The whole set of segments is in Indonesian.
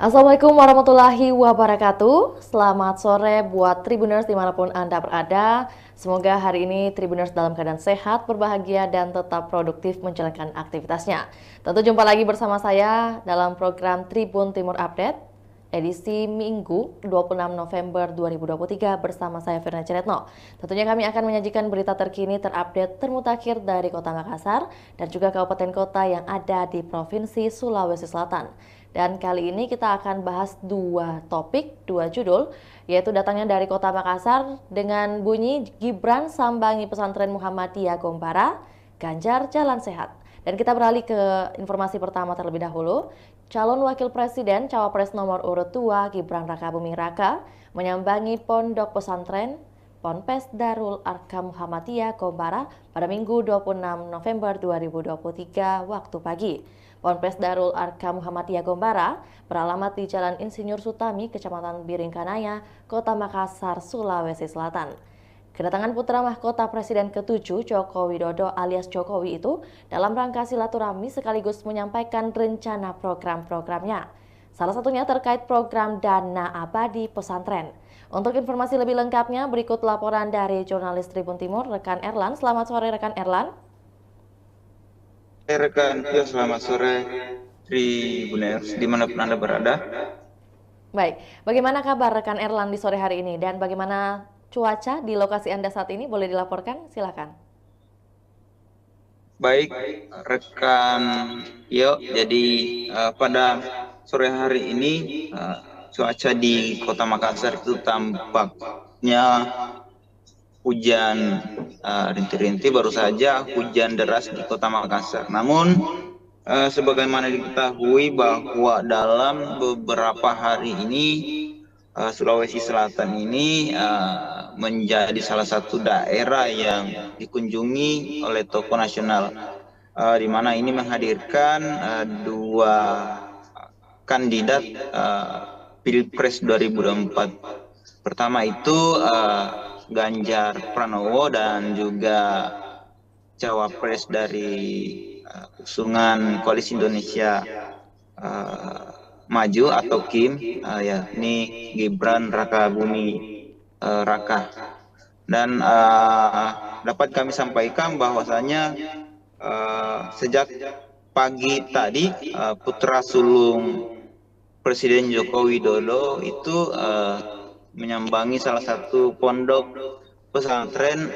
Assalamualaikum warahmatullahi wabarakatuh. Selamat sore buat Tribuners dimanapun Anda berada. Semoga hari ini Tribuners dalam keadaan sehat, berbahagia, dan tetap produktif menjalankan aktivitasnya. Tentu jumpa lagi bersama saya dalam program Tribun Timur Update, edisi Minggu 26 November 2023 bersama saya Firna Ciretno. Tentunya kami akan menyajikan berita terkini terupdate termutakhir dari Kota Makassar dan juga kabupaten kota yang ada di Provinsi Sulawesi Selatan. Dan kali ini kita akan bahas dua topik, dua judul, yaitu datangnya dari Kota Makassar dengan bunyi Gibran sambangi pesantren Muhammadiyah Gombara, Ganjar Jalan Sehat. Dan kita beralih ke informasi pertama terlebih dahulu. Calon Wakil Presiden Cawapres nomor urut 2 Gibran Rakabuming Raka menyambangi pondok pesantren Ponpes Darul Arkam Muhammadiyah Gombara pada Minggu 26 November 2023 waktu pagi. Ponpes Darul Arkam Muhammadiyah Gombara beralamat di Jalan Insinyur Sutami, Kecamatan Biringkanaya, Kota Makassar, Sulawesi Selatan. Kedatangan putra mahkota Presiden ke-7 Joko Widodo alias Jokowi itu dalam rangka silaturahmi sekaligus menyampaikan rencana program-programnya. Salah satunya terkait program Dana Abadi Pesantren. Untuk informasi lebih lengkapnya, berikut laporan dari jurnalis Tribun Timur, rekan Erlan. Selamat sore, rekan Erlan. Rekan, ya selamat sore Tribuners dimanapun Anda berada. Baik, bagaimana kabar rekan Erlan di sore hari ini dan bagaimana cuaca di lokasi Anda saat ini? Boleh dilaporkan? Silakan. Baik, rekan Yo. Jadi pada sore hari ini cuaca di Kota Makassar itu tampaknya hujan rintik-rintik, baru saja hujan deras di Kota Makassar. Namun sebagaimana diketahui bahwa dalam beberapa hari ini Sulawesi Selatan ini menjadi salah satu daerah yang dikunjungi oleh tokoh nasional, di mana ini menghadirkan dua kandidat Pilpres 2024. Pertama itu Ganjar Pranowo dan juga cawapres dari usungan Koalisi Indonesia Maju atau KIM, yakni Gibran Rakabuming Raka. Dan dapat kami sampaikan bahwasanya sejak pagi tadi putra sulung Presiden Joko Widodo itu menyambangi salah satu pondok pesantren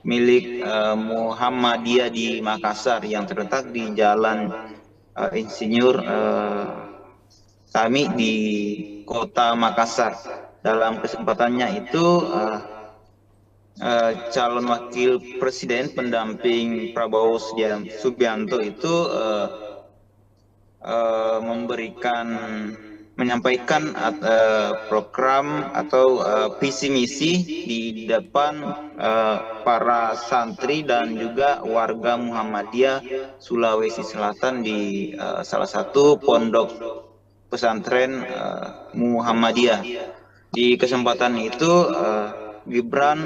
milik Muhammadiyah di Makassar yang terletak di Jalan Insinyur Sami di Kota Makassar. Dalam kesempatannya itu calon wakil presiden pendamping Prabowo Subianto itu menyampaikan program atau visi misi di depan para santri dan juga warga Muhammadiyah Sulawesi Selatan di salah satu pondok pesantren Muhammadiyah. Di kesempatan itu Gibran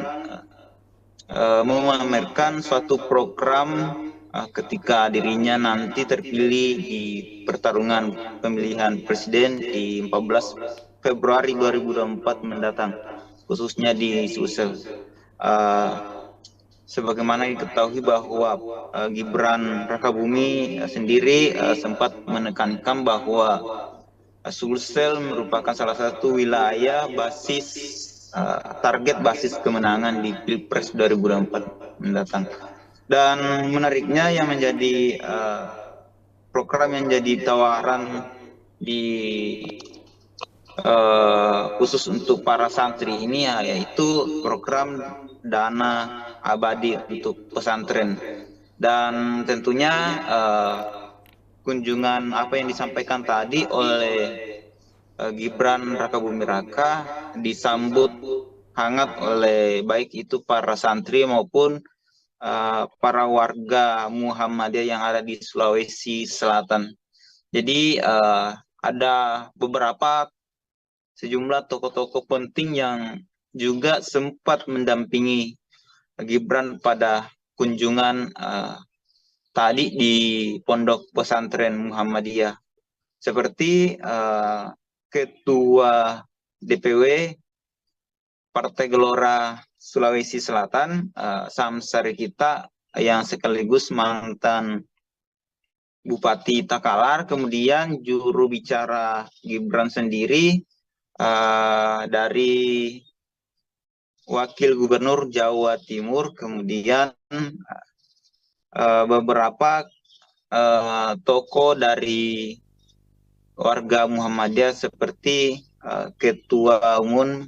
memamerkan suatu program ketika dirinya nanti terpilih di pertarungan pemilihan presiden di 14 Februari 2024 mendatang, khususnya di Sulsel. Sebagaimana diketahui bahwa Gibran Rakabuming sendiri sempat menekankan bahwa Sulsel merupakan salah satu wilayah basis target basis kemenangan di Pilpres 2024 mendatang. Dan menariknya yang menjadi program yang jadi tawaran di khusus untuk para santri ini yaitu program Dana Abadi untuk pesantren. Dan tentunya kunjungan apa yang disampaikan tadi oleh Gibran Rakabuming Raka disambut hangat oleh baik itu para santri maupun para warga Muhammadiyah yang ada di Sulawesi Selatan. Jadi ada sejumlah tokoh-tokoh penting yang juga sempat mendampingi Gibran pada kunjungan tadi di Pondok Pesantren Muhammadiyah. seperti Ketua DPW Partai Gelora Sulawesi Selatan, Samsari kita yang sekaligus mantan Bupati Takalar, kemudian juru bicara Gibran sendiri dari Wakil Gubernur Jawa Timur, kemudian beberapa tokoh dari warga Muhammadiyah seperti Ketua Umum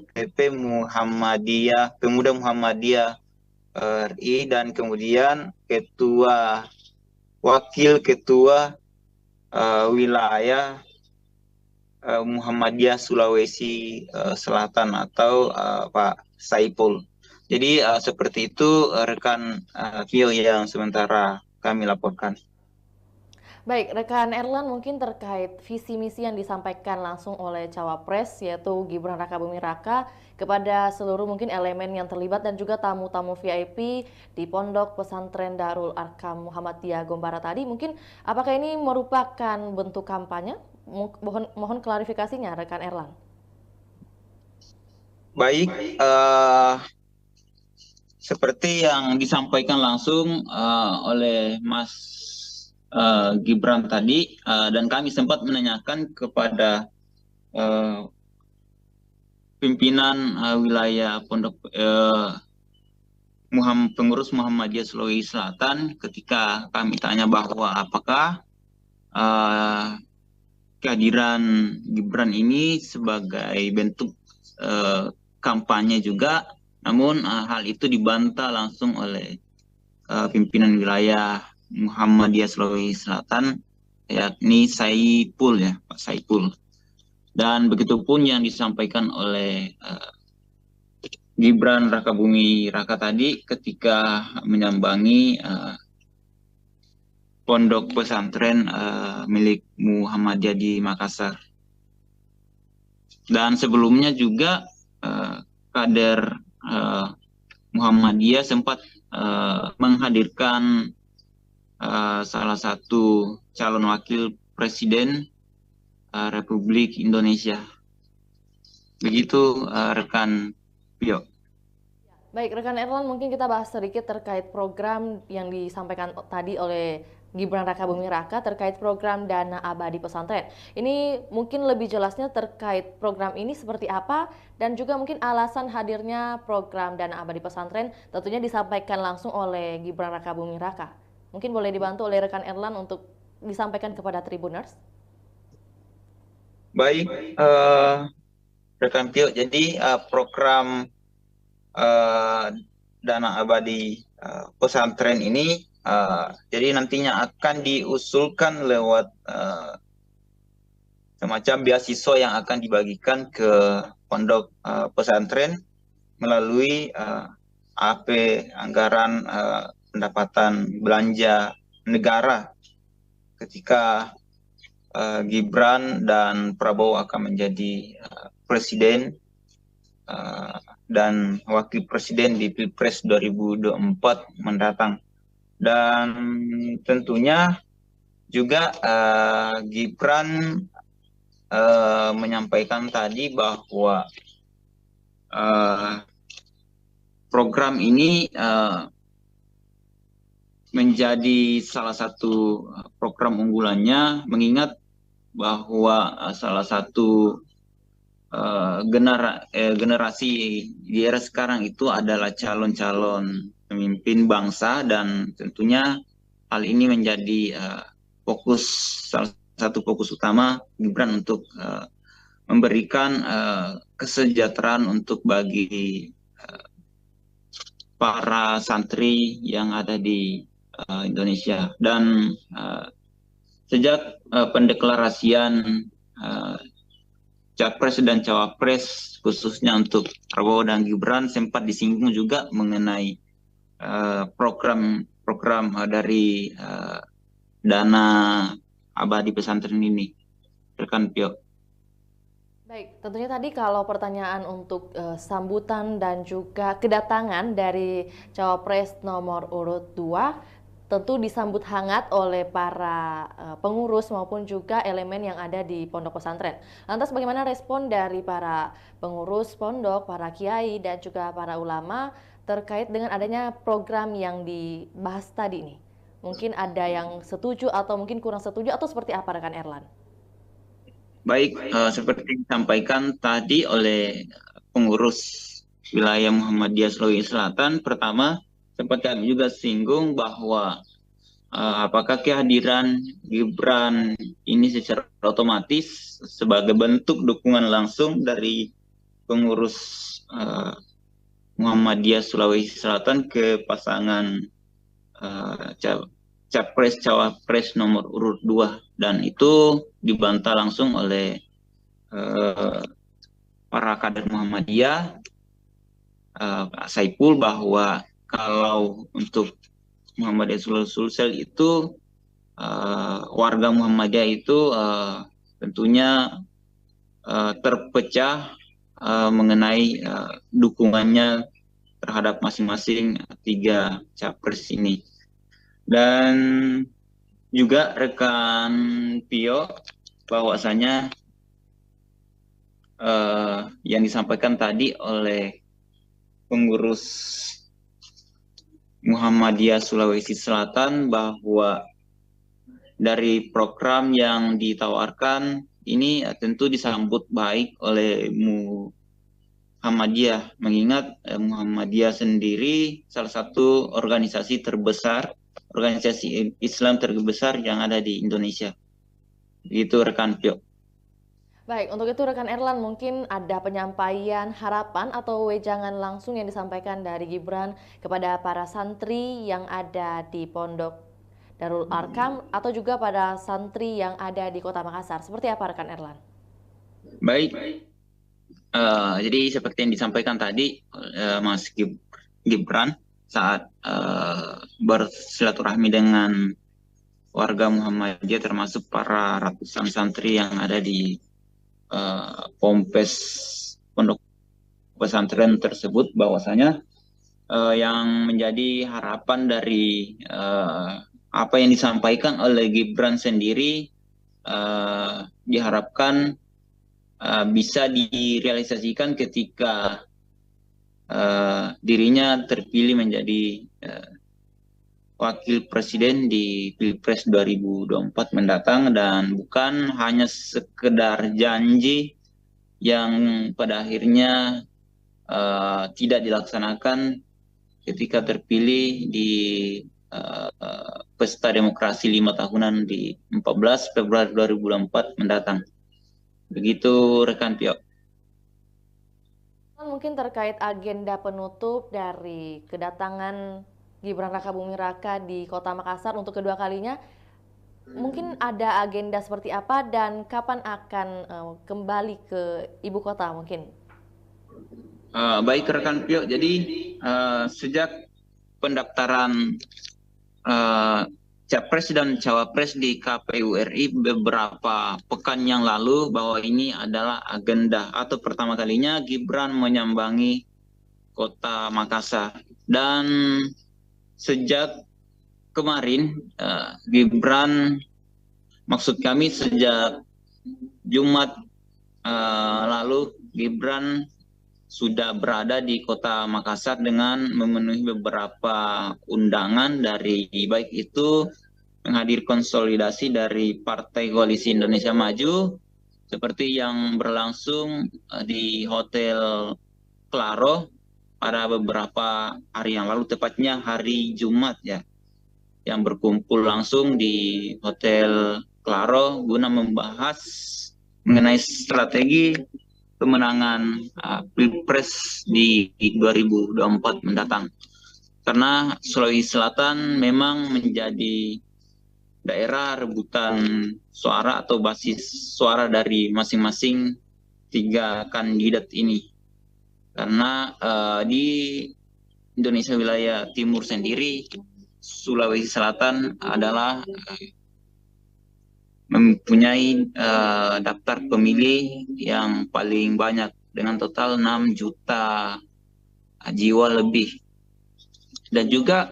PP Muhammadiyah, Pemuda Muhammadiyah RI, dan kemudian Wakil Ketua Wilayah Muhammadiyah Sulawesi Selatan atau Pak Saipul. Jadi seperti itu rekan Vio yang sementara kami laporkan. Baik, rekan Erlan, mungkin terkait visi misi yang disampaikan langsung oleh Cawapres yaitu Gibran Rakabuming Raka kepada seluruh mungkin elemen yang terlibat dan juga tamu-tamu VIP di Pondok Pesantren Darul Arkam Muhammadiyah Gombara tadi, mungkin apakah ini merupakan bentuk kampanye? Mohon klarifikasinya rekan Erlan. Baik, seperti yang disampaikan langsung oleh Mas Gibran tadi, dan kami sempat menanyakan kepada pimpinan wilayah Pondok pengurus Muhammadiyah Sulawesi Selatan ketika kami tanya bahwa apakah kehadiran Gibran ini sebagai bentuk kampanye juga, namun hal itu dibantah langsung oleh pimpinan wilayah Muhammadiyah Sulawesi Selatan, yakni Saipul, ya, Pak Saipul. Dan begitupun yang disampaikan oleh Gibran Rakabuming Raka tadi ketika menyambangi pondok pesantren milik Muhammadiyah di Makassar. Dan sebelumnya juga kader Muhammadiyah sempat menghadirkan salah satu calon wakil presiden Republik Indonesia. Begitu rekan Pio. Baik, rekan Erlan, mungkin kita bahas sedikit terkait program yang disampaikan tadi oleh Gibran Rakabuming Raka terkait program Dana Abadi Pesantren. Ini mungkin lebih jelasnya terkait program ini seperti apa dan juga mungkin alasan hadirnya program Dana Abadi Pesantren tentunya disampaikan langsung oleh Gibran Rakabuming Raka. Mungkin boleh dibantu oleh rekan Erlan untuk disampaikan kepada Tribuners. Baik, rekan Pio, jadi program Dana Abadi Pesantren ini jadi nantinya akan diusulkan lewat semacam beasiswa yang akan dibagikan ke pondok pesantren melalui AP anggaran pendapatan belanja negara ketika Gibran dan Prabowo akan menjadi presiden dan wakil presiden di Pilpres 2024 mendatang. Dan tentunya juga Gibran menyampaikan tadi bahwa program ini menjadi salah satu program unggulannya, mengingat bahwa salah satu generasi di era sekarang itu adalah calon-calon pemimpin bangsa, dan tentunya hal ini menjadi salah satu fokus utama Gibran untuk memberikan kesejahteraan untuk bagi para santri yang ada di Indonesia. Dan sejak pendeklarasian Capres dan Cawapres khususnya untuk Prabowo dan Gibran sempat disinggung juga mengenai program dari Dana Abadi Pesantren ini, rekan Pio. Baik, tentunya tadi kalau pertanyaan untuk sambutan dan juga kedatangan dari Cawapres nomor urut 2, tentu disambut hangat oleh para pengurus maupun juga elemen yang ada di pondok pesantren. Lantas bagaimana respon dari para pengurus pondok, para kiai dan juga para ulama terkait dengan adanya program yang dibahas tadi nih? Mungkin ada yang setuju atau mungkin kurang setuju atau seperti apa rekan Erlan? Baik, seperti disampaikan tadi oleh pengurus wilayah Muhammadiyah Sulawesi Selatan, pertama sempat kami juga singgung bahwa apakah kehadiran Gibran ini secara otomatis sebagai bentuk dukungan langsung dari pengurus Muhammadiyah Sulawesi Selatan ke pasangan Capres Cawapres nomor urut 2, dan itu dibantah langsung oleh para kader Muhammadiyah, Pak Saipul, bahwa kalau untuk Muhammadiyah Sulsel itu warga Muhammadiyah itu tentunya terpecah mengenai dukungannya terhadap masing-masing 3 capres ini. Dan juga rekan Pio, bahwasanya yang disampaikan tadi oleh pengurus Muhammadiyah Sulawesi Selatan bahwa dari program yang ditawarkan ini tentu disambut baik oleh Muhammadiyah, mengingat Muhammadiyah sendiri salah satu organisasi terbesar, organisasi Islam terbesar yang ada di Indonesia. Gitu rekan Pio. Baik, untuk itu rekan Erlan mungkin ada penyampaian harapan atau wejangan langsung yang disampaikan dari Gibran kepada para santri yang ada di Pondok Darul Arkam atau juga pada santri yang ada di Kota Makassar. Seperti apa rekan Erlan? Baik, jadi seperti yang disampaikan tadi Mas Gibran saat bersilaturahmi dengan warga Muhammadiyah, termasuk para ratusan santri yang ada di Pompes Pondok Pesantren tersebut, bahwasanya yang menjadi harapan dari apa yang disampaikan oleh Gibran sendiri diharapkan bisa direalisasikan ketika dirinya terpilih menjadi wakil presiden di Pilpres 2024 mendatang, dan bukan hanya sekedar janji yang pada akhirnya tidak dilaksanakan ketika terpilih di pesta demokrasi 5 tahunan di 14 Februari 2024 mendatang. Begitu rekan Pio. Mungkin terkait agenda penutup dari kedatangan Gibran Rakabuming Raka di Kota Makassar untuk kedua kalinya, mungkin ada agenda seperti apa dan kapan akan kembali ke ibu kota mungkin? Baik rekan Pio, jadi sejak pendaftaran Capres dan Cawapres di KPU RI beberapa pekan yang lalu, bahwa ini adalah agenda atau pertama kalinya Gibran menyambangi Kota Makassar. Dan sejak kemarin Gibran, maksud kami sejak Jumat lalu, Gibran sudah berada di Kota Makassar dengan memenuhi beberapa undangan dari baik itu menghadir konsolidasi dari Partai Koalisi Indonesia Maju seperti yang berlangsung di Hotel Claro pada beberapa hari yang lalu, tepatnya hari Jumat ya, yang berkumpul langsung di Hotel Claro guna membahas mengenai strategi pemenangan Pilpres di 2024 mendatang. Karena Sulawesi Selatan memang menjadi daerah rebutan suara atau basis suara dari masing-masing 3 kandidat ini. Karena di Indonesia wilayah timur sendiri, Sulawesi Selatan adalah mempunyai daftar pemilih yang paling banyak dengan total 6 juta jiwa lebih. Dan juga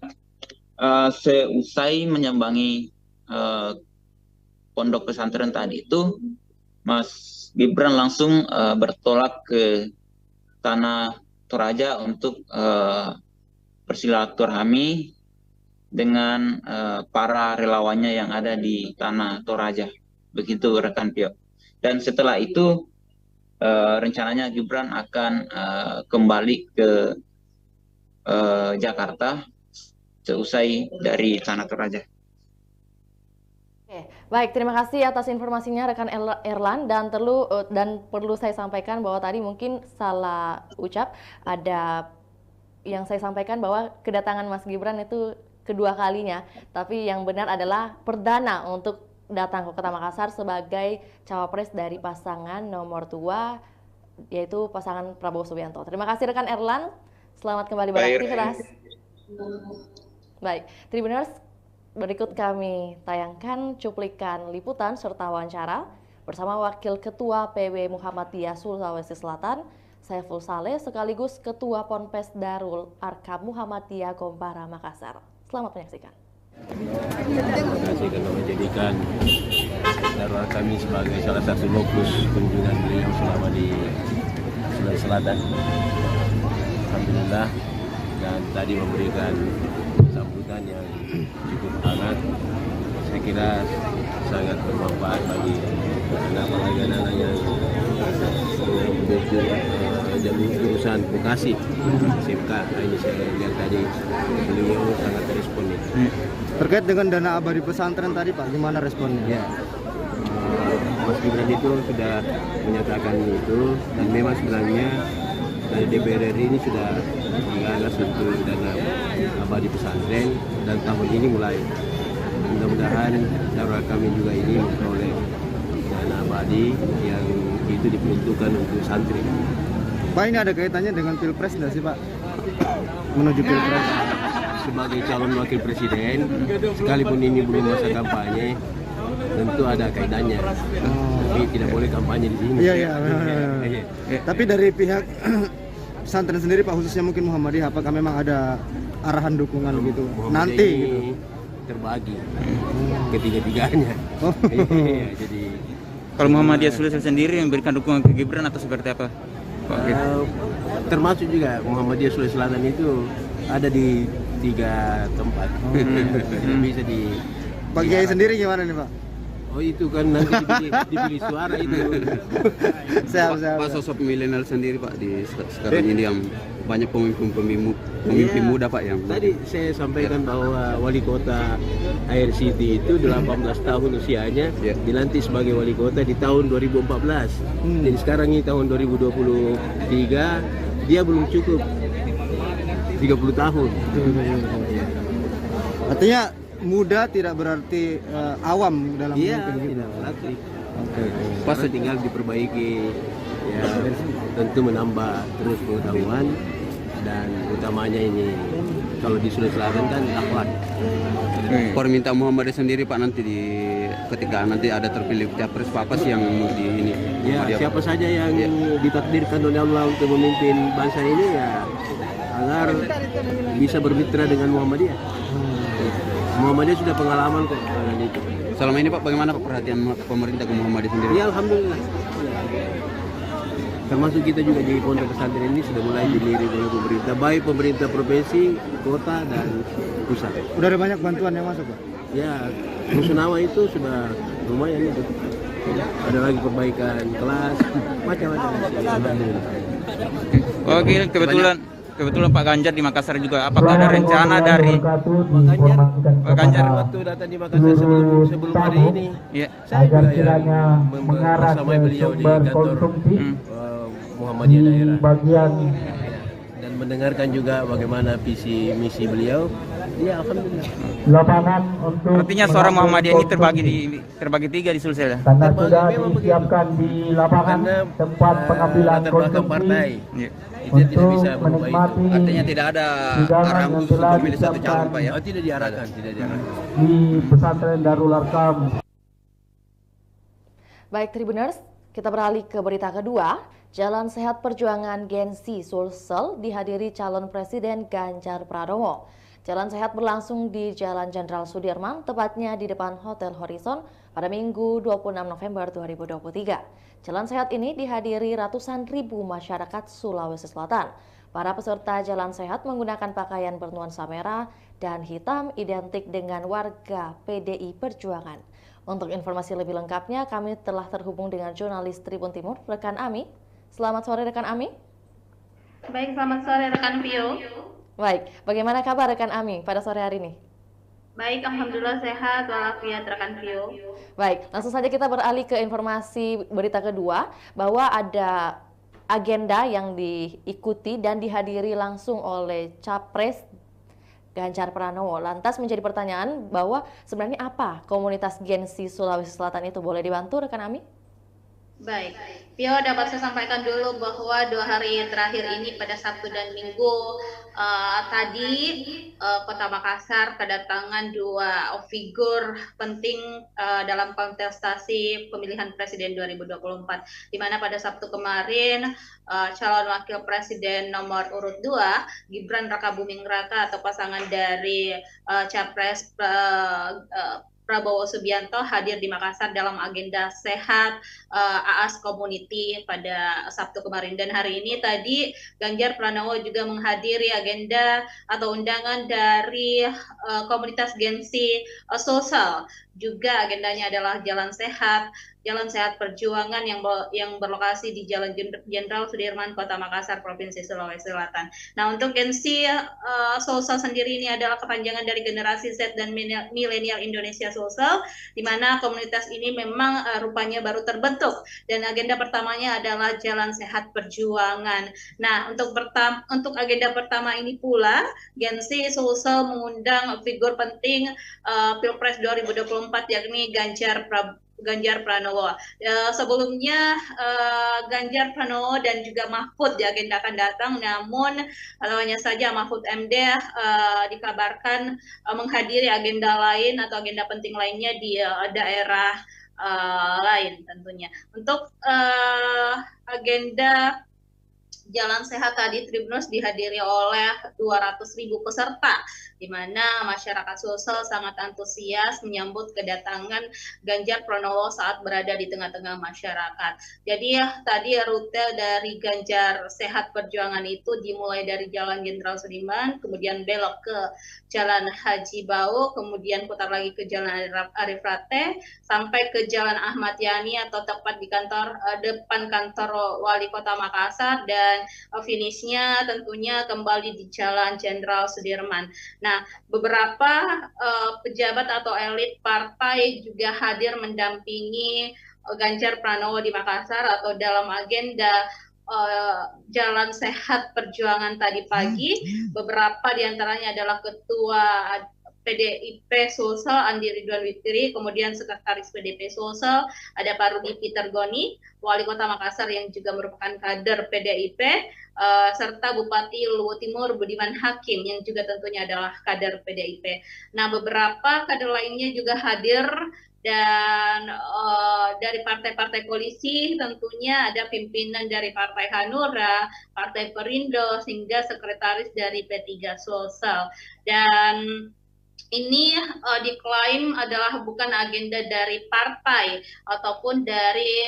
Seusai menyambangi pondok pesantren tadi itu, Mas Gibran langsung bertolak ke tanah Toraja untuk bersilaturahmi dengan para relawannya yang ada di tanah Toraja. Begitu rekan Pio. Dan setelah itu rencananya Gibran akan kembali ke Jakarta seusai dari tanah Toraja. Oke, baik, terima kasih atas informasinya rekan Erlan, dan perlu saya sampaikan bahwa tadi mungkin salah ucap, ada yang saya sampaikan bahwa kedatangan Mas Gibran itu kedua kalinya, tapi yang benar adalah perdana untuk datang ke Kota Makassar sebagai cawapres dari pasangan nomor 2, yaitu pasangan Prabowo Subianto. Terima kasih rekan Erlan, selamat kembali beraktivitas. Baik, Tribuners, berikut kami tayangkan cuplikan liputan serta wawancara bersama Wakil Ketua PW Muhammadiyah Sulawesi Selatan, Saiful Saleh, sekaligus Ketua Ponpes Darul Arkam Muhammadiyah Gombara Makassar. Selamat menyaksikan. Terima kasih karena menjadikan Darul Arkam sebagai salah satu lokus kunjungan beliau selama di Sulawesi Selatan. Alhamdulillah, dan tadi memberikan sambutan yang cukup hangat. Saya kira sangat bermanfaat bagi anak-anak yang jadi jurusan vokasi SMK. Ini saya lihat tadi beliau sangat responsif. Terkait dengan dana abadi pesantren tadi Pak, gimana responnya? Ya, Mas Gibran itu sudah menyatakan itu, dan memang sebenarnya dari DPR RI ini sudah menggagas untuk dana abadi pesantren, dan tahun ini mulai. Mudah-mudahan Darul kami juga ini memperoleh dana abadi yang itu diperuntukkan untuk santri. Pak, ini ada kaitannya dengan Pilpres nggak sih Pak? Menuju Pilpres? Sebagai calon wakil presiden, sekalipun ini belum masa kampanye, tentu ada kaitannya. Tapi tidak boleh kampanye di sini. Iya. Tapi dari pihak pesantren sendiri Pak, khususnya mungkin Muhammadiyah, apakah memang ada arahan dukungan gitu nanti gitu? Terbagi ketiga-tiganya. Jadi kalau Muhammadiyah Sulawesi sendiri memberikan dukungan ke Gibran atau seperti apa? Termasuk juga Muhammadiyah Sulawesi Selatan itu ada di 3 tempat. Bisa di Pak Kiai sendiri gimana nih Pak? Oh, itu kan nanti dipilih suara itu. Siap. Pak, sosok milenial sendiri Pak di sekarang ini yang banyak pemimpin muda Pak yang tadi saya sampaikan bahwa wali kota Air City itu 18 tahun usianya, dilantik sebagai wali kota di tahun 2014. Jadi sekarang ini tahun 2023, dia belum cukup 30 tahun. Artinya muda tidak berarti awam dalam memimpin gitu. Tidak berarti. Pas tinggal diperbaiki, ya tentu menambah terus pengetahuan, dan utamanya ini kalau di Sulawesi Selatan kan akhlak. Permintaan Muhammadiyah sendiri Pak nanti ketika nanti ada terpilih capres apa sih yang di ini? Ya, siapa saja yang ditakdirkan oleh Allah untuk memimpin bangsa ini, ya agar bisa bermitra dengan Muhammadiyah. Muhammadiyah sudah pengalaman kok dengan itu. Selama ini Pak, bagaimana Pak perhatian pemerintah ke Muhammadiyah sendiri? Ya, alhamdulillah. Termasuk kita juga di pondok pesantren ini sudah mulai dilirik oleh pemerintah, baik pemerintah provinsi, kota, dan pusat. Udah ada banyak bantuan yang masuk Pak? Ya, Rusunawa itu sudah lumayan itu. Ada lagi perbaikan kelas, macam-macam. Oke, kebetulan Pak Ganjar di Makassar juga. Apakah ada rencana dari Pak Ganjar waktu datang di Makassar sebelum hari ini? Ya. Saya juga bersama beliau di kantor Muhammadiyah daerah. Dan mendengarkan juga bagaimana visi misi beliau. Ya, alhamdulillah. Artinya seorang Muhammadiyah ini terbagi 3 di Sulsel. Karena sudah disiapkan di lapangan tempat pengambilan konsumsi Untuk bisa menikmati. Artinya tidak ada arahan khusus untuk memilih satu calon Pak ya? Oh, tidak diarahkan. Di pesantren Darul Arkam. Baik Tribuners, kita beralih ke berita kedua. Jalan Sehat Perjuangan Gen Z Sulsel dihadiri calon Presiden Ganjar Pranowo. Jalan sehat berlangsung di Jalan Jenderal Sudirman, tepatnya di depan Hotel Horizon pada Minggu 26 November 2023. Jalan sehat ini dihadiri ratusan ribu masyarakat Sulawesi Selatan. Para peserta jalan sehat menggunakan pakaian bernuansa merah dan hitam identik dengan warga PDI Perjuangan. Untuk informasi lebih lengkapnya, kami telah terhubung dengan jurnalis Tribun Timur, rekan Ami. Selamat sore, rekan Ami. Baik, selamat sore rekan Pio. Baik, bagaimana kabar rekan Ami pada sore hari ini? Baik, alhamdulillah sehat walafiat rekan Pio. Baik, langsung saja kita beralih ke informasi berita kedua, bahwa ada agenda yang diikuti dan dihadiri langsung oleh Capres Ganjar Pranowo. Lantas menjadi pertanyaan bahwa sebenarnya apa komunitas Gen Z Sulawesi Selatan itu? Boleh dibantu rekan Ami? Baik, Pio dapat saya sampaikan dulu bahwa 2 hari terakhir ini pada Sabtu dan Minggu tadi Kota Makassar kedatangan 2 figur penting dalam kontestasi pemilihan presiden 2024, di mana pada Sabtu kemarin calon wakil presiden nomor urut 2 Gibran Rakabuming Raka atau pasangan dari Capres Prabowo Subianto hadir di Makassar dalam agenda sehat AAS Community pada Sabtu kemarin, dan hari ini tadi Ganjar Pranowo juga menghadiri agenda atau undangan dari komunitas Gen Z Sosial. Juga agendanya adalah jalan sehat perjuangan yang berlokasi di Jalan Jenderal Sudirman, Kota Makassar, Provinsi Sulawesi Selatan. Nah, untuk Gen Z Sosial sendiri ini adalah kepanjangan dari generasi Z dan milenial Indonesia Sosial, di mana komunitas ini memang rupanya baru terbentuk, dan agenda pertamanya adalah jalan sehat perjuangan. Nah, untuk agenda pertama ini pula Gen Z Sosial mengundang figur penting Pilpres 2024, yakni Ganjar Pranowo. Sebelumnya Ganjar Pranowo dan juga Mahfud diagendakan datang, namun hanya saja Mahfud MD dikabarkan menghadiri agenda lain atau agenda penting lainnya di daerah lain tentunya. Untuk agenda jalan sehat tadi Tribuners dihadiri oleh 200.000 peserta, di mana masyarakat sosial sangat antusias menyambut kedatangan Ganjar Pranowo saat berada di tengah-tengah masyarakat. Jadi tadi rute dari Ganjar Sehat Perjuangan itu dimulai dari Jalan Jenderal Sudirman, kemudian belok ke Jalan Haji Bau, kemudian putar lagi ke Jalan Arif Rate, sampai ke Jalan Ahmad Yani atau tepat di depan kantor Wali Kota Makassar, dan finishnya tentunya kembali di Jalan Jenderal Sudirman. Nah, beberapa pejabat atau elit partai juga hadir mendampingi Ganjar Pranowo di Makassar atau dalam agenda jalan sehat perjuangan tadi pagi. Beberapa diantaranya adalah Ketua PDIP Sulsel Andi Ridwan Witri, kemudian Sekretaris PDIP Sulsel ada Pak Rudi Peter Goni, Wali Kota Makassar yang juga merupakan kader PDIP, serta Bupati Luwu Timur Budiman Hakim yang juga tentunya adalah kader PDIP. Nah, beberapa kader lainnya juga hadir, dan dari partai-partai koalisi tentunya ada pimpinan dari Partai Hanura, Partai Perindo, hingga sekretaris dari P3 Sulsel. Dan ini diklaim adalah bukan agenda dari partai ataupun dari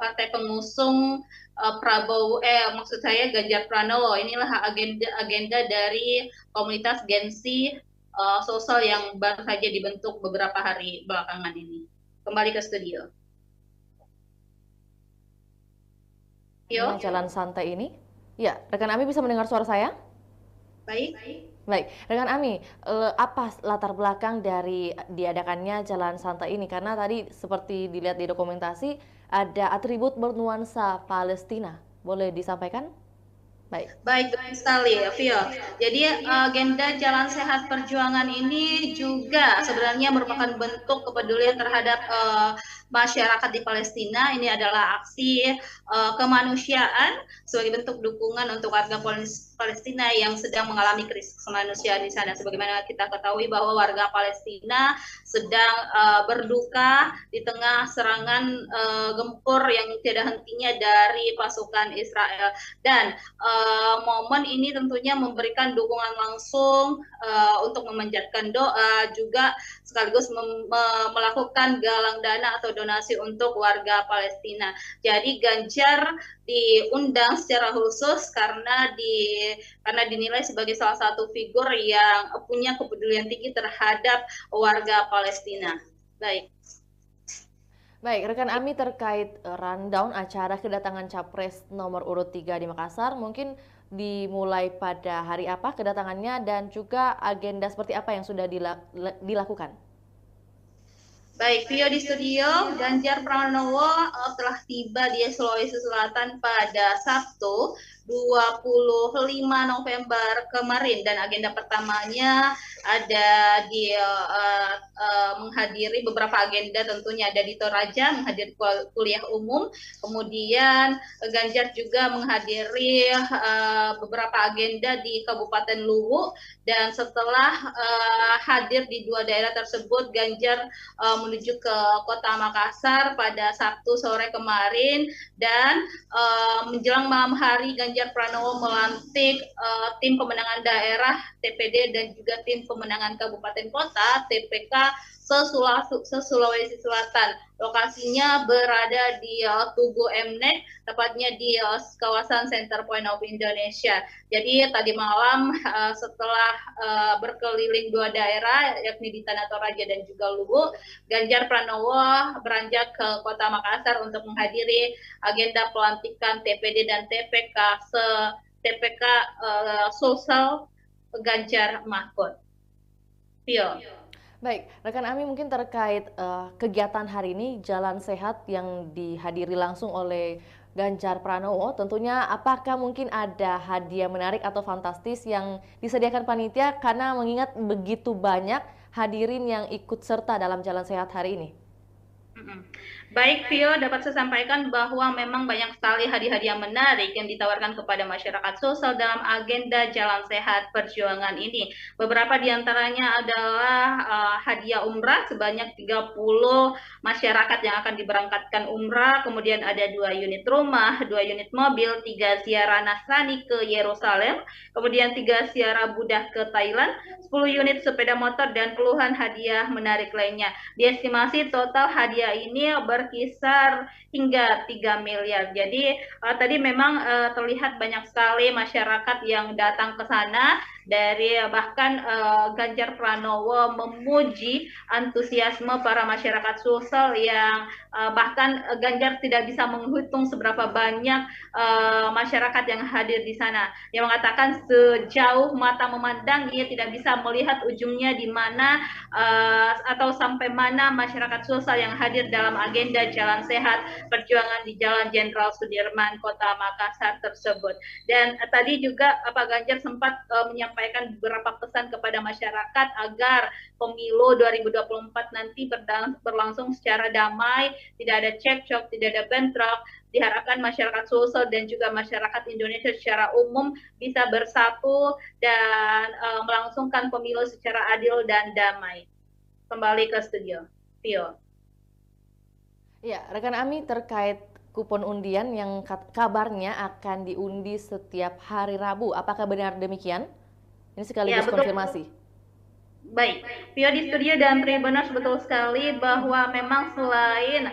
partai pengusung Prabowo, maksud saya Ganjar Pranowo. Inilah agenda dari komunitas Gen Z sosial yang baru saja dibentuk beberapa hari belakangan ini. Kembali ke studio. Jalan santai ini, ya, rekan Ami bisa mendengar suara saya? Baik. Baik, rekan Ami, apa latar belakang dari diadakannya jalan santai ini? Karena tadi seperti dilihat di dokumentasi ada atribut bernuansa Palestina. Boleh disampaikan? Baik sekali, Vio. Jadi agenda jalan sehat perjuangan ini juga sebenarnya merupakan bentuk kepedulian terhadap masyarakat di Palestina. Ini adalah aksi kemanusiaan sebagai bentuk dukungan untuk warga Palestina yang sedang mengalami krisis kemanusiaan di sana. Sebagaimana kita ketahui bahwa warga Palestina sedang berduka di tengah serangan gempur yang tidak hentinya dari pasukan Israel. Dan momen ini tentunya memberikan dukungan langsung untuk memanjatkan doa, juga sekaligus melakukan galang dana atau donasi untuk warga Palestina. Jadi Ganjar diundang secara khusus karena dinilai sebagai salah satu figur yang punya kepedulian tinggi terhadap warga Palestina. Baik, rekan Ami, terkait rundown acara kedatangan Capres nomor urut 3 di Makassar, mungkin dimulai pada hari apa kedatangannya dan juga agenda seperti apa yang sudah dilakukan? Baik, Vio di studio, Ganjar Pranowo telah tiba di Sulawesi Selatan pada Sabtu 25 November kemarin, dan agenda pertamanya ada di menghadiri beberapa agenda, tentunya ada di Toraja menghadiri kuliah umum, kemudian Ganjar juga menghadiri beberapa agenda di Kabupaten Luwu, dan setelah hadir di dua daerah tersebut, Ganjar menuju ke Kota Makassar pada Sabtu sore kemarin, dan menjelang malam hari Ganjar Pranowo melantik tim pemenangan daerah TPD dan juga tim pemenangan kabupaten kota TPK se-Sulawesi Selatan. Lokasinya berada di Tugu Mnek, tepatnya di kawasan Center Point of Indonesia. Jadi tadi malam setelah berkeliling dua daerah, yakni di Tanah Toraja dan juga Luwu, Ganjar Pranowo beranjak ke Kota Makassar untuk menghadiri agenda pelantikan TPD dan TPK Sulsel Ganjar Mahfud. Vio. Baik, rekan Ami, mungkin terkait kegiatan hari ini, Jalan Sehat yang dihadiri langsung oleh Ganjar Pranowo, tentunya apakah mungkin ada hadiah menarik atau fantastis yang disediakan panitia karena mengingat begitu banyak hadirin yang ikut serta dalam Jalan Sehat hari ini? Baik, Vio, dapat saya sampaikan bahwa memang banyak sekali hadiah-hadiah menarik yang ditawarkan kepada masyarakat sosial dalam agenda Jalan Sehat Perjuangan ini. Beberapa diantaranya adalah hadiah umrah sebanyak 30 masyarakat yang akan diberangkatkan umrah, kemudian ada 2 unit rumah, 2 unit mobil, 3 ziarah Nasrani ke Yerusalem, kemudian 3 ziarah Buddha ke Thailand, 10 unit sepeda motor, dan puluhan hadiah menarik lainnya. Diestimasi total hadiah ini berkisar hingga 3 miliar. Jadi tadi memang terlihat banyak sekali masyarakat yang datang ke sana, dari bahkan Ganjar Pranowo memuji antusiasme para masyarakat Sulsel yang bahkan Ganjar tidak bisa menghitung seberapa banyak masyarakat yang hadir di sana. Yang mengatakan sejauh mata memandang ia tidak bisa melihat ujungnya di mana atau sampai mana masyarakat Sulsel yang hadir dalam agenda Jalan Sehat Perjuangan di Jalan Jenderal Sudirman, Kota Makassar tersebut. Dan tadi juga Pak Ganjar sempat menyampaikan beberapa pesan kepada masyarakat agar pemilu 2024 nanti berlangsung secara damai, tidak ada cekcok, tidak ada bentrok. Diharapkan masyarakat Sulsel dan juga masyarakat Indonesia secara umum bisa bersatu dan melangsungkan pemilu secara adil dan damai. Kembali ke studio, Vio. Ya, rekan Ami, terkait kupon undian yang kabarnya akan diundi setiap hari Rabu, apakah benar demikian? Ini sekaligus konfirmasi. Baik, Vio di studio dan Tribuners, betul sekali bahwa memang selain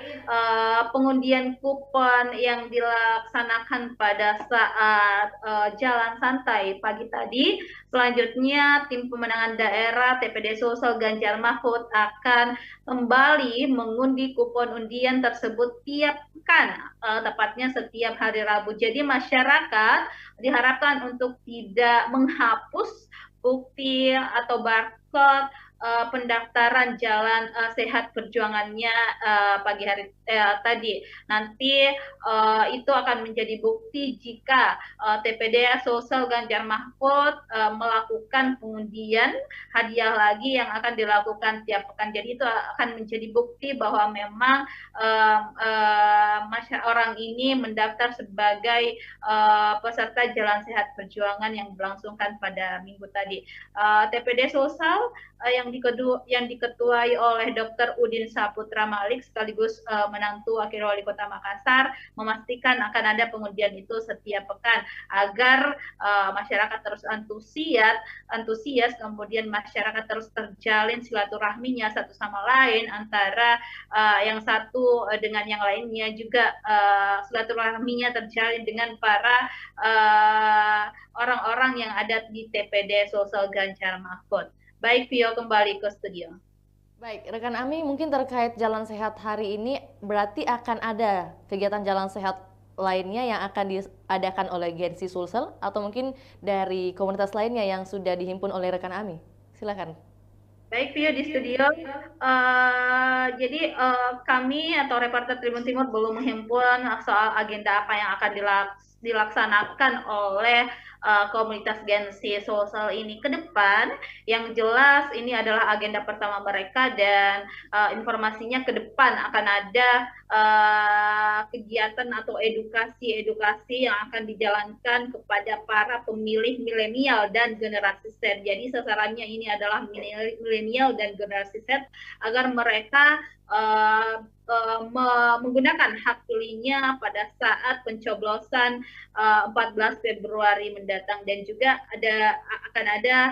pengundian kupon yang dilaksanakan pada saat jalan santai pagi tadi, selanjutnya tim pemenangan daerah TPD Sulsel Ganjar Mahfud akan kembali mengundi kupon undian tersebut tiap pekan, tepatnya setiap hari Rabu. Jadi masyarakat diharapkan untuk tidak menghapus bukti atau barcode pendaftaran jalan sehat perjuangannya pagi hari tadi. Nanti itu akan menjadi bukti jika TPD Sulsel Ganjar Mahfud melakukan pengundian hadiah lagi yang akan dilakukan tiap pekan. Jadi itu akan menjadi bukti bahwa memang orang ini mendaftar sebagai peserta jalan sehat perjuangan yang berlangsungkan pada minggu tadi. TPD Sulsel yang diketuai oleh Dr. Udin Saputra Malik sekaligus menantu Wakil Wali Kota Makassar memastikan akan ada pengundian itu setiap pekan agar masyarakat terus antusias, kemudian masyarakat terus terjalin silaturahminya satu sama lain antara yang satu dengan yang lainnya, juga silaturahminya terjalin dengan para orang-orang yang ada di TPD Sulsel Ganjar Mahfud. Baik, Vio, kembali ke studio. Baik, rekan Ami, mungkin terkait jalan sehat hari ini berarti akan ada kegiatan jalan sehat lainnya yang akan diadakan oleh Gensi Sulsel atau mungkin dari komunitas lainnya yang sudah dihimpun oleh rekan Ami. Silakan. Baik, Vio di studio. Jadi kami atau reporter Tribun Timur belum menghimpun soal agenda apa yang akan dilaksanakan oleh komunitas Gensi Sulsel ini ke depan. Yang jelas ini adalah agenda pertama mereka dan informasinya ke depan akan ada kegiatan atau edukasi yang akan dijalankan kepada para pemilih milenial dan generasi Z. Jadi sasarannya ini adalah milenial dan generasi Z agar mereka menggunakan hak pilihnya pada saat pencoblosan 14 Februari mendatang, dan juga akan ada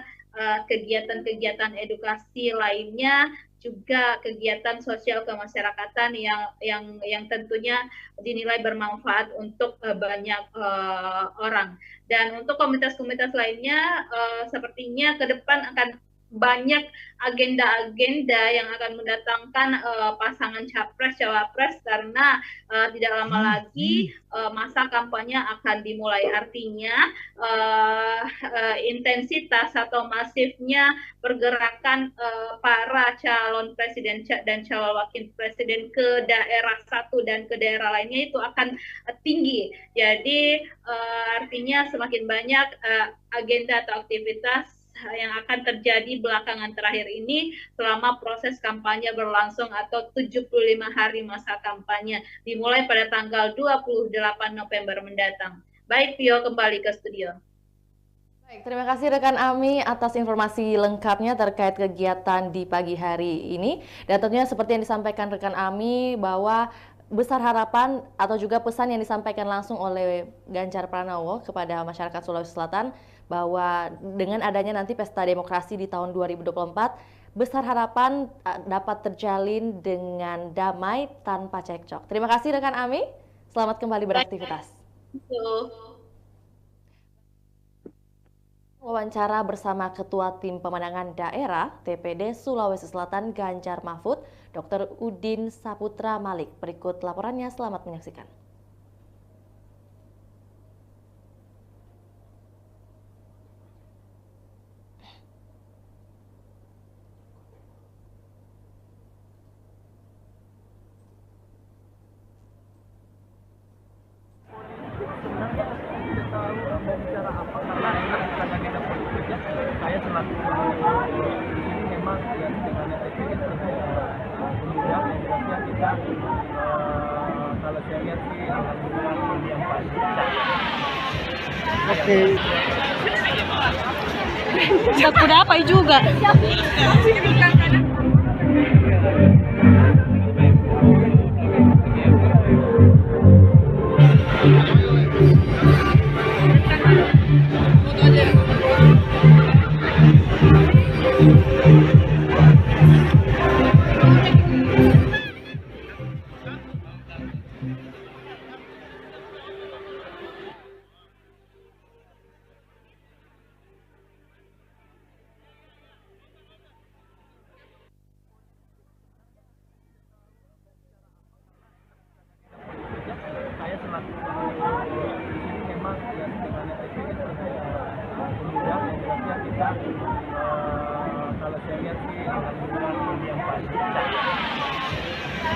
kegiatan-kegiatan edukasi lainnya, juga kegiatan sosial kemasyarakatan yang tentunya dinilai bermanfaat untuk banyak orang. Dan untuk komunitas-komunitas lainnya sepertinya ke depan akan banyak agenda-agenda yang akan mendatangkan pasangan capres-cawapres karena tidak lama lagi masa kampanye akan dimulai. Artinya intensitas atau masifnya pergerakan para calon presiden dan calon wakil presiden ke daerah satu dan ke daerah lainnya itu akan tinggi. Jadi artinya semakin banyak agenda atau aktivitas yang akan terjadi belakangan terakhir ini selama proses kampanye berlangsung atau 75 hari masa kampanye dimulai pada tanggal 28 November mendatang. Baik, Pio, kembali ke studio. Baik, terima kasih rekan Ami atas informasi lengkapnya terkait kegiatan di pagi hari ini. Dan tentunya seperti yang disampaikan rekan Ami bahwa besar harapan atau juga pesan yang disampaikan langsung oleh Ganjar Pranowo kepada masyarakat Sulawesi Selatan bahwa dengan adanya nanti pesta demokrasi di tahun 2024, besar harapan dapat terjalin dengan damai tanpa cekcok. Terima kasih rekan Ami, selamat kembali beraktivitas. Wawancara bersama Ketua Tim Pemenangan Daerah TPD Sulawesi Selatan Ganjar Mahfud, Dr. Udin Saputra Malik. Berikut laporannya, selamat menyaksikan. Saya selaku ini memang ya dengan kemudian kita kalau saya lihat sih alhamdulillah yang baik. Oke. Kuda apa juga? Saya selaku ini memang ya dengan kemudian kita kalau saya lihat sih alhamdulillah ini yang pasti.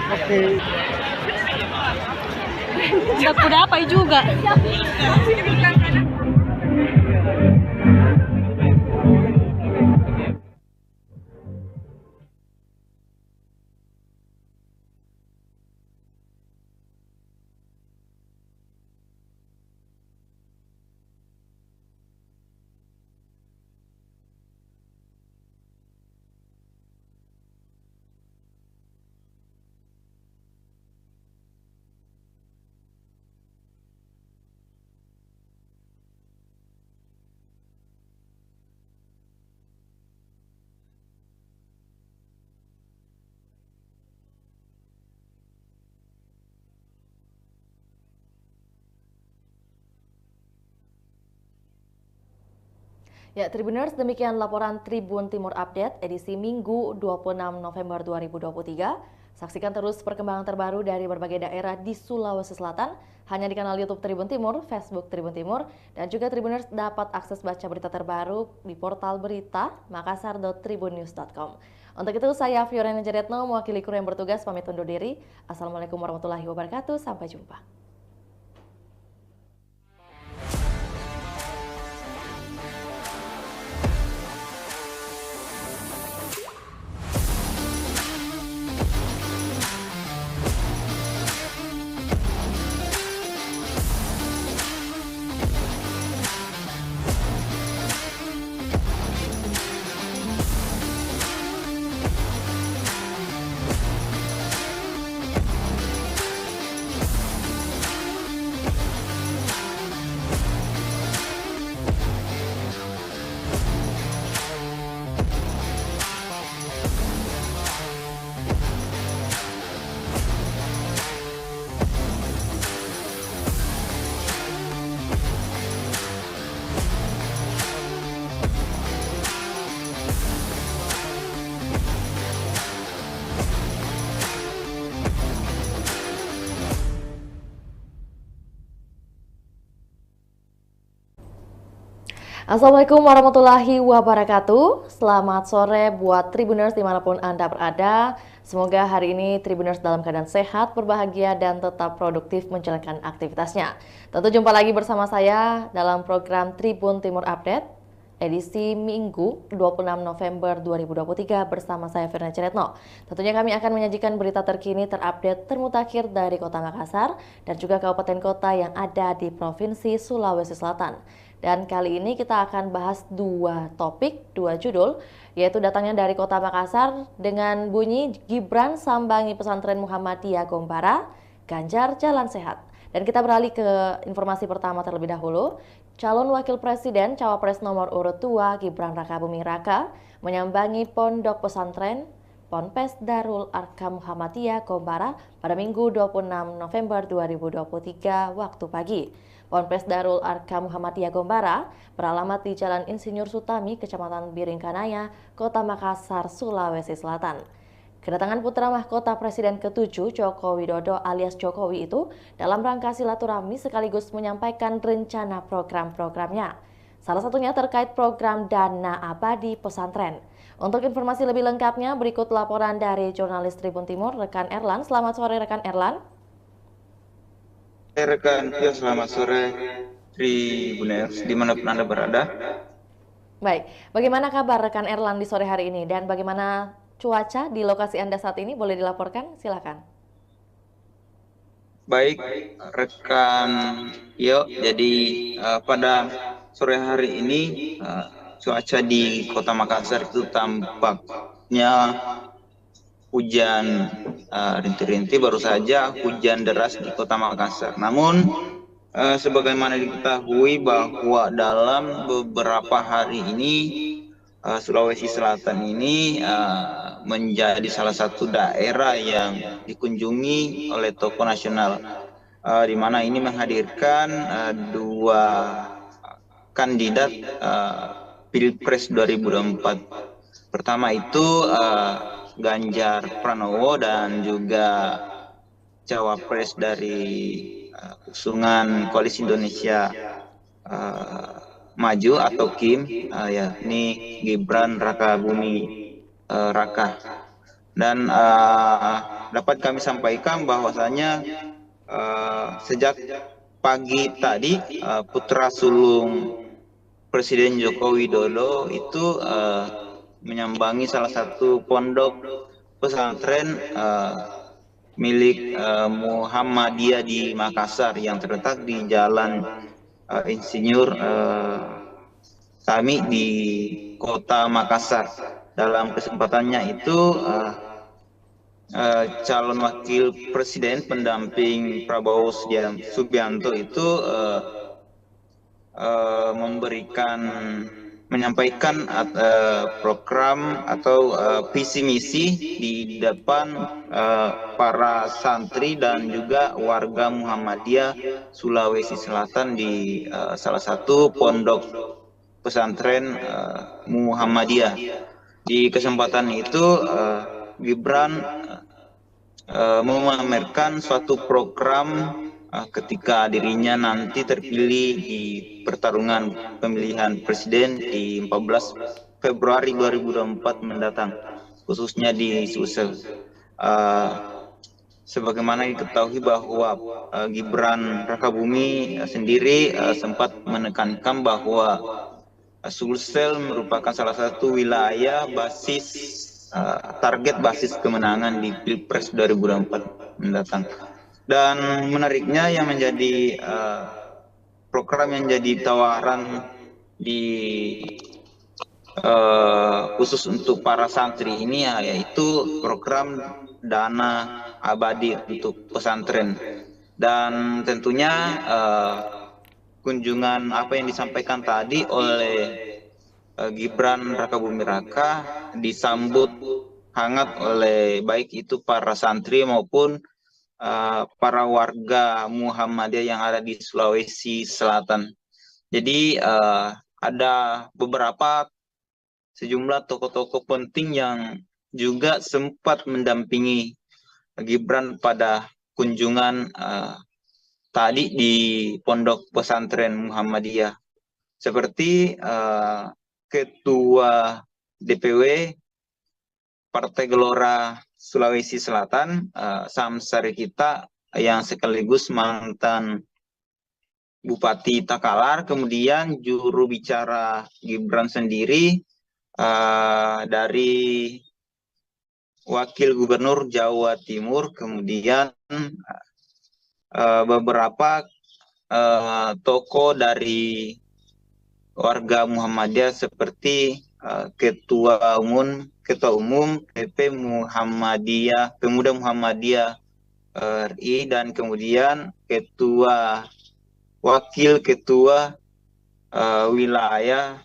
Oke. Udah kudapai juga. Ya, Tribuners, demikian laporan Tribun Timur Update edisi Minggu 26 November 2023. Saksikan terus perkembangan terbaru dari berbagai daerah di Sulawesi Selatan hanya di kanal YouTube Tribun Timur, Facebook Tribun Timur, dan juga Tribuners dapat akses baca berita terbaru di portal berita makassar.tribunnews.com. Untuk itu, saya Fiorena Jaretno, mewakili kru yang bertugas, pamit undur diri. Assalamualaikum warahmatullahi wabarakatuh, sampai jumpa. Assalamualaikum warahmatullahi wabarakatuh. Selamat sore buat Tribuners dimanapun Anda berada. Semoga hari ini Tribuners dalam keadaan sehat, berbahagia, dan tetap produktif menjalankan aktivitasnya. Tentu jumpa lagi bersama saya dalam program Tribun Timur Update edisi Minggu 26 November 2023 bersama saya Fiorena Jaretno. Tentunya kami akan menyajikan berita terkini, terupdate, termutakhir dari Kota Makassar dan juga kabupaten kota yang ada di Provinsi Sulawesi Selatan. Dan kali ini kita akan bahas dua topik, dua judul, yaitu datangnya dari Kota Makassar dengan bunyi Gibran sambangi pesantren Muhammadiyah Gombara, Ganjar jalan sehat. Dan kita beralih ke informasi pertama terlebih dahulu. Calon Wakil Presiden Cawapres nomor urut 2 Gibran Rakabuming Raka menyambangi Pondok Pesantren Ponpes Darul Arkam Muhammadiyah Gombara pada Minggu 26 November 2023 waktu pagi. Ponpes Darul Arkam Muhammadiyah Gombara beralamat di Jalan Insinyur Sutami, Kecamatan Biringkanaya, Kota Makassar, Sulawesi Selatan. Kedatangan putra mahkota Presiden ke-7 Joko Widodo alias Jokowi itu dalam rangka silaturahmi sekaligus menyampaikan rencana program-programnya. Salah satunya terkait program Dana Abadi Pesantren. Untuk informasi lebih lengkapnya berikut laporan dari jurnalis Tribun Timur, rekan Erlan. Selamat sore rekan Erlan. Rekan, ya selamat sore Tribuners dimanapun Anda berada. Baik, bagaimana kabar rekan Erlan di sore hari ini dan bagaimana cuaca di lokasi Anda saat ini? Boleh dilaporkan? Silakan. Baik, rekan Yo. Jadi pada sore hari ini cuaca di Kota Makassar itu tampaknya hujan rintik-rintik, baru saja hujan deras di Kota Makassar. Namun sebagaimana diketahui bahwa dalam beberapa hari ini Sulawesi Selatan ini menjadi salah satu daerah yang dikunjungi oleh tokoh nasional, di mana ini menghadirkan dua kandidat Pilpres 2024. Pertama itu Ganjar Pranowo dan juga Cawapres dari usungan Koalisi Indonesia Maju atau KIM, yakni Gibran Rakabuming Raka. Dan dapat kami sampaikan bahwasanya sejak pagi tadi putra sulung Presiden Joko Widodo itu menyambangi salah satu pondok pesantren milik Muhammadiyah di Makassar yang terletak di Jalan Insinyur Sami di Kota Makassar. Dalam kesempatannya itu calon wakil presiden pendamping Prabowo Subianto itu menyampaikan program atau visi misi di depan para santri dan juga warga Muhammadiyah Sulawesi Selatan di salah satu pondok pesantren Muhammadiyah. Di kesempatan itu Gibran memamerkan suatu program ketika dirinya nanti terpilih di pertarungan pemilihan presiden di 14 Februari 2024 mendatang, khususnya di Sulsel. Sebagaimana diketahui bahwa Gibran Rakabumi sendiri sempat menekankan bahwa Sulsel merupakan salah satu wilayah target basis kemenangan di Pilpres 2024 mendatang. Dan menariknya yang menjadi program yang jadi tawaran khusus untuk para santri ini yaitu program dana abadi untuk pesantren. Dan tentunya kunjungan apa yang disampaikan tadi oleh Gibran Rakabumi Raka disambut hangat oleh baik itu para santri maupun para warga Muhammadiyah yang ada di Sulawesi Selatan. Jadi ada sejumlah tokoh-tokoh penting yang juga sempat mendampingi Gibran pada kunjungan tadi di Pondok Pesantren Muhammadiyah, seperti Ketua DPW Partai Gelora Sulawesi Selatan, Samsari kita yang sekaligus mantan Bupati Takalar, kemudian juru bicara Gibran sendiri dari Wakil Gubernur Jawa Timur, kemudian beberapa tokoh dari warga Muhammadiyah seperti Ketua Umum PP Muhammadiyah, Pemuda Muhammadiyah RI, dan kemudian Wakil Ketua Wilayah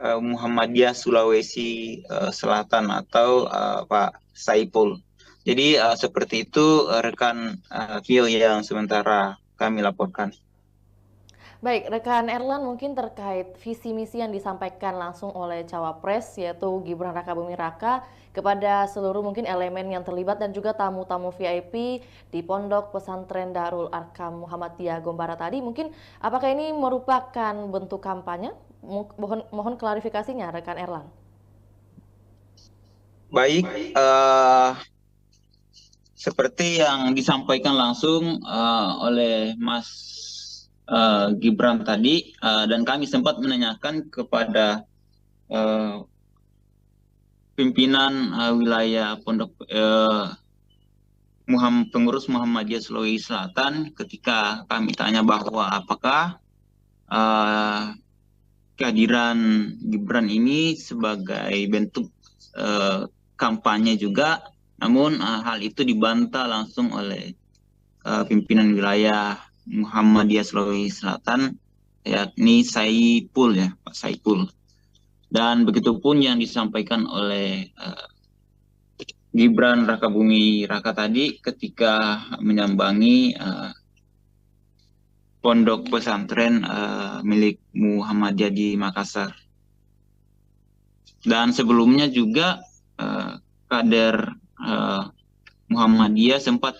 Muhammadiyah Sulawesi Selatan atau Pak Saipul. Jadi seperti itu rekan Vio yang sementara kami laporkan. Baik, rekan Erlan, mungkin terkait visi misi yang disampaikan langsung oleh Cawapres yaitu Gibran Rakabumi Raka kepada seluruh mungkin elemen yang terlibat dan juga tamu-tamu VIP di Pondok Pesantren Darul Arkam Muhammadiyah Gombara tadi, mungkin apakah ini merupakan bentuk kampanye? Mohon klarifikasinya rekan Erlan. Baik, seperti yang disampaikan langsung oleh Mas Gibran tadi, dan kami sempat menanyakan kepada pimpinan wilayah Pondok pengurus Muhammadiyah Sulawesi Selatan ketika kami tanya bahwa apakah kehadiran Gibran ini sebagai bentuk kampanye juga, namun hal itu dibantah langsung oleh pimpinan wilayah Muhammadiyah Sulawesi Selatan, yakni Saipul, ya Pak Saipul. Dan begitupun yang disampaikan oleh Gibran Rakabumi Raka tadi ketika menyambangi pondok pesantren milik Muhammadiyah di Makassar. Dan sebelumnya juga kader Muhammadiyah sempat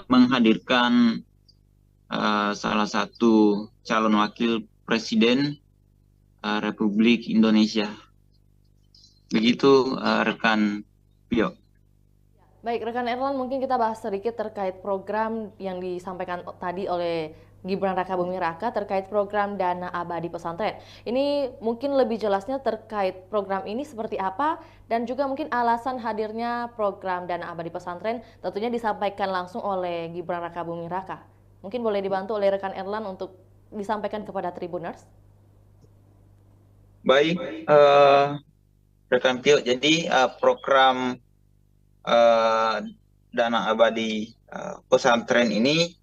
menghadirkan salah satu calon wakil presiden Republik Indonesia. Begitu rekan Pio. Baik, rekan Erlan, mungkin kita bahas sedikit terkait program yang disampaikan tadi oleh Gibran Rakabuming Raka terkait program Dana Abadi Pesantren. Ini mungkin lebih jelasnya terkait program ini seperti apa dan juga mungkin alasan hadirnya program Dana Abadi Pesantren tentunya disampaikan langsung oleh Gibran Rakabuming Raka. Mungkin boleh dibantu oleh rekan Erlan untuk disampaikan kepada Tribuners. Baik, rekan Pio, jadi program Dana Abadi Pesantren ini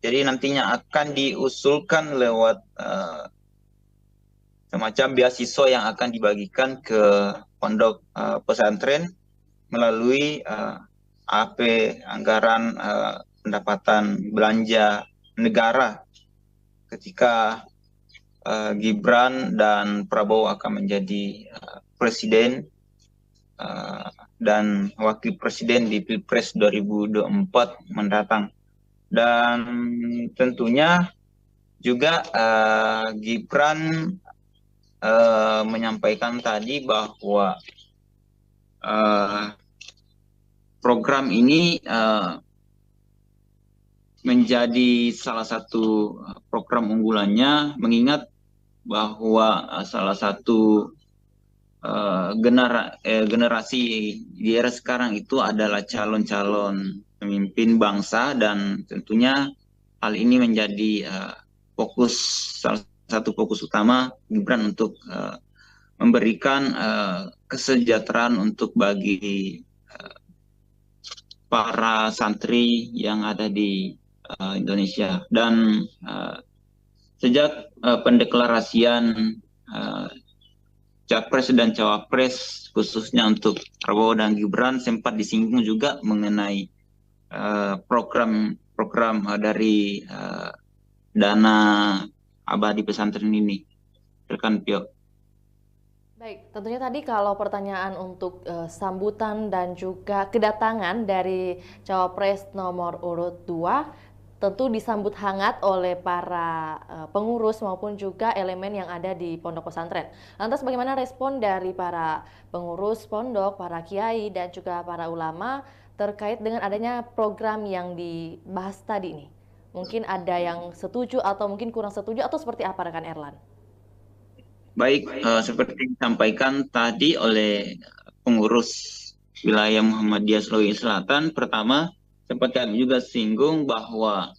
jadi nantinya akan diusulkan lewat semacam beasiswa yang akan dibagikan ke pondok pesantren melalui AP anggaran pendapatan belanja negara ketika Gibran dan Prabowo akan menjadi presiden dan wakil presiden di Pilpres 2024 mendatang. Dan tentunya juga Gibran menyampaikan tadi bahwa program ini menjadi salah satu program unggulannya, mengingat bahwa salah satu generasi di era sekarang itu adalah calon-calon pemimpin bangsa, dan tentunya hal ini menjadi salah satu fokus utama Gibran untuk memberikan kesejahteraan untuk bagi para santri yang ada di Indonesia. Dan sejak pendeklarasian Capres dan Cawapres khususnya untuk Prabowo dan Gibran sempat disinggung juga mengenai program dari Dana Abadi Pesantren ini, rekan Pio. Baik, tentunya tadi kalau pertanyaan untuk sambutan dan juga kedatangan dari Cawapres nomor urut 2 tentu disambut hangat oleh para pengurus maupun juga elemen yang ada di pondok pesantren. Lantas bagaimana respon dari para pengurus pondok, para kiai dan juga para ulama terkait dengan adanya program yang dibahas tadi ini? Mungkin ada yang setuju atau mungkin kurang setuju atau seperti apa rekan Erlan? Baik, seperti disampaikan tadi oleh pengurus wilayah Muhammadiyah Sulawesi Selatan, pertama sempat kami juga singgung bahwa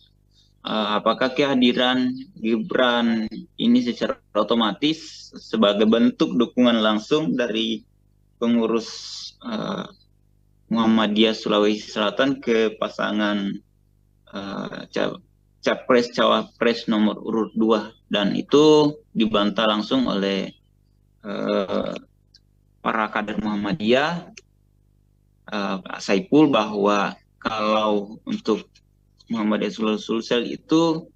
apakah kehadiran Gibran ini secara otomatis sebagai bentuk dukungan langsung dari pengurus Muhammadiyah Sulawesi Selatan ke pasangan Capres-Cawapres nomor urut 2, dan itu dibantah langsung oleh para kader Muhammadiyah, Pak Saipul, bahwa kalau untuk Muhammadiyah Sulsel itu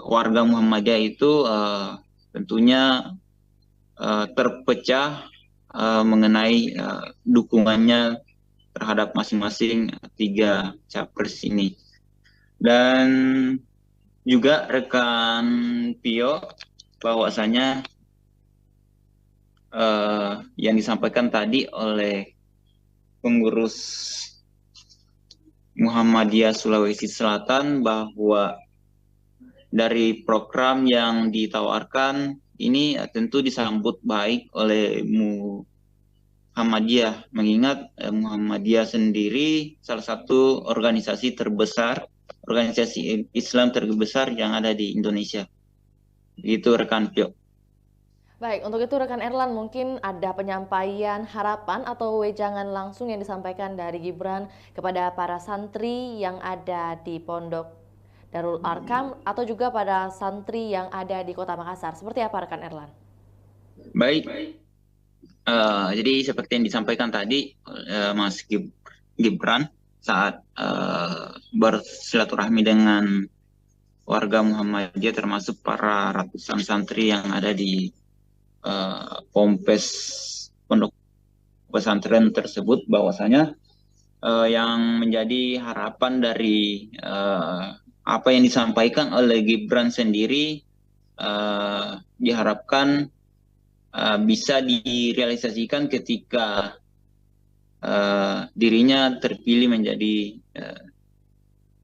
warga Muhammadiyah itu tentunya terpecah mengenai dukungannya terhadap masing-masing 3 capres ini. Dan juga rekan Pio, bahwasanya yang disampaikan tadi oleh pengurus Muhammadiyah Sulawesi Selatan bahwa dari program yang ditawarkan ini tentu disambut baik oleh Muhammadiyah, mengingat Muhammadiyah sendiri salah satu organisasi terbesar, organisasi Islam terbesar yang ada di Indonesia. Itu rekan Pio. Baik, untuk itu rekan Erlan mungkin ada penyampaian harapan atau wejangan langsung yang disampaikan dari Gibran kepada para santri yang ada di Pondok Darul Arkam atau juga pada santri yang ada di Kota Makassar. Seperti apa rekan Erlan? Baik, jadi seperti yang disampaikan tadi Mas Gibran saat bersilaturahmi dengan warga Muhammadiyah termasuk para ratusan santri yang ada di Pompes pondok pesantren tersebut, bahwasanya yang menjadi harapan dari apa yang disampaikan oleh Gibran sendiri, diharapkan bisa direalisasikan ketika dirinya terpilih menjadi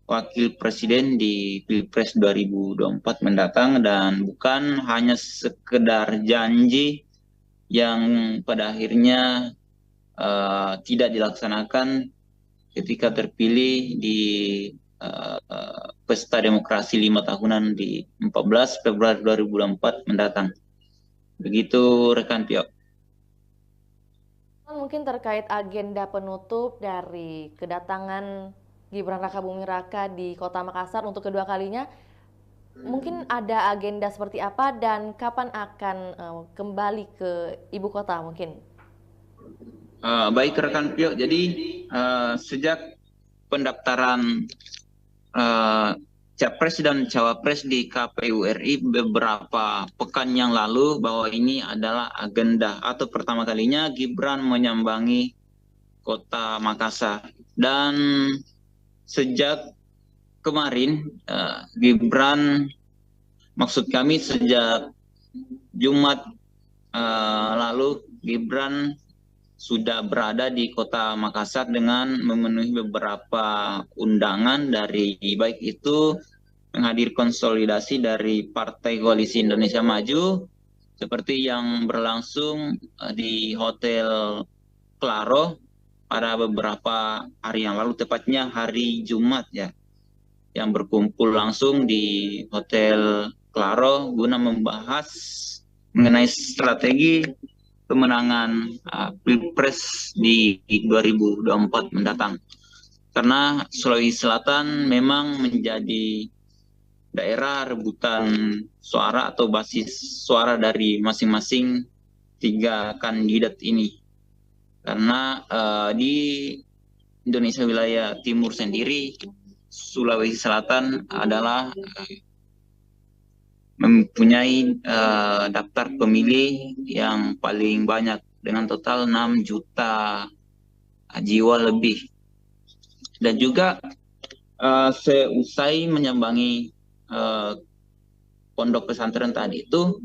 wakil presiden di Pilpres 2024 mendatang, dan bukan hanya sekedar janji yang pada akhirnya tidak dilaksanakan ketika terpilih di pesta demokrasi 5 tahunan di 14 Februari 2024 mendatang. Begitu rekan Pio. Mungkin terkait agenda penutup dari kedatangan Gibran Rakabuming Raka di Kota Makassar untuk kedua kalinya, mungkin ada agenda seperti apa dan kapan akan kembali ke ibu kota mungkin? Baik rekan Pio, jadi sejak pendaftaran Capres dan Cawapres di KPU RI beberapa pekan yang lalu, bahwa ini adalah agenda atau pertama kalinya Gibran menyambangi Kota Makassar. Dan sejak kemarin Gibran, maksud kami sejak Jumat lalu, Gibran sudah berada di Kota Makassar dengan memenuhi beberapa undangan dari baik itu menghadir konsolidasi dari Partai Koalisi Indonesia Maju seperti yang berlangsung di Hotel Claro pada beberapa hari yang lalu, tepatnya hari Jumat ya, yang berkumpul langsung di Hotel Claro guna membahas mengenai strategi kemenangan Pilpres di 2024 mendatang. Karena Sulawesi Selatan memang menjadi daerah rebutan suara atau basis suara dari masing-masing 3 kandidat ini. Karena di Indonesia wilayah timur sendiri, Sulawesi Selatan adalah mempunyai daftar pemilih yang paling banyak dengan total 6 juta jiwa lebih. Dan juga seusai menyambangi pondok pesantren tadi itu,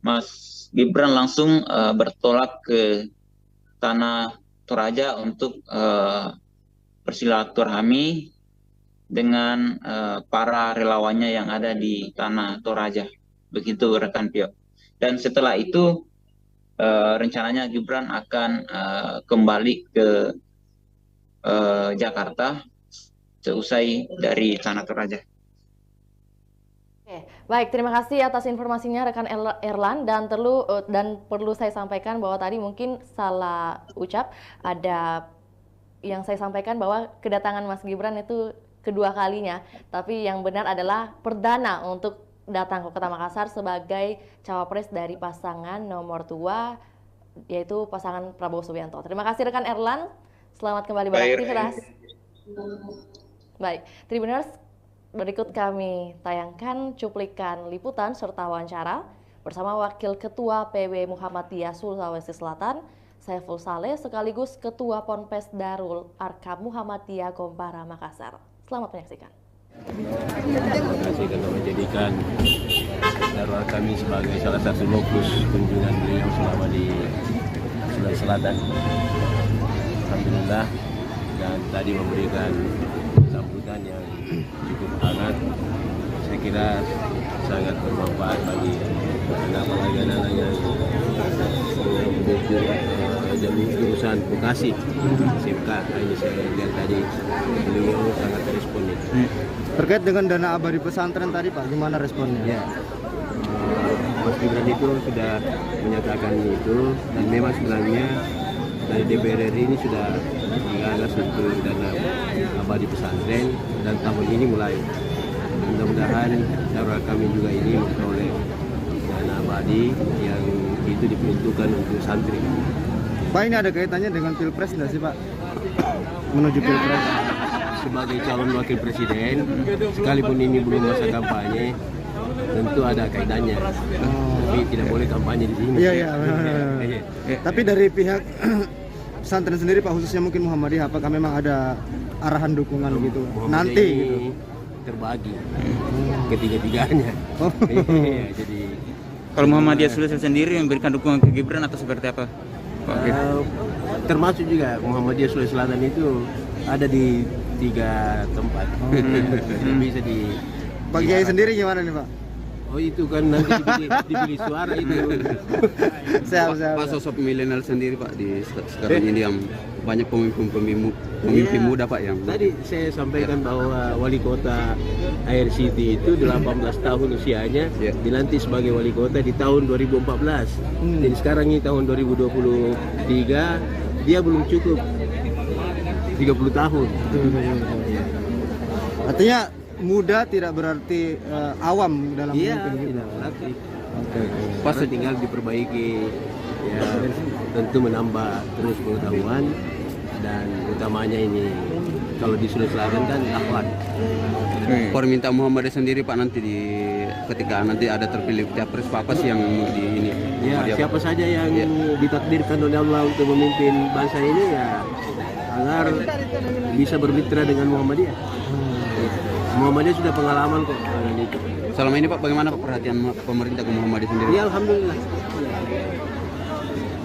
Mas Gibran langsung bertolak ke Tanah Toraja untuk bersilaturahmi dengan para relawannya yang ada di Tanah Toraja. Begitu rekan Pio. Dan setelah itu rencananya Gibran akan kembali ke Jakarta seusai dari Tanah Toraja. Oke, baik, terima kasih atas informasinya rekan Erlan, dan perlu saya sampaikan bahwa tadi mungkin salah ucap, ada yang saya sampaikan bahwa kedatangan Mas Gibran itu kedua kalinya, tapi yang benar adalah perdana untuk datang ke Kota Makassar sebagai cawapres dari pasangan nomor 2, yaitu pasangan Prabowo Subianto. Terima kasih rekan Erlan, selamat kembali beraktivitas. Baik, Tribuners, berikut kami tayangkan cuplikan liputan serta wawancara bersama Wakil Ketua PW Muhammadiyah Sulawesi Selatan, Saiful Saleh, sekaligus Ketua Ponpes Darul Arkam Muhammadiyah Gombara Makassar. Selamat menyaksikan. Terima kasih karena menjadikan Darul kami sebagai salah satu lokus kunjungan beliau selama di Sulawesi Selatan. Alhamdulillah, dan tadi memberikan sambutan yang cukup hangat. Saya kira sangat bermanfaat bagi anak-anak yang jalur jurusan vokasi SMK. Ini saya lihat tadi beliau sangat respon itu. Terkait dengan dana abadi pesantren tadi Pak, gimana responnya? Ya, Mas Gibran itu sudah menyatakan itu, dan memang sebenarnya dari DPR RI ini sudah menggagas untuk dana abadi pesantren, dan tahun ini mulai. Mudah-mudahan daerah kami juga ini memperoleh dana abadi yang itu diperuntukkan untuk santri. Pak, ini ada kaitannya dengan Pilpres nggak sih Pak? Menuju Pilpres. Sebagai calon wakil presiden, sekalipun ini belum masa kampanye, tentu ada kaitannya. Tapi tidak boleh kampanye di sini. Iya. Tapi dari pihak pesantren sendiri Pak, khususnya mungkin Muhammadiyah, apakah memang ada arahan dukungan gitu nanti gitu? Terbagi ketiga-tiganya. Jadi Kalau Muhammadiyah Sulsel sendiri memberikan dukungan ke Gibran atau seperti apa, Pak? Termasuk juga Muhammadiyah Sulawesi Selatan itu ada di 3 tempat. Bisa di Pak Kiai sendiri gimana nih Pak? Oh itu kan nanti dipilih suara itu. Pak sosok milenial sendiri Pak di sekarang ini yang banyak pemimpin muda Pak yang tadi saya sampaikan bahwa wali kota Air City itu 18 tahun usianya dilantik sebagai wali kota di tahun 2014. Jadi sekarang ini tahun 2023 dia belum cukup 30 tahun. Artinya muda tidak berarti awam dalam memimpin gitu. Tidak berarti. Pas tinggal diperbaiki, ya tentu menambah terus pengetahuan dan utamanya ini kalau di Sulawesi Selatan kan akhlak. Permintaan Muhammadiyah sendiri Pak nanti ketika nanti ada terpilih capres apa sih yang di ini? Ya siapa saja yang ditakdirkan oleh Allah untuk memimpin bangsa ini ya agar bisa bermitra dengan Muhammadiyah. Muhammadiyah sudah pengalaman kok. Selama ini Pak bagaimana Pak perhatian pemerintah ke Muhammadiyah sendiri? Ya alhamdulillah.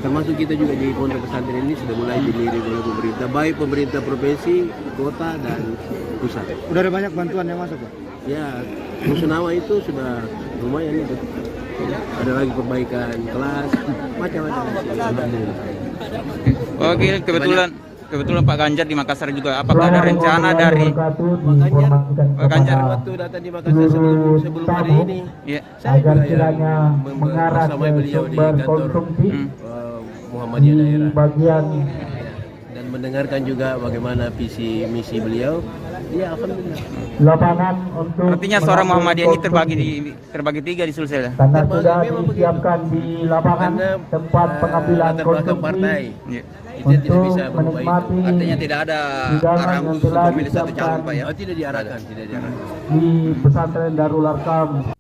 Termasuk kita juga di pondok pesantren ini sudah mulai dilirik oleh pemerintah, baik pemerintah provinsi, kota dan pusat. Udah ada banyak bantuan yang masuk Pak? Ya, Musunawa itu sudah lumayan itu. Ada lagi perbaikan kelas, macam-macam. Alhamdulillah. Oke, kebetulan Pak Ganjar di Makassar juga. Apakah ada rencana dari Pak Ganjar waktu datang di Makassar sebelum hari ini? Ya. Saya juga bersama beliau di kantor Muhammadiyah daerah dan mendengarkan juga bagaimana visi misi beliau. Ya alhamdulillah. Lapangan untuk artinya suara Muhammadiyah ini terbagi 3 di Sulsel. Karena sudah disiapkan di lapangan tempat pengambilan konsumsi Itu tidak bisa menikmati. Artinya tidak ada arahan khusus untuk memilih satu calon Pak ya? Oh, tidak diarahkan, tidak diarahkan. Di pesantren Darul Arkam.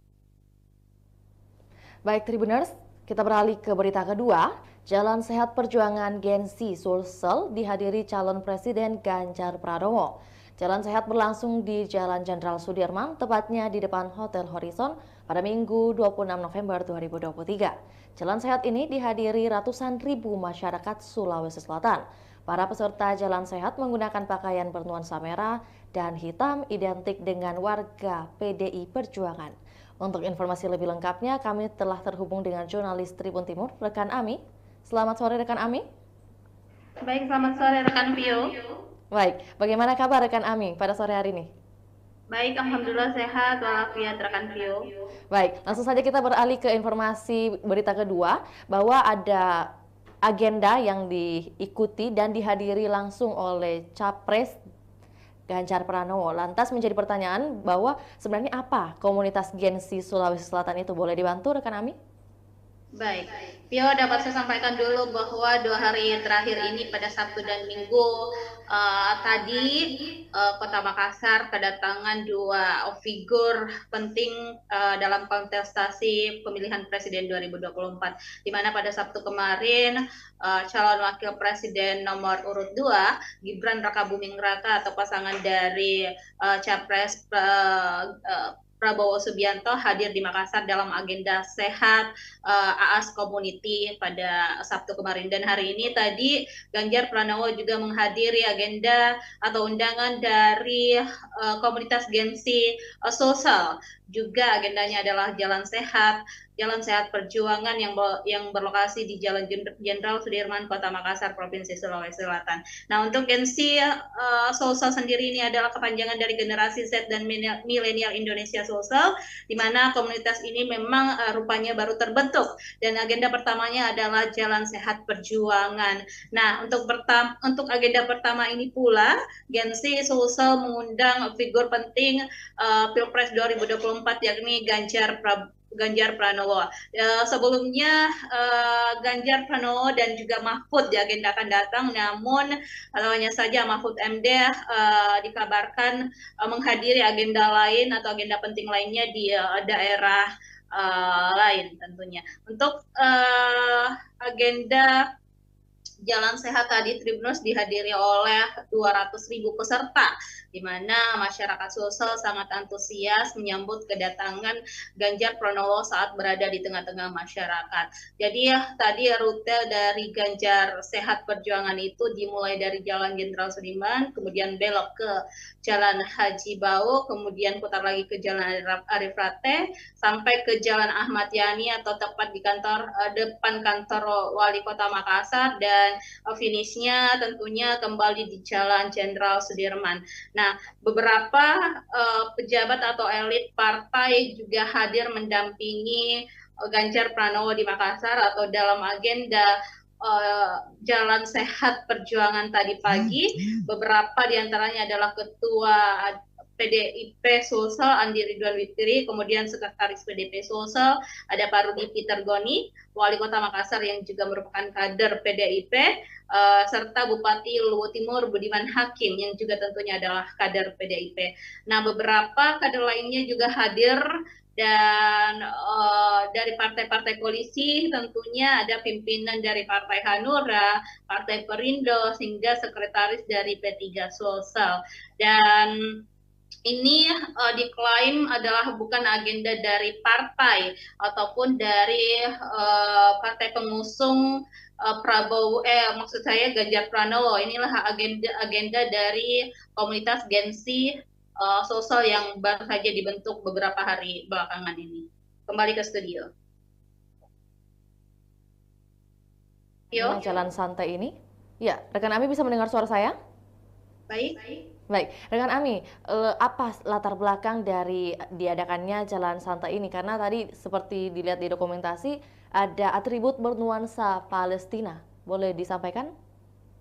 Baik Tribuners, kita beralih ke berita kedua. Jalan Sehat Perjuangan Gen-Z Sulsel dihadiri calon Presiden Ganjar Pranowo. Jalan Sehat berlangsung di Jalan Jenderal Sudirman, tepatnya di depan Hotel Horizon pada Minggu 26 November 2023. Jalan Sehat ini dihadiri ratusan ribu masyarakat Sulawesi Selatan. Para peserta Jalan Sehat menggunakan pakaian bernuansa merah dan hitam identik dengan warga PDI Perjuangan. Untuk informasi lebih lengkapnya, kami telah terhubung dengan jurnalis Tribun Timur, rekan Ami. Selamat sore rekan Ami. Baik, selamat sore rekan Pio. Baik, bagaimana kabar rekan Ami pada sore hari ini? Baik, alhamdulillah sehat walafiat rekan Pio. Baik, langsung saja kita beralih ke informasi berita kedua bahwa ada agenda yang diikuti dan dihadiri langsung oleh Capres Ganjar Pranowo. Lantas menjadi pertanyaan bahwa sebenarnya apa komunitas Gen-Z Sulawesi Selatan itu? Boleh dibantu rekan Ami? Baik, Pio dapat saya sampaikan dulu bahwa 2 hari terakhir ini pada Sabtu dan Minggu tadi Kota Makassar kedatangan 2 figur penting dalam kontestasi pemilihan Presiden 2024, di mana pada Sabtu kemarin calon Wakil Presiden nomor urut 2 Gibran Rakabuming Raka atau pasangan dari Capres Prabowo Subianto hadir di Makassar dalam agenda sehat AAS Community pada Sabtu kemarin, dan hari ini tadi Ganjar Pranowo juga menghadiri agenda atau undangan dari komunitas Gen-Z Sulsel. Juga agendanya adalah Jalan Sehat Perjuangan yang berlokasi di Jalan Jenderal Sudirman, Kota Makassar, Provinsi Sulawesi Selatan. Nah, untuk Gen-Z Sulsel sendiri ini adalah kepanjangan dari generasi Z dan milenial Indonesia Sulsel, di mana komunitas ini memang rupanya baru terbentuk, dan agenda pertamanya adalah Jalan Sehat Perjuangan. Nah, untuk agenda pertama ini pula Gen-Z Sulsel mengundang figur penting Pilpres 2024 yakni Ganjar Pranowo. Sebelumnya Ganjar Pranowo dan juga Mahfud diagendakan datang, namun hanya saja Mahfud MD dikabarkan menghadiri agenda lain atau agenda penting lainnya di daerah lain tentunya. Untuk agenda Jalan Sehat tadi Tribuners dihadiri oleh 200.000 peserta, di mana masyarakat Sulsel sangat antusias menyambut kedatangan Ganjar Pranowo saat berada di tengah-tengah masyarakat. Jadi tadi rute dari Ganjar Sehat Perjuangan itu dimulai dari Jalan Jenderal Sudirman, kemudian belok ke Jalan Haji Bau, kemudian putar lagi ke Jalan Arif Rate, sampai ke Jalan Ahmad Yani atau tepat di depan kantor Wali Kota Makassar, dan finishnya tentunya kembali di Jalan Jenderal Sudirman. Nah, beberapa pejabat atau elit partai juga hadir mendampingi Ganjar Pranowo di Makassar atau dalam agenda Jalan Sehat Perjuangan tadi pagi. Beberapa diantaranya adalah Ketua PDIP Sulsel Andi Ridwan Witri, kemudian Sekretaris PDIP Sulsel ada Pak Rudi Peter Goni, Wali Kota Makassar yang juga merupakan kader PDIP, serta Bupati Luwu Timur Budiman Hakim yang juga tentunya adalah kader PDIP. Nah, beberapa kader lainnya juga hadir, dan dari partai-partai koalisi tentunya ada pimpinan dari Partai Hanura, Partai Perindo, hingga sekretaris dari P3 Sulsel. Dan ini diklaim adalah bukan agenda dari partai ataupun dari partai pengusung Prabowo, maksud saya Ganjar Pranowo. Inilah agenda dari komunitas Gensi Sulsel yang baru saja dibentuk beberapa hari belakangan ini. Kembali ke studio. Jalan santai ini, ya, rekan Ami bisa mendengar suara saya? Baik. Baik, rekan Ami, apa latar belakang dari diadakannya Jalan Santai ini? Karena tadi seperti dilihat di dokumentasi ada atribut bernuansa Palestina. Boleh disampaikan?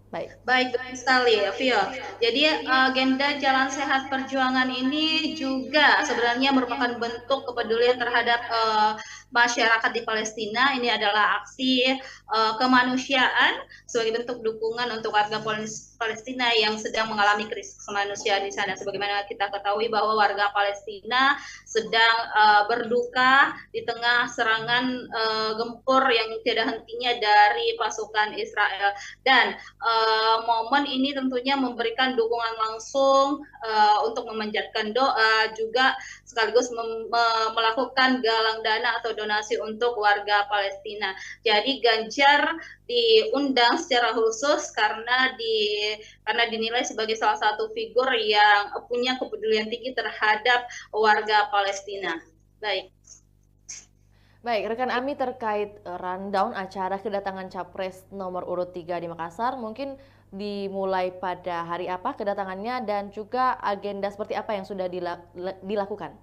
Baik sekali ya, Vio. Jadi agenda Jalan Sehat Perjuangan ini juga sebenarnya merupakan bentuk kepedulian terhadap masyarakat di Palestina. Ini adalah aksi kemanusiaan sebagai bentuk dukungan untuk warga Palestina yang sedang mengalami krisis kemanusiaan di sana. Sebagaimana kita ketahui bahwa warga Palestina sedang berduka di tengah serangan gempur yang tidak hentinya dari pasukan Israel. Dan momen ini tentunya memberikan dukungan langsung untuk memanjatkan doa, juga sekaligus melakukan galang dana atau donasi untuk warga Palestina. Jadi Ganjar diundang secara khusus karena dinilai sebagai salah satu figur yang punya kepedulian tinggi terhadap warga Palestina. Baik, rekan Ami, terkait rundown acara kedatangan Capres nomor urut 3 di Makassar, mungkin dimulai pada hari apa kedatangannya dan juga agenda seperti apa yang sudah dilakukan?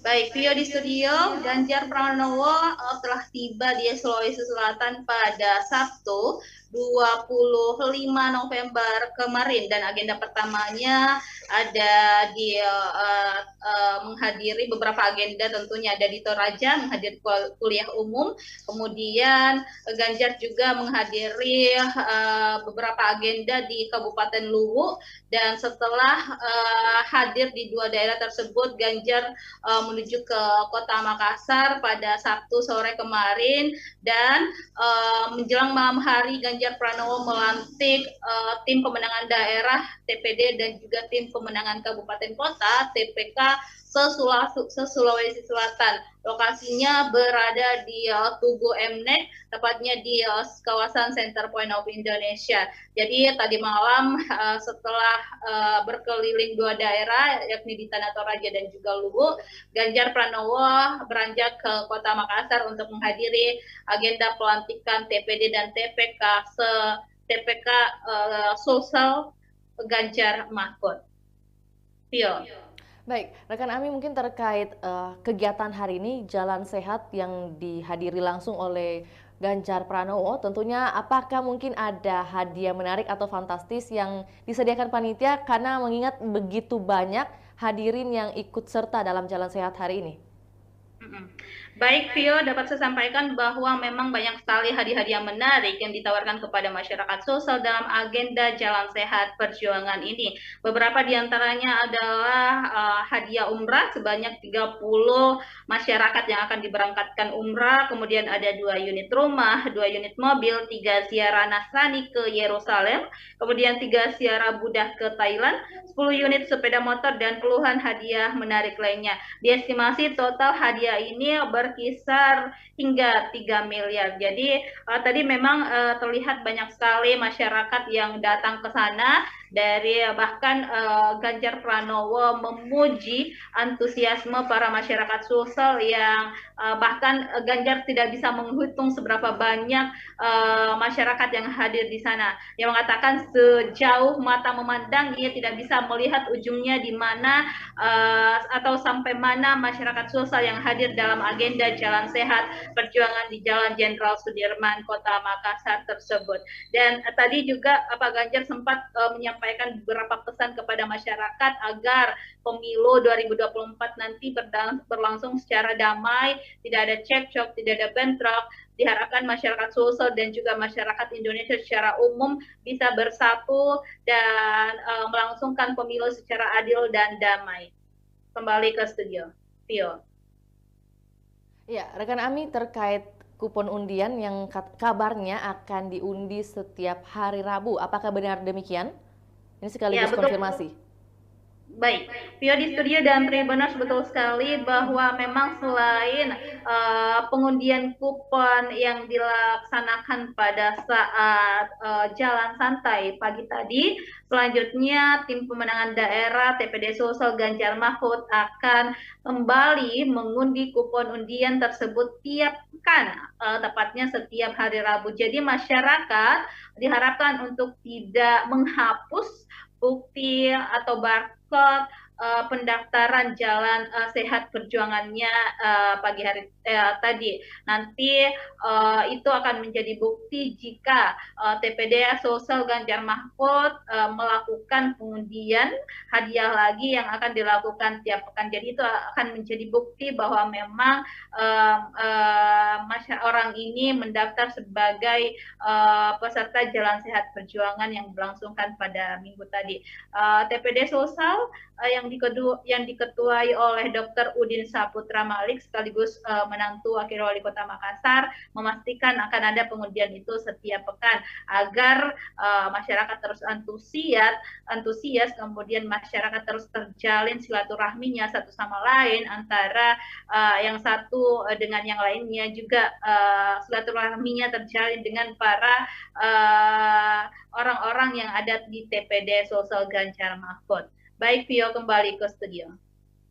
Baik, Vio di studio, Ganjar Pranowo telah tiba di Sulawesi Selatan pada Sabtu 25 November kemarin, dan agenda pertamanya ada di menghadiri beberapa agenda, tentunya ada di Toraja menghadiri kuliah umum, kemudian Ganjar juga menghadiri beberapa agenda di Kabupaten Luwu, dan setelah hadir di dua daerah tersebut, Ganjar menuju ke Kota Makassar pada Sabtu sore kemarin, dan menjelang malam hari Ganjar Pranowo melantik tim pemenangan daerah TPD dan juga tim pemenangan kabupaten kota TPK se-Sulawesi Selatan. Lokasinya berada di Tugu Mnek, tepatnya di kawasan Center Point of Indonesia. Jadi tadi malam setelah berkeliling dua daerah, yakni di Tanah Toraja dan juga Luwu, Ganjar Pranowo beranjak ke Kota Makassar untuk menghadiri agenda pelantikan TPD dan TPK Sulsel Ganjar Mahfud. Vio. Baik, rekan Ami, mungkin terkait kegiatan hari ini Jalan Sehat yang dihadiri langsung oleh Ganjar Pranowo, tentunya apakah mungkin ada hadiah menarik atau fantastis yang disediakan panitia karena mengingat begitu banyak hadirin yang ikut serta dalam Jalan Sehat hari ini? Baik, Vio, dapat saya sampaikan bahwa memang banyak sekali hadiah-hadiah menarik yang ditawarkan kepada masyarakat sosial dalam agenda Jalan Sehat Perjuangan ini. Beberapa di antaranya adalah hadiah umrah sebanyak 30 masyarakat yang akan diberangkatkan umrah, kemudian ada 2 unit rumah, 2 unit mobil, 3 ziarah Nasrani ke Yerusalem, kemudian 3 ziarah Buddha ke Thailand, 10 unit sepeda motor, dan puluhan hadiah menarik lainnya. Diestimasi total hadiah ini berkisar hingga 3 miliar. Jadi tadi memang terlihat banyak sekali masyarakat yang datang ke sana, dari bahkan Ganjar Pranowo memuji antusiasme para masyarakat Sulsel yang bahkan Ganjar tidak bisa menghitung seberapa banyak masyarakat yang hadir di sana. Yang mengatakan sejauh mata memandang ia tidak bisa melihat ujungnya di mana atau sampai mana masyarakat Sulsel yang hadir dalam agenda Jalan Sehat Perjuangan di Jalan Jenderal Sudirman, Kota Makassar tersebut. Dan tadi juga Pak Ganjar sempat menyampaikan beberapa pesan kepada masyarakat agar pemilu 2024 nanti berlangsung secara damai, tidak ada cekcok, tidak ada bentrok. Diharapkan masyarakat Sulsel dan juga masyarakat Indonesia secara umum bisa bersatu dan melangsungkan pemilu secara adil dan damai. Kembali ke studio, Vio. Ya, rekan Ami, terkait kupon undian yang kabarnya akan diundi setiap hari Rabu, apakah benar demikian? Ini sekaligus konfirmasi. Baik, Vio di studio dan Tribuners, betul sekali bahwa memang selain pengundian kupon yang dilaksanakan pada saat jalan santai pagi tadi, selanjutnya tim pemenangan daerah TPD Sulsel Ganjar Mahfud akan kembali mengundi kupon undian tersebut tiap pekan, tepatnya setiap hari Rabu. Jadi masyarakat diharapkan untuk tidak menghapus bukti atau barcode pendaftaran Jalan Sehat Perjuangannya pagi hari tadi. Nanti itu akan menjadi bukti jika TPD Sulsel Ganjar Mahfud melakukan pengundian hadiah lagi yang akan dilakukan tiap pekan. Jadi itu akan menjadi bukti bahwa memang orang ini mendaftar sebagai peserta Jalan Sehat Perjuangan yang berlangsungkan pada minggu tadi. TPD Sulsel yang diketuai oleh Dr. Udin Saputra Malik sekaligus menantu Wakil Wali Kota Makassar memastikan akan ada pengundian itu setiap pekan agar masyarakat terus antusias, kemudian masyarakat terus terjalin silaturahminya satu sama lain antara yang satu dengan yang lainnya, juga silaturahminya terjalin dengan para orang-orang yang ada di TPD Sulsel Ganjar Mahfud. Baik, Vio, kembali ke studio.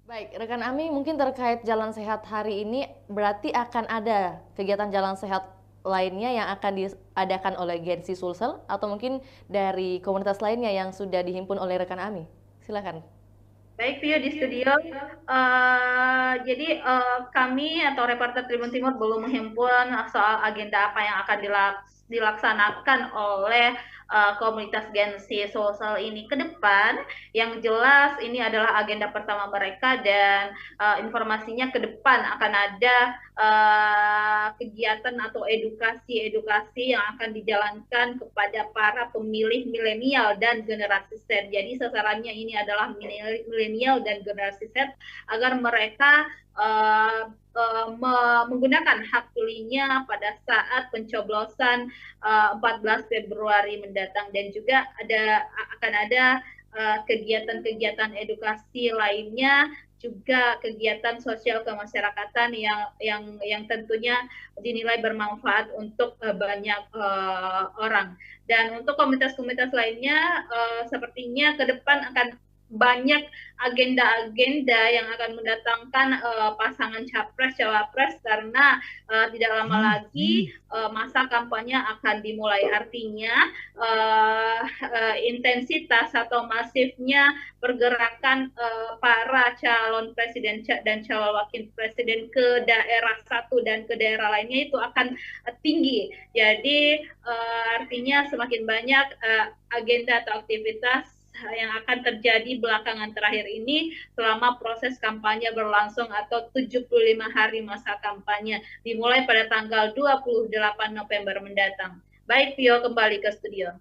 Baik, rekan Ami, mungkin terkait Jalan Sehat hari ini berarti akan ada kegiatan Jalan Sehat lainnya yang akan diadakan oleh Gensi Sulsel atau mungkin dari komunitas lainnya yang sudah dihimpun oleh rekan Ami. Silakan. Baik, Vio di studio. Jadi kami atau reporter Tribun Timur belum menghimpun soal agenda apa yang akan dilaksanakan oleh komunitas Gensi Sulsel ini ke depan. Yang jelas ini adalah agenda pertama mereka dan informasinya ke depan akan ada kegiatan atau edukasi yang akan dijalankan kepada para pemilih milenial dan generasi Z. Jadi sasarannya ini adalah milenial dan generasi Z agar mereka menggunakan hak pilihnya pada saat pencoblosan 14 Februari mendatang, dan juga akan ada kegiatan-kegiatan edukasi lainnya, juga kegiatan sosial kemasyarakatan yang tentunya dinilai bermanfaat untuk banyak orang. Dan untuk komunitas-komunitas lainnya sepertinya ke depan akan banyak agenda-agenda yang akan mendatangkan pasangan capres-cawapres karena tidak lama lagi masa kampanye akan dimulai. Artinya intensitas atau masifnya pergerakan para calon presiden dan calon wakil presiden ke daerah satu dan ke daerah lainnya itu akan tinggi. Jadi artinya semakin banyak agenda atau aktivitas yang akan terjadi belakangan terakhir ini selama proses kampanye berlangsung atau 75 hari masa kampanye dimulai pada tanggal 28 November mendatang. Baik, Pio, kembali ke studio.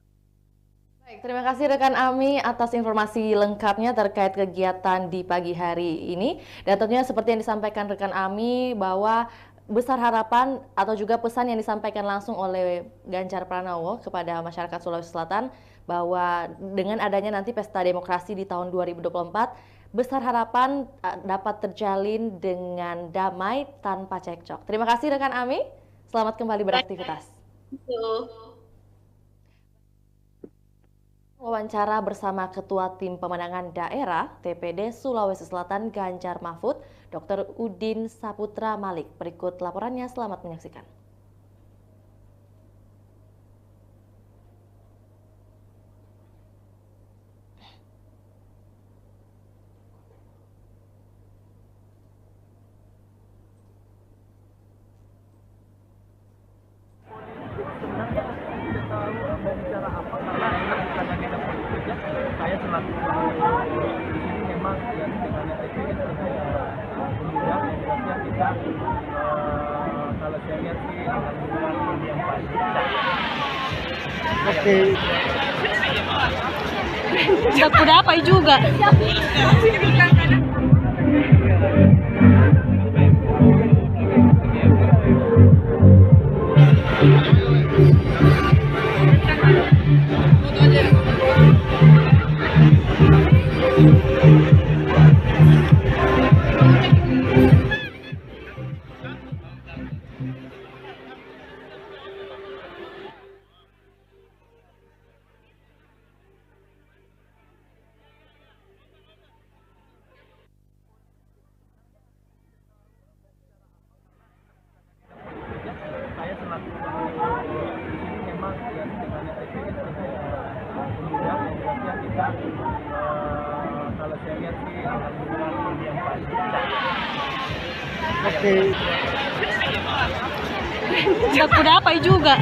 Baik, terima kasih rekan Ami atas informasi lengkapnya terkait kegiatan di pagi hari ini. Dan tentunya seperti yang disampaikan rekan Ami bahwa besar harapan atau juga pesan yang disampaikan langsung oleh Ganjar Pranowo kepada masyarakat Sulawesi Selatan bahwa dengan adanya nanti pesta demokrasi di tahun 2024, besar harapan dapat terjalin dengan damai tanpa cekcok. Terima kasih rekan Ami, selamat kembali beraktivitas. Wawancara bersama Ketua Tim Pemenangan Daerah TPD Sulawesi Selatan Ganjar Mahfud, Dr. Udin Saputra Malik. Berikut laporannya, selamat menyaksikan. Saya selaku di sini memang ya dengan TPD kemudian kita kalau saya lihat sih alhamdulillah yang baik. Oke. Udah kudapai juga. Saya selaku di sini memang ya dengan TPD kemudian kita kalau saya lihat sih alhamdulillah yang baik. Oke. Udah kudapai juga.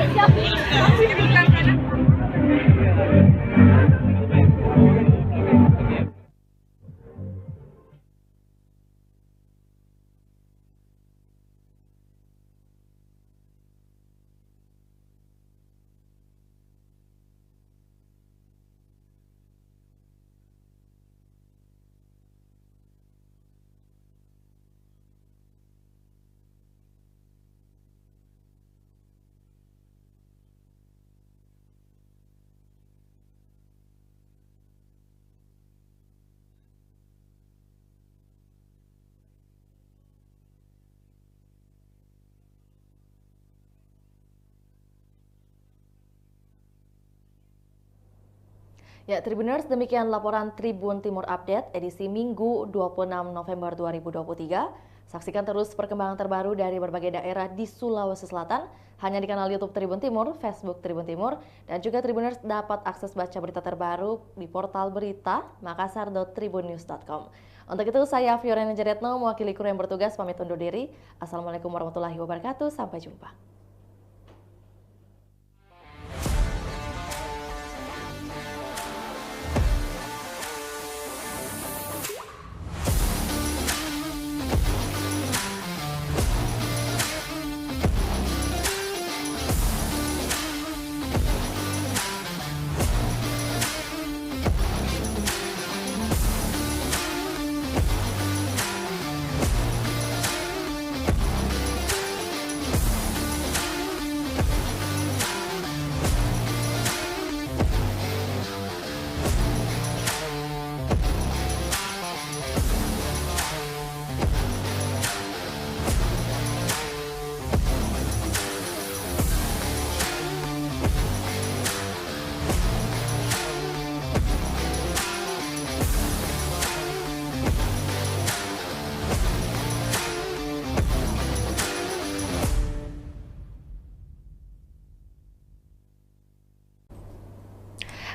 Ya, Tribuners, demikian laporan Tribun Timur Update edisi Minggu 26 November 2023. Saksikan terus perkembangan terbaru dari berbagai daerah di Sulawesi Selatan hanya di kanal YouTube Tribun Timur, Facebook Tribun Timur, dan juga Tribuners dapat akses baca berita terbaru di portal berita makassar.tribunnews.com. Untuk itu, saya Fiorena Jaretno, mewakili kru yang bertugas, pamit undur diri. Assalamualaikum warahmatullahi wabarakatuh, sampai jumpa.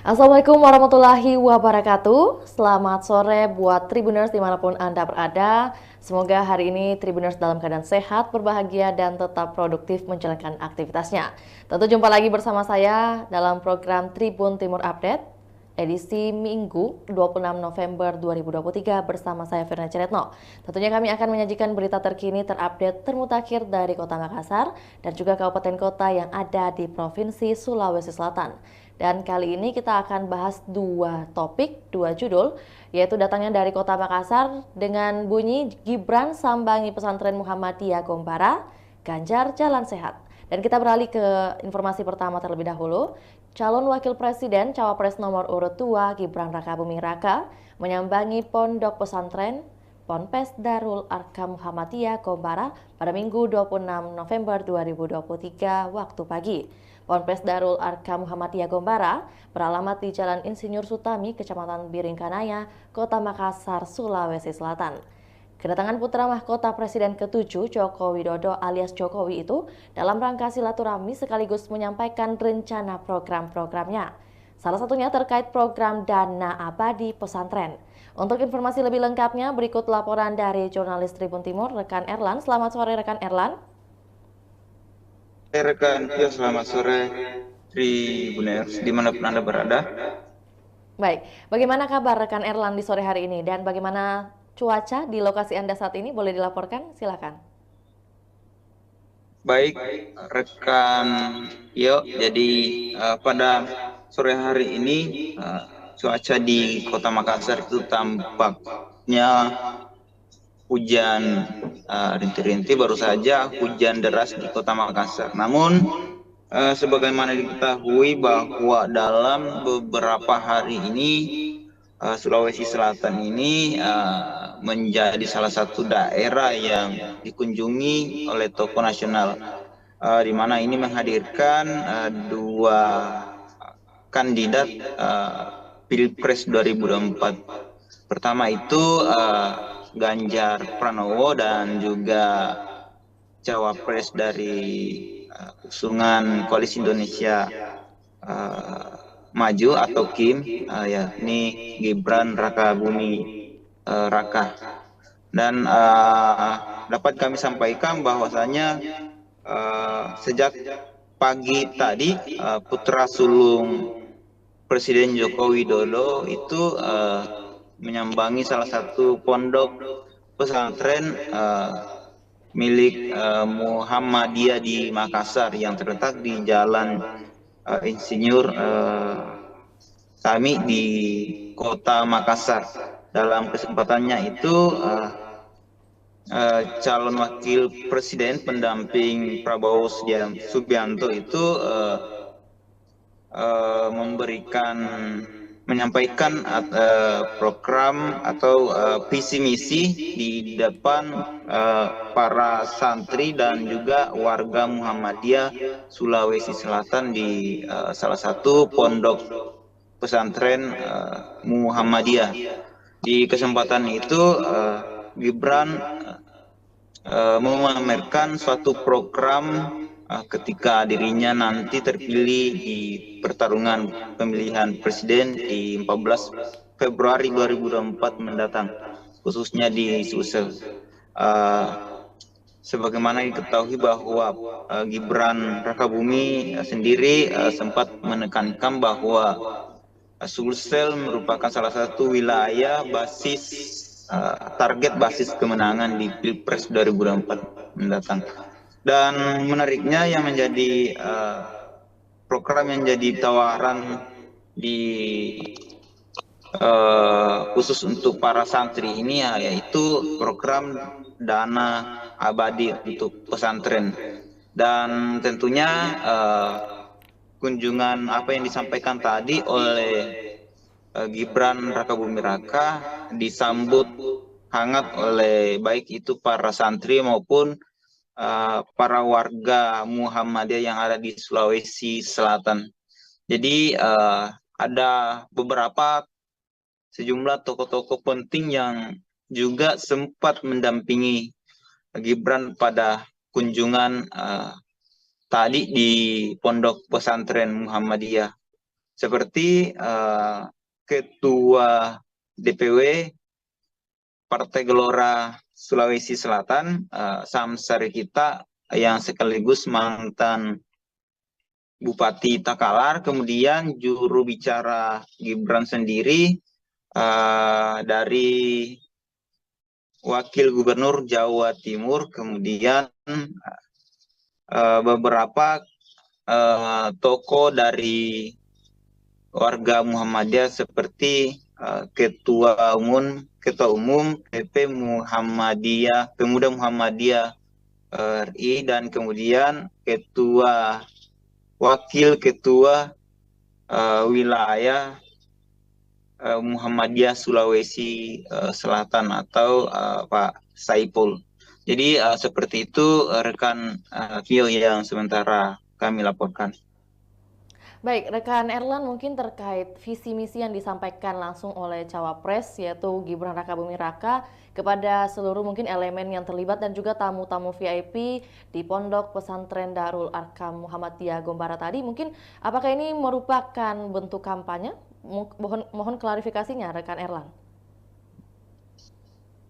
Assalamualaikum warahmatullahi wabarakatuh. Selamat sore buat Tribuners dimanapun Anda berada. Semoga hari ini Tribuners dalam keadaan sehat, berbahagia, dan tetap produktif menjalankan aktivitasnya. Tentu jumpa lagi bersama saya dalam program Tribun Timur Update edisi Minggu 26 November 2023 bersama saya Firna Ciretno. Tentunya kami akan menyajikan berita terkini terupdate termutakhir dari Kota Makassar dan juga kabupaten kota yang ada di Provinsi Sulawesi Selatan. Dan kali ini kita akan bahas dua topik, dua judul, yaitu datangnya dari Kota Makassar dengan bunyi Gibran sambangi pesantren Muhammadiyah Gombara, Ganjar jalan sehat. Dan kita beralih ke informasi pertama terlebih dahulu. Calon Wakil Presiden Cawapres nomor urut 2 Gibran Rakabuming Raka menyambangi Pondok Pesantren Ponpes Darul Arqam Muhammadiyah Gombara pada Minggu 26 November 2023 waktu pagi. Ponpes Darul Arqam Muhammadiyah Gombara beralamat di Jalan Insinyur Sutami, Kecamatan Biringkanaya, Kota Makassar, Sulawesi Selatan. Kedatangan putra mahkota Presiden ke-7 Joko Widodo alias Jokowi itu dalam rangka silaturahmi sekaligus menyampaikan rencana program-programnya. Salah satunya terkait program Dana Abadi Pesantren. Untuk informasi lebih lengkapnya berikut laporan dari jurnalis Tribun Timur rekan Erlan. Selamat sore rekan Erlan. Rekan, ya selamat sore Tribuners dimanapun Anda berada. Baik, bagaimana kabar rekan Erlan di sore hari ini dan bagaimana cuaca di lokasi Anda saat ini? Boleh dilaporkan? Silakan. Baik, rekan Yo. Jadi pada sore hari ini cuaca di Kota Makassar itu tampaknya hujan rintik-rintik, baru saja hujan deras di Kota Makassar. Namun sebagaimana diketahui bahwa dalam beberapa hari ini Sulawesi Selatan ini menjadi salah satu daerah yang dikunjungi oleh tokoh nasional, di mana ini menghadirkan dua kandidat Pilpres 2024. Pertama itu Ganjar Pranowo dan juga Cawapres dari usungan Koalisi Indonesia Maju atau KIM, yakni Gibran Rakabuming Raka. Dan dapat kami sampaikan bahwasanya sejak pagi tadi putra sulung Presiden Joko Widodo itu menyambangi salah satu pondok pesantren milik Muhammadiyah di Makassar yang terletak di Jalan Insinyur Sami di Kota Makassar. Dalam kesempatannya itu calon wakil presiden pendamping Prabowo Subianto itu menyampaikan program atau visi misi di depan para santri dan juga warga Muhammadiyah Sulawesi Selatan di salah satu pondok pesantren Muhammadiyah. Di kesempatan itu Gibran memamerkan suatu program ketika dirinya nanti terpilih di pertarungan pemilihan presiden di 14 Februari 2024 mendatang, khususnya di Sulsel. Sebagaimana diketahui bahwa Gibran Rakabuming sendiri sempat menekankan bahwa Sulsel merupakan salah satu wilayah basis target basis kemenangan di Pilpres 2024 mendatang. Dan menariknya yang menjadi program yang jadi tawaran di khusus untuk para santri ini yaitu program Dana Abadi untuk pesantren. Dan tentunya kunjungan apa yang disampaikan tadi oleh Gibran Rakabuming Raka disambut hangat oleh baik itu para santri maupun para warga Muhammadiyah yang ada di Sulawesi Selatan. Jadi ada sejumlah tokoh-tokoh penting yang juga sempat mendampingi Gibran pada kunjungan tadi di Pondok Pesantren Muhammadiyah, seperti Ketua DPW Partai Gelora Sulawesi Selatan, Samsari kita yang sekaligus mantan Bupati Takalar, kemudian juru bicara Gibran sendiri dari Wakil Gubernur Jawa Timur, kemudian beberapa tokoh dari warga Muhammadiyah seperti Ketua Umum PP Muhammadiyah, Pemuda Muhammadiyah RI, dan kemudian Wakil Ketua Wilayah Muhammadiyah Sulawesi Selatan atau Pak Saipul. Jadi seperti itu rekan Vio yang sementara kami laporkan. Baik, rekan Erlan, mungkin terkait visi misi yang disampaikan langsung oleh Cawapres yaitu Gibran Rakabuming Raka kepada seluruh mungkin elemen yang terlibat dan juga tamu-tamu VIP di Pondok Pesantren Darul Arkam Muhammadiyah Gombara tadi, mungkin apakah ini merupakan bentuk kampanye? Mohon klarifikasinya rekan Erlan.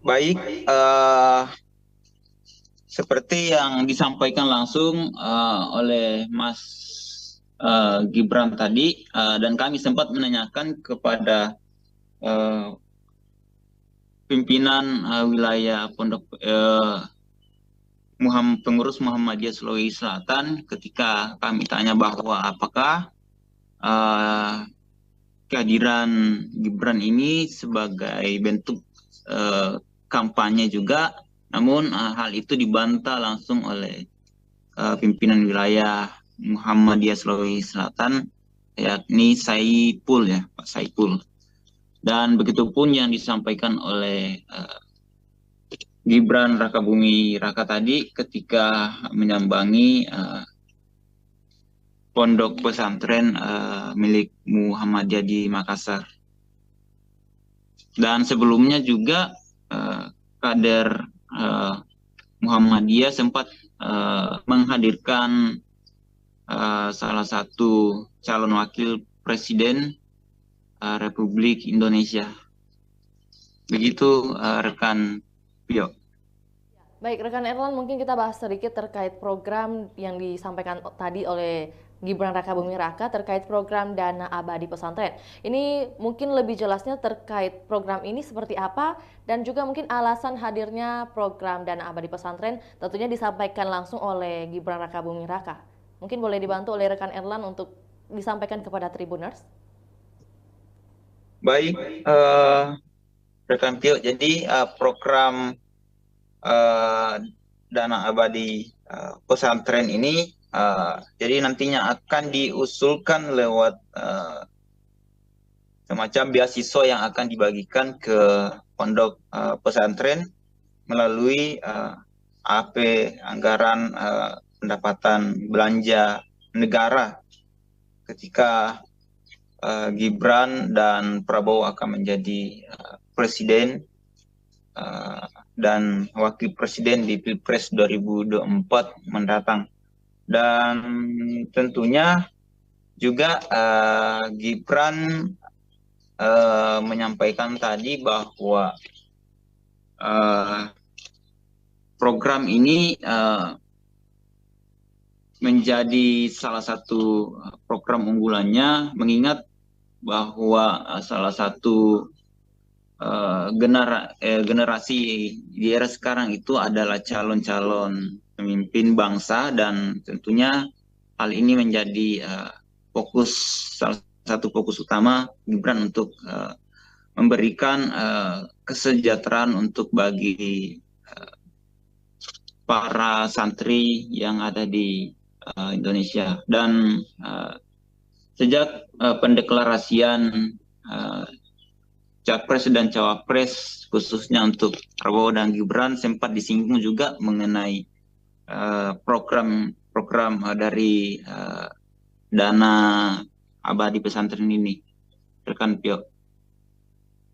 Baik, seperti yang disampaikan langsung oleh Mas Gibran tadi, dan kami sempat menanyakan kepada pimpinan wilayah Pondok pengurus Muhammadiyah Sulawesi Selatan ketika kami tanya bahwa apakah kehadiran Gibran ini sebagai bentuk kampanye juga, namun hal itu dibantah langsung oleh pimpinan wilayah Muhammadiyah Sulawesi Selatan, yakni Saipul, ya Pak Saipul. Dan begitupun yang disampaikan oleh Gibran Rakabuming Raka tadi ketika menyambangi pondok pesantren milik Muhammadiyah di Makassar. Dan sebelumnya juga kader Muhammadiyah sempat menghadirkan salah satu calon wakil presiden Republik Indonesia. Begitu rekan Pio. Baik, rekan Erlan, mungkin kita bahas sedikit terkait program yang disampaikan tadi oleh Gibran Rakabuming Raka terkait program Dana Abadi Pesantren. Ini mungkin lebih jelasnya terkait program ini seperti apa dan juga mungkin alasan hadirnya program Dana Abadi Pesantren tentunya disampaikan langsung oleh Gibran Rakabuming Raka. Mungkin boleh dibantu oleh rekan Erlan untuk disampaikan kepada Tribuners. Baik, rekan Pio, jadi program Dana Abadi Pesantren ini jadi nantinya akan diusulkan lewat semacam beasiswa yang akan dibagikan ke pondok pesantren melalui AP anggaran pendapatan belanja negara ketika Gibran dan Prabowo akan menjadi presiden dan wakil presiden di Pilpres 2024 mendatang. Dan tentunya juga Gibran menyampaikan tadi bahwa program ini menjadi salah satu program unggulannya, mengingat bahwa salah satu generasi di era sekarang itu adalah calon-calon pemimpin bangsa, dan tentunya hal ini menjadi salah satu fokus utama Gibran untuk memberikan kesejahteraan untuk bagi para santri yang ada di Indonesia. Dan sejak pendeklarasian Capres dan Cawapres khususnya untuk Prabowo dan Gibran sempat disinggung juga mengenai program dari Dana Abadi Pesantren ini, rekan Pio.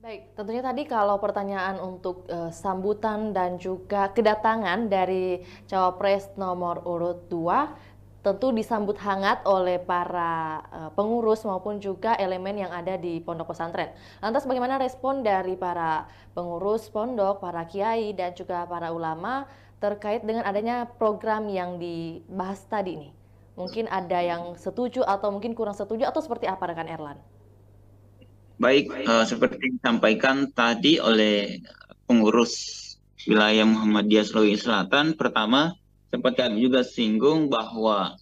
Baik, tentunya tadi kalau pertanyaan untuk sambutan dan juga kedatangan dari Cawapres nomor urut 2 tentu disambut hangat oleh para pengurus maupun juga elemen yang ada di pondok pesantren. Lantas bagaimana respon dari para pengurus pondok, para kiai dan juga para ulama terkait dengan adanya program yang dibahas tadi nih? Mungkin ada yang setuju atau mungkin kurang setuju atau seperti apa rekan Erlan? Baik, seperti disampaikan tadi oleh pengurus wilayah Muhammadiyah Sulawesi Selatan, pertama sempat kami juga singgung bahwa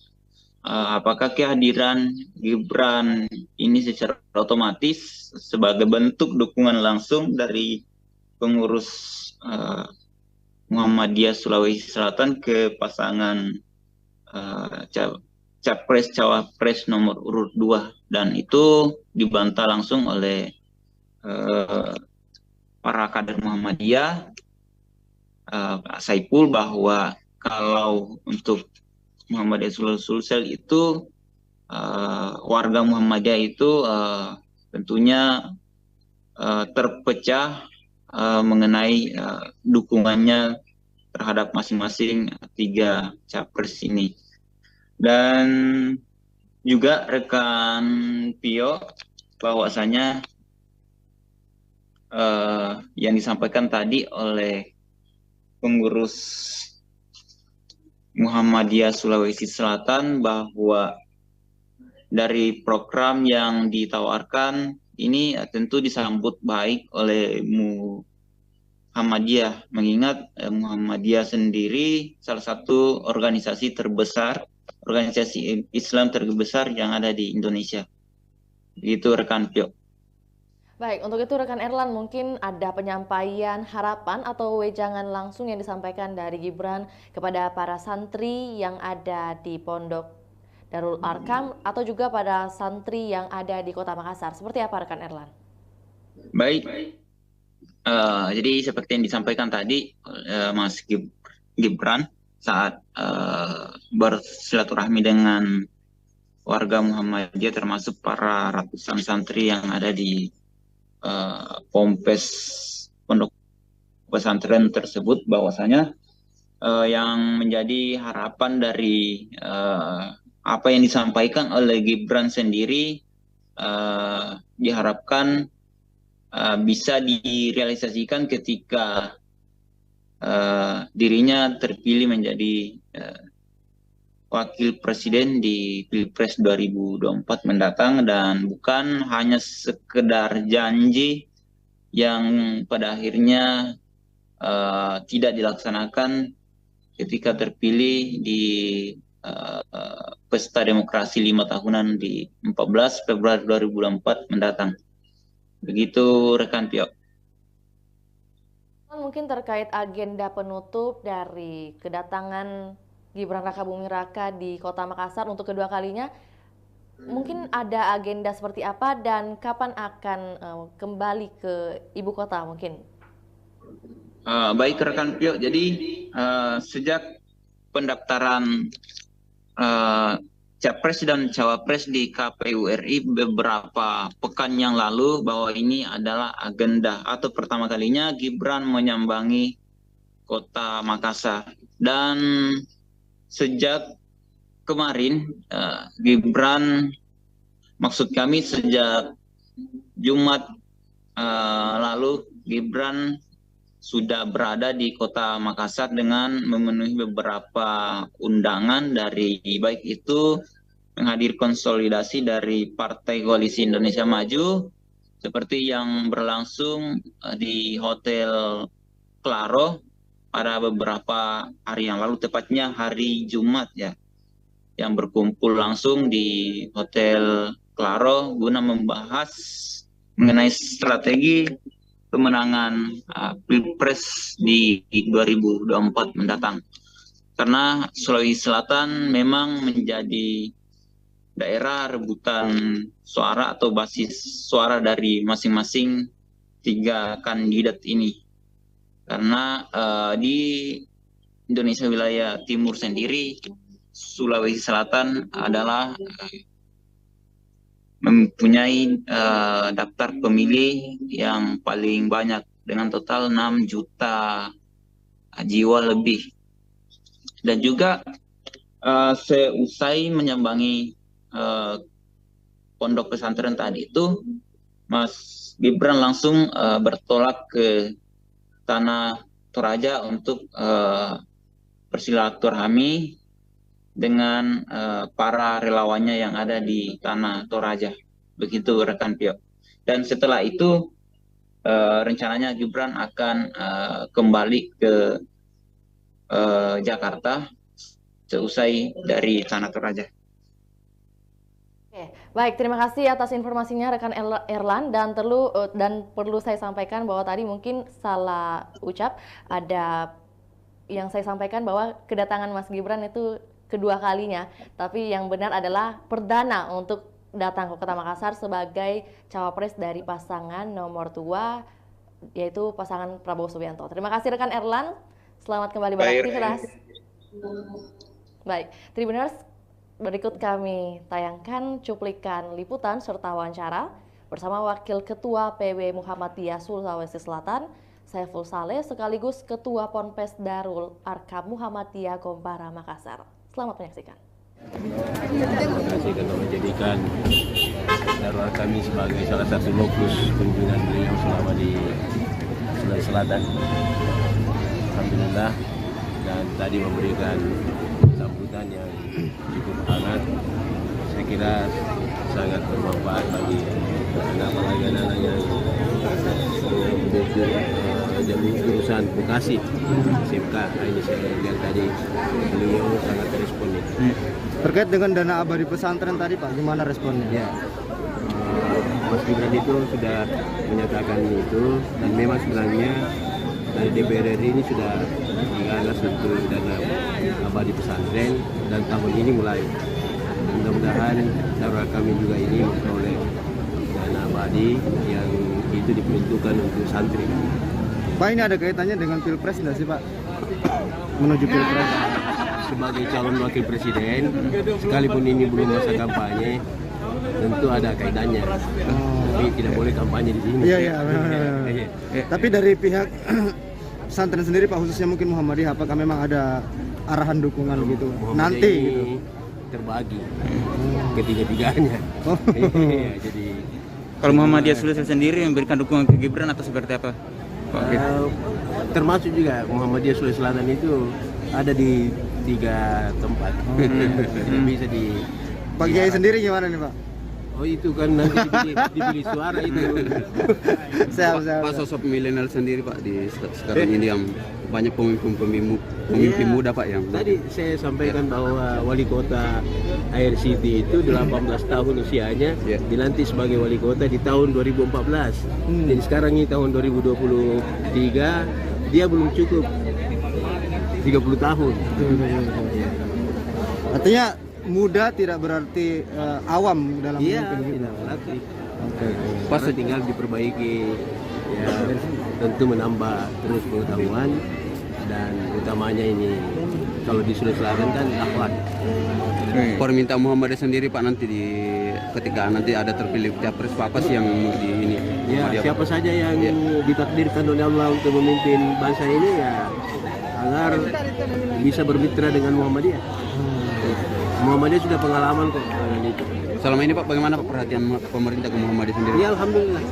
apakah kehadiran Gibran ini secara otomatis sebagai bentuk dukungan langsung dari pengurus Muhammadiyah Sulawesi Selatan ke pasangan Capres-Cawapres nomor urut 2, dan itu dibantah langsung oleh para kader Muhammadiyah, Pak Saipul, bahwa kalau untuk Muhammadiyah Sulsel itu warga Muhammadiyah itu tentunya terpecah mengenai dukungannya terhadap masing-masing 3 capres ini. Dan juga rekan Pio, bahwasanya yang disampaikan tadi oleh pengurus Muhammadiyah Sulawesi Selatan bahwa dari program yang ditawarkan ini tentu disambut baik oleh Muhammadiyah, mengingat Muhammadiyah sendiri salah satu organisasi terbesar, organisasi Islam terbesar yang ada di Indonesia. Itu rekan Pio. Baik, untuk itu rekan Erlan, mungkin ada penyampaian harapan atau wejangan langsung yang disampaikan dari Gibran kepada para santri yang ada di Pondok Darul Arkam atau juga pada santri yang ada di Kota Makassar. Seperti apa rekan Erlan? Baik, jadi seperti yang disampaikan tadi Mas Gibran saat bersilaturahmi dengan warga Muhammadiyah, termasuk para ratusan santri yang ada di Pompes Pondok Pesantren tersebut, bahwasanya yang menjadi harapan dari apa yang disampaikan oleh Gibran sendiri diharapkan bisa direalisasikan ketika dirinya terpilih menjadi wakil presiden di Pilpres 2024 mendatang, dan bukan hanya sekedar janji yang pada akhirnya tidak dilaksanakan ketika terpilih di pesta demokrasi 5 tahunan di 14 Februari 2024 mendatang. Begitu rekan Pio. Mungkin terkait agenda penutup dari kedatangan Gibran Rakabuming Raka di Kota Makassar untuk kedua kalinya, mungkin ada agenda seperti apa dan kapan akan kembali ke ibu kota mungkin? Baik rekan Pio, jadi sejak pendaftaran Capres dan Cawapres di KPU RI beberapa pekan yang lalu, bahwa ini adalah agenda atau pertama kalinya Gibran menyambangi Kota Makassar. Dan sejak kemarin Gibran, maksud kami sejak Jumat lalu, Gibran sudah berada di Kota Makassar dengan memenuhi beberapa undangan dari baik itu menghadir konsolidasi dari Partai Koalisi Indonesia Maju seperti yang berlangsung di Hotel Claro pada beberapa hari yang lalu, tepatnya hari Jumat ya, yang berkumpul langsung di Hotel Claro guna membahas mengenai strategi pemenangan Pilpres di 2024 mendatang. Karena Sulawesi Selatan memang menjadi daerah rebutan suara atau basis suara dari masing-masing 3 kandidat ini. Karena di Indonesia wilayah timur sendiri, Sulawesi Selatan adalah mempunyai daftar pemilih yang paling banyak dengan total 6 juta jiwa lebih. Dan juga seusai menyambangi pondok pesantren tadi itu, Mas Gibran langsung bertolak ke Tanah Toraja untuk bersilaturahmi dengan para relawannya yang ada di Tanah Toraja. Begitu rekan Pio. Dan setelah itu rencananya Gibran akan kembali ke Jakarta seusai dari Tanah Toraja. Oke, baik, terima kasih atas informasinya rekan Erlan, dan perlu saya sampaikan bahwa tadi mungkin salah ucap, ada yang saya sampaikan bahwa kedatangan Mas Gibran itu kedua kalinya, tapi yang benar adalah perdana untuk datang ke Kota Makassar sebagai cawapres dari pasangan nomor 2, yaitu pasangan Prabowo Subianto. Terima kasih rekan Erlan, selamat kembali beraktivitas. Baik, Tribuners, berikut kami tayangkan cuplikan liputan serta wawancara bersama Wakil Ketua PW Muhammadiyah Sulawesi Selatan, Saiful Saleh, sekaligus Ketua Ponpes Darul Arkam Muhammadiyah Gombara Makassar. Selamat menyaksikan. Terima kasih karena menjadikan Darul Arkam sebagai salah satu lokus kunjungan beliau selama di Sulawesi Selatan. Alhamdulillah, dan tadi memberikan sambutan yang cukup hangat. Saya kira sangat bermanfaat bagi anak-anak yang jalur jurusan Bekasi SMK. Ini saya lihat tadi beliau sangat responsif. Terkait dengan dana abadi pesantren tadi Pak, gimana responnya? Ya, Mas Gibran itu sudah menyatakan itu, dan memang sebenarnya dari DPR RI ini sudah digagas untuk dana abadi pesantren, dan tahun ini mulai. Mudah-mudahan Darul kami juga ini memperoleh dana abadi yang itu diperuntukkan untuk santri. Pak, ini ada kaitannya dengan Pilpres nggak sih Pak? Menuju Pilpres. Sebagai calon wakil presiden, sekalipun ini belum masa kampanye, tentu ada kaitannya. Tapi tidak boleh kampanye di sini. Iya. Tapi dari pihak pesantren sendiri Pak, khususnya mungkin Muhammadiyah, apakah memang ada arahan dukungan gitu nanti gitu? Terbagi ketiga-tiganya. Jadi kalau Muhammadiyah Sulawesi sendiri memberikan dukungan ke Gibran atau seperti apa? Termasuk juga Muhammadiyah Sulawesi Selatan itu ada di 3 tempat. Bisa di Pak Kiai sendiri gimana nih Pak? Oh itu kan nanti dipilih suara itu. Pak sosok milenial sendiri Pak di sekarang ini yang banyak pemimpin muda Pak yang tadi saya sampaikan bahwa wali kota Air City itu 18 tahun usianya, dilantik sebagai wali kota di tahun 2014. Jadi sekarang ini tahun 2023, dia belum cukup 30 tahun. Artinya muda tidak berarti awam dalam memimpin gitu. Tidak berarti. Pas tinggal diperbaiki, ya tentu menambah terus pengetahuan, dan utamanya ini kalau di Sulawesi Selatan kan akhlak. Permintaan Muhammadiyah sendiri Pak nanti ketika nanti ada terpilih capres apa sih yang di ini? Ya, siapa saja yang ditakdirkan oleh Allah untuk memimpin bangsa ini, ya agar bisa bermitra dengan Muhammadiyah. Muhammadiyah sudah pengalaman kok dengan itu. Selama ini Pak, bagaimana Pak perhatian pemerintah ke Muhammadiyah sendiri? Ya alhamdulillah.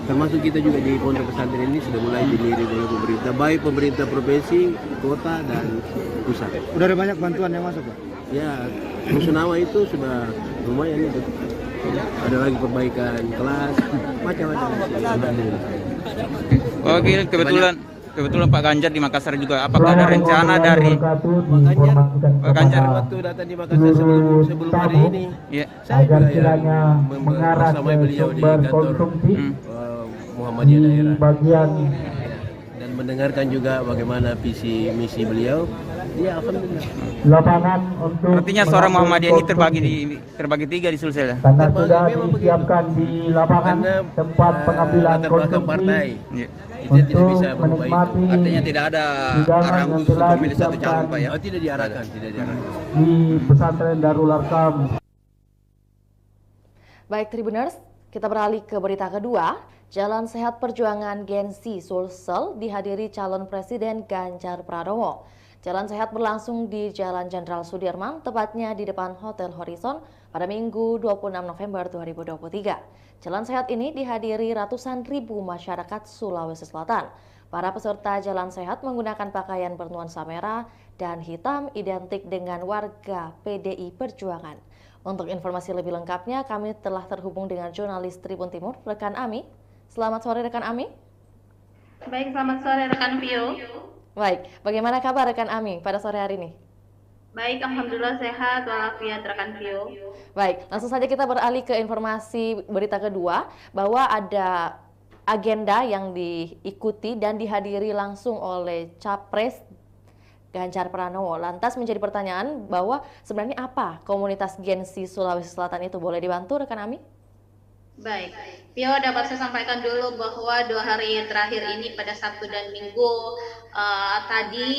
Termasuk kita juga di pondok pesantren ini sudah mulai dilirik oleh pemerintah, baik pemerintah provinsi, kota, dan pusat. Udah ada banyak bantuan yang masuk Pak? Ya, Rusunawa itu sudah lumayan itu. Ada lagi perbaikan kelas, macam-macam. Alhamdulillah. Oke, kebetulan Pak Ganjar di Makassar juga. Apakah ada rencana dari Pak Ganjar waktu datang di Makassar sebelum hari ini? Ya. Saya juga ya bersama beliau di kantor Muhammadiyah daerah dan mendengarkan juga bagaimana visi misi beliau. Ya alhamdulillah. Lapangan untuk artinya suara Muhammadiyah ini terbagi 3 di Sulsel. Karena sudah disiapkan di lapangan tempat pengambilan konsumsi untuk menikmati. Artinya tidak ada arahan khusus untuk memilih satu calon Pak ya? Oh, tidak diarahkan. Di pesantren Darul Arkam. Baik Tribuners, kita beralih ke berita kedua. Jalan Sehat Perjuangan Gen-Z Sulsel dihadiri calon Presiden Ganjar Pranowo. Jalan Sehat berlangsung di Jalan Jenderal Sudirman, tepatnya di depan Hotel Horizon pada Minggu 26 November 2023. Jalan Sehat ini dihadiri ratusan ribu masyarakat Sulawesi Selatan. Para peserta Jalan Sehat menggunakan pakaian bernuansa merah dan hitam identik dengan warga PDI Perjuangan. Untuk informasi lebih lengkapnya, kami telah terhubung dengan jurnalis Tribun Timur, rekan Ami. Selamat sore rekan Ami. Baik, selamat sore rekan Pio. Baik, bagaimana kabar rekan Ami pada sore hari ini? Baik, alhamdulillah sehat walafiat rekan Pio. Baik, langsung saja kita beralih ke informasi berita kedua, bahwa ada agenda yang diikuti dan dihadiri langsung oleh Capres Ganjar Pranowo. Lantas menjadi pertanyaan bahwa sebenarnya apa komunitas Gen Z Sulawesi Selatan itu? Boleh dibantu rekan Ami? Baik, Pio dapat saya sampaikan dulu bahwa 2 hari terakhir ini pada Sabtu dan Minggu tadi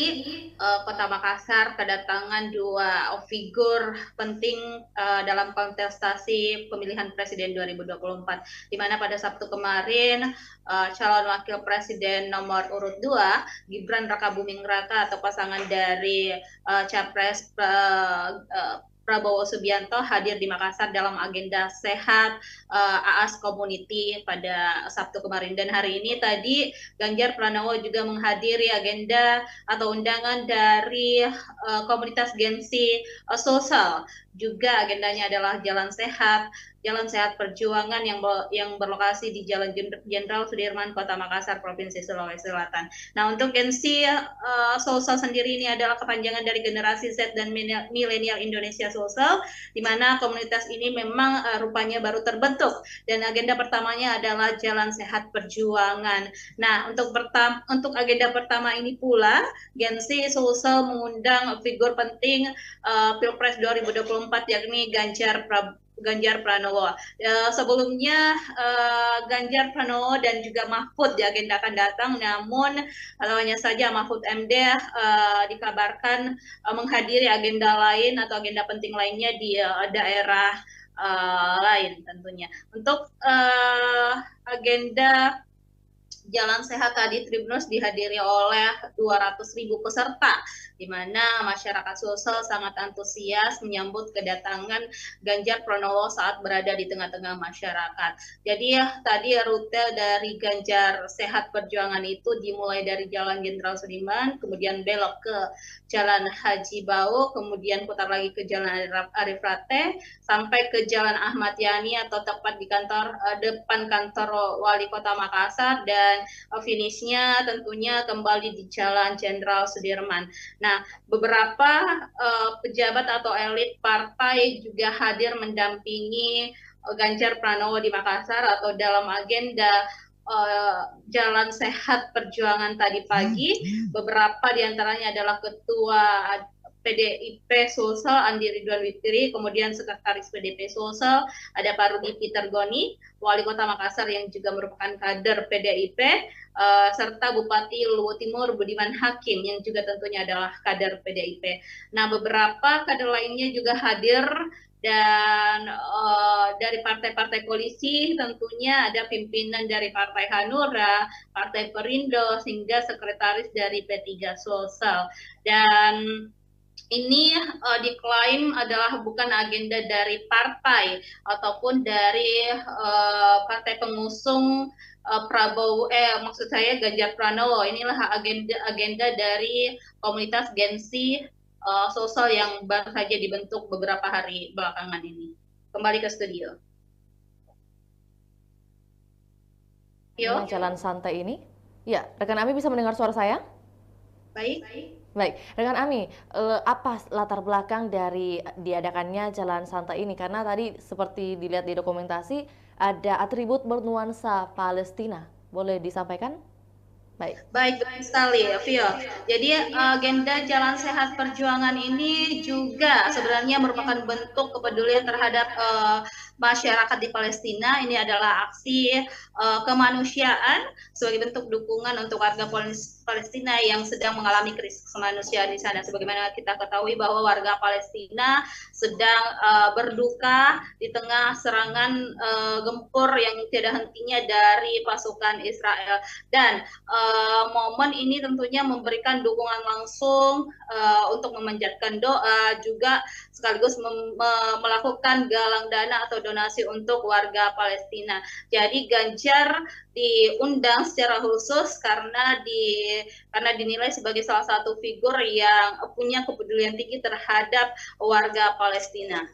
Kota Makassar kedatangan 2 figur penting dalam kontestasi pemilihan presiden 2024, di mana pada Sabtu kemarin calon wakil presiden nomor urut 2 Gibran Rakabuming Raka atau pasangan dari Capres Prabowo Subianto hadir di Makassar dalam agenda sehat AAS Community pada Sabtu kemarin, dan hari ini tadi Ganjar Pranowo juga menghadiri agenda atau undangan dari komunitas Gen Z Sosial. Juga agendanya adalah Jalan Sehat Perjuangan yang berlokasi di Jalan Jenderal Sudirman, Kota Makassar, Provinsi Sulawesi Selatan. Nah, untuk Gen Z Sosial sendiri ini adalah kepanjangan dari generasi Z dan milenial Indonesia Sosial, di mana komunitas ini memang rupanya baru terbentuk, dan agenda pertamanya adalah Jalan Sehat Perjuangan. Nah, untuk agenda pertama ini pula Gen Z Sosial mengundang figur penting Pilpres 2024, yakni Ganjar Pranowo. Sebelumnya Ganjar Pranowo dan juga Mahfud diagendakan datang, namun hanya saja Mahfud MD dikabarkan menghadiri agenda lain atau agenda penting lainnya di daerah lain tentunya. Untuk agenda Jalan Sehat tadi Tribuners dihadiri oleh 200.000 peserta, di mana masyarakat Sulsel sangat antusias menyambut kedatangan Ganjar Pranowo saat berada di tengah-tengah masyarakat. Jadi tadi rute dari Ganjar Sehat Perjuangan itu dimulai dari Jalan Jenderal Sudirman, kemudian belok ke Jalan Haji Bau, kemudian putar lagi ke Jalan Arif Rate, sampai ke Jalan Ahmad Yani atau tepat di depan kantor Wali Kota Makassar, dan finishnya tentunya kembali di Jalan Jenderal Sudirman. Nah, beberapa pejabat atau elit partai juga hadir mendampingi Ganjar Pranowo di Makassar atau dalam agenda Jalan Sehat Perjuangan tadi pagi. Beberapa diantaranya adalah Ketua PDIP Sulsel Andi Ridwan Witri, kemudian Sekretaris PDIP Sulsel ada Pak Rudi Peter Goni, Wali Kota Makassar yang juga merupakan kader PDIP, serta Bupati Luwu Timur Budiman Hakim yang juga tentunya adalah kader PDIP. Nah, beberapa kader lainnya juga hadir, dan dari partai-partai koalisi tentunya ada pimpinan dari Partai Hanura, Partai Perindo, hingga sekretaris dari P3 Sulsel. Dan ini diklaim adalah bukan agenda dari partai ataupun dari partai pengusung Prabowo, maksud saya Ganjar Pranowo. Inilah agenda dari komunitas Gen Z Sosial yang baru saja dibentuk beberapa hari belakangan ini. Kembali ke studio. Jalan santai ini, ya, rekan Ami bisa mendengar suara saya? Baik. Baik, rekan Ami, apa latar belakang dari diadakannya Jalan Santai ini? Karena tadi seperti dilihat di dokumentasi ada atribut bernuansa Palestina. Boleh disampaikan? Baik sekali, Vio. Jadi agenda Jalan Sehat Perjuangan ini juga sebenarnya merupakan bentuk kepedulian terhadap masyarakat di Palestina. Ini adalah aksi kemanusiaan sebagai bentuk dukungan untuk warga Palestina yang sedang mengalami krisis kemanusiaan di sana. Sebagaimana kita ketahui bahwa warga Palestina sedang berduka di tengah serangan gempur yang tidak hentinya dari pasukan Israel, dan momen ini tentunya memberikan dukungan langsung untuk memanjatkan doa, juga sekaligus melakukan galang dana atau donasi untuk warga Palestina. Jadi Ganjar diundang secara khusus karena dinilai sebagai salah satu figur yang punya kepedulian tinggi terhadap warga Palestina.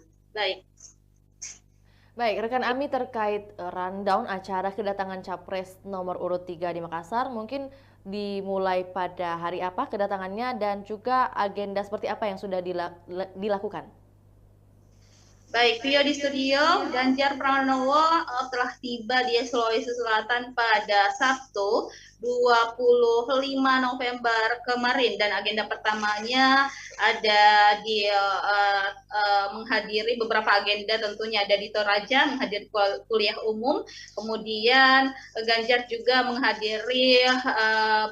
Baik, rekan Ami, terkait rundown acara kedatangan Capres nomor urut 3 di Makassar, mungkin dimulai pada hari apa kedatangannya dan juga agenda seperti apa yang sudah dilakukan? Baik, Vio di studio, Ganjar Pranowo telah tiba di Sulawesi Selatan pada Sabtu 25 November kemarin, dan agenda pertamanya ada di menghadiri beberapa agenda, tentunya ada di Toraja menghadiri kuliah umum, kemudian Ganjar juga menghadiri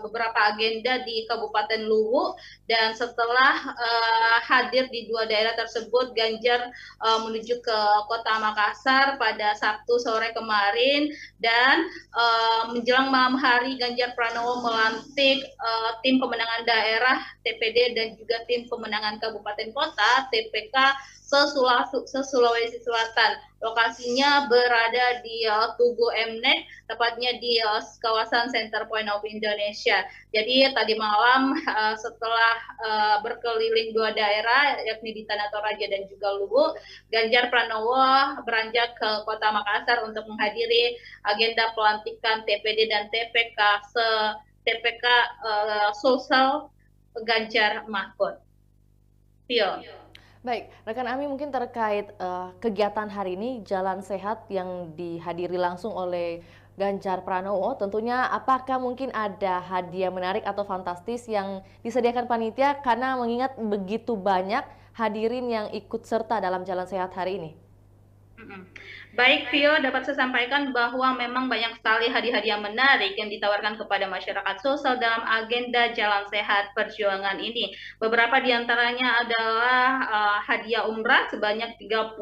beberapa agenda di Kabupaten Luwu, dan setelah hadir di dua daerah tersebut, Ganjar menuju ke Kota Makassar pada Sabtu sore kemarin, dan menjelang malam hari Ganjar Pranowo melantik tim pemenangan daerah TPD dan juga tim pemenangan kabupaten kota TPK se-Sulawesi Selatan. Lokasinya berada di Tugu Mnek, tepatnya di kawasan Center Point of Indonesia. Jadi tadi malam setelah berkeliling dua daerah, yakni di Tanah Toraja dan juga Luwu, Ganjar Pranowo beranjak ke Kota Makassar untuk menghadiri agenda pelantikan TPD dan TPK Sulsel Ganjar Mahfud. Pio. Baik, rekan Ami, mungkin terkait kegiatan hari ini, Jalan Sehat yang dihadiri langsung oleh Ganjar Pranowo, tentunya apakah mungkin ada hadiah menarik atau fantastis yang disediakan panitia karena mengingat begitu banyak hadirin yang ikut serta dalam Jalan Sehat hari ini? Baik, Vio, dapat saya sampaikan bahwa memang banyak sekali hadiah-hadiah menarik yang ditawarkan kepada masyarakat sosial dalam agenda Jalan Sehat Perjuangan ini. Beberapa di antaranya adalah hadiah umrah sebanyak 30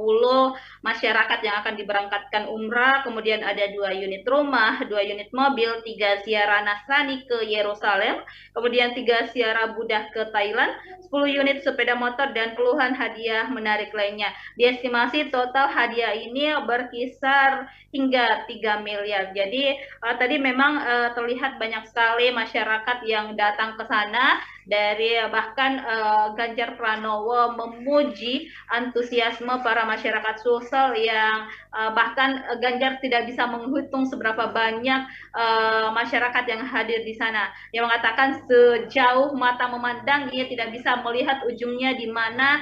masyarakat yang akan diberangkatkan umrah, kemudian ada 2 unit rumah, 2 unit mobil, 3 ziarah Nasrani ke Yerusalem, kemudian 3 ziarah Buddha ke Thailand, 10 unit sepeda motor, dan puluhan hadiah menarik lainnya. Diestimasi total hadiah ini berkisar hingga 3 miliar. Jadi tadi memang terlihat banyak sekali masyarakat yang datang ke sana, dari bahkan Ganjar Pranowo memuji antusiasme para masyarakat Sulsel yang bahkan Ganjar tidak bisa menghitung seberapa banyak masyarakat yang hadir di sana. Yang mengatakan sejauh mata memandang ia tidak bisa melihat ujungnya di mana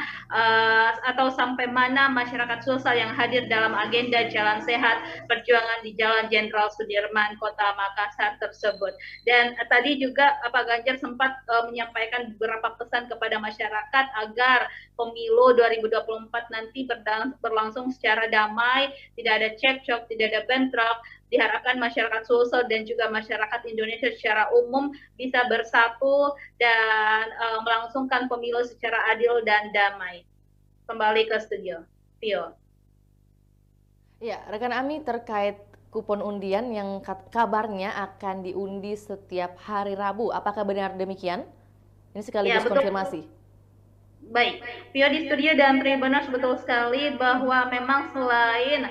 atau sampai mana masyarakat Sulsel yang hadir dalam agenda Jalan Sehat Perjuangan di Jalan Jenderal Sudirman, Kota Makassar tersebut. Dan tadi juga Pak Ganjar sempat menyampaikan beberapa pesan kepada masyarakat agar pemilu 2024 nanti berlangsung secara damai, tidak ada cekcok, tidak ada bentrok. Diharapkan masyarakat Sulsel dan juga masyarakat Indonesia secara umum bisa bersatu dan melangsungkan pemilu secara adil dan damai. Kembali ke studio, Pio. Ya, rekan Ami, terkait kupon undian yang kabarnya akan diundi setiap hari Rabu, apakah benar demikian? Ini sekaligus konfirmasi. Baik, Pio di studio dan Tribuners, betul sekali bahwa memang selain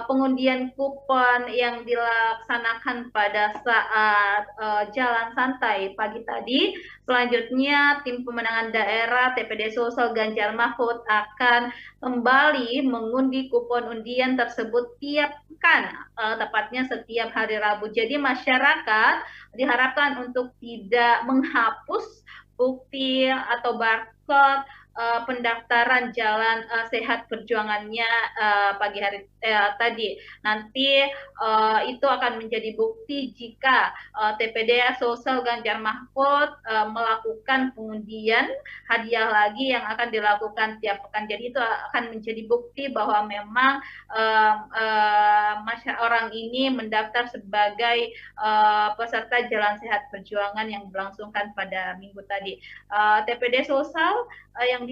pengundian kupon yang dilaksanakan pada saat jalan santai pagi tadi, selanjutnya tim pemenangan daerah TPD Sulsel Ganjar Mahfud akan kembali mengundi kupon undian tersebut tiap pekan, tepatnya setiap hari Rabu. Jadi masyarakat diharapkan untuk tidak menghapus bukti atau barcode pendaftaran Jalan Sehat Perjuangannya pagi hari tadi. Nanti itu akan menjadi bukti jika TPD Sulsel Ganjar Mahfud melakukan pengundian hadiah lagi yang akan dilakukan tiap pekan. Jadi itu akan menjadi bukti bahwa memang orang ini mendaftar sebagai peserta Jalan Sehat Perjuangan yang berlangsungkan pada minggu tadi. TPD Sulsel yang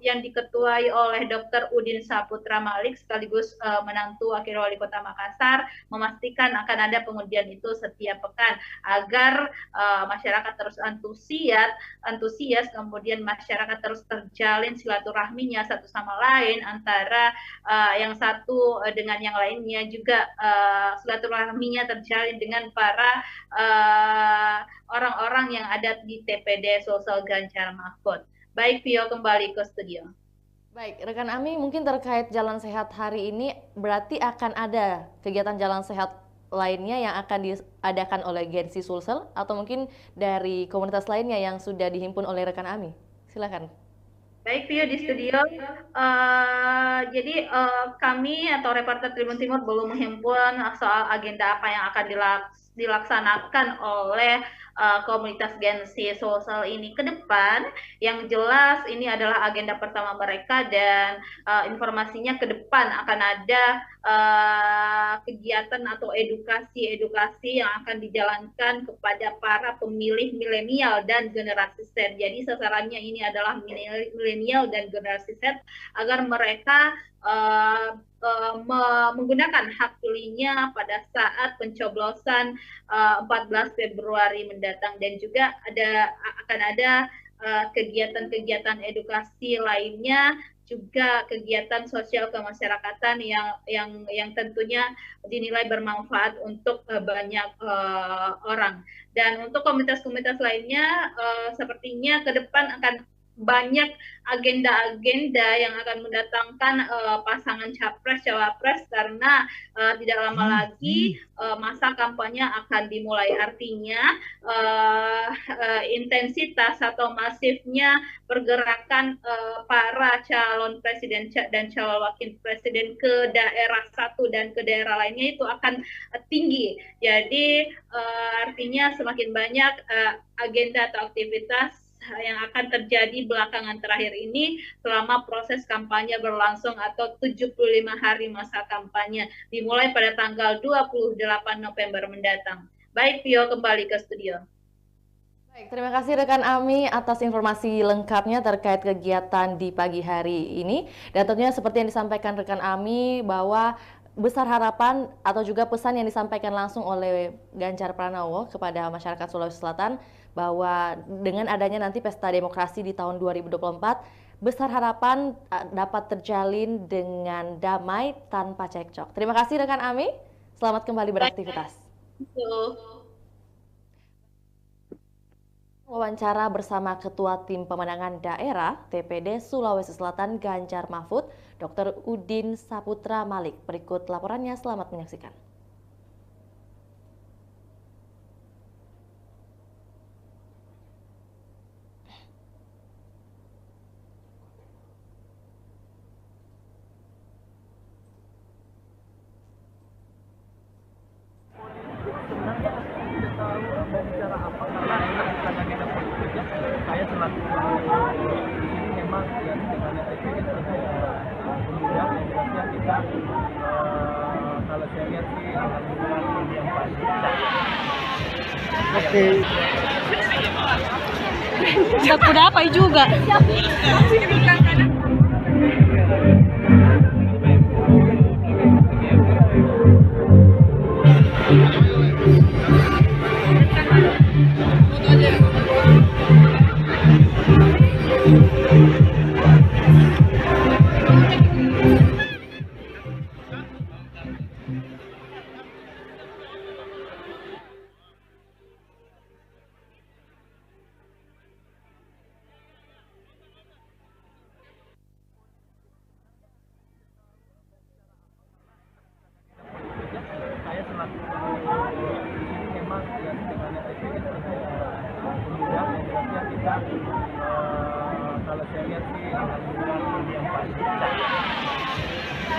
yang diketuai oleh Dr. Udin Saputra Malik sekaligus menantu Wakil Wali Kota Makassar, memastikan akan ada pengujian itu setiap pekan agar masyarakat terus antusias, kemudian masyarakat terus terjalin silaturahminya satu sama lain antara yang satu dengan yang lainnya, juga silaturahminya terjalin dengan para orang-orang yang ada di TPD Sulsel Ganjar Mahfud. Baik, Vio, kembali ke studio. Baik, rekan Ami, mungkin terkait jalan sehat hari ini berarti akan ada kegiatan jalan sehat lainnya yang akan diadakan oleh Gensi Sulsel atau mungkin dari komunitas lainnya yang sudah dihimpun oleh rekan Ami. Silakan. Baik, Vio di studio. Jadi kami atau reporter Tribun Timur belum menghimpun soal agenda apa yang akan dilaksanakan oleh komunitas Gensi Sulsel ini ke depan. Yang jelas ini adalah agenda pertama mereka dan informasinya ke depan akan ada kegiatan atau edukasi yang akan dijalankan kepada para pemilih milenial dan generasi Z. Jadi sasarannya ini adalah milenial dan generasi Z agar mereka menggunakan hak pilihnya pada saat pencoblosan 14 Februari mendatang, dan juga akan ada kegiatan-kegiatan edukasi lainnya, juga kegiatan sosial kemasyarakatan yang tentunya dinilai bermanfaat untuk banyak orang. Dan untuk komunitas-komunitas lainnya sepertinya ke depan akan banyak agenda-agenda yang akan mendatangkan pasangan capres cawapres karena tidak lama lagi masa kampanye akan dimulai. Artinya intensitas atau masifnya pergerakan para calon presiden dan calon wakil presiden ke daerah satu dan ke daerah lainnya itu akan tinggi. Jadi artinya semakin banyak agenda atau aktivitas yang akan terjadi belakangan terakhir ini selama proses kampanye berlangsung atau 75 hari masa kampanye dimulai pada tanggal 28 November mendatang. Baik, Pio, kembali ke studio. Baik, terima kasih rekan Ami atas informasi lengkapnya terkait kegiatan di pagi hari ini. Dan tentunya seperti yang disampaikan rekan Ami bahwa besar harapan atau juga pesan yang disampaikan langsung oleh Ganjar Pranowo kepada masyarakat Sulawesi Selatan bahwa dengan adanya nanti pesta demokrasi di tahun 2024, besar harapan dapat terjalin dengan damai tanpa cekcok. Terima kasih rekan Ami, selamat kembali beraktivitas. Wawancara bersama Ketua Tim Pemenangan Daerah TPD Sulawesi Selatan Ganjar Mahfud, Dr. Udin Saputra Malik. Berikut laporannya, selamat menyaksikan. Saya selaku di sini memang ya dengan itu kemudian yang kita kalau saya lihat sih alhamdulillah yang pasti. Oke. Tidak kudapai juga. Saya selaku di sini memang ya dengan itu kemudian yang kita kalau saya lihat sih alhamdulillah yang pasti.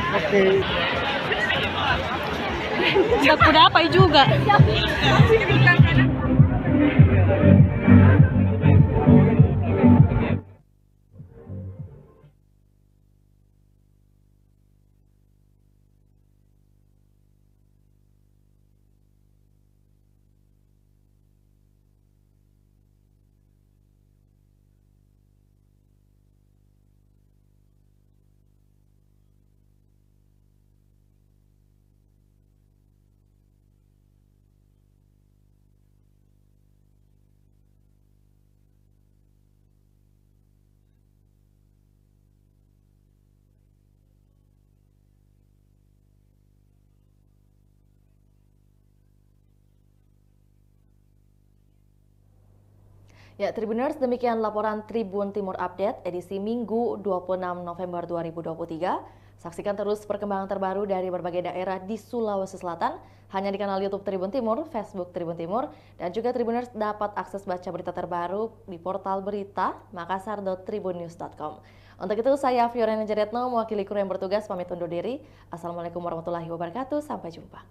Oke. Tidak kudapai juga. Ya, Tribuners, demikian laporan Tribun Timur Update edisi Minggu 26 November 2023. Saksikan terus perkembangan terbaru dari berbagai daerah di Sulawesi Selatan hanya di kanal YouTube Tribun Timur, Facebook Tribun Timur, dan juga Tribuners dapat akses baca berita terbaru di portal berita makassar.tribunnews.com. Untuk itu, saya Fiorina Jaretno, mewakili kru yang bertugas, pamit undur diri. Assalamualaikum warahmatullahi wabarakatuh. Sampai jumpa.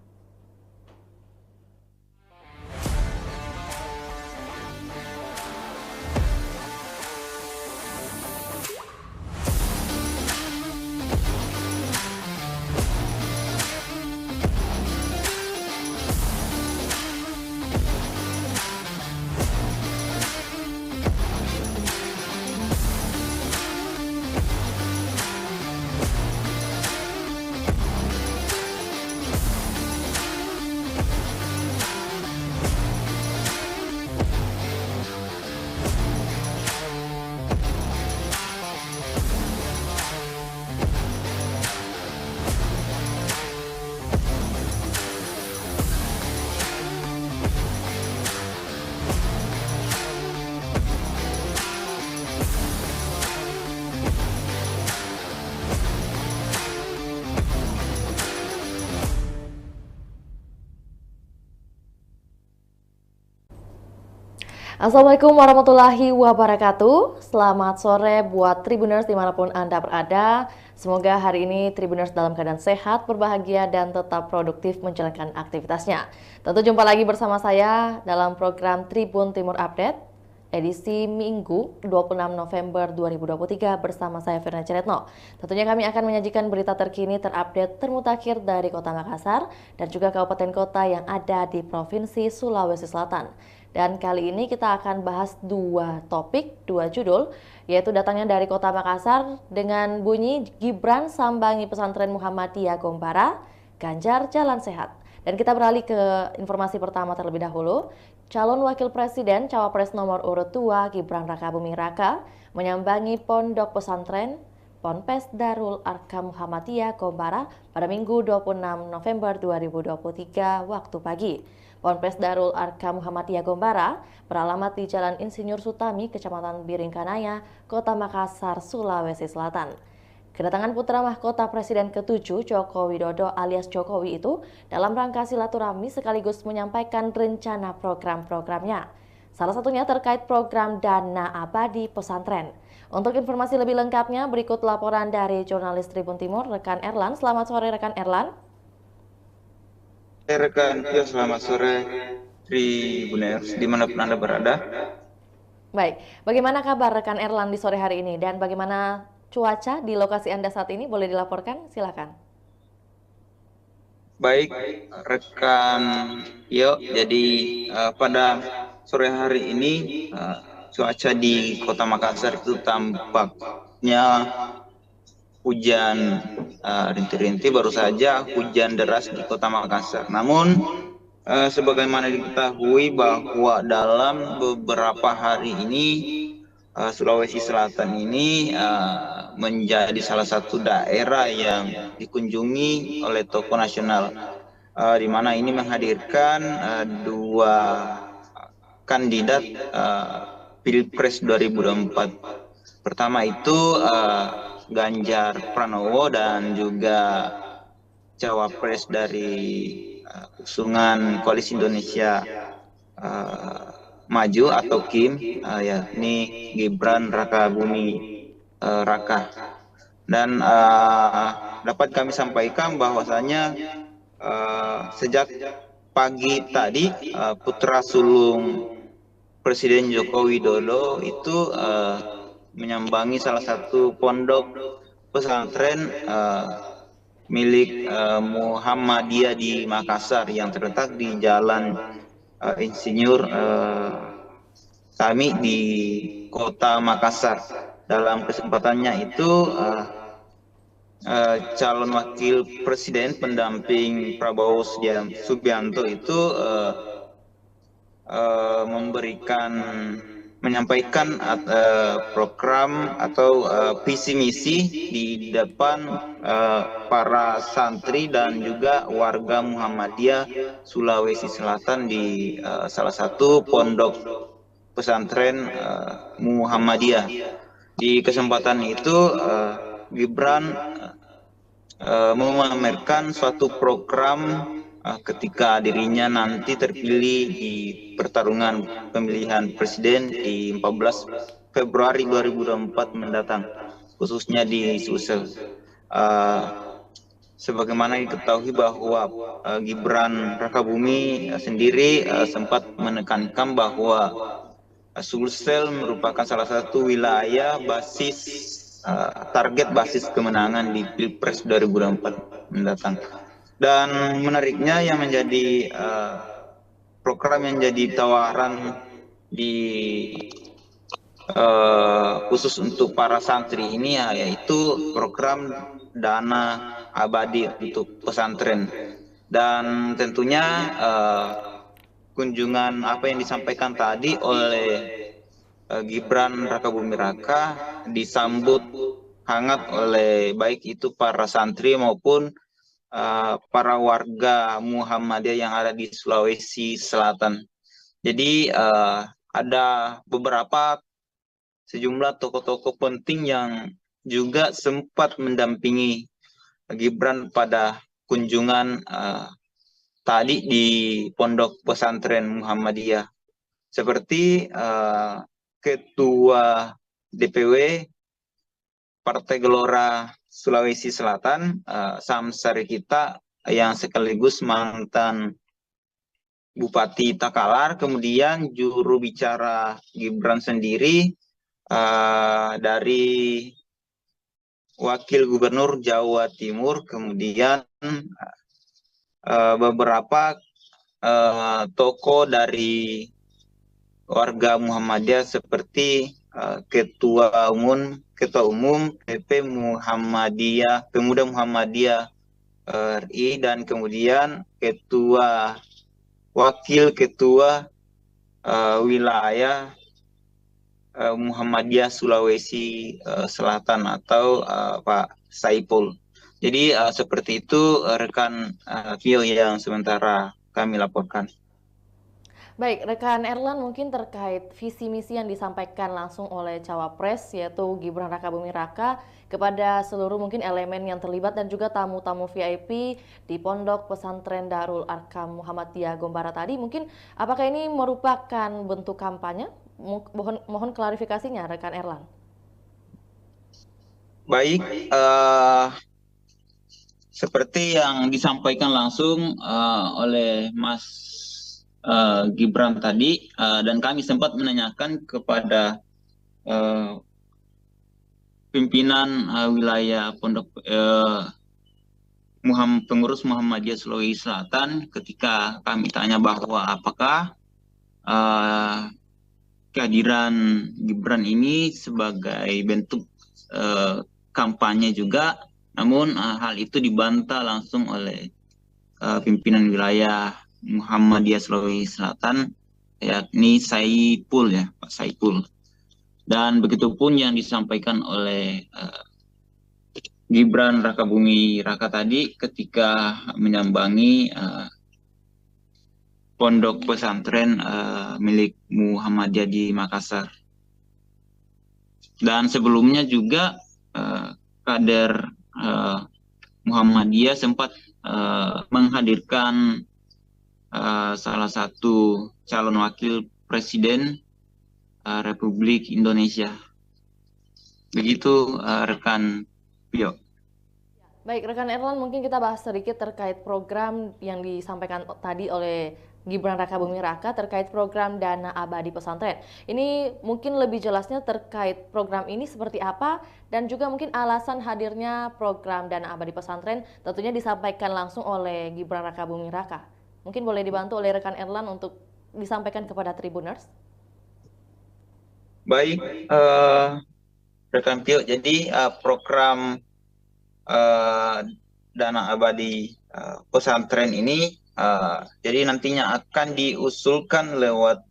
Assalamualaikum warahmatullahi wabarakatuh. Selamat sore buat Tribuners dimanapun Anda berada. Semoga hari ini Tribuners dalam keadaan sehat, berbahagia, dan tetap produktif menjalankan aktivitasnya. Tentu jumpa lagi bersama saya dalam program Tribun Timur Update edisi Minggu 26 November 2023 bersama saya Fiorina Jaretno. Tentunya kami akan menyajikan berita terkini, terupdate, termutakhir dari Kota Makassar dan juga kabupaten kota yang ada di Provinsi Sulawesi Selatan. Dan kali ini kita akan bahas dua topik, dua judul, yaitu datangnya dari Kota Makassar dengan bunyi Gibran sambangi pesantren Muhammadiyah Gombara, Ganjar jalan sehat. Dan kita beralih ke informasi pertama terlebih dahulu. Calon Wakil Presiden Cawapres nomor urut 2 Gibran Rakabuming Raka menyambangi pondok pesantren Ponpes Darul Arkam Muhammadiyah Gombara pada Minggu 26 November 2023 waktu pagi. Ponpes Darul Arkam Muhammadiyah Gombara beralamat di Jalan Insinyur Sutami, Kecamatan Biringkanaya, Kota Makassar, Sulawesi Selatan. Kedatangan putra mahkota Presiden ke-7 Joko Widodo alias Jokowi itu dalam rangka silaturahmi sekaligus menyampaikan rencana program-programnya. Salah satunya terkait program Dana Abadi Pesantren. Untuk informasi lebih lengkapnya berikut laporan dari jurnalis Tribun Timur, rekan Erlan. Selamat sore rekan Erlan. Rekan, ya selamat sore Tribuners dimanapun Anda berada. Baik, bagaimana kabar rekan Erlan di sore hari ini dan bagaimana cuaca di lokasi Anda saat ini? Boleh dilaporkan? Silakan. Baik, rekan Yo, jadi pada sore hari ini cuaca di Kota Makassar itu tampaknya hujan rintik-rintik, baru saja hujan deras di Kota Makassar. Namun sebagaimana diketahui bahwa dalam beberapa hari ini Sulawesi Selatan ini menjadi salah satu daerah yang dikunjungi oleh tokoh nasional, di mana ini menghadirkan dua kandidat Pilpres 2024. Pertama itu Ganjar Pranowo dan juga Cawapres dari usungan Koalisi Indonesia Maju atau KIM, yakni Gibran Rakabuming Raka. Dan dapat kami sampaikan bahwasanya sejak pagi tadi putra sulung Presiden Joko Widodo itu menyambangi salah satu pondok pesantren milik Muhammadiyah di Makassar yang terletak di Jalan Insinyur Sami di Kota Makassar. Dalam kesempatannya itu calon wakil presiden pendamping Prabowo Subianto itu menyampaikan program atau visi misi di depan para santri dan juga warga Muhammadiyah Sulawesi Selatan di salah satu pondok pesantren Muhammadiyah. Di kesempatan itu Gibran memamerkan suatu program ketika dirinya nanti terpilih di pertarungan pemilihan presiden di 14 Februari 2024 mendatang, khususnya di Sulsel. Sebagaimana diketahui bahwa Gibran Rakabumi sendiri sempat menekankan bahwa Sulsel merupakan salah satu wilayah basis target basis kemenangan di Pilpres 2024 mendatang. Dan menariknya yang menjadi program yang jadi tawaran di khusus untuk para santri ini yaitu program dana abadi untuk pesantren. Dan tentunya kunjungan apa yang disampaikan tadi oleh Gibran Rakabumi Raka disambut hangat oleh baik itu para santri maupun para warga Muhammadiyah yang ada di Sulawesi Selatan. Jadi ada beberapa sejumlah tokoh-tokoh penting yang juga sempat mendampingi Gibran pada kunjungan tadi di Pondok Pesantren Muhammadiyah, seperti Ketua DPW Partai Gelora Sulawesi Selatan, Samsari kita yang sekaligus mantan Bupati Takalar, kemudian juru bicara Gibran sendiri dari Wakil Gubernur Jawa Timur, kemudian beberapa tokoh dari warga Muhammadiyah seperti Ketua Umum PP Muhammadiyah, Pemuda Muhammadiyah RI, dan kemudian Wakil Ketua Wilayah Muhammadiyah Sulawesi Selatan atau Pak Saipul. Jadi seperti itu rekan Vio yang sementara kami laporkan. Baik, rekan Erlan, mungkin terkait visi misi yang disampaikan langsung oleh Cawapres yaitu Gibran Rakabumi Raka kepada seluruh mungkin elemen yang terlibat dan juga tamu-tamu VIP di Pondok Pesantren Darul Arkam Muhammadiyah Gombara tadi, mungkin apakah ini merupakan bentuk kampanye? Mohon klarifikasinya rekan Erlan. Baik, seperti yang disampaikan langsung oleh Mas Gibran tadi, dan kami sempat menanyakan kepada pimpinan wilayah Pondok pengurus Muhammadiyah Sulawesi Selatan ketika kami tanya bahwa apakah kehadiran Gibran ini sebagai bentuk kampanye juga, namun hal itu dibantah langsung oleh pimpinan wilayah Muhammadiyah Sulawesi Selatan, yakni Saipul, ya Pak Saipul. Dan begitupun yang disampaikan oleh Gibran Rakabumi Raka tadi ketika menyambangi pondok pesantren milik Muhammadiyah di Makassar. Dan sebelumnya juga kader Muhammadiyah sempat menghadirkan salah satu calon wakil presiden Republik Indonesia. Begitu rekan Pio. Baik, rekan Erlan, mungkin kita bahas sedikit terkait program yang disampaikan tadi oleh Gibran Rakabumi Raka terkait program Dana Abadi Pesantren. Ini mungkin lebih jelasnya terkait program ini seperti apa dan juga mungkin alasan hadirnya program Dana Abadi Pesantren tentunya disampaikan langsung oleh Gibran Rakabumi Raka. Mungkin boleh dibantu oleh rekan Erlan untuk disampaikan kepada Tribuners. Baik, rekan Pio, jadi program Dana Abadi Pesantren ini jadi nantinya akan diusulkan lewat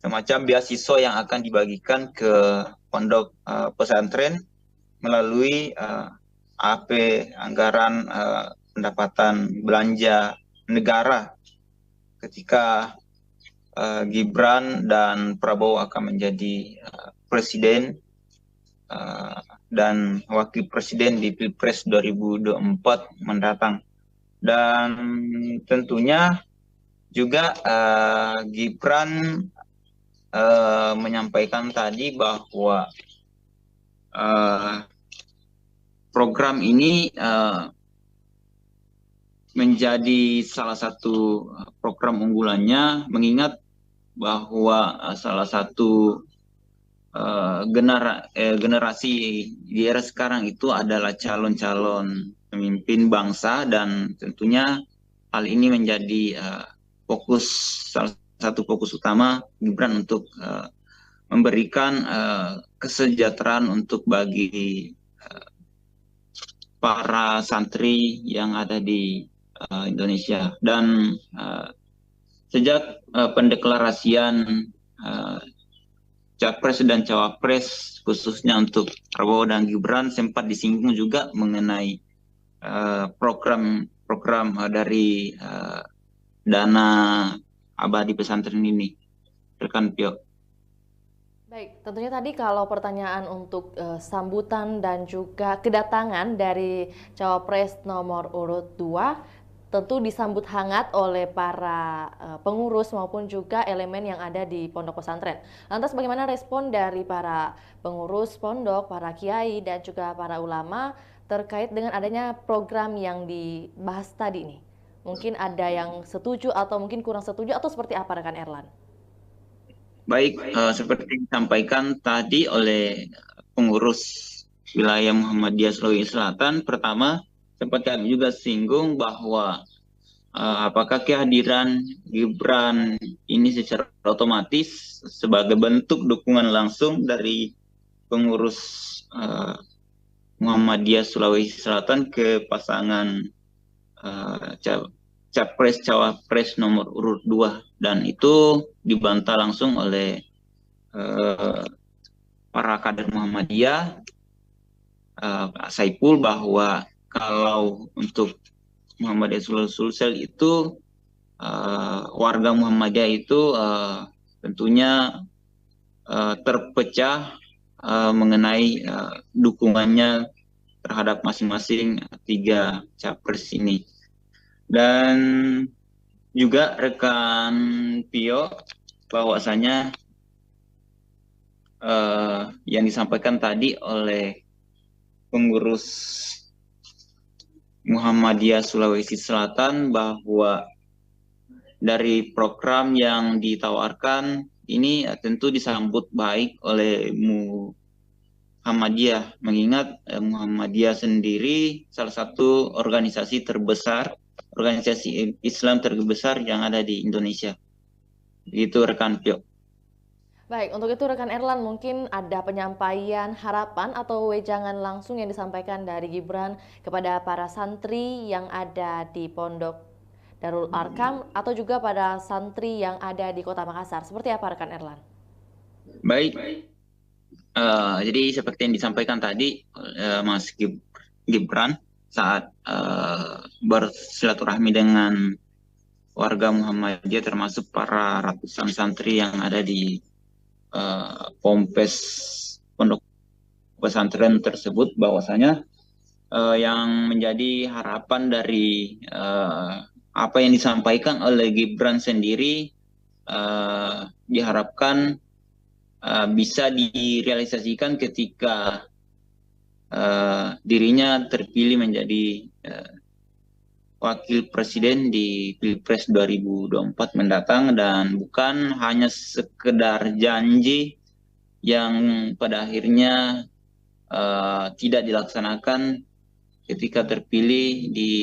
semacam beasiswa yang akan dibagikan ke pondok pesantren melalui AP anggaran pendapatan belanja negara ketika Gibran dan Prabowo akan menjadi presiden dan wakil presiden di Pilpres 2024 mendatang. Dan tentunya juga Gibran menyampaikan tadi bahwa program ini menjadi salah satu program unggulannya, mengingat bahwa salah satu generasi di era sekarang itu adalah calon-calon pemimpin bangsa, dan tentunya hal ini menjadi salah satu fokus utama Gibran untuk memberikan kesejahteraan untuk bagi para santri yang ada di Indonesia. Dan sejak pendeklarasian Capres dan Cawapres khususnya untuk Prabowo dan Gibran sempat disinggung juga mengenai program dari dana abadi pesantren ini, rekan Pio. Baik, tentunya tadi kalau pertanyaan untuk sambutan dan juga kedatangan dari Cawapres nomor urut 2 tentu disambut hangat oleh para pengurus maupun juga elemen yang ada di pondok pesantren. Lantas bagaimana respon dari para pengurus pondok, para kiai dan juga para ulama terkait dengan adanya program yang dibahas tadi ini? Mungkin ada yang setuju atau mungkin kurang setuju atau seperti apa rekan Erlan? Baik, seperti disampaikan tadi oleh pengurus wilayah Muhammadiyah Sulawesi Selatan, pertama sempat kami juga singgung bahwa apakah kehadiran Gibran ini secara otomatis sebagai bentuk dukungan langsung dari pengurus Muhammadiyah Sulawesi Selatan ke pasangan Capres Cawapres nomor urut 2, dan itu dibantah langsung oleh para kader Muhammadiyah, Saiful, bahwa kalau untuk Muhammadiyah Sulsel itu warga Muhammadiyah itu tentunya terpecah mengenai dukungannya terhadap masing-masing 3 capres ini. Dan juga rekan Pio, bahwasanya yang disampaikan tadi oleh pengurus Muhammadiyah Sulawesi Selatan bahwa dari program yang ditawarkan ini tentu disambut baik oleh Muhammadiyah, mengingat Muhammadiyah sendiri salah satu organisasi Islam terbesar yang ada di Indonesia. Itu rekan Pio. Baik, untuk itu rekan Erlan, mungkin ada penyampaian harapan atau wejangan langsung yang disampaikan dari Gibran kepada para santri yang ada di Pondok Darul Arkam atau juga pada santri yang ada di Kota Makassar. Seperti apa rekan Erlan? Baik, jadi seperti yang disampaikan tadi Mas Gibran saat bersilaturahmi dengan warga Muhammadiyah, termasuk para ratusan santri yang ada di Pompes pondok pesantren tersebut, bahwasanya yang menjadi harapan dari apa yang disampaikan oleh Gibran sendiri diharapkan bisa direalisasikan ketika dirinya terpilih menjadi wakil presiden di Pilpres 2024 mendatang, dan bukan hanya sekedar janji yang pada akhirnya tidak dilaksanakan ketika terpilih di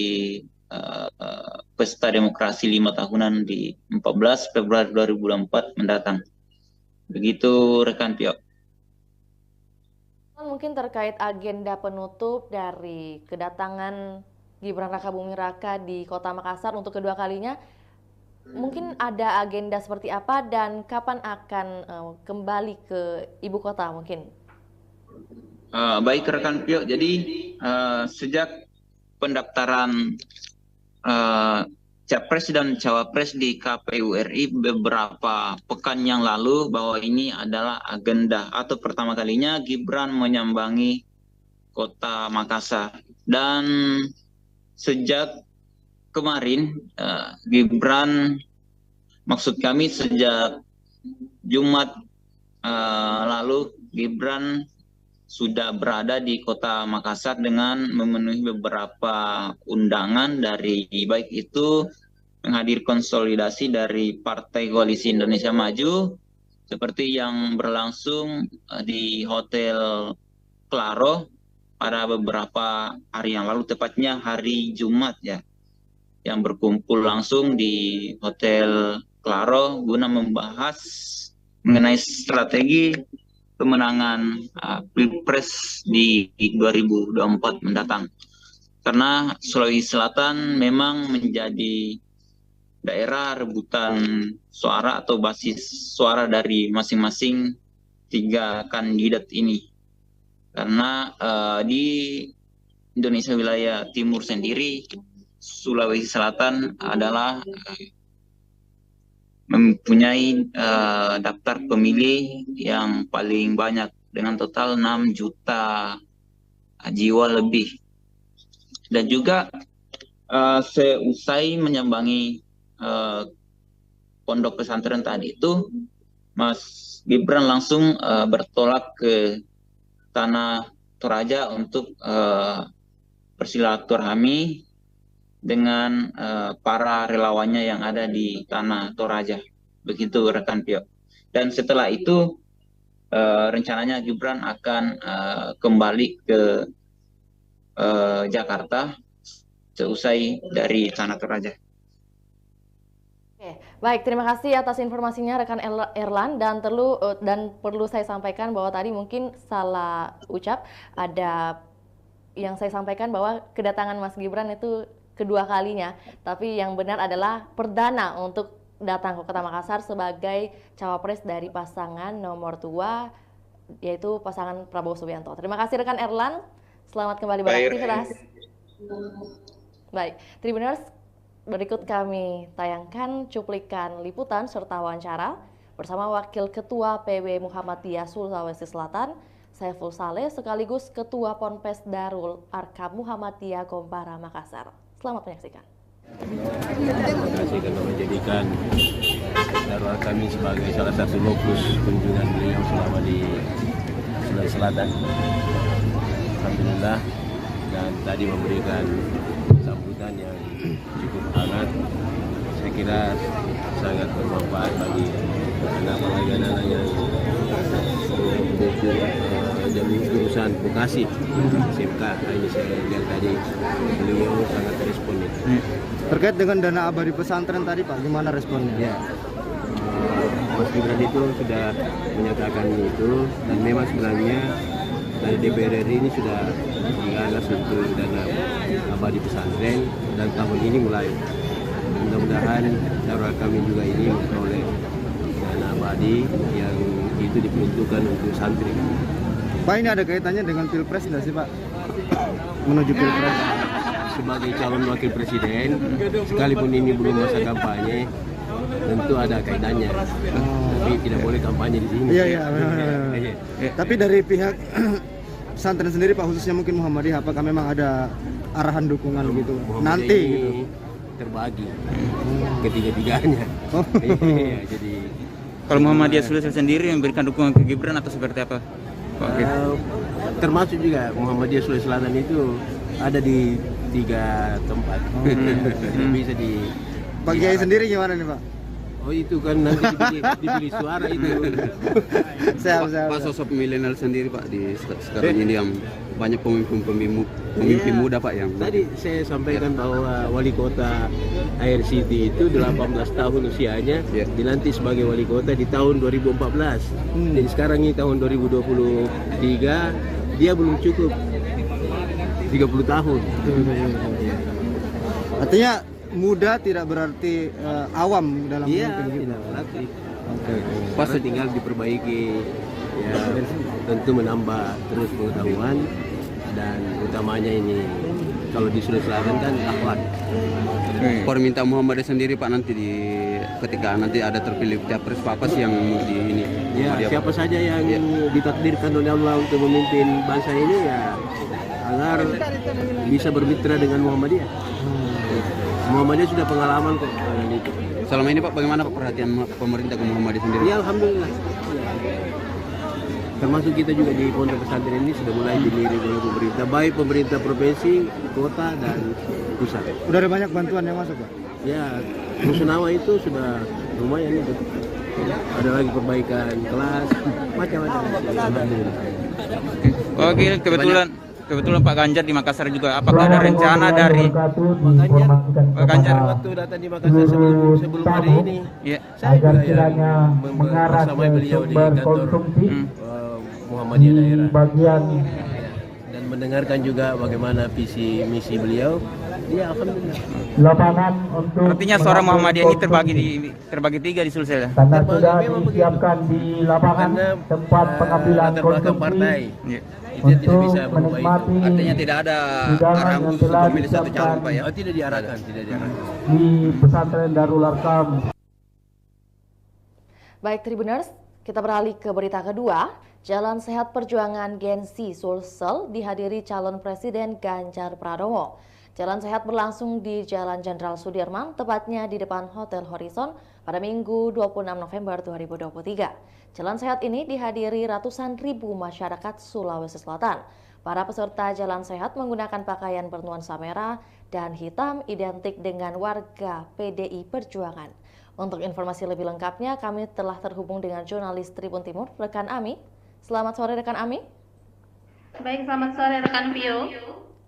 pesta demokrasi 5 tahunan di 14 Februari 2024 mendatang. Begitu rekan Pio. Mungkin terkait agenda penutup dari kedatangan Gibran Rakabuming Raka di Kota Makassar untuk kedua kalinya, mungkin ada agenda seperti apa dan kapan akan kembali ke ibu kota mungkin? Baik rekan Pio, jadi sejak pendaftaran Capres dan Cawapres di KPU RI beberapa pekan yang lalu bahwa ini adalah agenda atau pertama kalinya Gibran menyambangi kota Makassar. Dan sejak kemarin Gibran, maksud kami sejak Jumat lalu Gibran sudah berada di kota Makassar dengan memenuhi beberapa undangan dari baik itu menghadiri konsolidasi dari Partai Koalisi Indonesia Maju seperti yang berlangsung di Hotel Claro pada beberapa hari yang lalu, tepatnya hari Jumat ya, yang berkumpul langsung di Hotel Claro guna membahas mengenai strategi pemenangan Pilpres di 2024 mendatang. Karena Sulawesi Selatan memang menjadi daerah rebutan suara atau basis suara dari masing-masing 3 kandidat ini. Karena di Indonesia wilayah timur sendiri, Sulawesi Selatan adalah mempunyai daftar pemilih yang paling banyak dengan total 6 juta jiwa lebih. Dan juga seusai menyambangi pondok pesantren tadi itu, Mas Gibran langsung bertolak ke Tanah Toraja untuk bersilaturahmi dengan para relawannya yang ada di Tanah Toraja. Begitu rekan Pio. Dan setelah itu rencananya Gibran akan kembali ke Jakarta seusai dari Tanah Toraja. Oke, baik, terima kasih atas informasinya rekan Erlan, dan perlu saya sampaikan bahwa tadi mungkin salah ucap, ada yang saya sampaikan bahwa kedatangan Mas Gibran itu kedua kalinya, tapi yang benar adalah perdana untuk datang ke Kota Makassar sebagai cawapres dari pasangan nomor 2, yaitu pasangan Prabowo Subianto. Terima kasih rekan Erlan, selamat kembali beraktivitas. Baik, Tribuners, berikut kami tayangkan cuplikan liputan serta wawancara bersama Wakil Ketua PB Muhammadiyah Sulawesi Selatan, Saiful Saleh, sekaligus Ketua Ponpes Darul Arkam Muhammadiyah Kompara Makassar. Selamat menyaksikan. Terima kasih karena menjadikan Darul Arkam sebagai salah satu lokus kunjungan beliau selama di Sulawesi Selatan. Alhamdulillah, dan tadi memberikan sambutan yang cukup hangat. Saya kira sangat bermanfaat bagi anak-anak yang jadi jurusan vokasi SMK. Ini saya lihat tadi beliau sangat respon itu. Terkait dengan dana abadi pesantren tadi Pak, gimana responnya? Ya, Mas Gibran itu sudah menyatakan itu, dan memang sebenarnya dari DPR RI ini sudah digagas untuk dana abadi pesantren, dan tahun ini mulai. Mudah-mudahan Darul Arkam juga ini memperoleh dana abadi yang itu diperuntukkan untuk santri. Pak, ini ada kaitannya dengan Pilpres nggak sih Pak? Menuju Pilpres? Sebagai calon wakil presiden, sekalipun ini belum masa kampanye, tentu ada kaitannya. Tapi tidak boleh kampanye di sini. Iya. Tapi dari pihak pesantren sendiri Pak, khususnya mungkin Muhammadiyah, apakah memang ada arahan dukungan gitu nanti gitu? Terbagi ketiga-tiganya. Jadi kalau Muhammadiyah Sulawesi sendiri memberikan dukungan ke Gibran atau seperti apa? Termasuk juga Muhammadiyah Sulawesi Selatan itu ada di 3 tempat. Bisa di Pak Kiai sendiri gimana nih Pak? Oh itu kan nanti dipilih suara itu. Pak sosok milenial sendiri Pak di sekarang ini yang banyak pemimpin muda Pak yang tadi saya sampaikan bahwa wali kota Air City itu 18 tahun usianya, dilantik sebagai wali kota di tahun 2014. Dan sekarang ini tahun 2023, dia belum cukup 30 tahun. Artinya muda tidak berarti awam dalam memimpin. Tidak berarti. Pas tinggal diperbaiki, ya tentu menambah terus pengetahuan, dan utamanya ini kalau di Sulawesi Selatan kan Ahwat. Permintaan Muhammadiyah sendiri Pak nanti ketika nanti ada terpilih capres apa sih yang di ini? Ya, siapa saja yang ditakdirkan oleh Allah untuk memimpin bangsa ini ya agar bisa bermitra dengan Muhammadiyah. Muhammadiyah sudah pengalaman kok itu. Selama ini Pak bagaimana Pak perhatian pemerintah ke Muhammadiyah sendiri? Ya alhamdulillah. Termasuk kita juga di pondok pesantren ini sudah mulai dilirik oleh pemerintah, baik pemerintah provinsi, kota dan pusat. Udah ada banyak bantuan yang masuk, Pak? Ya, Rusunawa itu sudah lumayan itu. Ada lagi perbaikan kelas, macam-macam. Alhamdulillah. Oke, kebetulan Pak Ganjar di Makassar juga. Apakah ada rencana dari Pak Ganjar waktu datang di Makassar sebelum hari ini, saya agar juga kiranya yang mengarah bersama ke beliau di sumber kantor konsumsi Muhammadiyah di daerah bagian dan mendengarkan juga bagaimana visi misi beliau. Ya alhamdulillah. lapangan untuk artinya suara Muhammadiyah ini terbagi tiga di Sulsel. karena sudah disiapkan di lapangan tempat pengambilan latar belakang konsumsi partai. untuk tidak bisa berubah itu. menikmati Artinya tidak ada hidangan arahan yang khusus untuk telah memilih satu calon Pak ya? Oh, tidak diarahkan. di pesantren Darul Arkam. Baik Tribuners, kita beralih ke berita kedua. Jalan Sehat Perjuangan Gensi Sulsel dihadiri calon Presiden Ganjar Pranowo. Jalan Sehat berlangsung di Jalan Jenderal Sudirman, tepatnya di depan Hotel Horizon pada Minggu 26 November 2023. Jalan Sehat ini dihadiri ratusan ribu masyarakat Sulawesi Selatan. Para peserta Jalan Sehat menggunakan pakaian bernuansa merah dan hitam identik dengan warga PDI Perjuangan. Untuk informasi lebih lengkapnya, kami telah terhubung dengan jurnalis Tribun Timur, rekan Ami. Selamat sore rekan Ami. Baik, selamat sore rekan Pio.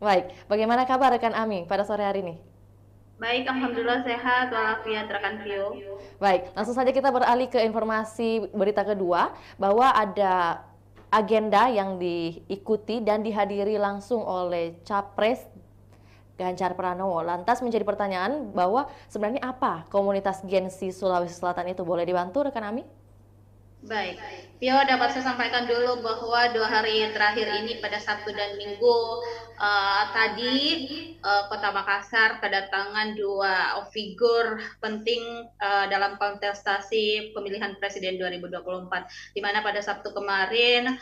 Baik, bagaimana kabar rekan Ami pada sore hari ini? Baik, alhamdulillah sehat walafiat rekan Pio. Baik, langsung saja kita beralih ke informasi berita kedua bahwa ada agenda yang diikuti dan dihadiri langsung oleh Capres Ganjar Pranowo. Lantas menjadi pertanyaan bahwa sebenarnya apa komunitas Gensi Sulawesi Selatan itu? Boleh dibantu rekan Ami? Baik, Pio dapat saya sampaikan dulu bahwa 2 hari terakhir ini pada Sabtu dan Minggu tadi Kota Makassar kedatangan 2 figur penting dalam kontestasi pemilihan Presiden 2024, di mana pada Sabtu kemarin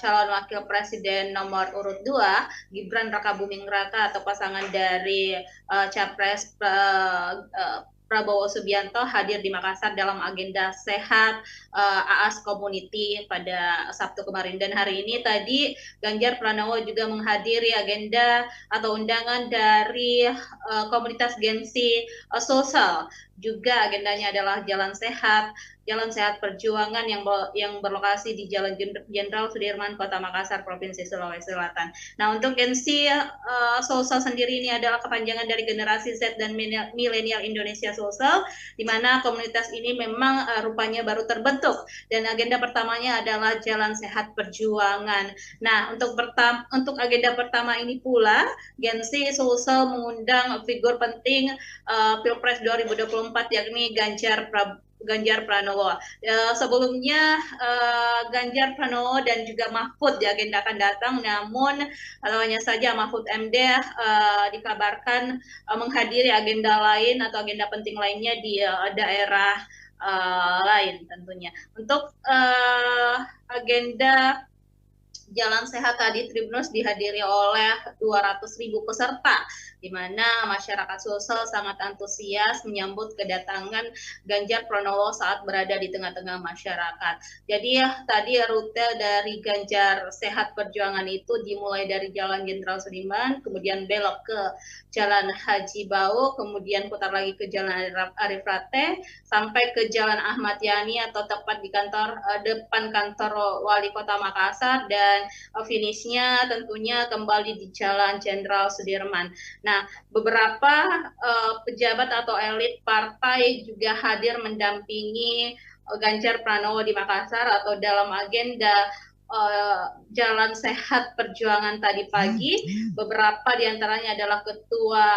calon Wakil Presiden nomor urut 2 Gibran Rakabuming Raka atau pasangan dari Capres Prabowo Subianto hadir di Makassar dalam agenda sehat AAS Community pada Sabtu kemarin, dan hari ini tadi Ganjar Pranowo juga menghadiri agenda atau undangan dari komunitas Gensi Sulsel. Juga agendanya adalah Jalan Sehat Perjuangan yang berlokasi di Jalan Jenderal Sudirman, Kota Makassar, Provinsi Sulawesi Selatan. Nah, untuk Gensi Sulsel sendiri ini adalah kepanjangan dari generasi Z dan milenial Indonesia Sulsel, di mana komunitas ini memang rupanya baru terbentuk, dan agenda pertamanya adalah Jalan Sehat Perjuangan. Nah, untuk agenda pertama ini pula Gensi Sulsel mengundang figur penting Pilpres 2024 yakni Ganjar Pranowo. Sebelumnya Ganjar Pranowo dan juga Mahfud diagendakan datang, namun hanya saja Mahfud MD dikabarkan menghadiri agenda lain atau agenda penting lainnya di daerah lain tentunya. Untuk agenda Jalan Sehat tadi Tribuners dihadiri oleh 200.000 peserta, di mana masyarakat Sulsel sangat antusias menyambut kedatangan Ganjar Pranowo saat berada di tengah-tengah masyarakat. Jadi tadi rute dari Ganjar Sehat Perjuangan itu dimulai dari Jalan Jenderal Sudirman, kemudian belok ke Jalan Haji Bau, kemudian putar lagi ke Jalan Arif Rate, sampai ke Jalan Ahmad Yani atau tepat di depan kantor Wali Kota Makassar, dan finishnya tentunya kembali di Jalan Jenderal Sudirman. Nah, beberapa pejabat atau elit partai juga hadir mendampingi Ganjar Pranowo di Makassar atau dalam agenda Jalan Sehat Perjuangan tadi pagi. Beberapa diantaranya adalah Ketua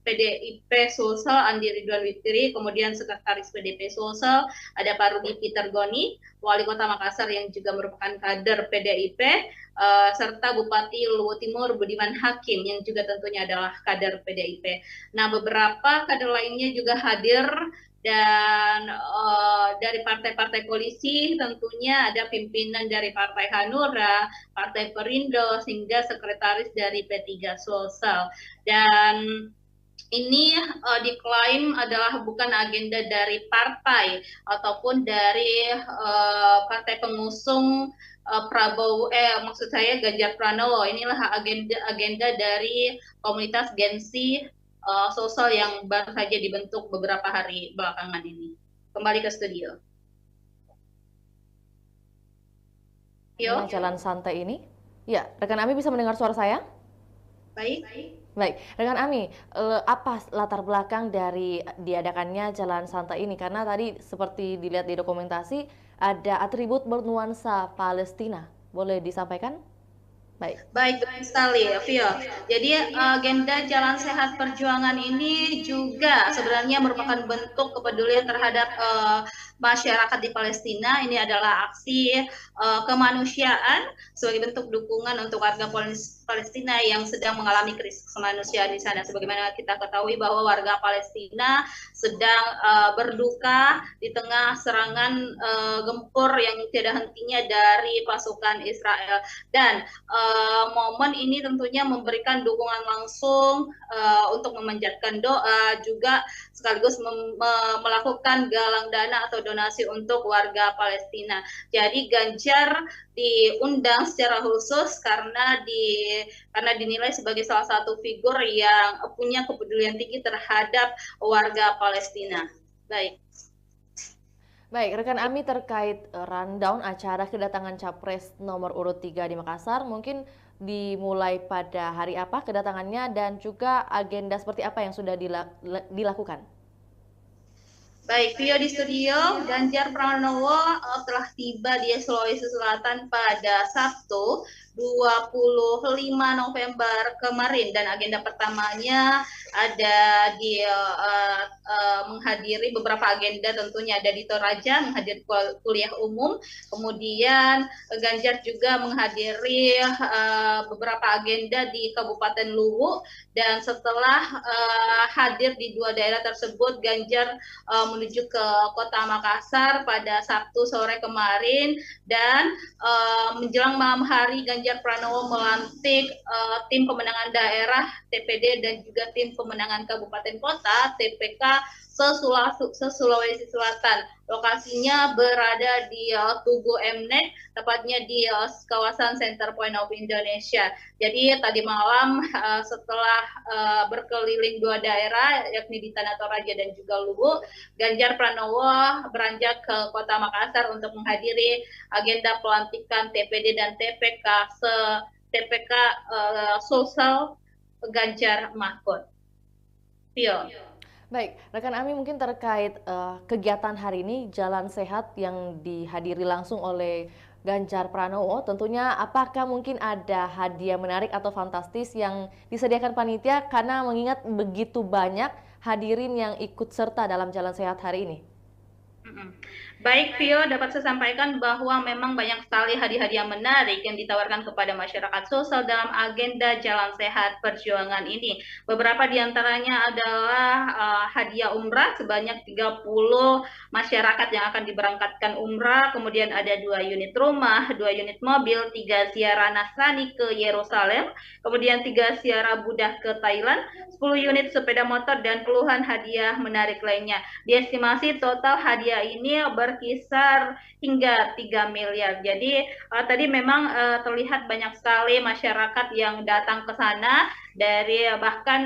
PDIP Sulsel Andi Ridwan Witri, kemudian Sekretaris PDP Sulsel ada Pak Rudi Peter Goni, Wali Kota Makassar yang juga merupakan kader PDIP, serta Bupati Luwu Timur Budiman Hakim yang juga tentunya adalah kader PDIP. Nah, beberapa kader lainnya juga hadir, dan dari partai-partai koalisi tentunya ada pimpinan dari Partai Hanura, Partai Perindo, hingga sekretaris dari P3 Sulsel. Dan ini diklaim adalah bukan agenda dari partai ataupun dari partai pengusung Prabowo, maksud saya Ganjar Pranowo. Inilah agenda dari komunitas Gensi sosial yang baru saja dibentuk beberapa hari belakangan ini. Kembali ke studio. Jalan santai ini, ya, rekan Ami bisa mendengar suara saya? Baik. Baik, rekan Ami, apa latar belakang dari diadakannya jalan santai ini? Karena tadi seperti dilihat di dokumentasi ada atribut bernuansa Palestina. Boleh disampaikan? Baik sekali, Vio. Jadi agenda Jalan Sehat Perjuangan ini juga sebenarnya merupakan bentuk kepedulian terhadap masyarakat di Palestina. Ini adalah aksi kemanusiaan sebagai bentuk dukungan untuk warga Palestina yang sedang mengalami krisis kemanusiaan di sana. Sebagaimana kita ketahui bahwa warga Palestina sedang berduka di tengah serangan gempur yang tiada hentinya dari pasukan Israel. Dan momen ini tentunya memberikan dukungan langsung untuk memanjatkan doa, juga sekaligus melakukan galang dana atau donasi untuk warga Palestina. Jadi Ganjar diundang secara khusus karena dinilai sebagai salah satu figur yang punya kepedulian tinggi terhadap warga Palestina. Baik, rekan Ami, terkait rundown acara kedatangan Capres nomor urut 3 di Makassar, mungkin dimulai pada hari apa kedatangannya dan juga agenda seperti apa yang sudah dilakukan? Baik, Vio di studio, Ganjar Pranowo telah tiba di Sulawesi Selatan pada Sabtu 25 November kemarin, dan agenda pertamanya ada di menghadiri beberapa agenda, tentunya ada di Toraja menghadiri kuliah umum, kemudian Ganjar juga menghadiri beberapa agenda di Kabupaten Luwu, dan setelah hadir di dua daerah tersebut, Ganjar menuju ke Kota Makassar pada Sabtu sore kemarin, dan menjelang malam hari Ganjar Pranowo melantik tim pemenangan daerah TPD dan juga tim pemenangan kabupaten kota TPK se-Sulawesi Selatan. Lokasinya berada di Tugu Mnek, tepatnya di kawasan Center Point of Indonesia. Jadi tadi malam setelah berkeliling dua daerah, yakni di Tanah Toraja dan juga Luwu, Ganjar Pranowo beranjak ke Kota Makassar untuk menghadiri agenda pelantikan TPD dan TPK Sulsel Ganjar Mahfud. Tio. Baik, rekan Ami, mungkin terkait kegiatan hari ini Jalan Sehat yang dihadiri langsung oleh Ganjar Pranowo, tentunya apakah mungkin ada hadiah menarik atau fantastis yang disediakan panitia karena mengingat begitu banyak hadirin yang ikut serta dalam Jalan Sehat hari ini? Baik, Vio, dapat saya sampaikan bahwa memang banyak sekali hadiah-hadiah menarik yang ditawarkan kepada masyarakat sosial dalam agenda Jalan Sehat Perjuangan ini. Beberapa di antaranya adalah hadiah umrah sebanyak 30 masyarakat yang akan diberangkatkan umrah, kemudian ada 2 unit rumah, 2 unit mobil, 3 ziarah Nasrani ke Yerusalem, kemudian 3 ziarah Buddha ke Thailand, 10 unit sepeda motor, dan puluhan hadiah menarik lainnya. Diestimasi total hadiah ini berkisar hingga 3 miliar. Jadi tadi memang terlihat banyak sekali masyarakat yang datang ke sana, dari bahkan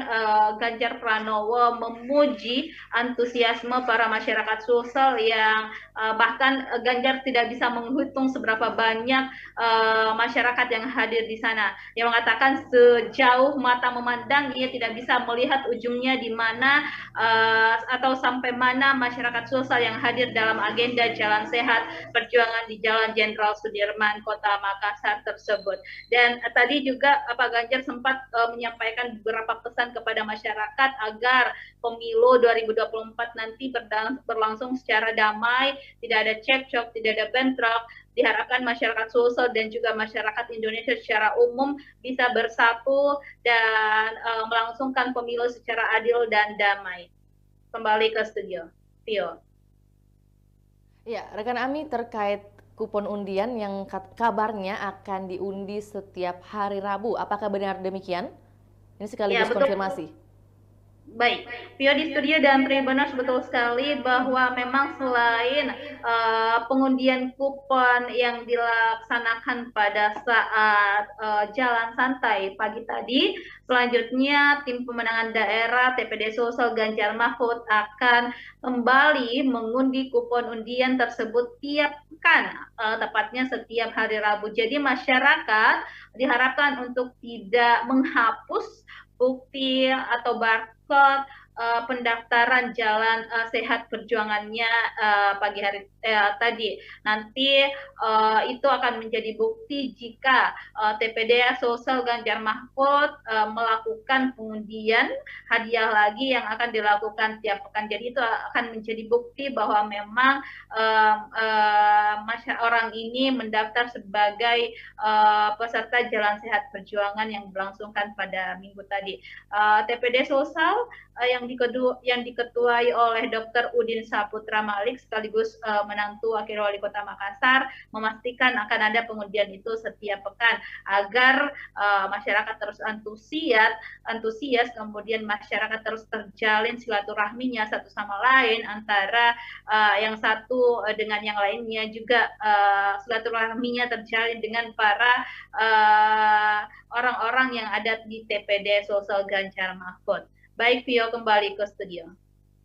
Ganjar Pranowo memuji antusiasme para masyarakat Sulsel yang bahkan Ganjar tidak bisa menghitung seberapa banyak masyarakat yang hadir di sana. Yang mengatakan sejauh mata memandang ia tidak bisa melihat ujungnya di mana atau sampai mana masyarakat Sulsel yang hadir dalam agenda Jalan Sehat Perjuangan di Jalan Jenderal Sudirman, Kota Makassar tersebut. Dan tadi juga Pak Ganjar sempat menyampaikan menyampaikan beberapa pesan kepada masyarakat agar pemilu 2024 nanti berlangsung secara damai, tidak ada cekcok, tidak ada bentrok. Diharapkan masyarakat Sulsel dan juga masyarakat Indonesia secara umum bisa bersatu dan melangsungkan pemilu secara adil dan damai. Kembali ke studio, Tio. Ya, rekan Ami, terkait kupon undian yang kabarnya akan diundi setiap hari Rabu, apakah benar demikian? Ini sekaligus Ya, betul. Konfirmasi. Baik, Vio di studio dan Tribuners, betul sekali bahwa memang selain pengundian kupon yang dilaksanakan pada saat jalan santai pagi tadi, selanjutnya tim pemenangan daerah TPD Sulsel Ganjar Mahfud akan kembali mengundi kupon undian tersebut tiap pekan, tepatnya setiap hari Rabu. Jadi masyarakat diharapkan untuk tidak menghapus bukti atau barcode pendaftaran jalan sehat perjuangannya pagi hari tadi. Nanti itu akan menjadi bukti jika TPD Sulsel Ganjar Mahfud melakukan pengundian hadiah lagi yang akan dilakukan tiap pekan. Jadi itu akan menjadi bukti bahwa memang orang ini mendaftar sebagai peserta jalan sehat perjuangan yang berlangsungkan pada minggu tadi. TPD Sulsel yang diketuai oleh Dr. Udin Saputra Malik sekaligus menantu Wakil Wali Kota Makassar memastikan akan ada pengundian itu setiap pekan agar masyarakat terus antusias, kemudian masyarakat terus terjalin silaturahminya satu sama lain antara yang satu dengan yang lainnya, juga silaturahminya terjalin dengan para orang-orang yang ada di TPD Sulsel Ganjar Mahfud. Baik, Vio, kembali ke studio.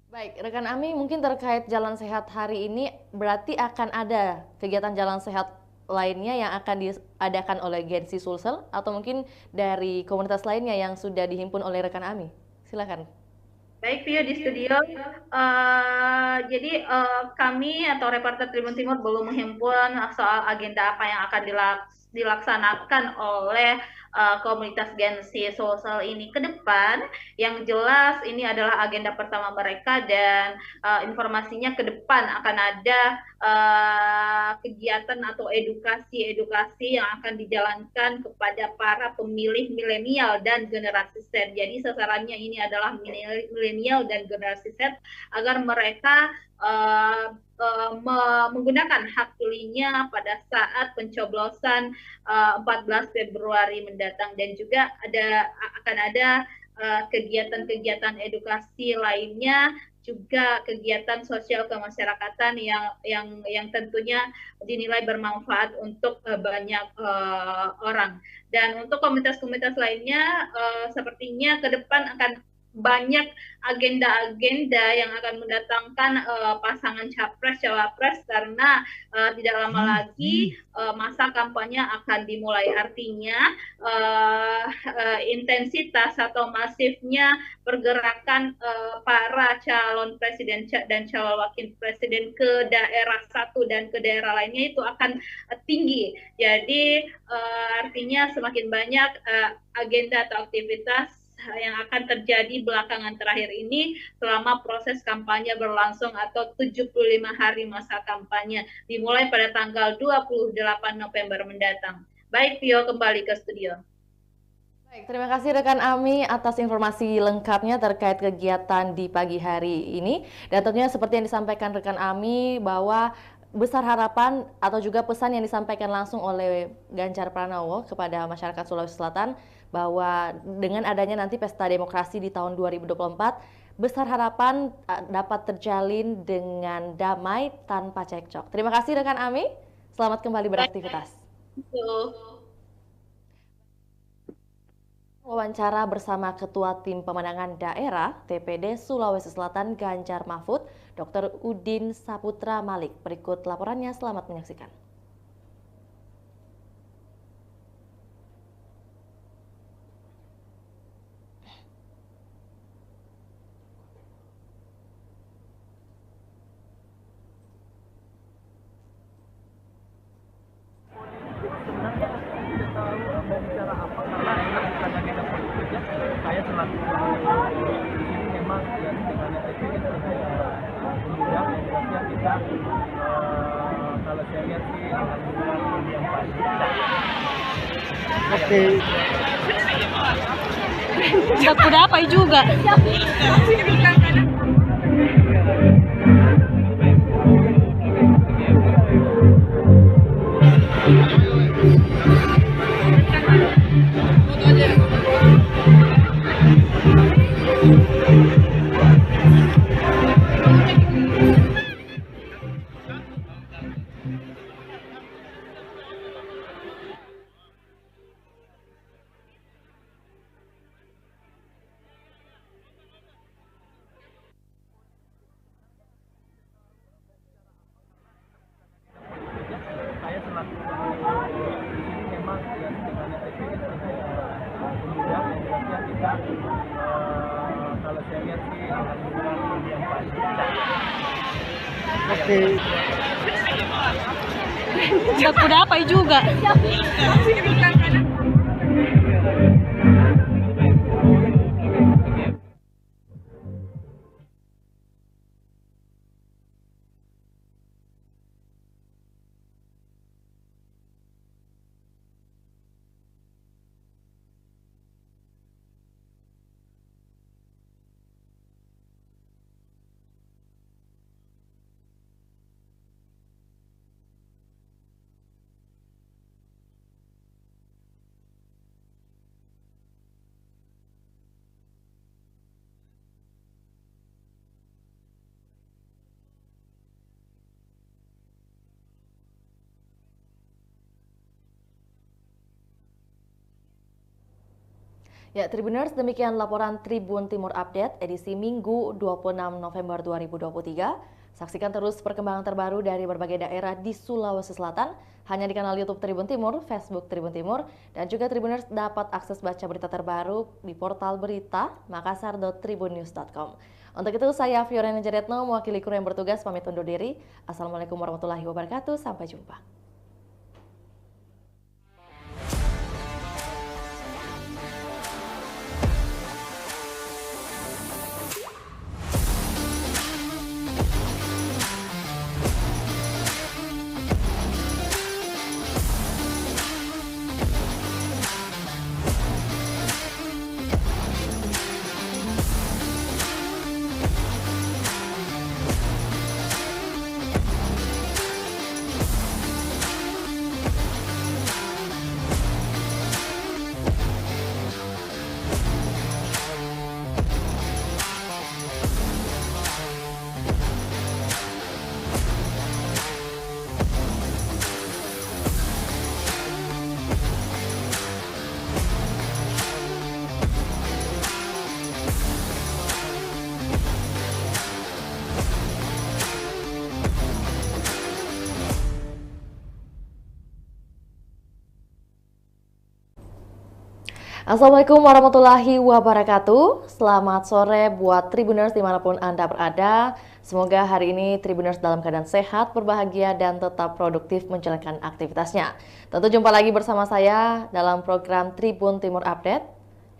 Baik, rekan Ami, mungkin terkait jalan sehat hari ini berarti akan ada kegiatan jalan sehat lainnya yang akan diadakan oleh Gensi Sulsel atau mungkin dari komunitas lainnya yang sudah dihimpun oleh rekan Ami. Silakan. Baik, Vio di studio. Jadi kami atau reporter Tribun Timur belum menghimpun soal agenda apa yang akan dilaksanakan oleh komunitas Gensi Sulsel ini ke depan. Yang jelas ini adalah agenda pertama mereka dan informasinya ke depan akan ada kegiatan atau edukasi yang akan dijalankan kepada para pemilih milenial dan generasi Z. Jadi sasarannya ini adalah milenial dan generasi Z agar mereka menggunakan hak pilihnya pada saat pencoblosan 14 Februari mendatang, dan juga akan ada kegiatan-kegiatan edukasi lainnya, juga kegiatan sosial kemasyarakatan yang tentunya dinilai bermanfaat untuk banyak orang. Dan untuk komunitas-komunitas lainnya sepertinya ke depan akan banyak agenda-agenda yang akan mendatangkan pasangan capres-cawapres karena tidak lama lagi masa kampanye akan dimulai. Artinya intensitas atau masifnya pergerakan para calon presiden dan calon wakil presiden ke daerah satu dan ke daerah lainnya itu akan tinggi. Jadi artinya semakin banyak agenda atau aktivitas yang akan terjadi belakangan terakhir ini selama proses kampanye berlangsung atau 75 hari masa kampanye dimulai pada tanggal 28 November mendatang. Baik, Pio, kembali ke studio. Baik, terima kasih rekan Ami atas informasi lengkapnya terkait kegiatan di pagi hari ini. Dan tentunya seperti yang disampaikan rekan Ami bahwa besar harapan atau juga pesan yang disampaikan langsung oleh Ganjar Pranowo kepada masyarakat Sulawesi Selatan bahwa dengan adanya nanti pesta demokrasi di tahun 2024, besar harapan dapat terjalin dengan damai tanpa cekcok. Terima kasih rekan Ami, selamat kembali beraktivitas. Wawancara bersama Ketua Tim Pemenangan Daerah TPD Sulawesi Selatan Ganjar Mahfud, Dr. Udin Saputra Malik. Berikut laporannya, selamat menyaksikan. selaku di sini memang ya dengan TPS mudah yang jelasnya kita kalau saya lihat sih alhamdulillah yang baik. Oke. Nggak kudapai juga. Saya selaku di sini memang ya dengan TPS mudah yang jelasnya kita kalau saya lihat sih alhamdulillah yang baik. Oke. Nggak kudapai juga. Ya, Tribuners, demikian laporan Tribun Timur Update edisi Minggu 26 November 2023. Saksikan terus perkembangan terbaru dari berbagai daerah di Sulawesi Selatan hanya di kanal YouTube Tribun Timur, Facebook Tribun Timur, dan juga Tribuners dapat akses baca berita terbaru di portal berita makassar.tribunnews.com. Untuk itu, saya Fiorena Jaretno, mewakili kru yang bertugas, pamit undur diri. Assalamualaikum warahmatullahi wabarakatuh. Sampai jumpa. Assalamualaikum warahmatullahi wabarakatuh. Selamat sore buat Tribuners dimanapun Anda berada. Semoga hari ini Tribuners dalam keadaan sehat, berbahagia, dan tetap produktif menjalankan aktivitasnya. Tentu jumpa lagi bersama saya dalam program Tribun Timur Update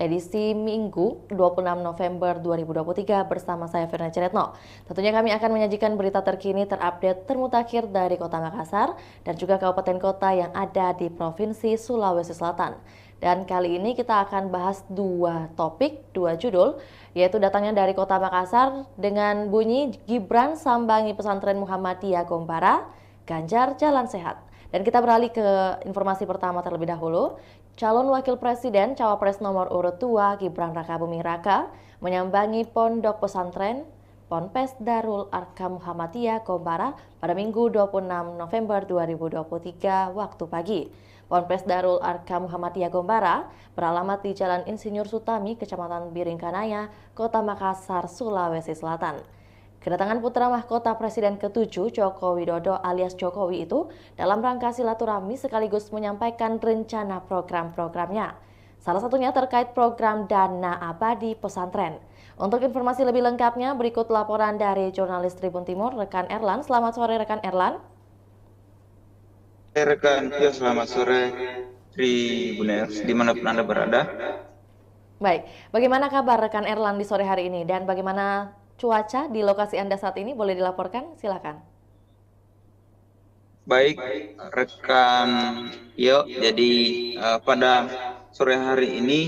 edisi Minggu 26 November 2023 bersama saya Fiorena Jaretno. Tentunya kami akan menyajikan berita terkini, terupdate, termutakhir dari Kota Makassar dan juga kabupaten kota yang ada di Provinsi Sulawesi Selatan. Dan kali ini kita akan bahas dua topik, dua judul, yaitu datangnya dari Kota Makassar dengan bunyi Gibran sambangi pesantren Muhammadiyah Gombara, Ganjar jalan sehat. Dan kita beralih ke informasi pertama terlebih dahulu. Calon Wakil Presiden Cawapres nomor urut 2 Gibran Rakabuming Raka menyambangi pondok pesantren Ponpes Darul Arkam Muhammadiyah Gombara pada Minggu 26 November 2023 waktu pagi. Ponpes Darul Arkam Muhammadiyah Gombara beralamat di Jalan Insinyur Sutami, Kecamatan Biringkanaya, Kota Makassar, Sulawesi Selatan. Kedatangan putra mahkota Presiden ke-7 Joko Widodo alias Jokowi itu dalam rangka silaturahmi sekaligus menyampaikan rencana program-programnya. Salah satunya terkait program Dana Abadi Pesantren. Untuk informasi lebih lengkapnya, berikut laporan dari jurnalis Tribun Timur, rekan Erlan. Selamat sore, rekan Erlan. Rekan, selamat sore Tribuners dimanapun Anda berada. Baik, bagaimana kabar rekan Erlan di sore hari ini dan bagaimana cuaca di lokasi Anda saat ini? Boleh dilaporkan? Silakan. Baik, rekan Yo. Jadi pada sore hari ini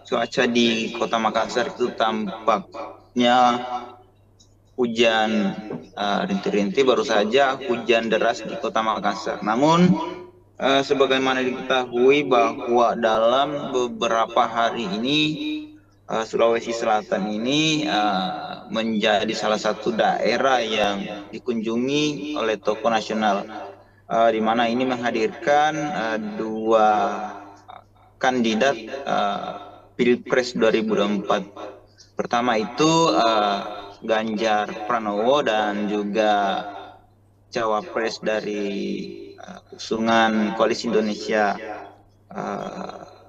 cuaca di Kota Makassar itu tampaknya hujan rintik-rintik, baru saja hujan deras di Kota Makassar. Namun sebagaimana diketahui bahwa dalam beberapa hari ini Sulawesi Selatan ini menjadi salah satu daerah yang dikunjungi oleh tokoh nasional, di mana ini menghadirkan dua kandidat Pilpres 2024. Pertama itu Ganjar Pranowo dan juga cawapres dari usungan Koalisi Indonesia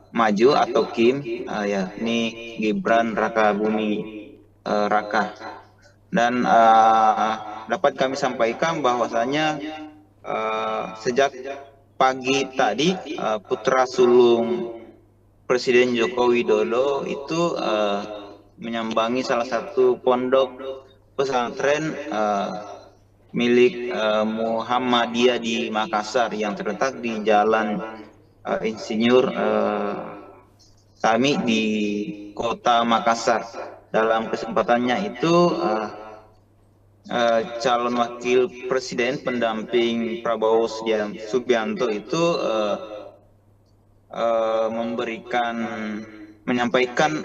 Maju atau KIM, yakni Gibran Rakabuming Raka. Dan dapat kami sampaikan bahwasanya sejak pagi tadi putra sulung Presiden Joko Widodo itu menyambangi salah satu pondok pesantren milik Muhammadiyah di Makassar yang terletak di Jalan Insinyur Sami di Kota Makassar. Dalam kesempatannya itu calon wakil presiden pendamping Prabowo Subianto itu menyampaikan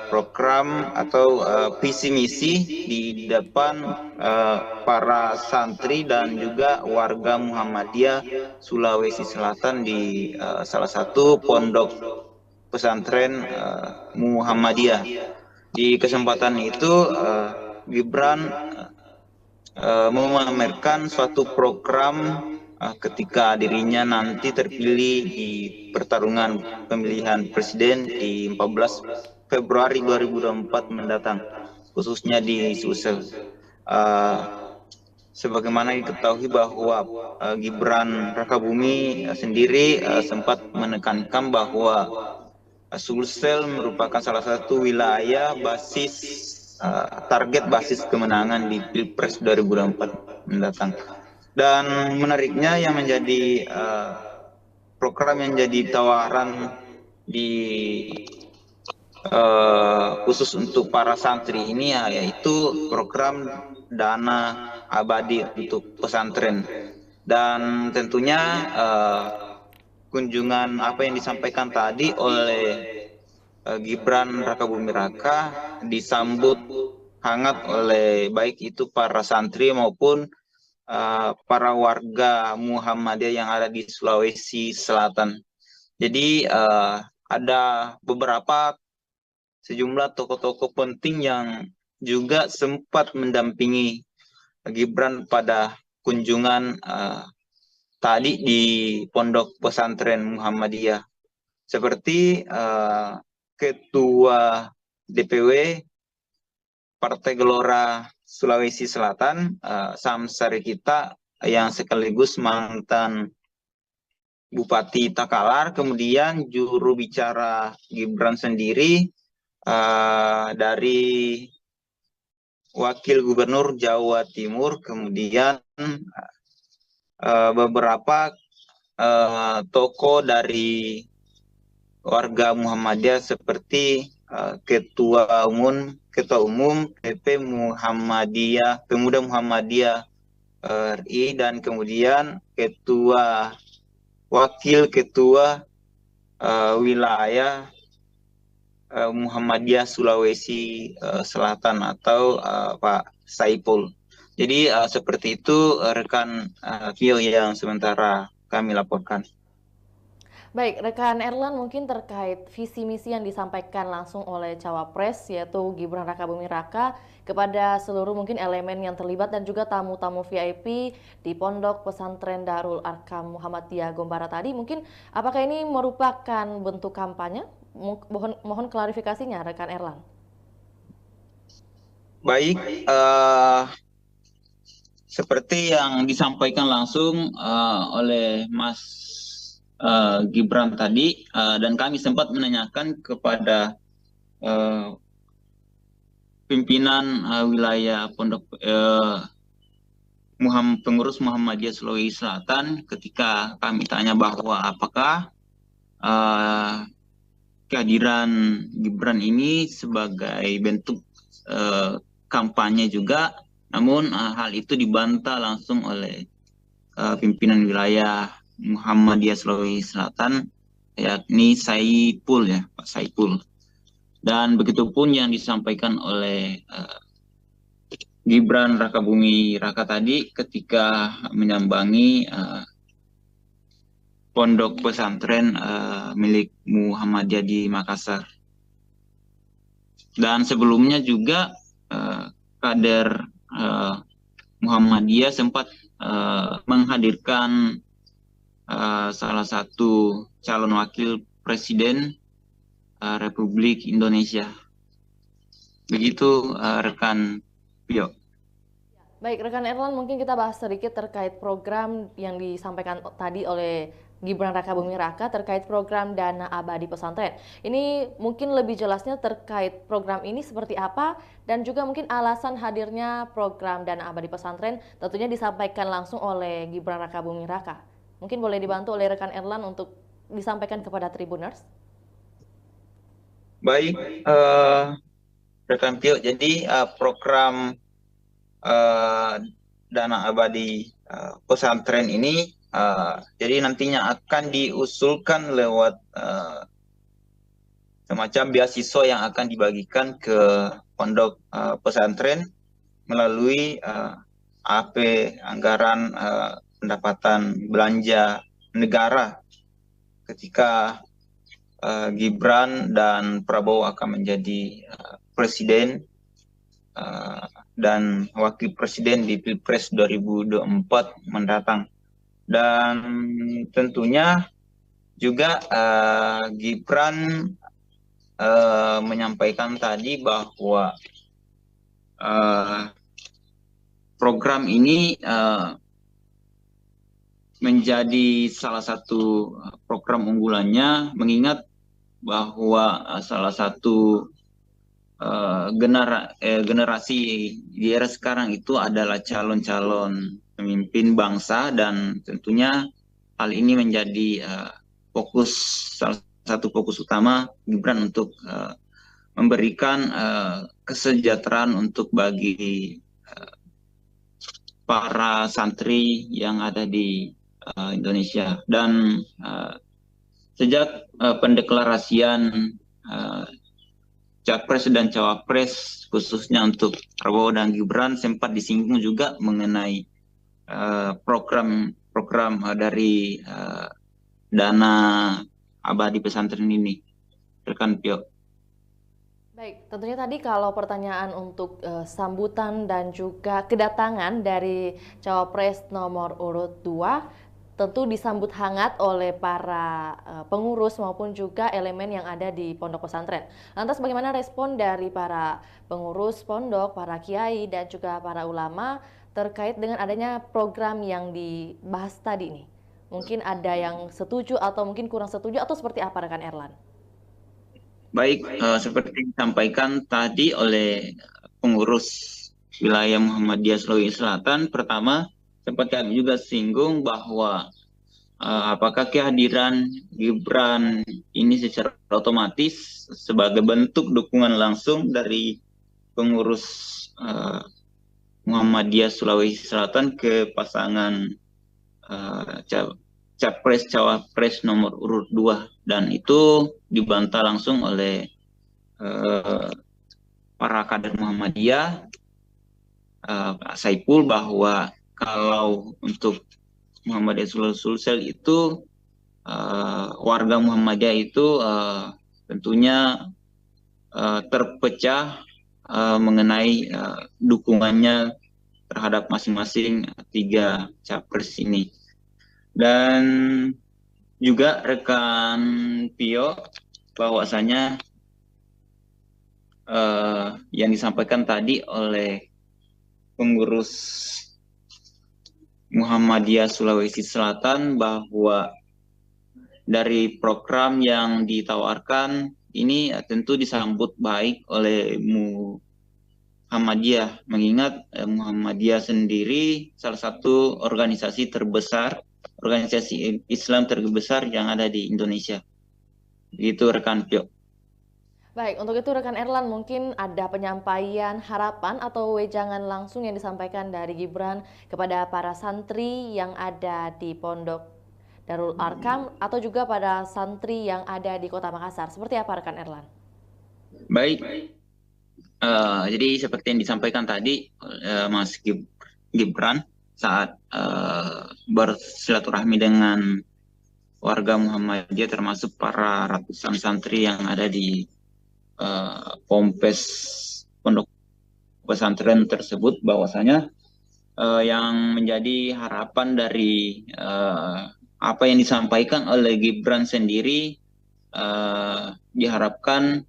program atau visi misi di depan para santri dan juga warga Muhammadiyah Sulawesi Selatan di salah satu pondok pesantren Muhammadiyah. Di kesempatan itu Gibran memamerkan suatu program ketika dirinya nanti terpilih di pertarungan pemilihan presiden di 14 Februari 2024 mendatang, khususnya di Sulsel. Sebagaimana diketahui bahwa Gibran Rakabuming sendiri sempat menekankan bahwa Sulsel merupakan salah satu wilayah basis target basis kemenangan di Pilpres 2024 mendatang. Dan menariknya yang menjadi program yang jadi tawaran di khusus untuk para santri ini yaitu program dana abadi untuk pesantren. Dan tentunya kunjungan apa yang disampaikan tadi oleh Gibran Rakabuming Raka disambut hangat oleh baik itu para santri maupun para warga Muhammadiyah yang ada di Sulawesi Selatan. Jadi ada beberapa sejumlah tokoh-tokoh penting yang juga sempat mendampingi Gibran pada kunjungan tadi di Pondok Pesantren Muhammadiyah, seperti Ketua DPW Partai Gelora Sulawesi Selatan, Samsari kita yang sekaligus mantan Bupati Takalar, kemudian juru bicara Gibran sendiri dari Wakil Gubernur Jawa Timur, kemudian beberapa tokoh dari warga Muhammadiyah seperti Ketua Umum PP Muhammadiyah, Pemuda Muhammadiyah RI, dan kemudian Wakil Ketua Wilayah Muhammadiyah Sulawesi Selatan atau Pak Saipul. Jadi seperti itu rekan Vio yang sementara kami laporkan. Baik, rekan Erlan, mungkin terkait visi misi yang disampaikan langsung oleh cawapres yaitu Gibran Rakabuming Raka kepada seluruh mungkin elemen yang terlibat dan juga tamu-tamu VIP di Pondok Pesantren Darul Arkam Muhammadiyah Gombara tadi, mungkin apakah ini merupakan bentuk kampanye? Mohon klarifikasinya rekan Erlan. Baik, seperti yang disampaikan langsung oleh Mas Gibran tadi, dan kami sempat menanyakan kepada pimpinan wilayah Pondok pengurus Muhammadiyah Sulawesi Selatan ketika kami tanya bahwa apakah kehadiran Gibran ini sebagai bentuk kampanye juga, namun hal itu dibantah langsung oleh pimpinan wilayah Muhammadiyah Sulawesi Selatan, yakni Saipul, ya Pak Saipul. Dan begitupun yang disampaikan oleh Gibran Rakabumi Raka tadi ketika menyambangi pondok pesantren milik Muhammadiyah di Makassar. Dan sebelumnya juga kader Muhammadiyah sempat menghadirkan salah satu calon wakil presiden Republik Indonesia. Begitu rekan Pio. Baik, rekan Erlan, mungkin kita bahas sedikit terkait program yang disampaikan tadi oleh Gibran Rakabumi Raka terkait program Dana Abadi Pesantren. Ini mungkin lebih jelasnya terkait program ini seperti apa dan juga mungkin alasan hadirnya program Dana Abadi Pesantren tentunya disampaikan langsung oleh Gibran Rakabumi Raka. Mungkin boleh dibantu oleh rekan Erlan untuk disampaikan kepada Tribuners. Baik, rekan Pio, jadi program Dana Abadi Pesantren ini jadi nantinya akan diusulkan lewat semacam beasiswa yang akan dibagikan ke pondok pesantren melalui AP anggaran pendapatan belanja negara ketika Gibran dan Prabowo akan menjadi presiden dan wakil presiden di Pilpres 2024 mendatang. Dan tentunya juga Gibran menyampaikan tadi bahwa program ini menjadi salah satu program unggulannya, mengingat bahwa salah satu generasi di era sekarang itu adalah calon-calon pemimpin bangsa, dan tentunya hal ini menjadi salah satu fokus utama Gibran untuk memberikan kesejahteraan untuk bagi para santri yang ada di Indonesia. Dan sejak pendeklarasian Capres dan Cawapres khususnya untuk Prabowo dan Gibran sempat disinggung juga mengenai program dari Dana Abadi Pesantren ini, rekan Pio. Baik, tentunya tadi kalau pertanyaan untuk sambutan dan juga kedatangan dari Cawapres nomor urut 2 tentu disambut hangat oleh para pengurus maupun juga elemen yang ada di pondok pesantren. Lantas bagaimana respon dari para pengurus pondok, para kiai dan juga para ulama terkait dengan adanya program yang dibahas tadi ini? Mungkin ada yang setuju atau mungkin kurang setuju atau seperti apa rekan Erlan? Baik, seperti disampaikan tadi oleh pengurus wilayah Muhammadiyah Sulawesi Selatan, pertama sempat kami juga singgung bahwa apakah kehadiran Gibran ini secara otomatis sebagai bentuk dukungan langsung dari pengurus Muhammadiyah Sulawesi Selatan ke pasangan Capres Cawapres nomor urut 2, dan itu dibantah langsung oleh para kader Muhammadiyah, Pak Saipul, bahwa kalau untuk Muhammadiyah Sulsel itu warga Muhammadiyah itu tentunya terpecah mengenai dukungannya terhadap masing-masing 3 capres ini. Dan juga rekan Pio, bahwasanya yang disampaikan tadi oleh pengurus Muhammadiyah Sulawesi Selatan bahwa dari program yang ditawarkan ini tentu disambut baik oleh Muhammadiyah, mengingat Muhammadiyah sendiri salah satu organisasi terbesar, organisasi Islam terbesar yang ada di Indonesia. Itu rekan Pio. Baik, untuk itu rekan Erlan, mungkin ada penyampaian harapan atau wejangan langsung yang disampaikan dari Gibran kepada para santri yang ada di Pondok Darul Arkam atau juga pada santri yang ada di Kota Makassar. Seperti apa rekan Erlan? Baik, jadi seperti yang disampaikan tadi Mas Gibran saat bersilaturahmi dengan warga Muhammadiyah termasuk para ratusan santri yang ada di Pompes Pondok Pesantren tersebut, bahwasanya yang menjadi harapan dari apa yang disampaikan oleh Gibran sendiri diharapkan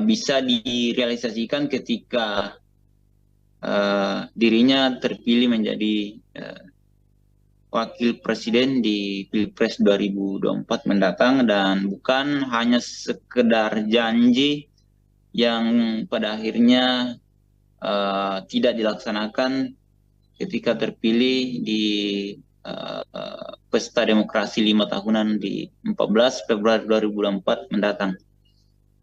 bisa direalisasikan ketika dirinya terpilih menjadi wakil presiden di Pilpres 2024 mendatang, dan bukan hanya sekedar janji yang pada akhirnya tidak dilaksanakan ketika terpilih di Pesta Demokrasi 5 tahunan di 14 Februari 2024 mendatang.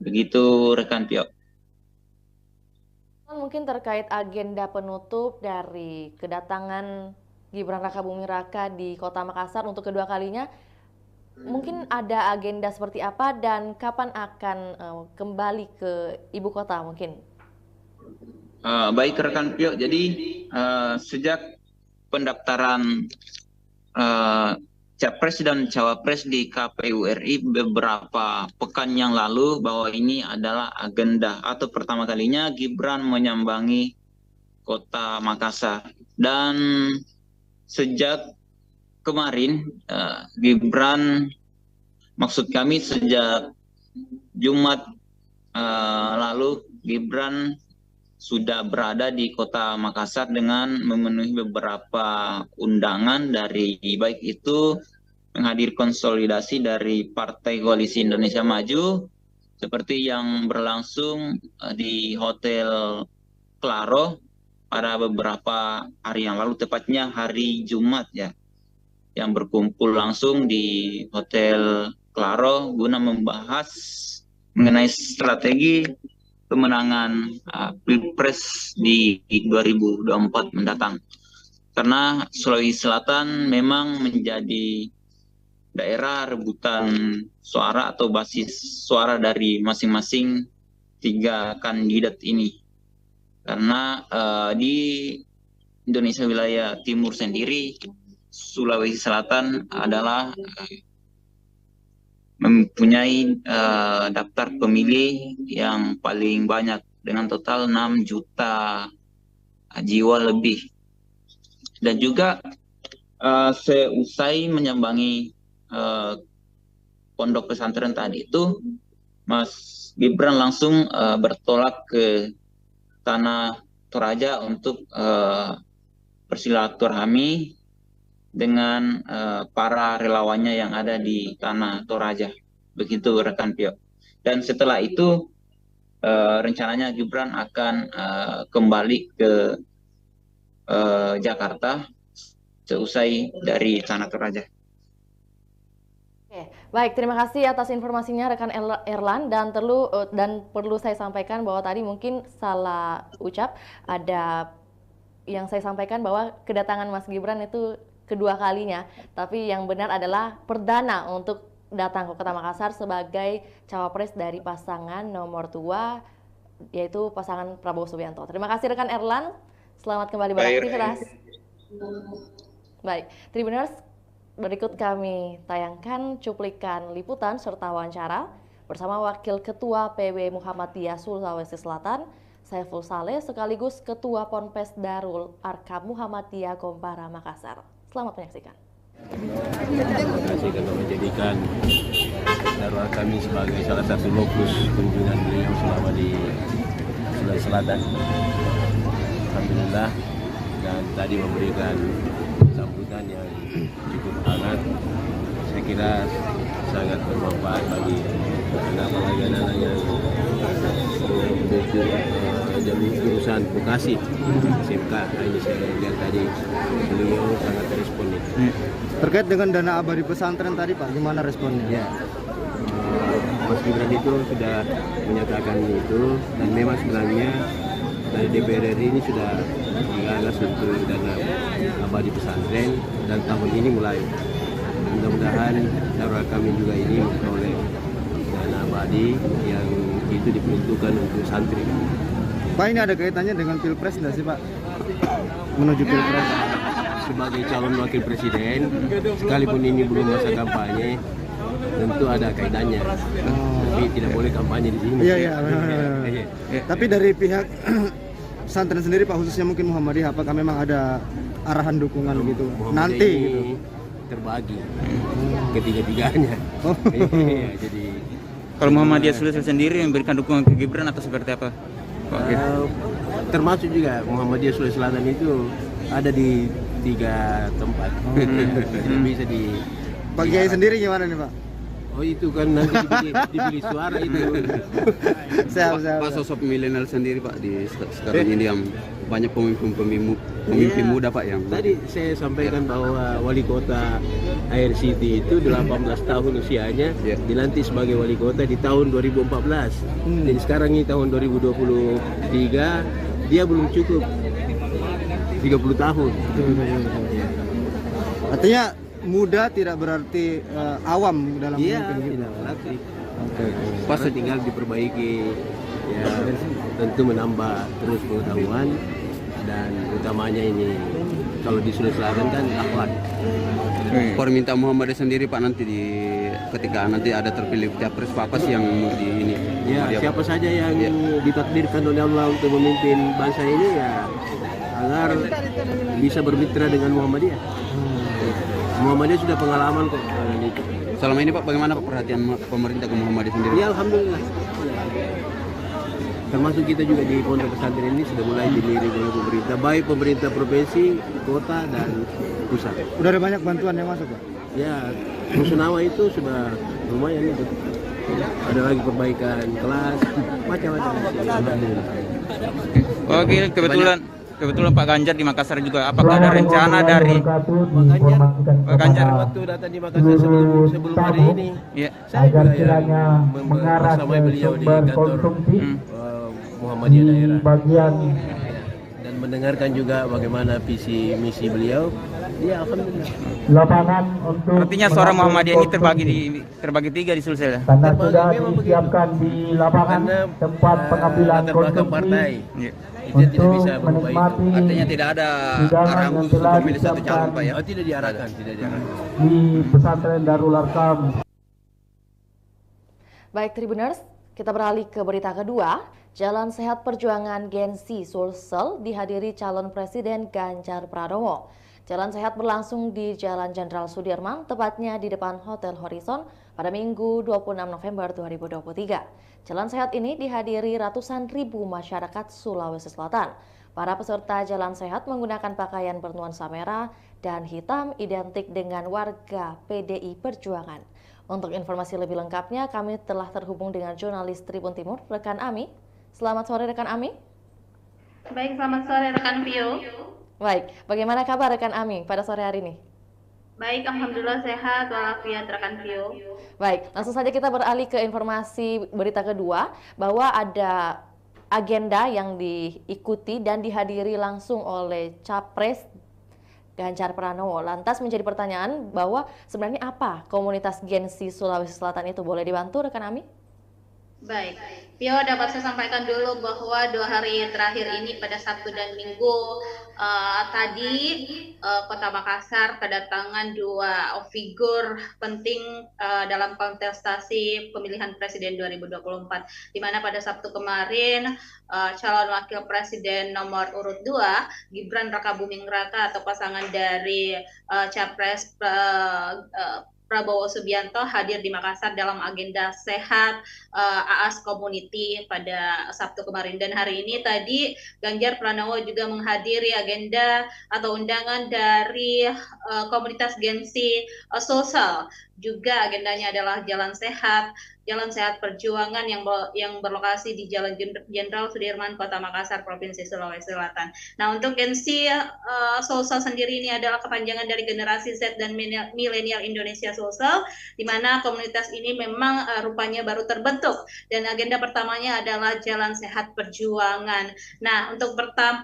Begitu rekan Pio. Mungkin terkait agenda penutup dari kedatangan Gibran Rakabuming Raka di Kota Makassar untuk kedua kalinya, mungkin ada agenda seperti apa dan kapan akan kembali ke ibu kota mungkin? Baik rekan Pio, jadi sejak pendaftaran Capres dan Cawapres di KPU RI beberapa pekan yang lalu, bahwa ini adalah agenda atau pertama kalinya Gibran menyambangi Kota Makassar. Dan sejak kemarin Gibran, maksud kami sejak Jumat lalu, Gibran sudah berada di Kota Makassar dengan memenuhi beberapa undangan dari baik itu menghadiri konsolidasi dari Partai Koalisi Indonesia Maju seperti yang berlangsung di Hotel Claro pada beberapa hari yang lalu, tepatnya hari Jumat ya, yang berkumpul langsung di Hotel Claro guna membahas mengenai strategi pemenangan Pilpres di 2024 mendatang. Karena Sulawesi Selatan memang menjadi daerah rebutan suara atau basis suara dari masing-masing 3 kandidat ini. Karena di Indonesia wilayah timur sendiri, Sulawesi Selatan adalah mempunyai daftar pemilih yang paling banyak dengan total 6 juta jiwa lebih. Dan juga seusai menyambangi pondok pesantren tadi itu, Mas Gibran langsung bertolak ke Tanah Toraja untuk bersilaturahmi dengan para relawannya yang ada di Tanah Toraja. Begitu rekan Pio. Dan setelah itu rencananya Gibran akan kembali ke Jakarta seusai dari Tanah Toraja. Oke, baik, terima kasih atas informasinya rekan Erlan, dan perlu saya sampaikan bahwa tadi mungkin salah ucap, ada yang saya sampaikan bahwa kedatangan Mas Gibran itu kedua kalinya, tapi yang benar adalah perdana untuk datang ke Kota Makassar sebagai cawapres dari pasangan nomor 2, yaitu pasangan Prabowo Subianto. Terima kasih rekan Erlan, selamat kembali beraktivitas. Baik, Tribuners, berikut kami tayangkan cuplikan liputan serta wawancara bersama Wakil Ketua PB Muhammadiyah Sulawesi Selatan, Saiful Saleh, sekaligus Ketua Ponpes Darul Arkam Muhammadiyah Gombara Makassar. Selamat menyaksikan. Terima kasih karena menjadikan Darul Arkam sebagai salah satu lokus kunjungan beliau selama di Sulawesi Selatan. Alhamdulillah, dan tadi memberikan sambutan yang cukup hangat. Saya kira sangat bermanfaat bagi anak-anak yang jadi jurusan vokasi SMK. Ini saya lihat tadi beliau sangat responsif. Terkait dengan dana abadi pesantren tadi Pak, gimana responnya? Ya, Mas Gibran itu sudah menyatakan itu, dan memang sebenarnya dari DPR RI ini sudah digagas untuk dana abadi pesantren, dan tahun ini mulai. Mudah-mudahan saudara kami juga ini memperoleh dana abadi yang itu diperuntukkan untuk santri. Pak, ini ada kaitannya dengan Pilpres nggak sih Pak? Menuju Pilpres. Sebagai calon wakil presiden, sekalipun ini belum masa kampanye, tentu ada kaitannya. Tapi tidak boleh kampanye di sini. Iya. Tapi dari pihak pesantren sendiri Pak, khususnya mungkin Muhammadiyah, apakah memang ada arahan dukungan gitu nanti gitu? Terbagi ketiga-tiganya. Jadi Kalau Muhammadiyah Sulsel sendiri memberikan dukungan ke Gibran atau seperti apa? termasuk juga Muhammadiyah Sulawesi Selatan itu ada di 3 tempat. Tidak bisa di. Pak Kiai sendiri gimana nih Pak? Oh itu kan nanti dipilih suara itu. Pak sosok milenial sendiri Pak di sekarang ini yang banyak pemimpin muda Pak yang tadi saya sampaikan bahwa wali kota Air City itu 18 tahun usianya dilantik sebagai wali kota di tahun 2014. Dan sekarang ini tahun 2023 dia belum cukup 30 tahun. Artinya muda tidak berarti awam dalam memimpin gitu. Tidak berarti. Pas tinggal diperbaiki, ya tentu menambah terus pengetahuan, dan utamanya ini kalau di Sulawesi Selatan kan akhlak. Permintaan Muhammadiyah sendiri Pak nanti ketika nanti ada terpilih capres apa sih yang di ini? Ya siapa saja yang ditakdirkan oleh Allah untuk memimpin bangsa ini ya agar bisa bermitra dengan Muhammadiyah. Muhammadiyah sudah pengalaman kok. Selama ini Pak, bagaimana Pak perhatian pemerintah ke Muhammadiyah sendiri? Ya alhamdulillah. Termasuk kita juga di pondok pesantren ini sudah mulai dilirik oleh pemerintah, baik pemerintah provinsi, kota, dan pusat. Udah ada banyak bantuan yang masuk Pak? Ya, Rusunawa itu sudah lumayan itu. Ada lagi perbaikan kelas, macam-macam. Alhamdulillah. Oke, kebetulan Pak Ganjar di Makassar juga. Apakah ada rencana dari Pak Ganjar waktu datang di Makassar sebelum hari ini? Ya. Saya agar juga kiranya mengarah bersama ke beliau di sumber kantor konsumsi Muhammadiyah di daerah, bagian dan mendengarkan juga bagaimana visi misi beliau. Ya alhamdulillah. lapangan untuk Artinya suara Muhammadiyah ini terbagi 3 di Sulsel. karena sudah disiapkan di lapangan tempat pengambilan latar belakang konsumsi partai. Ya. Itu tidak untuk bisa berubah itu. menikmati Artinya tidak ada hidangan arahan yang khusus telah untuk memilih satu calon Pak ya? Oh, tidak diarahkan. di pesantren Darul Arkam. Baik Tribuners, kita beralih ke berita kedua. Jalan Sehat Perjuangan Gensi Sulsel dihadiri calon Presiden Ganjar Pranowo. Jalan Sehat berlangsung di Jalan Jenderal Sudirman, tepatnya di depan Hotel Horizon pada Minggu 26 November 2023. Jalan Sehat ini dihadiri ratusan ribu masyarakat Sulawesi Selatan. Para peserta Jalan Sehat menggunakan pakaian bernuansa merah dan hitam identik dengan warga PDI Perjuangan. Untuk informasi lebih lengkapnya, kami telah terhubung dengan jurnalis Tribun Timur, rekan Ami. Selamat sore rekan Ami. Baik, selamat sore rekan Pio. Baik, bagaimana kabar rekan Ami pada sore hari ini? Baik, alhamdulillah sehat walafiat rekan Pio. Baik, langsung saja kita beralih ke informasi berita kedua bahwa ada agenda yang diikuti dan dihadiri langsung oleh Capres Ganjar Pranowo. Lantas menjadi pertanyaan bahwa sebenarnya apa komunitas Gensi Sulawesi Selatan itu? Boleh dibantu rekan Ami? Baik, Pio dapat saya sampaikan dulu bahwa 2 hari terakhir ini pada Sabtu dan Minggu tadi Kota Makassar kedatangan 2 figur penting dalam kontestasi pemilihan presiden 2024, di mana pada Sabtu kemarin calon wakil presiden nomor urut 2 Gibran Rakabuming Raka atau pasangan dari Capres Prabowo Subianto hadir di Makassar dalam agenda sehat AAS Community pada Sabtu kemarin, dan hari ini tadi Ganjar Pranowo juga menghadiri agenda atau undangan dari komunitas Gensi Sulsel juga agendanya adalah Jalan Sehat Perjuangan yang berlokasi di Jalan Jenderal Sudirman, Kota Makassar, Provinsi Sulawesi Selatan. Nah, untuk Gensi Sulsel sendiri ini adalah kepanjangan dari generasi Z dan milenial Indonesia Sulsel, di mana komunitas ini memang rupanya baru terbentuk, dan agenda pertamanya adalah Jalan Sehat Perjuangan. Nah,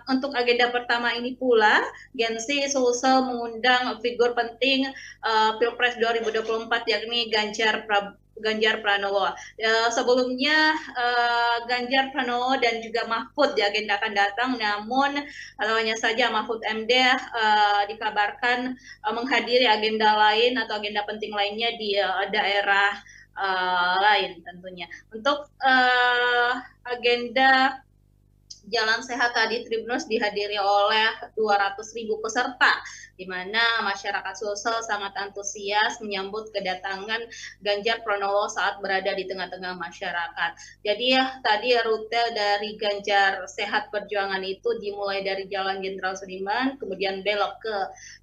untuk agenda pertama ini pula, Gensi Sulsel mengundang figur penting Pilpres 2024, yakni Ganjar Pranowo. Sebelumnya Ganjar Pranowo dan juga Mahfud diagendakan datang, namun hanya saja Mahfud MD dikabarkan menghadiri agenda lain atau agenda penting lainnya di daerah lain tentunya. Untuk agenda Jalan Sehat tadi Tribuners dihadiri oleh 200.000 peserta, di mana masyarakat Sulsel sangat antusias menyambut kedatangan Ganjar Pranowo saat berada di tengah-tengah masyarakat. Jadi tadi rute dari Ganjar Sehat Perjuangan itu dimulai dari Jalan Jenderal Sudirman, kemudian belok ke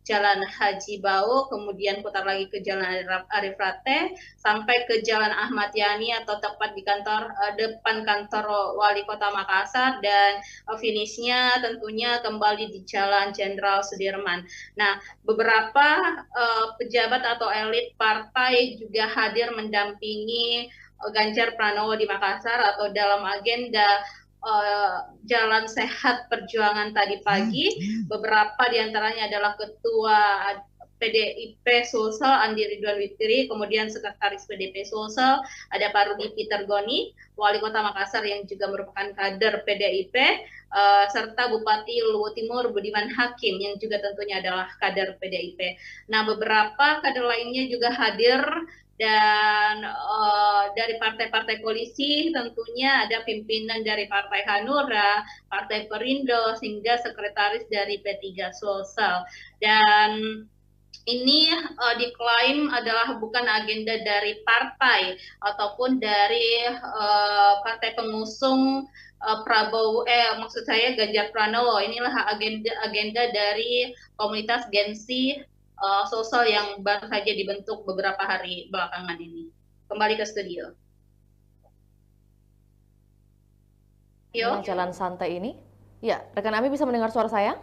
Jalan Haji Bau, kemudian putar lagi ke Jalan Arif Rate, sampai ke Jalan Ahmad Yani atau tepat di depan kantor Wali Kota Makassar, dan finishnya tentunya kembali di Jalan Jenderal Sudirman. Nah, beberapa pejabat atau elit partai juga hadir mendampingi Ganjar Pranowo di Makassar atau dalam agenda Jalan Sehat Perjuangan tadi pagi. Beberapa diantaranya adalah Ketua PDIP Sulsel Andi Ridwan Witri, kemudian Sekretaris PDP Sulsel ada Pak Rudi Peter Goni, Wali Kota Makassar yang juga merupakan kader PDIP, serta Bupati Luwu Timur Budiman Hakim yang juga tentunya adalah kader PDIP. Nah, beberapa kader lainnya juga hadir, dan dari partai-partai koalisi tentunya ada pimpinan dari Partai Hanura, Partai Perindo, hingga sekretaris dari P3 Sulsel. Dan ini diklaim adalah bukan agenda dari partai ataupun dari partai pengusung maksud saya Ganjar Pranowo. Inilah agenda dari komunitas Gensi Sulsel yang baru saja dibentuk beberapa hari belakangan ini. Kembali ke studio. Jalan santai ini, ya, rekan Ami bisa mendengar suara saya?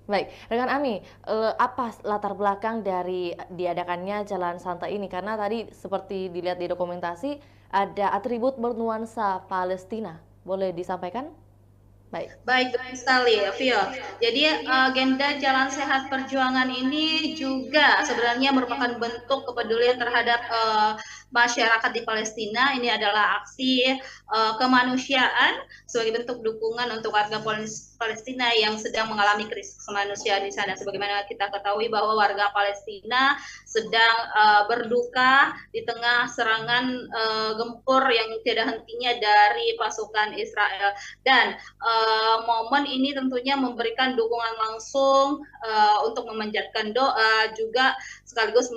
Baik, rekan Ami, apa latar belakang dari diadakannya Jalan Santai ini? Karena tadi seperti dilihat di dokumentasi ada atribut bernuansa Palestina. Boleh disampaikan? Baik sekali, Vio. Jadi agenda Jalan Sehat Perjuangan ini juga sebenarnya merupakan bentuk kepedulian terhadap masyarakat di Palestina. Ini adalah aksi kemanusiaan sebagai bentuk dukungan untuk warga Palestina yang sedang mengalami krisis kemanusiaan di sana. Sebagaimana kita ketahui bahwa warga Palestina sedang berduka di tengah serangan gempur yang tiada hentinya dari pasukan Israel, dan momen ini tentunya memberikan dukungan langsung untuk memanjatkan doa, juga sekaligus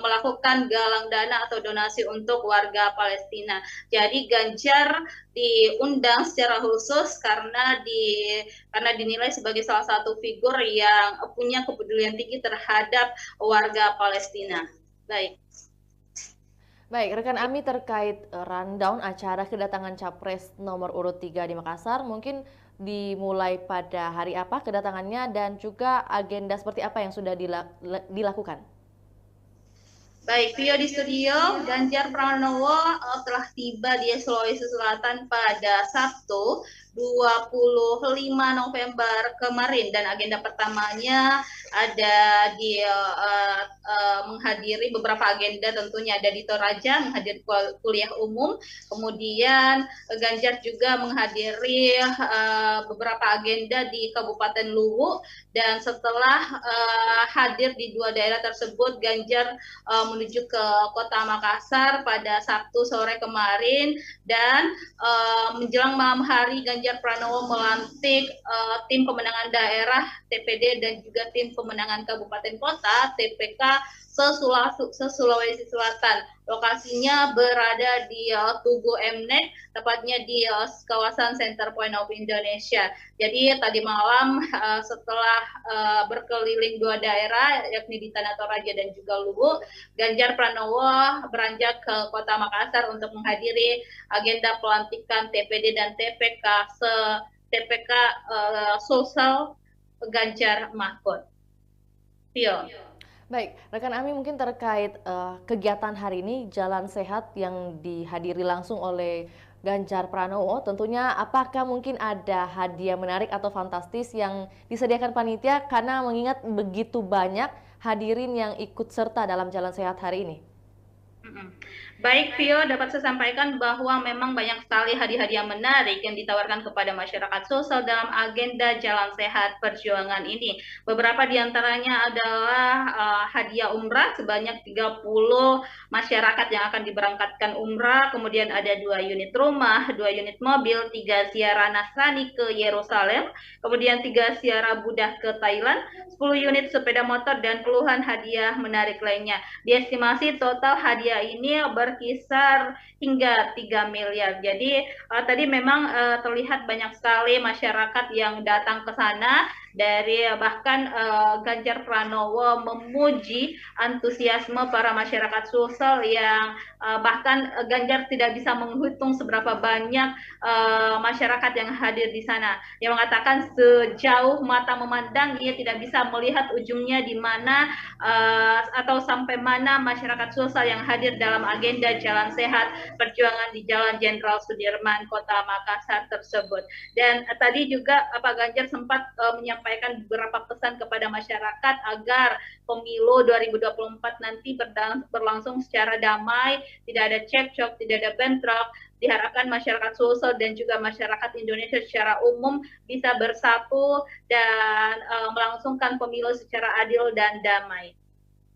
melakukan galang dana atau donasi untuk warga Palestina. Jadi Ganjar diundang secara khusus karena dinilai sebagai salah satu figur yang punya kepedulian tinggi terhadap warga Palestina. Baik, rekan Ami, terkait rundown acara kedatangan Capres nomor urut 3 di Makassar, mungkin dimulai pada hari apa kedatangannya dan juga agenda seperti apa yang sudah dilakukan? Baik, Vio di studio, Ganjar Pranowo telah tiba di Sulawesi Selatan pada Sabtu 25 November kemarin, dan agenda pertamanya ada di menghadiri beberapa agenda, tentunya ada di Toraja menghadiri kuliah umum, kemudian Ganjar juga menghadiri beberapa agenda di Kabupaten Luwu, dan setelah hadir di dua daerah tersebut, Ganjar menuju ke Kota Makassar pada Sabtu sore kemarin, dan menjelang malam hari Ganjar Pranowo melantik tim pemenangan daerah TPD dan juga tim pemenangan kabupaten kota TPK se-Sulawesi Selatan. Lokasinya berada di Tugu Mnek, tepatnya di kawasan Center Point of Indonesia. Jadi tadi malam setelah berkeliling 2 daerah, yakni di Tanah Toraja dan juga Luwu, Ganjar Pranowo beranjak ke Kota Makassar untuk menghadiri agenda pelantikan TPD dan TPK Sulsel Ganjar Mahfud. Tio. Baik, rekan Ami mungkin terkait kegiatan hari ini Jalan Sehat yang dihadiri langsung oleh Ganjar Pranowo, tentunya apakah mungkin ada hadiah menarik atau fantastis yang disediakan panitia karena mengingat begitu banyak hadirin yang ikut serta dalam Jalan Sehat hari ini? Baik, Vio, dapat saya sampaikan bahwa memang banyak sekali hadiah-hadiah menarik yang ditawarkan kepada masyarakat sosial dalam agenda Jalan Sehat Perjuangan ini. Beberapa di antaranya adalah hadiah umrah sebanyak 30 masyarakat yang akan diberangkatkan umrah, kemudian ada 2 unit rumah, 2 unit mobil, 3 ziarah Nasrani ke Yerusalem, kemudian 3 ziarah Buddha ke Thailand, 10 unit sepeda motor, dan puluhan hadiah menarik lainnya. Diestimasi total hadiah ini berkisar hingga 3 miliar. Jadi tadi memang terlihat banyak sekali masyarakat yang datang ke sana, dari bahkan Ganjar Pranowo memuji antusiasme para masyarakat Sulsel yang bahkan Ganjar tidak bisa menghitung seberapa banyak masyarakat yang hadir di sana. Dia mengatakan sejauh mata memandang ia tidak bisa melihat ujungnya di mana atau sampai mana masyarakat Sulsel yang hadir dalam agenda Jalan Sehat Perjuangan di Jalan Jenderal Sudirman, Kota Makassar tersebut. Dan tadi juga Pak Ganjar sempat menyampaikan beberapa pesan kepada masyarakat agar pemilu 2024 nanti berlangsung secara damai, tidak ada cekcok, tidak ada bentrok. Diharapkan masyarakat Sulsel dan juga masyarakat Indonesia secara umum bisa bersatu dan melangsungkan pemilu secara adil dan damai.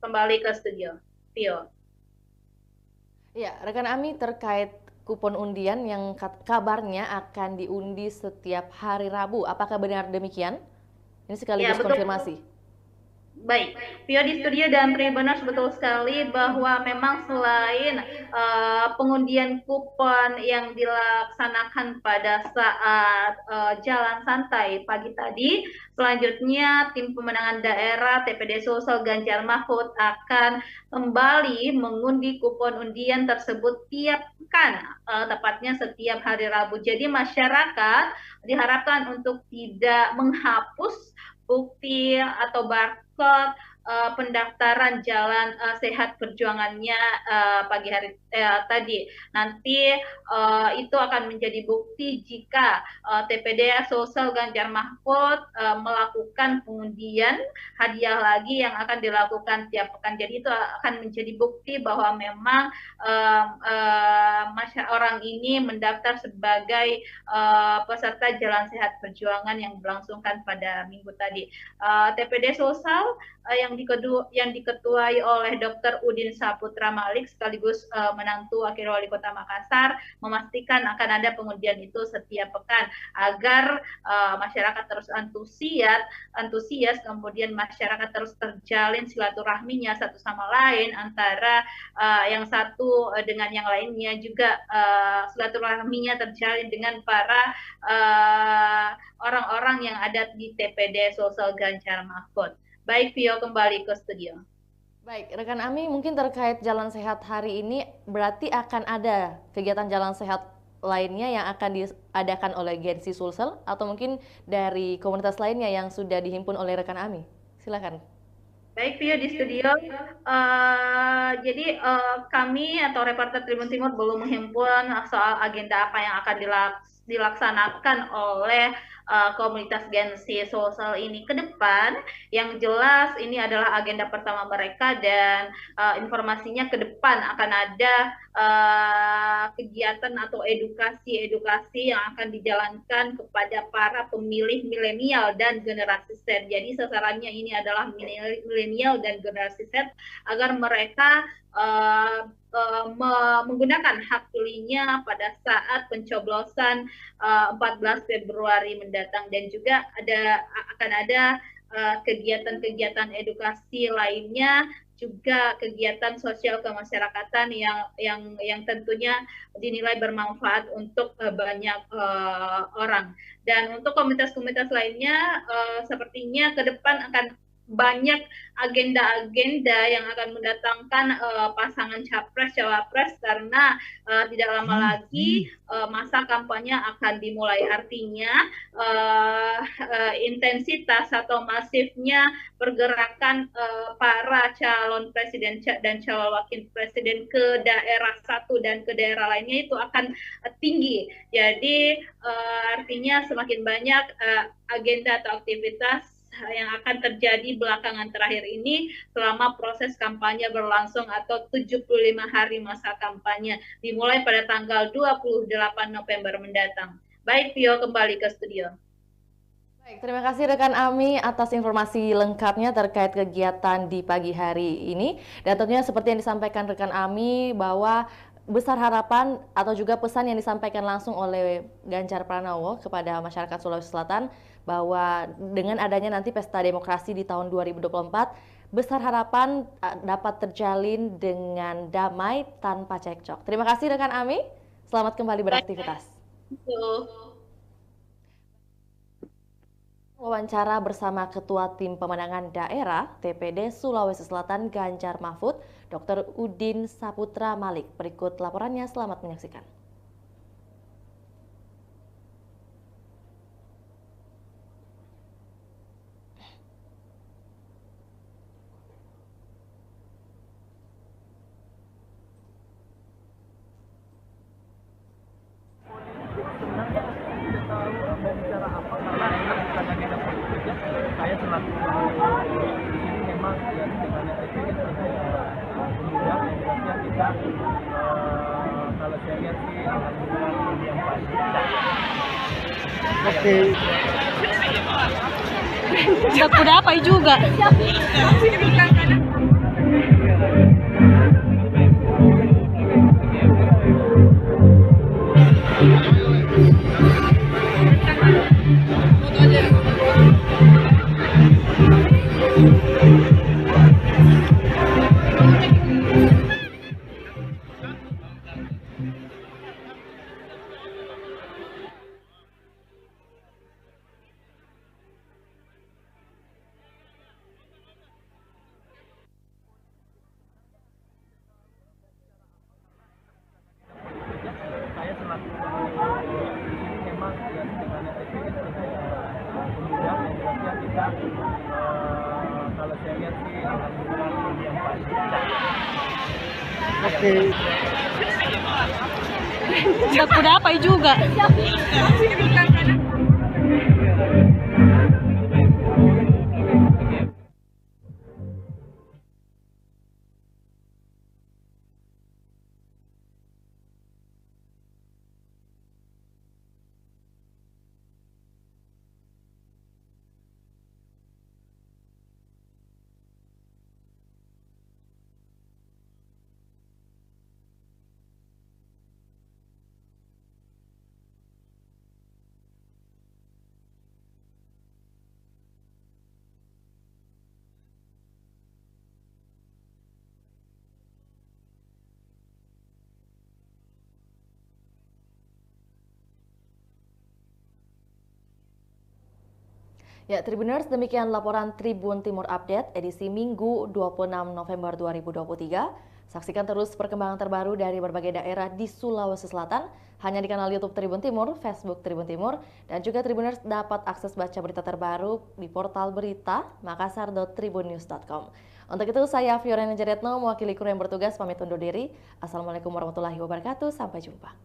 Kembali ke studio, Tio. Ya, rekan Ami, terkait kupon undian yang kabarnya akan diundi setiap hari Rabu, apakah benar demikian? Ini sekaligus konfirmasi. Baik, Vio di studio dan Tribuners, betul sekali bahwa memang selain pengundian kupon yang dilaksanakan pada saat jalan santai pagi tadi, selanjutnya tim pemenangan daerah TPD Sulsel Ganjar Mahfud akan kembali mengundi kupon undian tersebut tiap pekan, tepatnya setiap hari Rabu. Jadi masyarakat diharapkan untuk tidak menghapus bukti atau barcode pendaftaran Jalan Sehat Perjuangannya pagi hari tadi. Nanti itu akan menjadi bukti jika TPD Sulsel Ganjar Mahfud melakukan pengundian hadiah lagi yang akan dilakukan tiap pekan. Jadi itu akan menjadi bukti bahwa memang orang ini mendaftar sebagai peserta Jalan Sehat Perjuangan yang berlangsungkan pada minggu tadi. TPD Sulsel yang diketuai oleh Dr. Udin Saputra Malik sekaligus menantu Wakil Wali Kota Makassar memastikan akan ada pengundian itu setiap pekan agar masyarakat terus antusias, kemudian masyarakat terus terjalin silaturahminya satu sama lain antara yang satu dengan yang lainnya, juga silaturahminya terjalin dengan para orang-orang yang ada di TPD Sulsel Ganjar Mahfud. Baik, Vio, kembali ke studio. Baik, rekan Ami, mungkin terkait Jalan Sehat hari ini berarti akan ada kegiatan Jalan Sehat lainnya yang akan diadakan oleh Gensi Sulsel atau mungkin dari komunitas lainnya yang sudah dihimpun oleh rekan Ami. Silakan. Baik, Vio di studio. Jadi kami atau reporter Tribun Timur belum menghimpun soal agenda apa yang akan dilaksanakan oleh komunitas Gensi Sulsel ini ke depan. Yang jelas ini adalah agenda pertama mereka dan informasinya ke depan akan ada kegiatan atau edukasi yang akan dijalankan kepada para pemilih milenial dan generasi Z. Jadi sasarannya ini adalah milenial dan generasi Z agar mereka menggunakan hak pilihnya pada saat pencoblosan 14 Februari mendatang, dan juga akan ada kegiatan-kegiatan edukasi lainnya juga kegiatan sosial kemasyarakatan yang tentunya dinilai bermanfaat untuk banyak orang. Dan untuk komunitas-komunitas lainnya sepertinya ke depan akan banyak agenda-agenda yang akan mendatangkan pasangan capres-cawapres karena tidak lama lagi masa kampanye akan dimulai. Artinya intensitas atau masifnya pergerakan para calon presiden dan calon wakil presiden ke daerah satu dan ke daerah lainnya itu akan tinggi. Jadi artinya semakin banyak agenda atau aktivitas yang akan terjadi belakangan terakhir ini selama proses kampanye berlangsung atau 75 hari masa kampanye dimulai pada tanggal 28 November mendatang. Baik, Pio, kembali ke studio. Baik, terima kasih rekan Ami atas informasi lengkapnya terkait kegiatan di pagi hari ini. Dan tentunya seperti yang disampaikan rekan Ami bahwa besar harapan atau juga pesan yang disampaikan langsung oleh Ganjar Pranowo kepada masyarakat Sulawesi Selatan bahwa dengan adanya nanti pesta demokrasi di tahun 2024, besar harapan dapat terjalin dengan damai tanpa cekcok. Terima kasih rekan Ami, selamat kembali beraktivitas. Wawancara bersama Ketua Tim Pemenangan Daerah TPD Sulawesi Selatan Ganjar Mahfud, Dr. Udin Saputra Malik. Berikut laporannya, selamat menyaksikan. Saya selaku di sini memang ya dengan TPS kemudian yang kita kalau saya lihat sih alhamdulillah yang pasti. Oke. Udah kudapai juga. Saya selaku di sini memang ya dengan TPS kemudian yang kita kalau saya lihat sih alhamdulillah yang pasti. Oke. Udah kudapai juga. Ya, Tribuners, demikian laporan Tribun Timur Update edisi Minggu 26 November 2023. Saksikan terus perkembangan terbaru dari berbagai daerah di Sulawesi Selatan hanya di kanal YouTube Tribun Timur, Facebook Tribun Timur, dan juga Tribuners dapat akses baca berita terbaru di portal berita makassar.tribunnews.com. Untuk itu, saya Fiorena Jaretno mewakili kru yang bertugas pamit undur diri. Assalamualaikum warahmatullahi wabarakatuh. Sampai jumpa.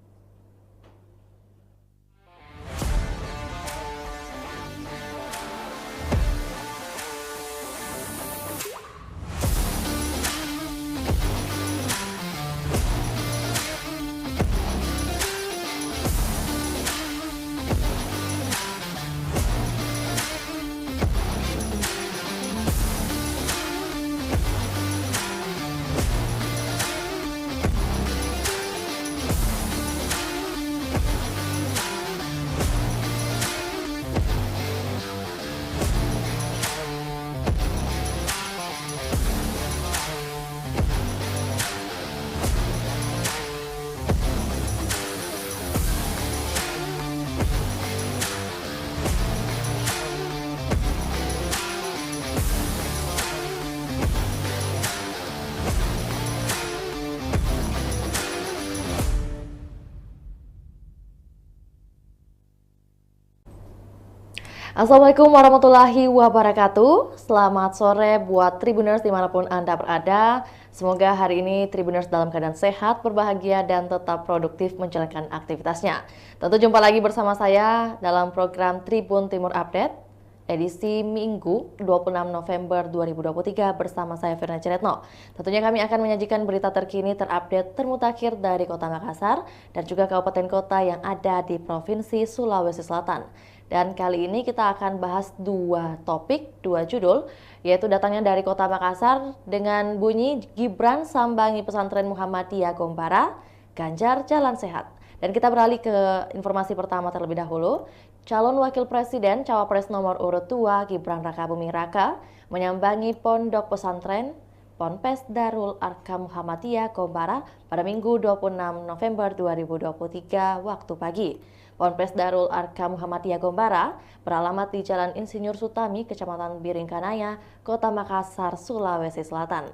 Assalamualaikum warahmatullahi wabarakatuh. Selamat sore buat Tribuners dimanapun Anda berada. Semoga hari ini Tribuners dalam keadaan sehat, berbahagia, dan tetap produktif menjalankan aktivitasnya. Tentu jumpa lagi bersama saya dalam program Tribun Timur Update, edisi Minggu 26 November 2023 bersama saya Firna Ciretno. Tentunya kami akan menyajikan berita terkini terupdate termutakhir dari Kota Makassar dan juga kabupaten kota yang ada di Provinsi Sulawesi Selatan. Dan kali ini kita akan bahas dua topik, dua judul, yaitu datangnya dari Kota Makassar dengan bunyi Gibran sambangi pesantren Muhammadiyah Gombara, Ganjar jalan sehat. Dan kita beralih ke informasi pertama terlebih dahulu. Calon Wakil Presiden Cawapres nomor urut 2 Gibran Rakabuming Raka menyambangi Pondok Pesantren Ponpes Darul Arqam Muhammadiyah Gombara pada Minggu 26 November 2023 waktu pagi. Ponpes Darul Arqam Muhammadiyah Gombara beralamat di Jalan Insinyur Sutami, Kecamatan Biringkanaya, Kota Makassar, Sulawesi Selatan.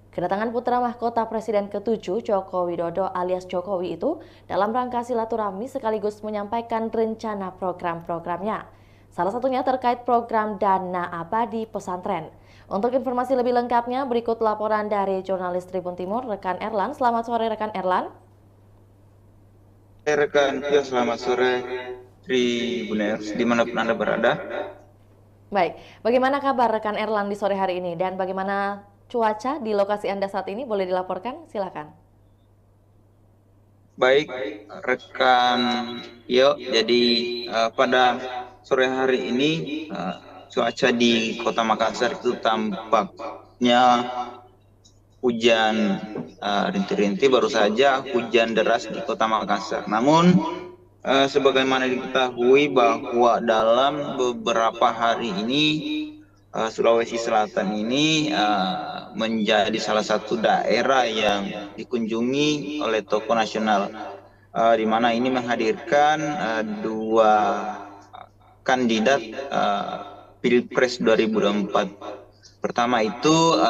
Kedatangan putra mahkota Presiden ke-7 Joko Widodo alias Jokowi itu dalam rangka silaturahmi sekaligus menyampaikan rencana program-programnya. Salah satunya terkait program Dana Abadi Pesantren. Untuk informasi lebih lengkapnya berikut laporan dari jurnalis Tribun Timur rekan Erlan. Selamat sore rekan Erlan. Rekan, ya selamat sore Tribuners dimanapun Anda berada. Baik, bagaimana kabar rekan Erlan di sore hari ini dan bagaimana cuaca di lokasi Anda saat ini? Boleh dilaporkan? Silakan. Baik, rekan Yo. Jadi pada sore hari ini cuaca di Kota Makassar itu tampaknya hujan rintik-rintik, baru saja hujan deras di Kota Makassar. Namun sebagaimana diketahui bahwa dalam beberapa hari ini Sulawesi Selatan ini menjadi salah satu daerah yang dikunjungi oleh tokoh nasional, di mana ini menghadirkan dua kandidat Pilpres 2024. Pertama itu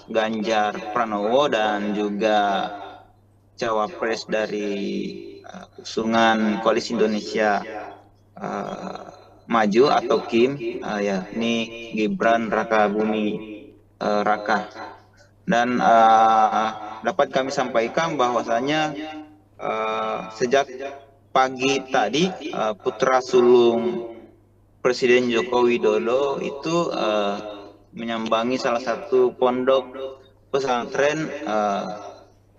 Ganjar Pranowo dan juga Cawapres dari usungan Koalisi Indonesia Maju atau KIM, yakni Gibran Rakabuming Raka. Dan dapat kami sampaikan bahwasanya sejak pagi tadi putra sulung Presiden Joko Widodo itu menyambangi salah satu pondok pesantren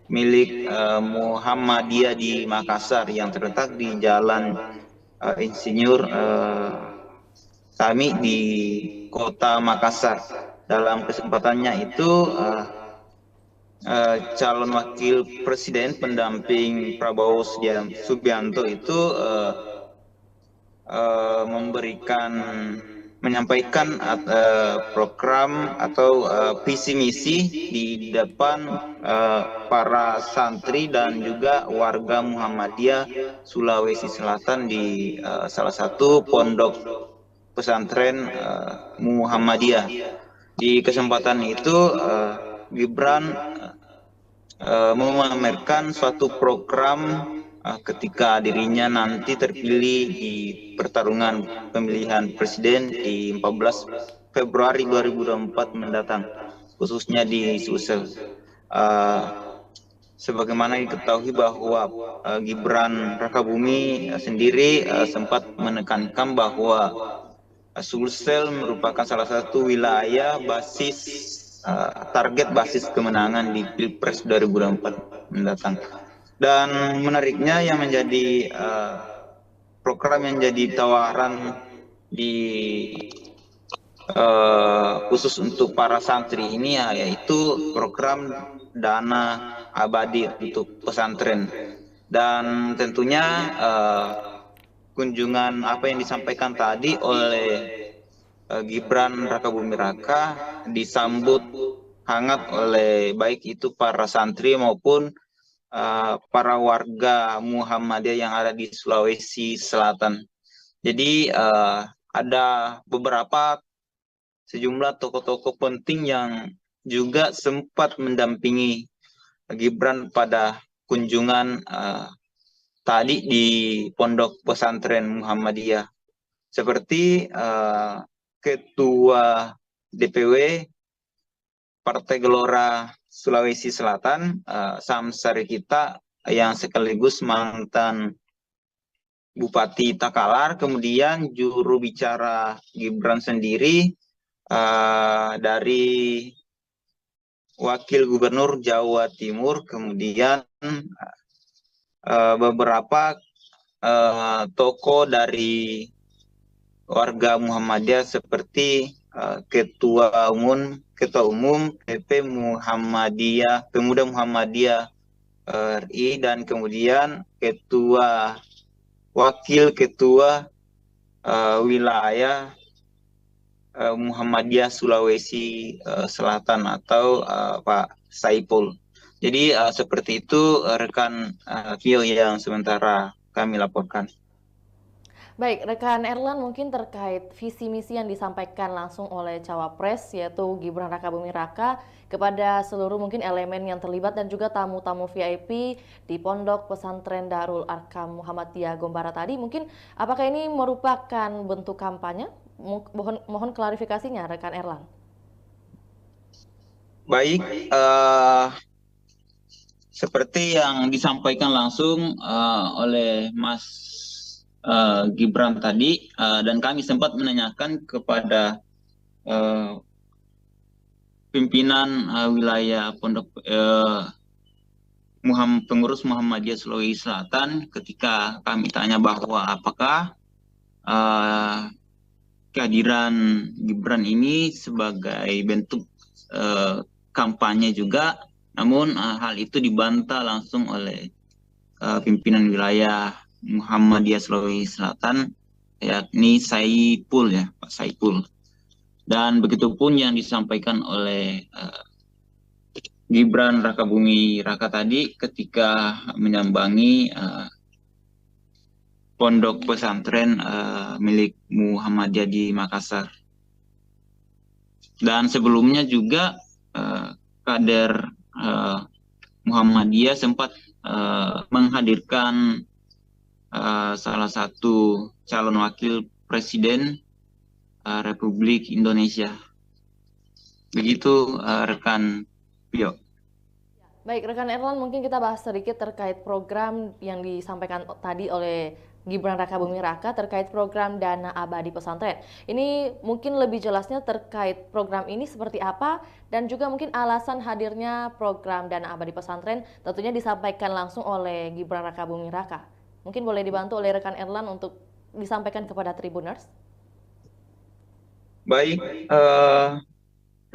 milik Muhammadiyah di Makassar yang terletak di Jalan Insinyur Sami di Kota Makassar. Dalam kesempatannya itu calon wakil presiden pendamping Prabowo Subianto itu menyampaikan program atau visi misi di depan para santri dan juga warga Muhammadiyah Sulawesi Selatan di salah satu pondok pesantren Muhammadiyah. Di kesempatan itu Gibran memamerkan suatu program ketika dirinya nanti terpilih di pertarungan pemilihan presiden di 14 Februari 2024 mendatang, khususnya di Sulsel. Sebagaimana diketahui bahwa Gibran Rakabuming sendiri sempat menekankan bahwa Sulsel merupakan salah satu wilayah basis target basis kemenangan di Pilpres 2024 mendatang. Dan menariknya yang menjadi program yang jadi tawaran di khusus untuk para santri ini yaitu program Dana Abadi untuk pesantren. Dan tentunya kunjungan apa yang disampaikan tadi oleh Gibran Rakabuming Raka disambut hangat oleh baik itu para santri maupun para warga Muhammadiyah yang ada di Sulawesi Selatan. Jadi ada sejumlah tokoh-tokoh penting yang juga sempat mendampingi Gibran pada kunjungan tadi di Pondok Pesantren Muhammadiyah. seperti Ketua DPW Partai Gelora Sulawesi Selatan, Samsari kita yang sekaligus mantan Bupati Takalar, kemudian juru bicara Gibran sendiri dari Wakil Gubernur Jawa Timur, kemudian beberapa tokoh dari warga Muhammadiyah seperti Ketua Umum PP Muhammadiyah, Pemuda Muhammadiyah RI, dan kemudian Wakil Ketua Wilayah Muhammadiyah Sulawesi Selatan atau Pak Saipul. Jadi seperti itu rekan Vio yang sementara kami laporkan. Baik, rekan Erlan, mungkin terkait visi misi yang disampaikan langsung oleh Cawapres yaitu Gibran Rakabuming Raka kepada seluruh mungkin elemen yang terlibat dan juga tamu-tamu VIP di Pondok Pesantren Darul Arkam Muhammadiyah Gombara tadi, mungkin apakah ini merupakan bentuk kampanye? Mohon klarifikasinya rekan Erlan. Baik, seperti yang disampaikan langsung oleh Mas Gibran tadi, dan kami sempat menanyakan kepada pimpinan wilayah Pondok pengurus Muhammadiyah Sulawesi Selatan ketika kami tanya bahwa apakah kehadiran Gibran ini sebagai bentuk kampanye juga, namun hal itu dibantah langsung oleh pimpinan wilayah Muhammadiyah Sulawesi Selatan, yakni Saipul, ya Pak Saipul. Dan begitupun yang disampaikan oleh Gibran Rakabuming Raka tadi ketika menyambangi pondok pesantren milik Muhammadiyah di Makassar. Dan sebelumnya juga kader Muhammadiyah sempat menghadirkan salah satu calon wakil presiden Republik Indonesia. Begitu rekan Pio. Baik, rekan Erlan, mungkin kita bahas sedikit terkait program yang disampaikan tadi oleh Gibran Rakabuming Raka terkait program Dana Abadi Pesantren. Ini mungkin lebih jelasnya terkait program ini seperti apa dan juga mungkin alasan hadirnya program Dana Abadi Pesantren tentunya disampaikan langsung oleh Gibran Rakabuming Raka. Mungkin boleh dibantu oleh rekan Erlan untuk disampaikan kepada Tribuners. Baik,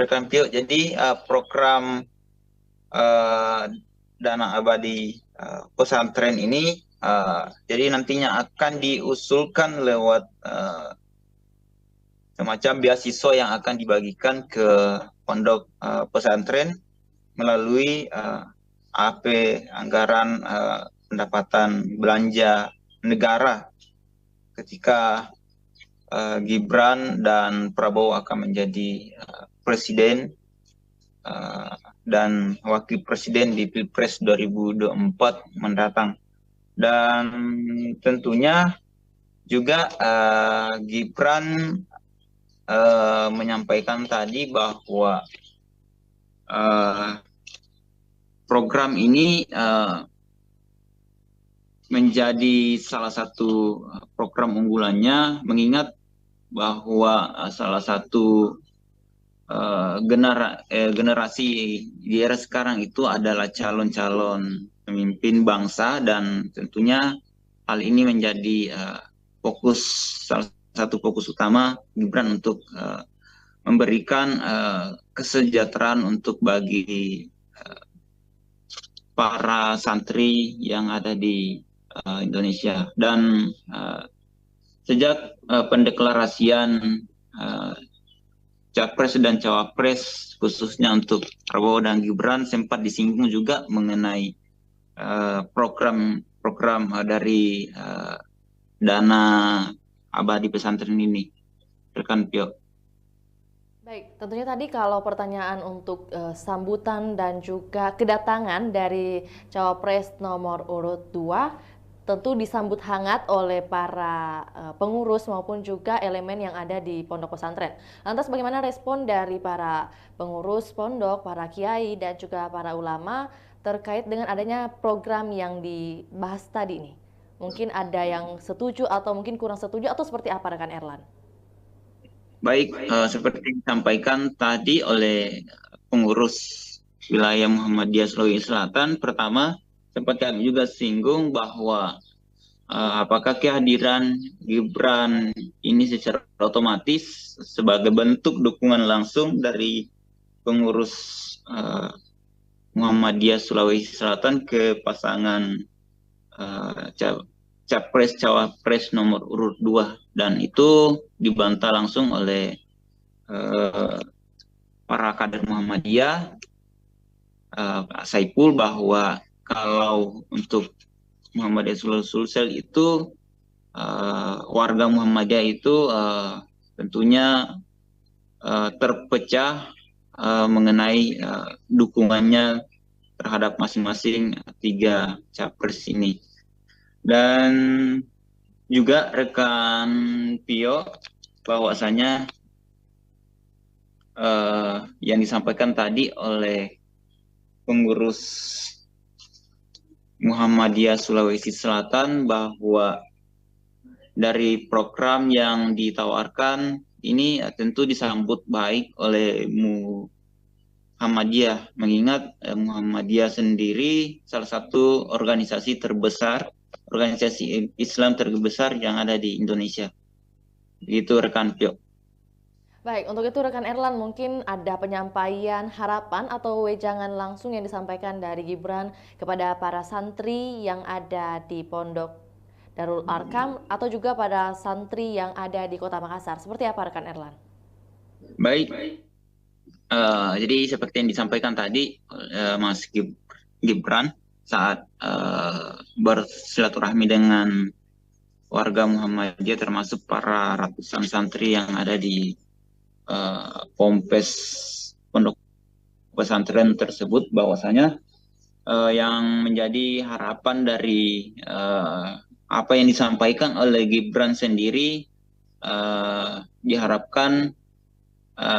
rekan Pio, jadi program Dana Abadi Pesantren ini jadi nantinya akan diusulkan lewat semacam beasiswa yang akan dibagikan ke pondok pesantren melalui AP anggaran pendapatan belanja negara ketika Gibran dan Prabowo akan menjadi presiden dan wakil presiden di Pilpres 2024 mendatang. Dan tentunya juga Gibran menyampaikan tadi bahwa program ini menjadi salah satu program unggulannya, mengingat bahwa salah satu generasi di era sekarang itu adalah calon-calon pemimpin bangsa, dan tentunya hal ini menjadi salah satu fokus utama Gibran untuk memberikan kesejahteraan untuk bagi para santri yang ada di Indonesia. Dan sejak pendeklarasian Capres dan Cawapres khususnya untuk Prabowo dan Gibran sempat disinggung juga mengenai program dari Dana Abadi Pesantren ini, rekan Pio. Baik, tentunya tadi kalau pertanyaan untuk sambutan dan juga kedatangan dari Cawapres nomor urut 2, tentu disambut hangat oleh para pengurus maupun juga elemen yang ada di pondok pesantren. Lantas bagaimana respon dari para pengurus pondok, para kiai dan juga para ulama terkait dengan adanya program yang dibahas tadi ini? Mungkin ada yang setuju atau mungkin kurang setuju atau seperti apa rekan Erlan? Baik, seperti disampaikan tadi oleh pengurus wilayah Muhammadiyah Sulawesi Selatan, pertama sempat kami juga singgung bahwa apakah kehadiran Gibran ini secara otomatis sebagai bentuk dukungan langsung dari pengurus Muhammadiyah Sulawesi Selatan ke pasangan Capres Cawapres nomor urut 2, dan itu dibantah langsung oleh para kader Muhammadiyah, Pak Saiful, bahwa kalau untuk Muhammadiyah Sulsel itu warga Muhammadiyah itu tentunya terpecah mengenai dukungannya terhadap masing-masing 3 capres ini. Dan juga rekan Pio, bahwasanya yang disampaikan tadi oleh pengurus Muhammadiyah Sulawesi Selatan bahwa dari program yang ditawarkan ini tentu disambut baik oleh Muhammadiyah, mengingat Muhammadiyah sendiri salah satu organisasi terbesar, organisasi Islam terbesar yang ada di Indonesia. Gitu rekan Pio. Baik, untuk itu rekan Erlan, mungkin ada penyampaian harapan atau wejangan langsung yang disampaikan dari Gibran kepada para santri yang ada di Pondok Darul Arkam atau juga pada santri yang ada di Kota Makassar. Seperti apa rekan Erlan? Baik, jadi seperti yang disampaikan tadi Mas Gibran saat bersilaturahmi dengan warga Muhammadiyah, termasuk para ratusan santri yang ada di Pompes pondok pesantren tersebut, bahwasanya yang menjadi harapan dari apa yang disampaikan oleh Gibran sendiri diharapkan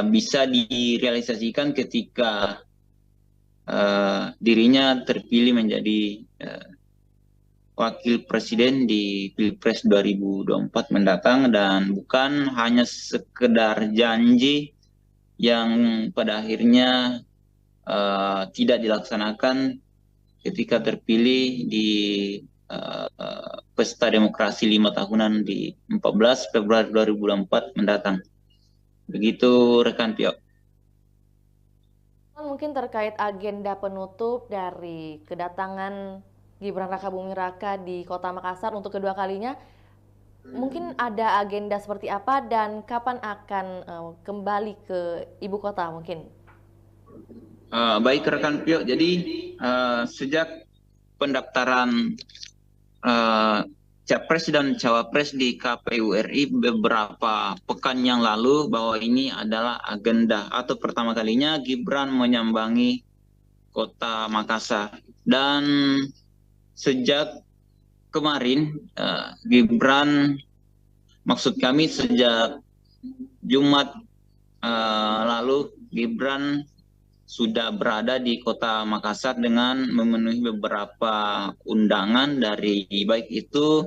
bisa direalisasikan ketika dirinya terpilih menjadi wakil presiden di Pilpres 2024 mendatang, dan bukan hanya sekedar janji yang pada akhirnya tidak dilaksanakan ketika terpilih di pesta demokrasi 5 tahunan di 14 Februari 2024 mendatang. Begitu rekan Pio. Mungkin terkait agenda penutup dari kedatangan Gibran Rakabuming Raka di Kota Makassar untuk kedua kalinya, mungkin ada agenda seperti apa dan kapan akan kembali ke ibu kota mungkin? Baik rekan Pio, jadi sejak pendaftaran Capres dan Cawapres di KPU RI beberapa pekan yang lalu, bahwa ini adalah agenda atau pertama kalinya Gibran menyambangi Kota Makassar. Dan sejak kemarin Gibran, maksud kami sejak Jumat lalu, Gibran sudah berada di Kota Makassar dengan memenuhi beberapa undangan dari baik itu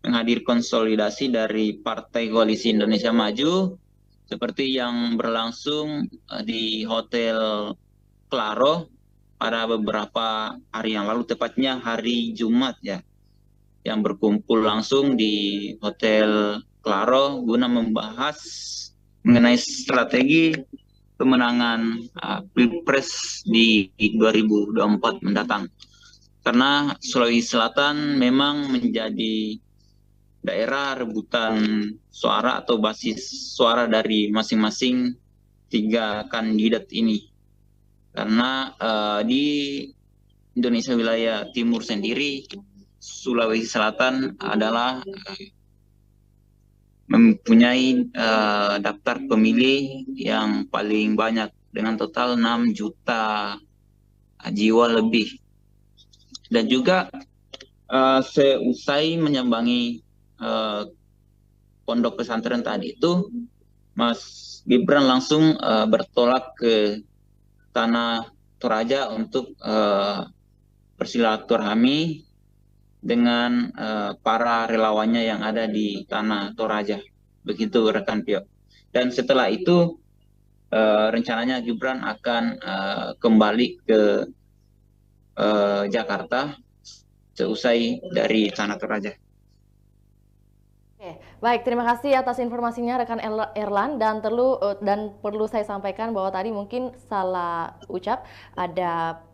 menghadir konsolidasi dari Partai Koalisi Indonesia Maju seperti yang berlangsung di Hotel Claro pada beberapa hari yang lalu, tepatnya hari Jumat ya, yang berkumpul langsung di Hotel Claro guna membahas mengenai strategi pemenangan Pilpres di 2024 mendatang. Karena Sulawesi Selatan memang menjadi daerah rebutan suara atau basis suara dari masing-masing 3 kandidat ini. Karena di Indonesia wilayah timur sendiri, Sulawesi Selatan adalah mempunyai daftar pemilih yang paling banyak dengan total 6 juta jiwa lebih. Dan juga Seusai menyambangi pondok pesantren tadi itu, Mas Gibran langsung bertolak ke Tanah Toraja untuk bersilaturahmi dengan para relawannya yang ada di Tanah Toraja. Begitu rekan Pio. Dan setelah itu rencananya Gibran akan kembali ke Jakarta seusai dari Tanah Toraja. Oke, baik, terima kasih atas informasinya rekan Erlan, dan perlu saya sampaikan bahwa tadi mungkin salah ucap, ada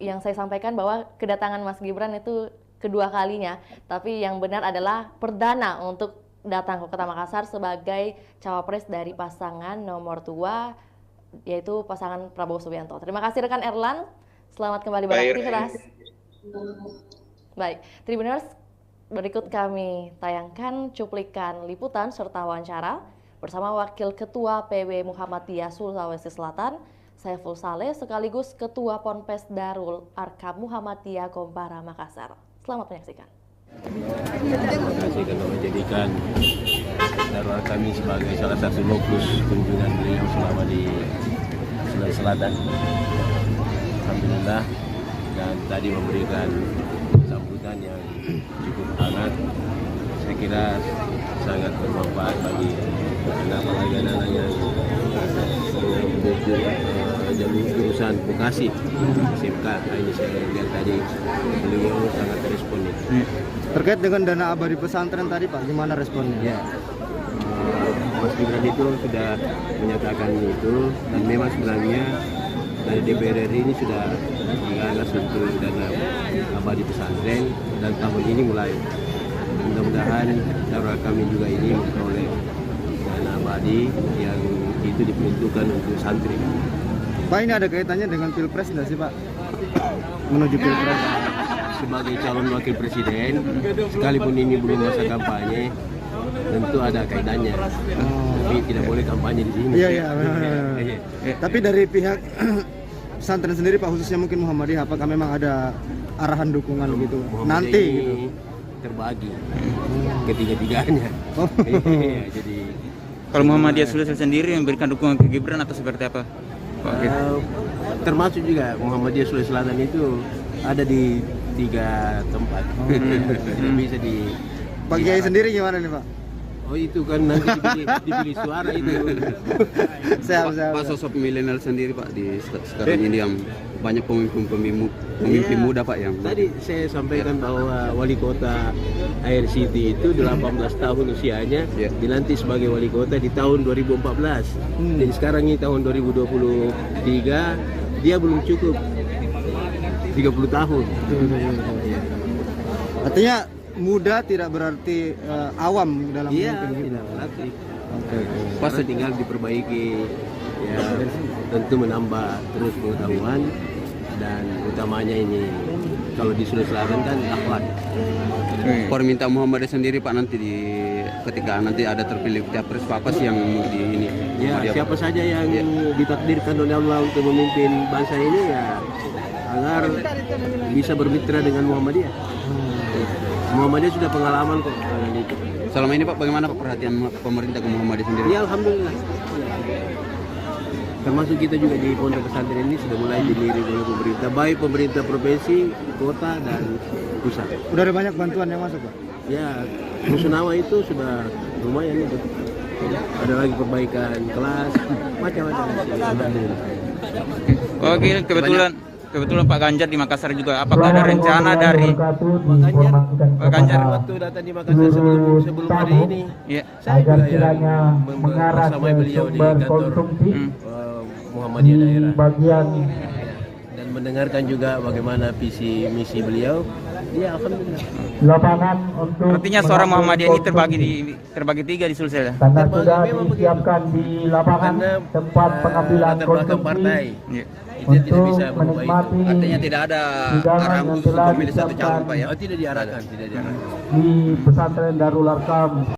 yang saya sampaikan bahwa kedatangan Mas Gibran itu kedua kalinya, tapi yang benar adalah perdana untuk datang ke Kota Makassar sebagai cawapres dari pasangan nomor 2, yaitu pasangan Prabowo Subianto. Terima kasih rekan Erlan, selamat kembali beraktivitas. Baik, Tribuners, berikut kami tayangkan cuplikan liputan serta wawancara bersama Wakil Ketua PW Muhammadiyah Sulawesi Selatan, Saiful Saleh, sekaligus Ketua Ponpes Darul Arkam Muhammadiyah Kompara Makassar. Selamat menyaksikan. Terima kasih karena menjadikan Darul Arkam sebagai salah satu lokus kunjungan beliau selama di Sulawesi Selatan. Alhamdulillah, dan tadi memberikan sambutan yang cukup hangat. Saya kira sangat bermanfaat bagi anak-anak yang jadi jurusan vokasi SMK. Ini saya lihat tadi beliau sangat responsif. Terkait dengan dana abadi pesantren tadi Pak, gimana responnya? Ya, Mas Gibran itu sudah menyatakan itu, dan memang sebenarnya dari DPR RI ini sudah digagas untuk dana abadi pesantren, dan tahun ini mulai. Mudah-mudahan Darul kami juga ini memperoleh dana abadi yang itu diperuntukkan untuk santri. Pak, ini ada kaitannya dengan Pilpres nggak sih Pak? Menuju Pilpres. Sebagai calon wakil presiden, sekalipun ini belum masa kampanye, tentu ada kaitannya. Tapi tidak boleh kampanye di sini. Iya. Tapi dari pihak pesantren sendiri Pak, khususnya mungkin Muhammadiyah, apakah memang ada arahan dukungan gitu nanti gitu? Terbagi ketiga-tiganya. Jadi kalau Muhammadiyah Sulawesi sendiri memberikan dukungan ke Gibran atau seperti apa? Termasuk juga Muhammadiyah Sulawesi Selatan itu ada di 3 tempat. Tidak bisa di Pak Kiai sendiri gimana nih Pak? Oh itu kan nanti dipilih suara itu. Pak, sosok milenial sendiri Pak di sekarang ini yang banyak pemimpin muda Pak yang tadi saya sampaikan bahwa wali kota Air City itu 18 tahun usianya, dilantik sebagai wali kota di tahun 2014. Jadi sekarang ini tahun 2023, dia belum cukup 30 tahun. Artinya muda tidak berarti awam dalam memimpin. Tidak berarti. Pasti tinggal diperbaiki, ya tentu menambah terus pengetahuan, dan utamanya ini kalau di Sulawesi Selatan kan akhlak. Permintaan Muhammadiyah sendiri Pak nanti ketika nanti ada terpilih capres apa sih yang di ini? Ya siapa saja yang ditakdirkan oleh Allah untuk memimpin bangsa ini, ya agar bisa bermitra dengan Muhammadiyah. Muhammadiyah sudah pengalaman kok. Selama ini Pak, bagaimana Pak perhatian pemerintah ke Muhammadiyah sendiri? Ya alhamdulillah. Termasuk kita juga di pondok pesantren ini sudah mulai dilirik oleh pemerintah, baik pemerintah provinsi, kota, dan pusat. Udah ada banyak bantuan yang masuk Pak? Ya, Musunawa itu sudah lumayan itu. Ada lagi perbaikan kelas, macam-macam. Oke, kebetulan Pak Ganjar di Makassar juga. Apakah ada rencana dari Pak Ganjar waktu datang di Makassar sebelum hari ini? Ya. Saya juga yang bersama beliau di kantor Muhammadiyah daerah dan mendengarkan juga bagaimana visi misi beliau. Ya alhamdulillah. Lapangan untuk artinya suara Muhammadiyah ini terbagi 3 di Sulsel. karena sudah disiapkan di lapangan tempat pengambilan konsumsi untuk menikmati Artinya tidak ada arahan khusus untuk memilih satu calon Pak ya? Oh, tidak diarahkan. di pesantren Darul Arkam.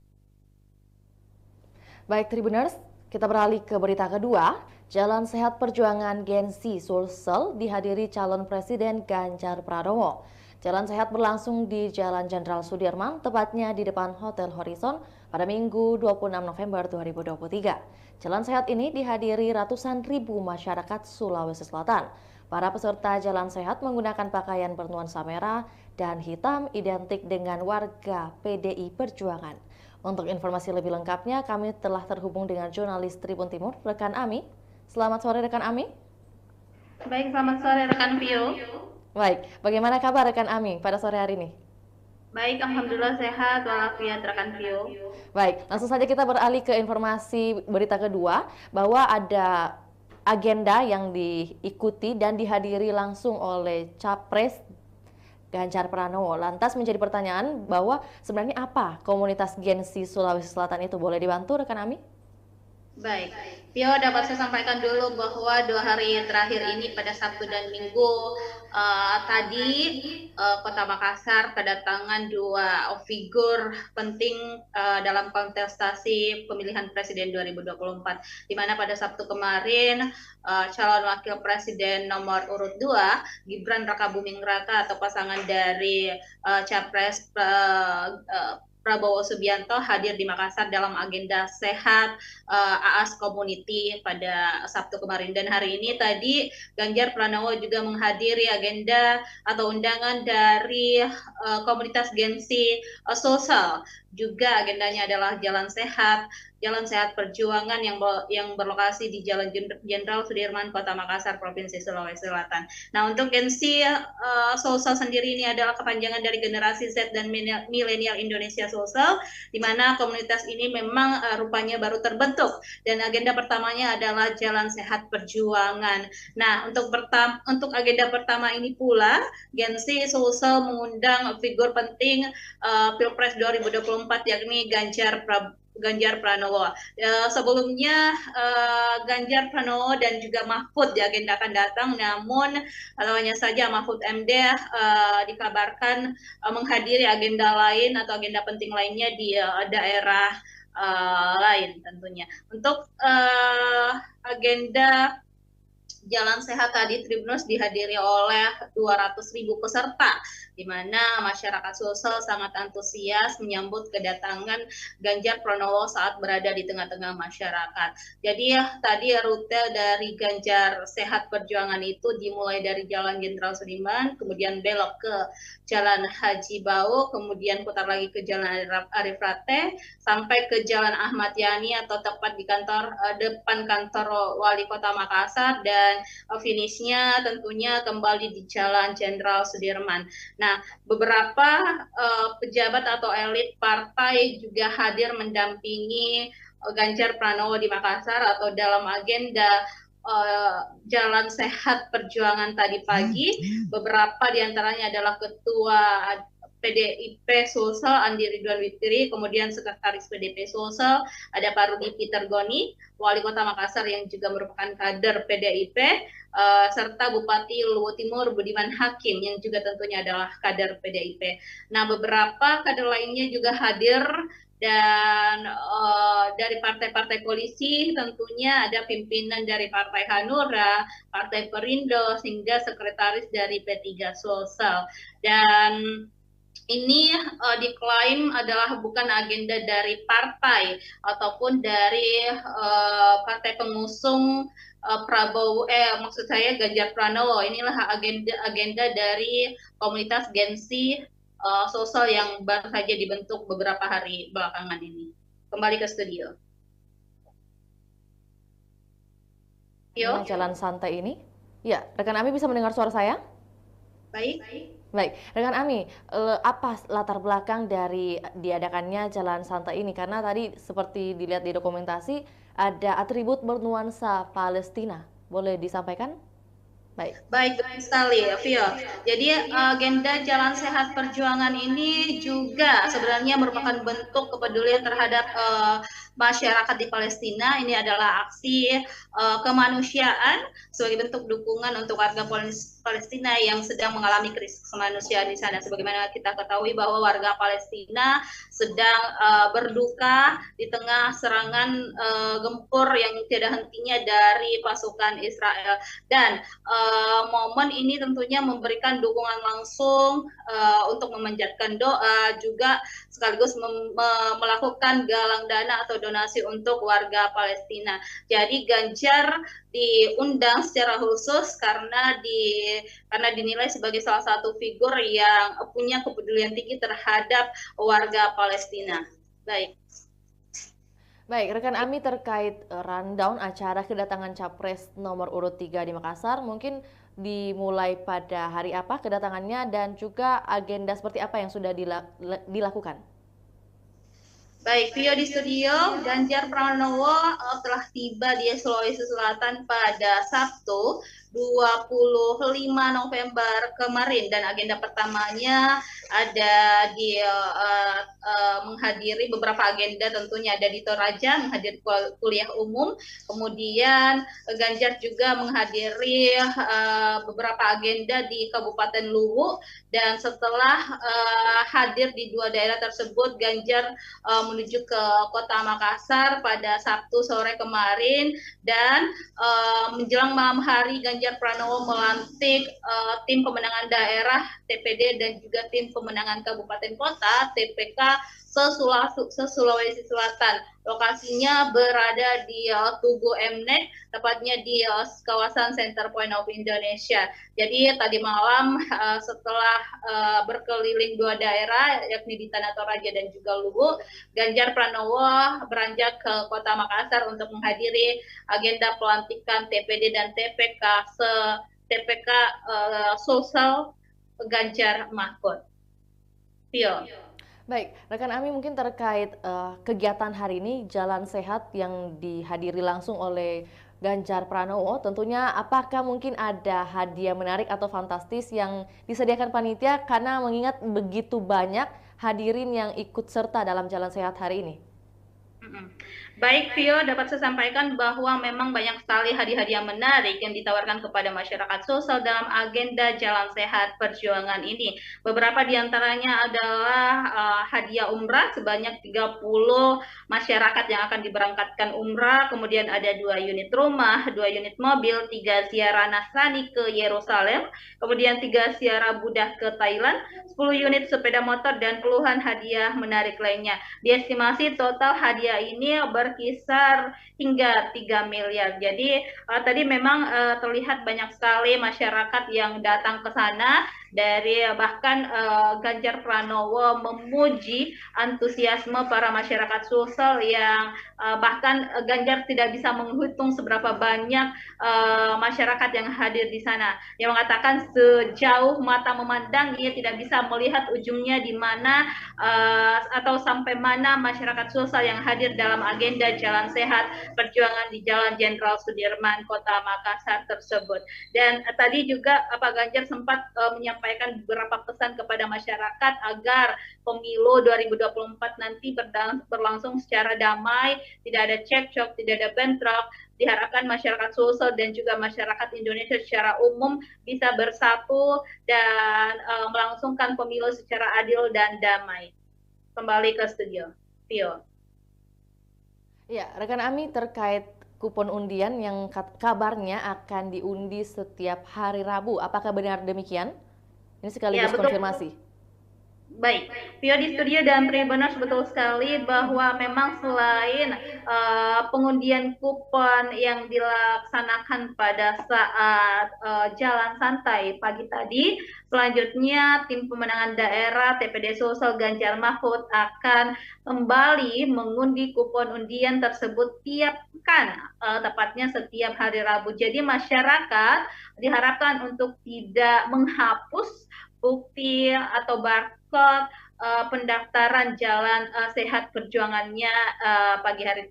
Baik Tribuners, kita beralih ke berita kedua. Jalan Sehat Perjuangan Gen Z Sulsel dihadiri calon Presiden Ganjar Pranowo. Jalan sehat berlangsung di Jalan Jenderal Sudirman, tepatnya di depan Hotel Horizon pada Minggu 26 November 2023. Jalan sehat ini dihadiri ratusan ribu masyarakat Sulawesi Selatan. Para peserta jalan sehat menggunakan pakaian bernuansa merah dan hitam identik dengan warga PDI Perjuangan. Untuk informasi lebih lengkapnya, kami telah terhubung dengan jurnalis Tribun Timur, rekan Ami. Selamat sore, rekan Ami. Baik, selamat sore rekan Pio. Baik, bagaimana kabar rekan Ami pada sore hari ini? Baik, alhamdulillah sehat walafiat rekan Pio. Baik, langsung saja kita beralih ke informasi berita kedua, bahwa ada agenda yang diikuti dan dihadiri langsung oleh Capres Ganjar Pranowo. Lantas menjadi pertanyaan bahwa sebenarnya apa komunitas Gen Z Sulawesi Selatan itu? Boleh dibantu rekan Ami? Baik, Pio dapat saya sampaikan dulu bahwa 2 hari terakhir ini pada Sabtu dan Minggu tadi Kota Makassar kedatangan 2 figur penting dalam kontestasi pemilihan presiden 2024, di mana pada Sabtu kemarin calon wakil presiden nomor urut 2 Gibran Rakabuming Raka atau pasangan dari Capres Prabowo Subianto hadir di Makassar dalam agenda sehat AAS Community pada Sabtu kemarin, dan hari ini tadi Ganjar Pranowo juga menghadiri agenda atau undangan dari komunitas Gen Z Sosial. Juga agendanya adalah jalan sehat perjuangan yang berlokasi di Jalan Jenderal Sudirman, Kota Makassar, Provinsi Sulawesi Selatan. Nah, untuk Gen Z Sosial sendiri ini adalah kepanjangan dari generasi Z dan milenial Indonesia Sosial, di mana komunitas ini memang rupanya baru terbentuk, dan agenda pertamanya adalah jalan sehat perjuangan. Nah, untuk agenda pertama ini pula Gen Z Sosial mengundang figur penting Pilpres 2024, yakni Ganjar Pranowo. Sebelumnya Ganjar Pranowo dan juga Mahfud diagendakan datang, namun hanya saja Mahfud MD dikabarkan menghadiri agenda lain atau agenda penting lainnya di daerah lain tentunya. Untuk agenda jalan sehat tadi Tribuners dihadiri oleh 200.000 peserta, di mana masyarakat Sulsel sangat antusias menyambut kedatangan Ganjar Pranowo saat berada di tengah-tengah masyarakat. Jadi tadi rute dari Ganjar Sehat Perjuangan itu dimulai dari Jalan Jenderal Sudirman, kemudian belok ke Jalan Haji Bau, kemudian putar lagi ke Jalan Arif Rate, sampai ke Jalan Ahmad Yani atau tepat di depan kantor Wali Kota Makassar, dan finishnya tentunya kembali di Jalan Jenderal Sudirman. Nah, beberapa pejabat atau elit partai juga hadir mendampingi Ganjar Pranowo di Makassar atau dalam agenda jalan sehat perjuangan tadi pagi. Beberapa diantaranya adalah Ketua PDIP Sulsel Andi Ridwan Witri, kemudian Sekretaris PDIP Sulsel ada Pak Rudi Peter Goni, Wali Kota Makassar yang juga merupakan kader PDIP, serta Bupati Luwu Timur Budiman Hakim yang juga tentunya adalah kader PDIP. Nah, beberapa kader lainnya juga hadir, dan dari partai-partai koalisi tentunya ada pimpinan dari Partai Hanura, Partai Perindo, hingga sekretaris dari P3 Sulsel. Dan ini diklaim adalah bukan agenda dari partai ataupun dari partai pengusung Prabowo, maksud saya Ganjar Pranowo. Inilah agenda dari komunitas Gen Z Sosial yang baru saja dibentuk beberapa hari belakangan ini. Kembali ke studio. Jalan santai ini, ya, rekan Ami bisa mendengar suara saya? Baik. Baik, rekan Ami, apa latar belakang dari diadakannya jalan santai ini? Karena tadi seperti dilihat di dokumentasi ada atribut bernuansa Palestina. Boleh disampaikan? Baik sekali, Vio. Jadi agenda jalan sehat perjuangan ini juga sebenarnya merupakan bentuk kepedulian terhadap masyarakat di Palestina. Ini adalah aksi kemanusiaan sebagai bentuk dukungan untuk warga Palestina yang sedang mengalami krisis kemanusiaan di sana. Sebagaimana kita ketahui bahwa warga Palestina sedang berduka di tengah serangan gempur yang tidak hentinya dari pasukan Israel. Dan momen ini tentunya memberikan dukungan langsung untuk memanjatkan doa, juga sekaligus melakukan galang dana atau donasi untuk warga Palestina. Jadi Ganjar diundang secara khusus karena dinilai sebagai salah satu figur yang punya kepedulian tinggi terhadap warga Palestina. Baik, rekan Ami, terkait rundown acara kedatangan Capres nomor urut 3 di Makassar, mungkin dimulai pada hari apa kedatangannya dan juga agenda seperti apa yang sudah dilakukan? Baik, Vio di studio, Ganjar Pranowo telah tiba di Sulawesi Selatan pada Sabtu 25 November kemarin, dan agenda pertamanya ada di menghadiri beberapa agenda, tentunya ada di Toraja menghadiri kuliah umum, kemudian Ganjar juga menghadiri beberapa agenda di Kabupaten Luwu, dan setelah hadir di dua daerah tersebut, Ganjar menuju ke Kota Makassar pada Sabtu sore kemarin, dan menjelang malam hari Ganjar Pranowo melantik tim pemenangan daerah TPD dan juga tim pemenangan kabupaten kota TPK se-Sulawesi Selatan. Lokasinya berada di Tugu Mnek, tepatnya di kawasan Center Point of Indonesia. Jadi tadi malam setelah berkeliling dua daerah, yakni di Tanah Toraja dan juga Luwu, Ganjar Pranowo beranjak ke Kota Makassar untuk menghadiri agenda pelantikan TPD dan TPK Sosial Ganjar Mahfud. Vio. Baik, rekan Ami, mungkin terkait kegiatan hari ini, Jalan Sehat yang dihadiri langsung oleh Ganjar Pranowo, tentunya apakah mungkin ada hadiah menarik atau fantastis yang disediakan panitia karena mengingat begitu banyak hadirin yang ikut serta dalam Jalan Sehat hari ini? Baik, Vio, dapat saya sampaikan bahwa memang banyak sekali hadiah-hadiah menarik yang ditawarkan kepada masyarakat sosial dalam agenda Jalan Sehat Perjuangan ini. Beberapa diantaranya adalah hadiah umrah sebanyak 30 masyarakat yang akan diberangkatkan umrah, kemudian ada 2 unit rumah, 2 unit mobil, 3 ziarah Nasrani ke Yerusalem, kemudian 3 ziarah Buddha ke Thailand, 10 unit sepeda motor, dan puluhan hadiah menarik lainnya. Diestimasi total hadiah ini berkisar hingga 3 miliar. Jadi tadi memang terlihat banyak sekali masyarakat yang datang ke sana, dari bahkan Ganjar Pranowo memuji antusiasme para masyarakat sosial yang bahkan Ganjar tidak bisa menghitung seberapa banyak masyarakat yang hadir di sana. Yang mengatakan sejauh mata memandang ia tidak bisa melihat ujungnya di mana atau sampai mana masyarakat sosial yang hadir dalam agenda Jalan Sehat Perjuangan di Jalan Jenderal Sudirman, Kota Makassar tersebut. Dan tadi juga Pak Ganjar sempat menyampaikan beberapa pesan kepada masyarakat agar pemilu 2024 nanti berlangsung secara damai, tidak ada cekcok, tidak ada bentrok. Diharapkan masyarakat sosial dan juga masyarakat Indonesia secara umum bisa bersatu dan melangsungkan pemilu secara adil dan damai. Kembali ke studio, Vio. Ya, rekan Ami, terkait kupon undian yang kabarnya akan diundi setiap hari Rabu, apakah benar demikian? Ini sekaligus konfirmasi. Baik, Vio di studio dan Tribuners, betul sekali bahwa memang selain pengundian kupon yang dilaksanakan pada saat jalan santai pagi tadi, selanjutnya tim pemenangan daerah TPD Sosial Ganjar Mahfud akan kembali mengundi kupon undian tersebut tiap pekan, tepatnya setiap hari Rabu. Jadi masyarakat diharapkan untuk tidak menghapus bukti atau barcode pendaftaran jalan sehat perjuangannya pagi hari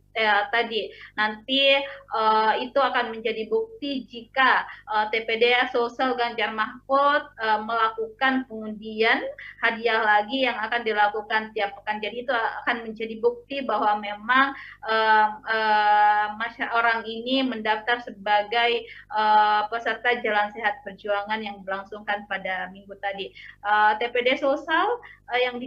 tadi. Nanti itu akan menjadi bukti jika TPD Sulsel Ganjar Mahfud melakukan pengundian hadiah lagi yang akan dilakukan tiap pekan. Jadi itu akan menjadi bukti bahwa memang orang ini mendaftar sebagai peserta Jalan Sehat Perjuangan yang berlangsungkan pada minggu tadi. TPD Sulsel yang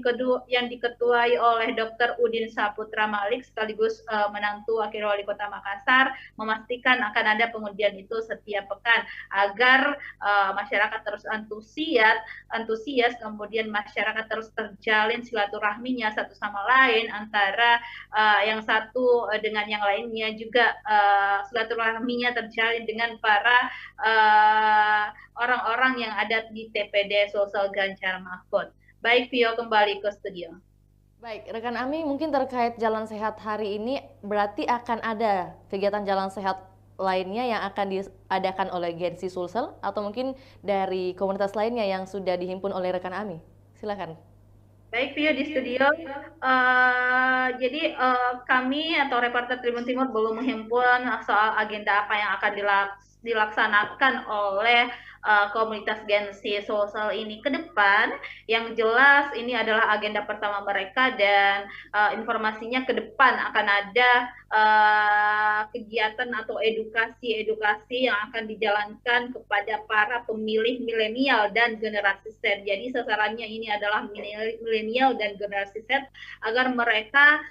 diketuai oleh Dr. Udin Saputra Malik sekaligus menantu Wakil Wali Kota Makassar memastikan akan ada pengundian itu setiap pekan agar masyarakat terus antusias, kemudian masyarakat terus terjalin silaturahminya satu sama lain antara yang satu dengan yang lainnya, juga silaturahminya terjalin dengan para orang-orang yang ada di TPD Sulsel Ganjar Mahfud. Baik, Vio, kembali ke studio. Baik, rekan Ami, mungkin terkait jalan sehat hari ini berarti akan ada kegiatan jalan sehat lainnya yang akan diadakan oleh Gensi Sulsel atau mungkin dari komunitas lainnya yang sudah dihimpun oleh rekan Ami. Silakan. Baik, Vio di studio. Jadi kami atau reporter Tribun Timur belum menghimpun soal agenda apa yang akan dilaksanakan oleh komunitas Gensi Sulsel ini ke depan. Yang jelas ini adalah agenda pertama mereka dan informasinya ke depan akan ada kegiatan atau edukasi yang akan dijalankan kepada para pemilih milenial dan generasi Z. Jadi sasarannya ini adalah milenial dan generasi Z agar mereka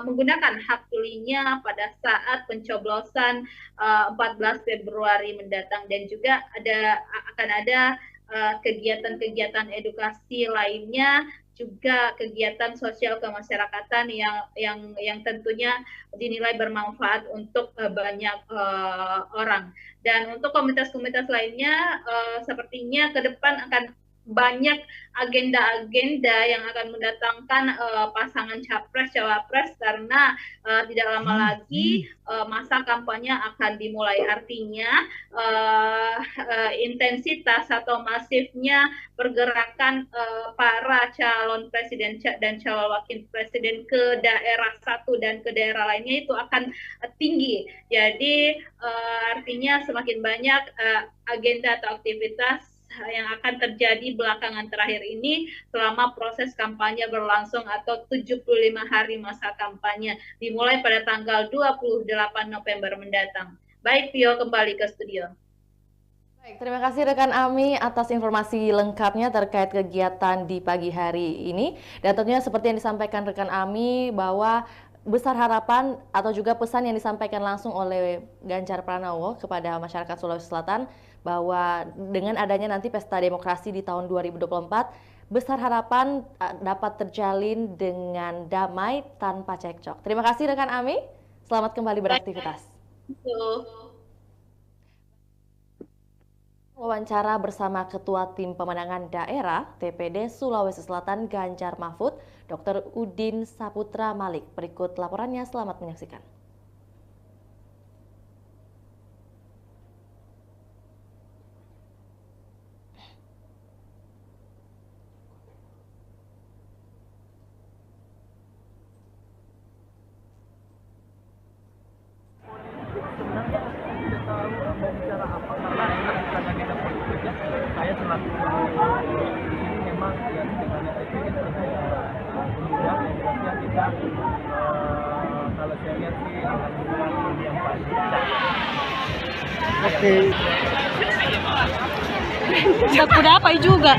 menggunakan hak pilihnya pada saat pencoblosan 14 Februari mendatang, dan juga akan ada kegiatan-kegiatan edukasi lainnya, juga kegiatan sosial kemasyarakatan yang tentunya dinilai bermanfaat untuk banyak orang. Dan untuk komunitas-komunitas lainnya sepertinya ke depan akan banyak agenda-agenda yang akan mendatangkan pasangan capres-cawapres karena tidak lama lagi masa kampanye akan dimulai. Artinya intensitas atau masifnya pergerakan para calon presiden dan calon wakil presiden ke daerah satu dan ke daerah lainnya itu akan tinggi. Jadi artinya semakin banyak agenda atau aktivitas yang akan terjadi belakangan terakhir ini selama proses kampanye berlangsung atau 75 hari masa kampanye dimulai pada tanggal 28 November mendatang. Baik, Pio, kembali ke studio. Baik, terima kasih rekan Ami atas informasi lengkapnya terkait kegiatan di pagi hari ini. Dan tentunya seperti yang disampaikan rekan Ami bahwa besar harapan atau juga pesan yang disampaikan langsung oleh Ganjar Pranowo kepada masyarakat Sulawesi Selatan bahwa dengan adanya nanti pesta demokrasi di tahun 2024, besar harapan dapat terjalin dengan damai tanpa cekcok. Terima kasih rekan Ami, selamat kembali beraktivitas. Wawancara bersama Ketua Tim Pemenangan Daerah TPD Sulawesi Selatan Ganjar Mahfud, Dr. Udin Saputra Malik. Berikut laporannya, selamat menyaksikan. Saya selaku di sini memang ya dengan TPD kemudian yang kita kalau saya lihat sih alhamdulillah yang pasti. Oke. Tak kudapai juga.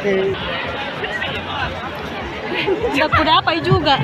Tidak kudapai juga.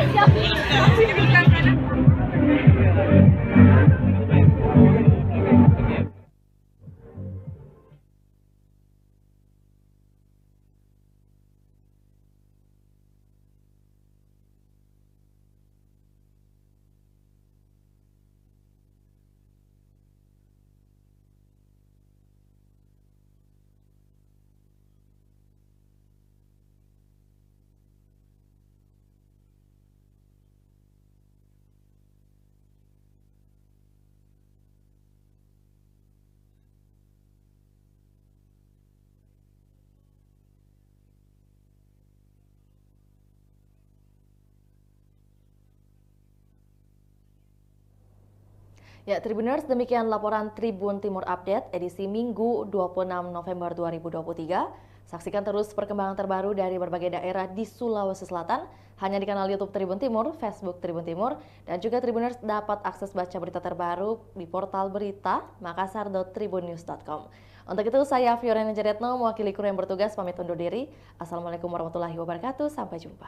Ya, Tribuners, demikian laporan Tribun Timur Update edisi Minggu 26 November 2023. Saksikan terus perkembangan terbaru dari berbagai daerah di Sulawesi Selatan hanya di kanal YouTube Tribun Timur, Facebook Tribun Timur, dan juga Tribuners dapat akses baca berita terbaru di portal berita makassar.tribunnews.com. Untuk itu, saya Fiorena Jaretno, mewakili kru yang bertugas, pamit undur diri. Assalamualaikum warahmatullahi wabarakatuh, sampai jumpa.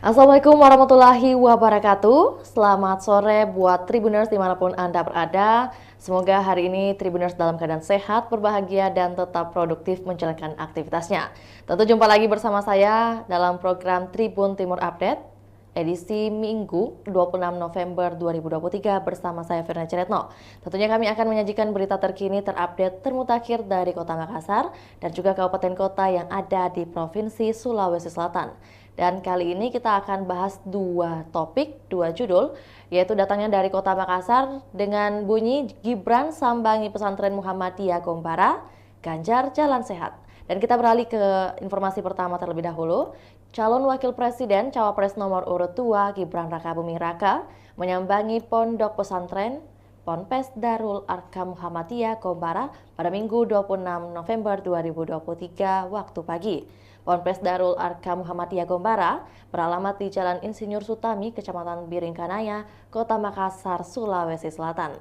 Assalamualaikum warahmatullahi wabarakatuh. Selamat sore buat Tribuners dimanapun Anda berada. Semoga hari ini Tribuners dalam keadaan sehat, berbahagia, dan tetap produktif menjalankan aktivitasnya. Tentu jumpa lagi bersama saya dalam program Tribun Timur Update edisi Minggu 26 November 2023 bersama saya Fiorena Jaretno. Tentunya kami akan menyajikan berita terkini, terupdate, termutakhir dari Kota Makassar dan juga kabupaten kota yang ada di Provinsi Sulawesi Selatan. Dan kali ini kita akan bahas dua topik, dua judul, yaitu datangnya dari Kota Makassar dengan bunyi Gibran sambangi pesantren Muhammadiyah Gombara, Ganjar jalan sehat. Dan kita beralih ke informasi pertama terlebih dahulu. Calon Wakil Presiden Cawapres nomor urut 2 Gibran Rakabuming Raka menyambangi pondok pesantren Ponpes Darul Arkam Muhammadiyah Gombara pada Minggu 26 November 2023 waktu pagi. Ponpes Darul Arkam Muhammadiyah Gombara beralamat di Jalan Insinyur Sutami, Kecamatan Biringkanaya, Kota Makassar, Sulawesi Selatan.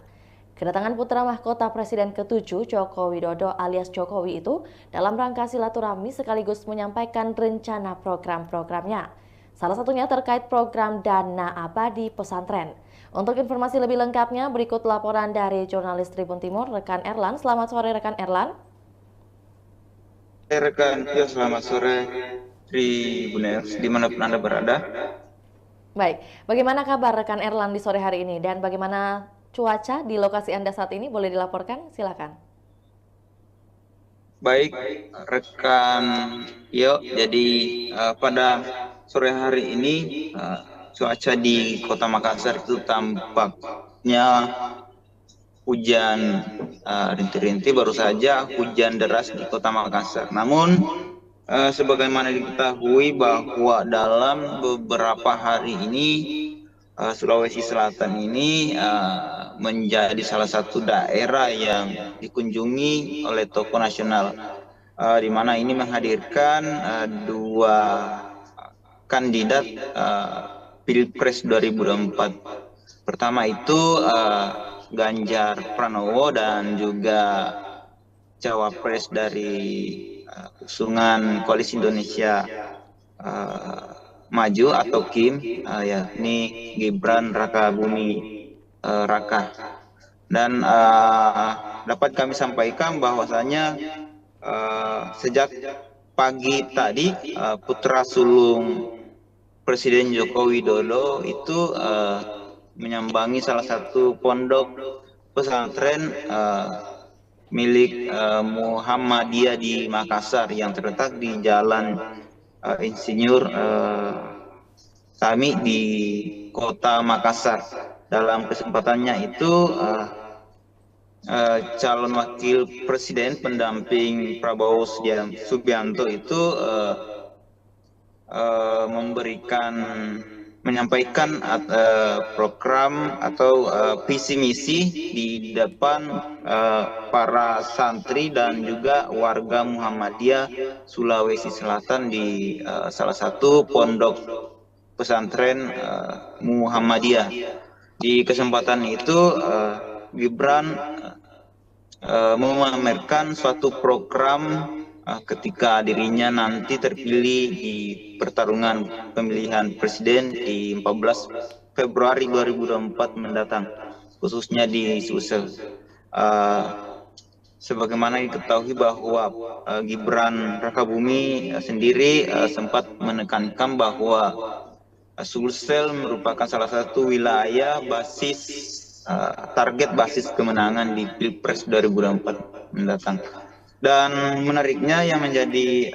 Kedatangan putra mahkota Presiden ke-7 Joko Widodo alias Jokowi itu dalam rangka silaturahmi sekaligus menyampaikan rencana program-programnya. Salah satunya terkait program Dana Abadi Pesantren. Untuk informasi lebih lengkapnya berikut laporan dari jurnalis Tribun Timur, rekan Erlan. Selamat sore rekan Erlan. Rekan, ya selamat sore Tribuners dimanapun Anda berada. Baik, bagaimana kabar rekan Erlan di sore hari ini dan bagaimana cuaca di lokasi Anda saat ini? Boleh dilaporkan? Silakan. Baik, rekan Yo. Jadi pada sore hari ini cuaca di Kota Makassar itu tampaknya hujan rintik-rintik, baru saja hujan deras di Kota Makassar. Namun sebagaimana diketahui bahwa dalam beberapa hari ini Sulawesi Selatan ini menjadi salah satu daerah yang dikunjungi oleh tokoh nasional, di mana ini menghadirkan dua kandidat Pilpres 2024. Pertama itu Ganjar Pranowo dan juga Cawapres dari usungan Koalisi Indonesia Maju atau KIM, yakni Gibran Rakabuming Raka. Dan dapat kami sampaikan bahwasanya sejak pagi tadi putra sulung Presiden Joko Widodo itu menyambangi salah satu pondok pesantren milik Muhammadiyah di Makassar yang terletak di Jalan Insinyur Sami di Kota Makassar. Dalam kesempatannya itu calon wakil presiden pendamping Prabowo Subianto itu menyampaikan program atau visi misi di depan para santri dan juga warga Muhammadiyah Sulawesi Selatan di salah satu pondok pesantren Muhammadiyah. Di kesempatan itu Gibran memamerkan suatu program ketika dirinya nanti terpilih di pertarungan pemilihan presiden di 14 Februari 2024 mendatang, khususnya di Sulsel. Sebagaimana diketahui bahwa Gibran Rakabumi sendiri sempat menekankan bahwa Sulsel merupakan salah satu wilayah basis target basis kemenangan di Pilpres 2024 mendatang. Dan menariknya yang menjadi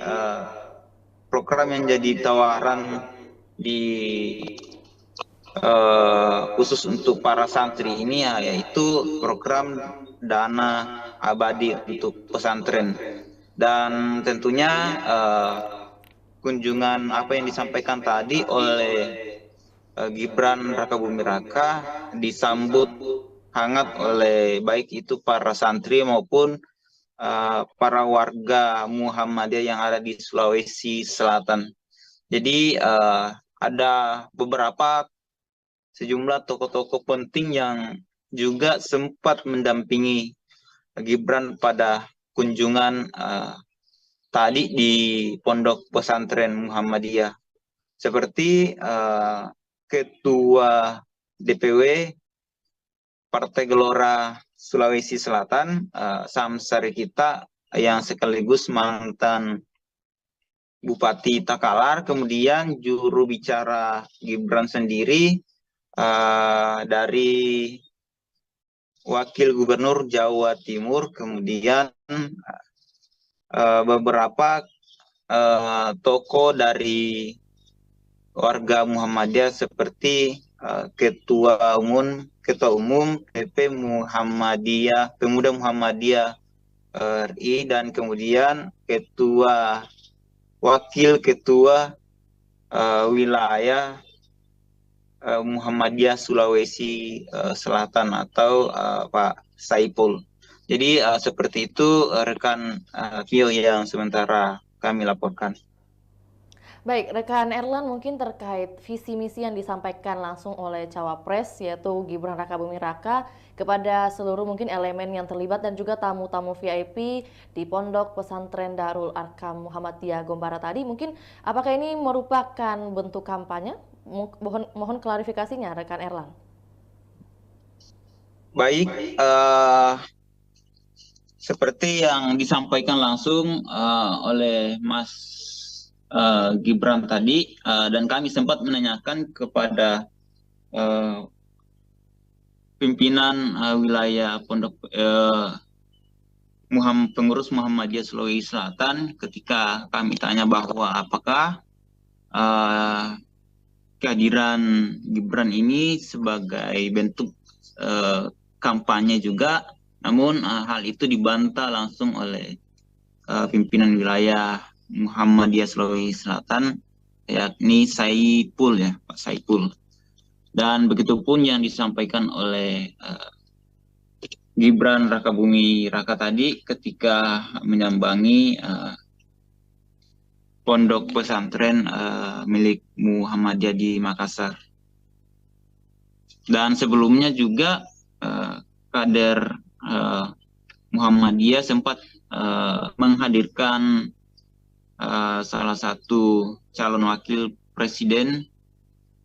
program yang jadi tawaran di khusus untuk para santri ini yaitu program dana abadi untuk pesantren. Dan tentunya kunjungan apa yang disampaikan tadi oleh Gibran Rakabumi Raka disambut hangat oleh baik itu para santri maupun para warga Muhammadiyah yang ada di Sulawesi Selatan. Jadi ada sejumlah tokoh-tokoh penting yang juga sempat mendampingi Gibran pada kunjungan tadi di Pondok Pesantren Muhammadiyah, seperti Ketua DPW Partai Gelora Sulawesi Selatan, Samsari kita yang sekaligus mantan Bupati Takalar, kemudian juru bicara Gibran sendiri dari Wakil Gubernur Jawa Timur, kemudian beberapa tokoh dari warga Muhammadiyah seperti Ketua Umum PP Muhammadiyah, Pemuda Muhammadiyah RI, dan kemudian Wakil Ketua Wilayah Muhammadiyah Sulawesi Selatan atau Pak Saipul. Jadi seperti itu rekan Vio yang sementara kami laporkan. Baik, rekan Erlan, mungkin terkait visi misi yang disampaikan langsung oleh Cawapres yaitu Gibran Rakabumi Raka kepada seluruh mungkin elemen yang terlibat dan juga tamu-tamu VIP di Pondok Pesantren Darul Arkam Muhammadiyah Gombara tadi, mungkin apakah ini merupakan bentuk kampanye? Mohon klarifikasinya rekan Erlan. Baik, seperti yang disampaikan langsung oleh Mas Gibran tadi, dan kami sempat menanyakan kepada pimpinan wilayah Pondok pengurus Muhammadiyah Sulawesi Selatan ketika kami tanya bahwa apakah kehadiran Gibran ini sebagai bentuk kampanye juga, namun hal itu dibantah langsung oleh pimpinan wilayah Muhammadiyah Sulawesi Selatan, yakni Saipul, ya Pak Saipul. Dan begitupun yang disampaikan oleh Gibran Rakabumi Raka tadi ketika menyambangi pondok pesantren milik Muhammadiyah di Makassar. Dan sebelumnya juga kader Muhammadiyah sempat menghadirkan salah satu calon wakil presiden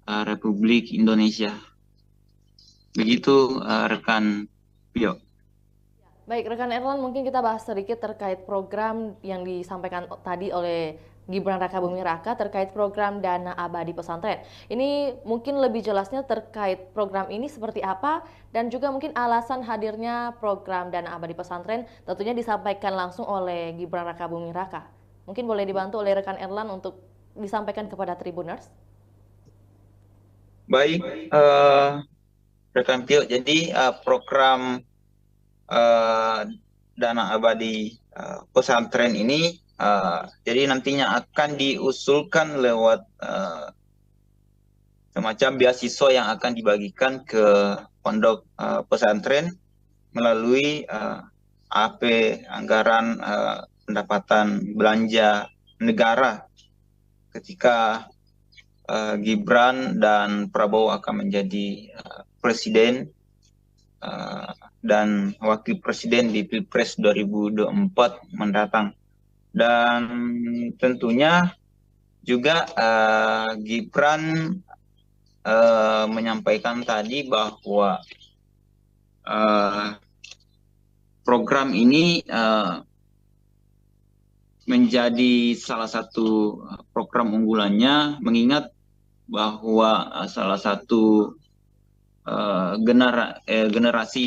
Republik Indonesia. Begitu rekan Pio. Baik, rekan Erlan, mungkin kita bahas sedikit terkait program yang disampaikan tadi oleh Gibran Rakabuming Raka terkait program Dana Abadi Pesantren. Ini mungkin lebih jelasnya terkait program ini seperti apa dan juga mungkin alasan hadirnya program Dana Abadi Pesantren tentunya disampaikan langsung oleh Gibran Rakabuming Raka. Mungkin boleh dibantu oleh rekan Erlan untuk disampaikan kepada Tribuners. Baik, rekan Tio, jadi program Dana Abadi Pesantren ini jadi nantinya akan diusulkan lewat semacam beasiswa yang akan dibagikan ke pondok pesantren melalui AP anggaran pendapatan belanja negara ketika Gibran dan Prabowo akan menjadi presiden dan wakil presiden di Pilpres 2024 mendatang. Dan tentunya juga Gibran menyampaikan tadi bahwa program ini menjadi salah satu program unggulannya, mengingat bahwa salah satu generasi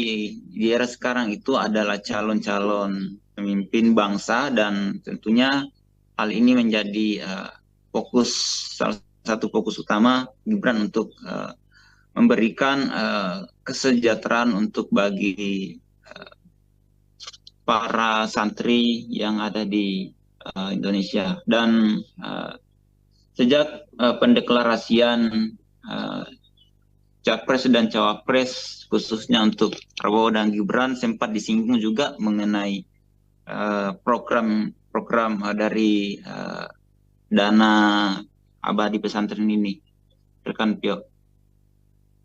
di era sekarang itu adalah calon-calon pemimpin bangsa, dan tentunya hal ini menjadi salah satu fokus utama Gibran untuk memberikan kesejahteraan untuk bagi para santri yang ada di Indonesia. Dan sejak pendeklarasian Capres dan Cawapres khususnya untuk Prabowo dan Gibran sempat disinggung juga mengenai program dari Dana Abadi Pesantren ini, rekan Pio.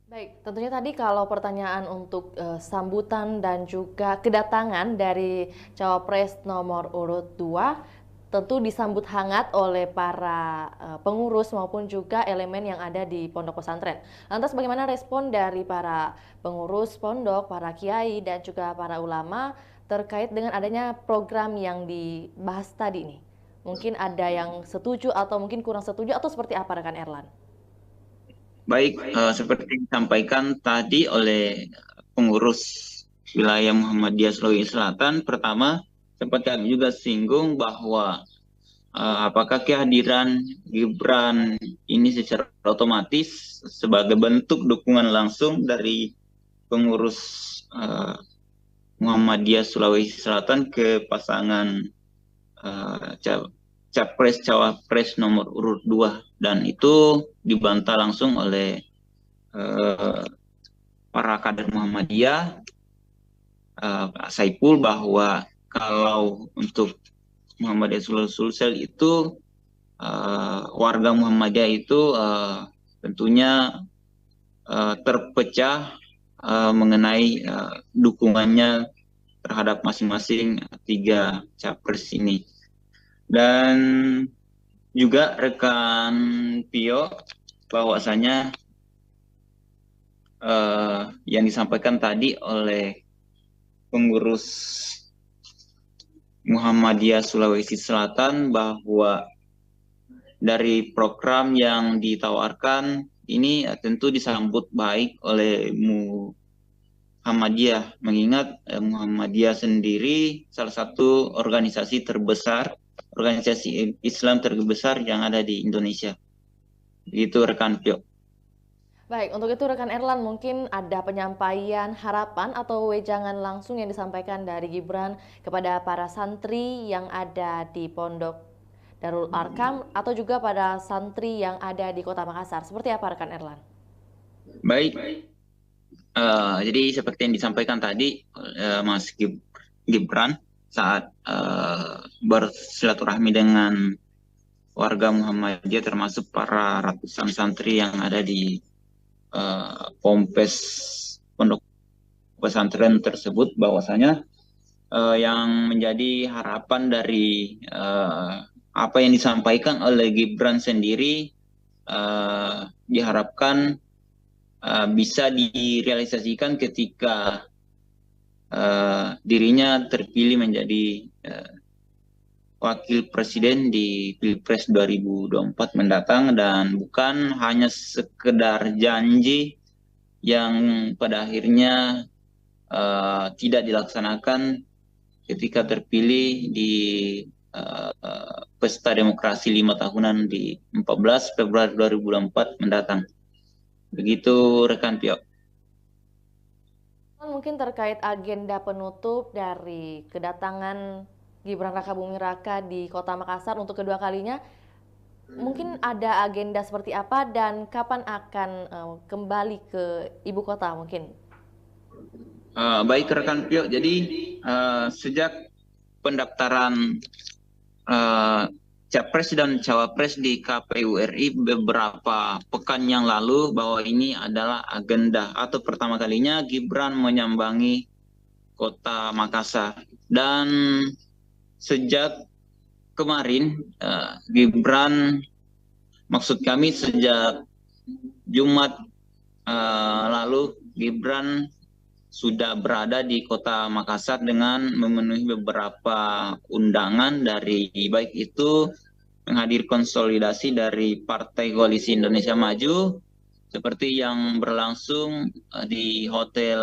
Baik, tentunya tadi kalau pertanyaan untuk sambutan dan juga kedatangan dari Cawapres nomor urut 2 tentu disambut hangat oleh para pengurus maupun juga elemen yang ada di pondok pesantren. Lantas bagaimana respon dari para pengurus pondok, para kiai dan juga para ulama terkait dengan adanya program yang dibahas tadi ini? Mungkin ada yang setuju atau mungkin kurang setuju atau seperti apa rekan Erlan? Baik, seperti disampaikan tadi oleh pengurus wilayah Muhammadiyah Sulawesi Selatan, pertama sempat kami juga singgung bahwa apakah kehadiran Gibran ini secara otomatis sebagai bentuk dukungan langsung dari pengurus Muhammadiyah Sulawesi Selatan ke pasangan Capres-Cawapres nomor urut 2, dan itu dibantah langsung oleh para kader Muhammadiyah, Pak Saipul, bahwa kalau untuk Muhammadiyah Sulsel itu warga Muhammadiyah itu tentunya terpecah mengenai dukungannya terhadap masing-masing 3 capres ini. Dan juga rekan Pio, bahwasanya yang disampaikan tadi oleh pengurus Muhammadiyah Sulawesi Selatan bahwa dari program yang ditawarkan ini tentu disambut baik oleh Muhammadiyah, mengingat Muhammadiyah sendiri salah satu organisasi terbesar, organisasi Islam terbesar yang ada di Indonesia. Itu rekan Pio. Baik, untuk itu rekan Erlan mungkin ada penyampaian harapan atau wejangan langsung yang disampaikan dari Gibran kepada para santri yang ada di Pondok Darul Arkam atau juga pada santri yang ada di Kota Makassar. Seperti apa rekan Erlan? Baik, jadi seperti yang disampaikan tadi Mas Gibran saat bersilaturahmi dengan warga Muhammadiyah termasuk para ratusan santri yang ada di Pompes pondok pesantren tersebut, bahwasanya yang menjadi harapan dari apa yang disampaikan oleh Gibran sendiri diharapkan bisa direalisasikan ketika dirinya terpilih menjadi wakil presiden di Pilpres 2024 mendatang, dan bukan hanya sekedar janji yang pada akhirnya tidak dilaksanakan ketika terpilih di pesta demokrasi 5 tahunan di 14 Februari 2024 mendatang. Begitu rekan Pio. Mungkin terkait agenda penutup dari kedatangan Gibran Rakabuming Raka di Kota Makassar untuk kedua kalinya, mungkin ada agenda seperti apa dan kapan akan kembali ke ibu kota mungkin? Baik rekan Pio, jadi sejak pendaftaran Capres dan Cawapres di KPU RI beberapa pekan yang lalu, bahwa ini adalah agenda atau pertama kalinya Gibran menyambangi Kota Makassar. Dan sejak kemarin Gibran, maksud kami sejak Jumat lalu, Gibran sudah berada di Kota Makassar dengan memenuhi beberapa undangan dari baik itu menghadir konsolidasi dari Partai Koalisi Indonesia Maju seperti yang berlangsung di Hotel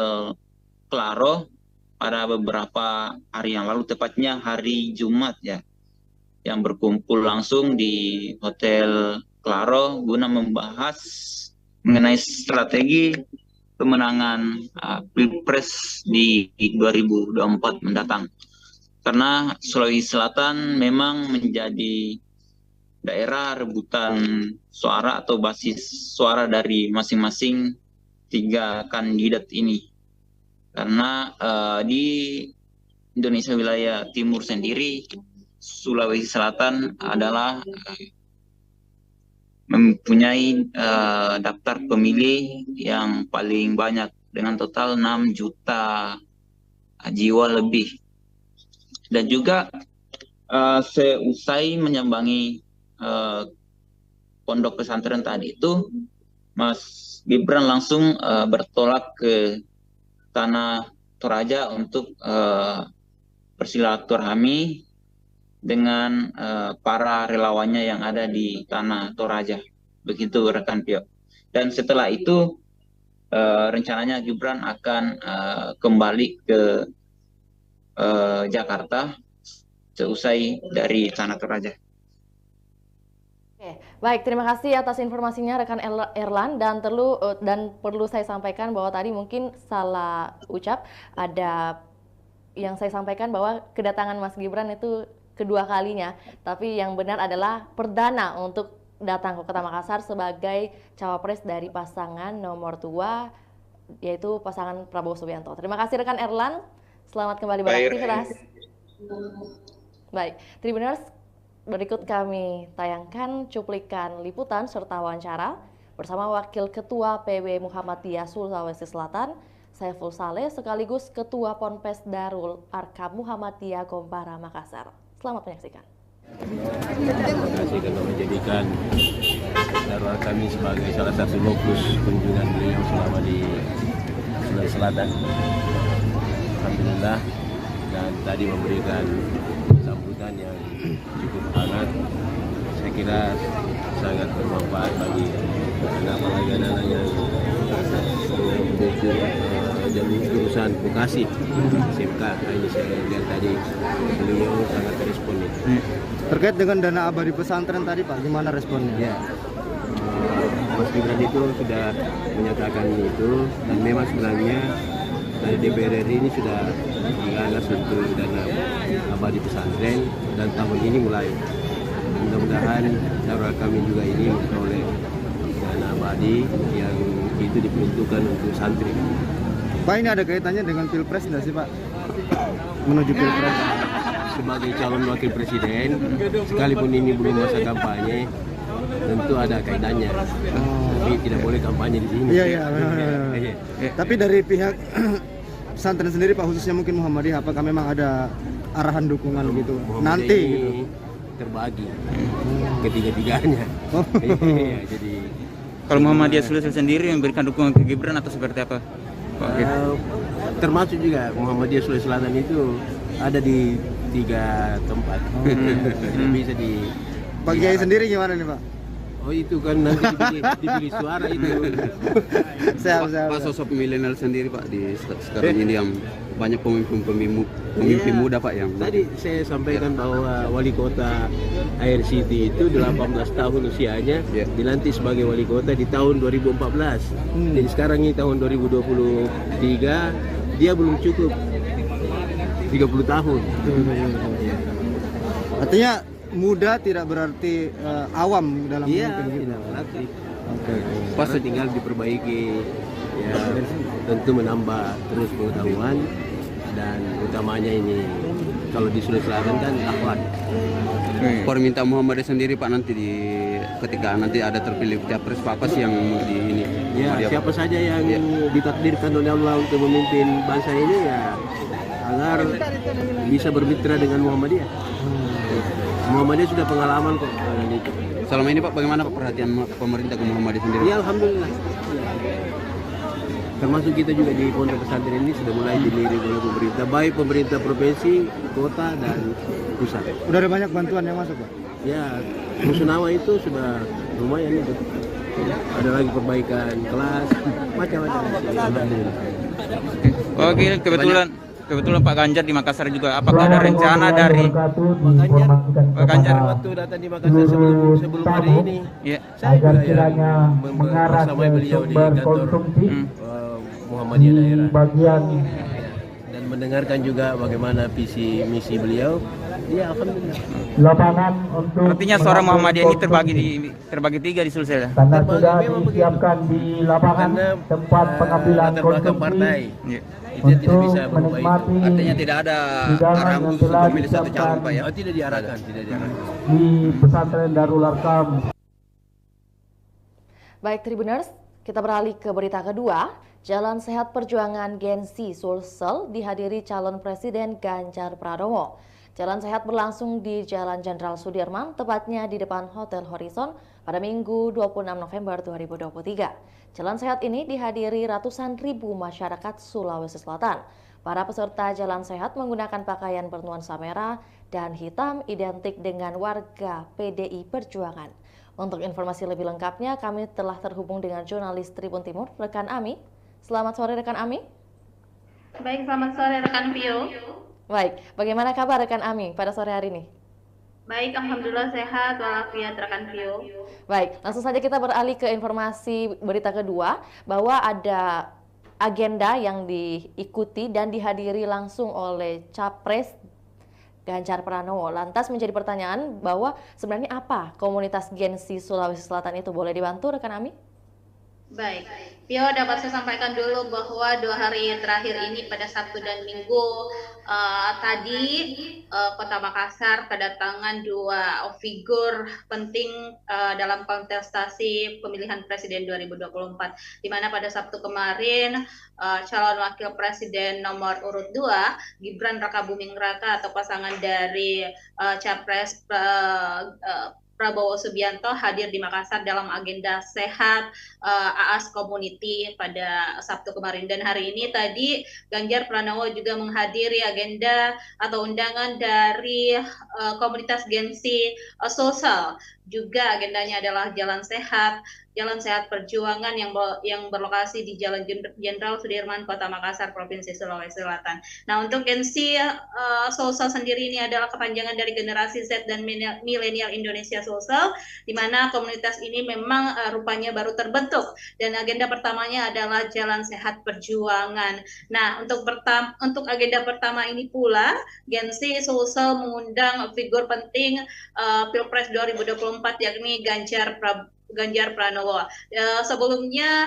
Claro pada beberapa hari yang lalu, tepatnya hari Jumat ya, yang berkumpul langsung di Hotel Claro guna membahas mengenai strategi kemenangan Pilpres di 2024 mendatang. Karena Sulawesi Selatan memang menjadi daerah rebutan suara atau basis suara dari masing-masing 3 kandidat ini. Karena di Indonesia wilayah timur sendiri, Sulawesi Selatan adalah mempunyai daftar pemilih yang paling banyak dengan total 6 juta jiwa lebih. Dan juga seusai menyambangi pondok pesantren tadi itu, Mas Gibran langsung bertolak ke Tanah Toraja untuk bersilaturahmi dengan para relawannya yang ada di Tanah Toraja. Begitu rekan Pio. Dan setelah itu rencananya Gibran akan kembali ke Jakarta seusai dari Tanah Toraja. Oke, baik, terima kasih atas informasinya rekan Erlan, dan perlu saya sampaikan bahwa tadi mungkin salah ucap, ada yang saya sampaikan bahwa kedatangan Mas Gibran itu kedua kalinya, tapi yang benar adalah perdana untuk datang ke Kota Makassar sebagai cawapres dari pasangan nomor 2, yaitu pasangan Prabowo Subianto. Terima kasih rekan Erlan, selamat kembali beraktivitas. Baik, Tribuners, berikut kami tayangkan cuplikan liputan serta wawancara bersama Wakil Ketua PB Muhammadiyah Sulawesi Selatan, Saiful Saleh, sekaligus Ketua Ponpes Darul Arkam Muhammadiyah Gombara Makassar. Selamat menyaksikan. Terima kasih karena menjadikan Darul kami sebagai salah satu fokus kunjungan beliau selama di Sulawesi Selatan. Alhamdulillah, dan tadi memberikan sambutan yang cukup hangat. Saya kira sangat bermanfaat bagi apalagi anak-anak yang jalur jurusan vokasi SMK. Ini saya lihat tadi beliau sangat respon itu. Terkait dengan dana abadi pesantren tadi Pak, gimana responnya? Ya, Mas Gibran itu sudah menyatakan itu, dan memang sebenarnya dari DPR RI ini sudah menggagas untuk dana abadi pesantren, dan tahun ini mulai. Mudah-mudahan Darul kami juga ini memperoleh dana abadi yang itu diperuntukkan untuk santri. Pak, ini ada kaitannya dengan Pilpres nggak sih Pak? Menuju Pilpres. Sebagai calon wakil presiden, sekalipun ini belum masa kampanye, tentu ada kaitannya. Tapi tidak boleh kampanye di sini. Iya. Tapi dari pihak pesantren sendiri Pak, khususnya mungkin Muhammadiyah, apakah memang ada arahan dukungan gitu nanti gitu? Terbagi ketiga-tiganya. Jadi kalau Muhammadiyah Sulawesi sendiri memberikan dukungan ke Gibran atau seperti apa? termasuk juga Muhammadiyah Sulawesi Selatan itu ada di 3 tempat. Jadi bisa di Pak Kiai sendiri gimana nih Pak? Oh itu kan nanti dipilih suara itu. Pak sosok milenial sendiri Pak di sekarang ini yang banyak pemimpin muda Pak yang tadi saya sampaikan bahwa wali kota Air City itu 18 tahun usianya dilantik sebagai wali kota di tahun 2014. Jadi sekarang ini tahun 2023 dia belum cukup 30 tahun. Artinya muda tidak berarti awam dalam memimpin gitu. Tidak berarti. Pas tinggal diperbaiki, ya tentu menambah terus pengetahuan dan utamanya ini kalau di Sulawesi Selatan kan akhlak. Permintaan Muhammadiyah sendiri Pak nanti ketika nanti ada terpilih capres apa sih yang di ini? Ya siapa saja yang ditakdirkan oleh Allah untuk memimpin bangsa ini ya agar bisa bermitra dengan Muhammadiyah. Muhammadiyah sudah pengalaman kok. Selama ini Pak bagaimana Pak perhatian pemerintah ke Muhammadiyah sendiri? Ya alhamdulillah. Termasuk kita juga di pondok pesantren ini sudah mulai dilirik oleh pemerintah, baik pemerintah provinsi, kota dan pusat. Udah ada banyak bantuan yang masuk Pak? Ya, Musunawa itu sudah lumayan itu. Ada lagi perbaikan kelas, macam-macam. Alhamdulillah. Oke, kebetulan Pak Ganjar di Makassar juga. Apakah ada rencana dari Pak Ganjar waktu datang di Makassar sebelum hari ini? Ya. Saya juga bersama beliau di kantor Muhammadiyah daerah dan mendengarkan juga bagaimana visi misi beliau. Ya alhamdulillah. Lapangan untuk Artinya suara Muhammadiyah ini terbagi 3 di Sulsel. karena sudah disiapkan di lapangan tempat pengambilan konsumsi untuk menikmati Artinya tidak ada arahan khusus untuk memilih satu calon Pak ya? Oh, tidak diarahkan. di pesantren Darul Arkam. Baik Tribuners, kita beralih ke berita kedua. Jalan Sehat Perjuangan Gen-Z Sulsel dihadiri calon Presiden Ganjar Pranowo. Jalan Sehat berlangsung di Jalan Jenderal Sudirman, tepatnya di depan Hotel Horizon pada Minggu 26 November 2023. Jalan Sehat ini dihadiri ratusan ribu masyarakat Sulawesi Selatan. Para peserta Jalan Sehat menggunakan pakaian bernuansa merah dan hitam identik dengan warga PDI Perjuangan. Untuk informasi lebih lengkapnya, kami telah terhubung dengan jurnalis Tribun Timur, rekan Ami. Selamat sore rekan Ami. Baik, selamat sore rekan Vio. Baik, bagaimana kabar rekan Ami pada sore hari ini? Baik, alhamdulillah sehat walafiat rekan Vio. Baik, langsung saja kita beralih ke informasi berita kedua bahwa ada agenda yang diikuti dan dihadiri langsung oleh Capres Ganjar Pranowo. Lantas menjadi pertanyaan bahwa sebenarnya apa komunitas Gen-Z Sulawesi Selatan itu? Boleh dibantu rekan Ami? Baik, Vio dapat saya sampaikan dulu bahwa 2 hari terakhir ini pada Sabtu dan Minggu tadi Kota Makassar kedatangan 2 figur penting dalam kontestasi pemilihan Presiden 2024, di mana pada Sabtu kemarin calon Wakil Presiden nomor urut 2 Gibran Rakabuming Raka atau pasangan dari Capres Prabowo Subianto hadir di Makassar dalam agenda sehat AAS Community pada Sabtu kemarin, dan hari ini tadi Ganjar Pranowo juga menghadiri agenda atau undangan dari komunitas Gen-Z Sulsel. Juga agendanya adalah Jalan Sehat Perjuangan yang berlokasi di Jalan Jenderal Sudirman, Kota Makassar, Provinsi Sulawesi Selatan. Nah, untuk Gen-Z Sulsel sendiri ini adalah kepanjangan dari generasi Z dan milenial Indonesia Sulsel, di mana komunitas ini memang rupanya baru terbentuk, dan agenda pertamanya adalah Jalan Sehat Perjuangan. Nah, untuk agenda pertama ini pula Gen-Z Sulsel mengundang figur penting Pilpres 2024 yakni Ganjar Pranowo. Sebelumnya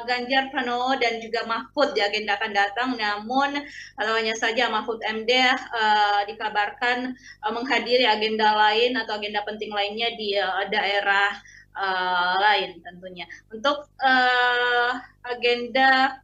Ganjar Pranowo dan juga Mahfud diagendakan datang, namun hanya saja Mahfud MD dikabarkan menghadiri agenda lain atau agenda penting lainnya di daerah lain tentunya. Untuk agenda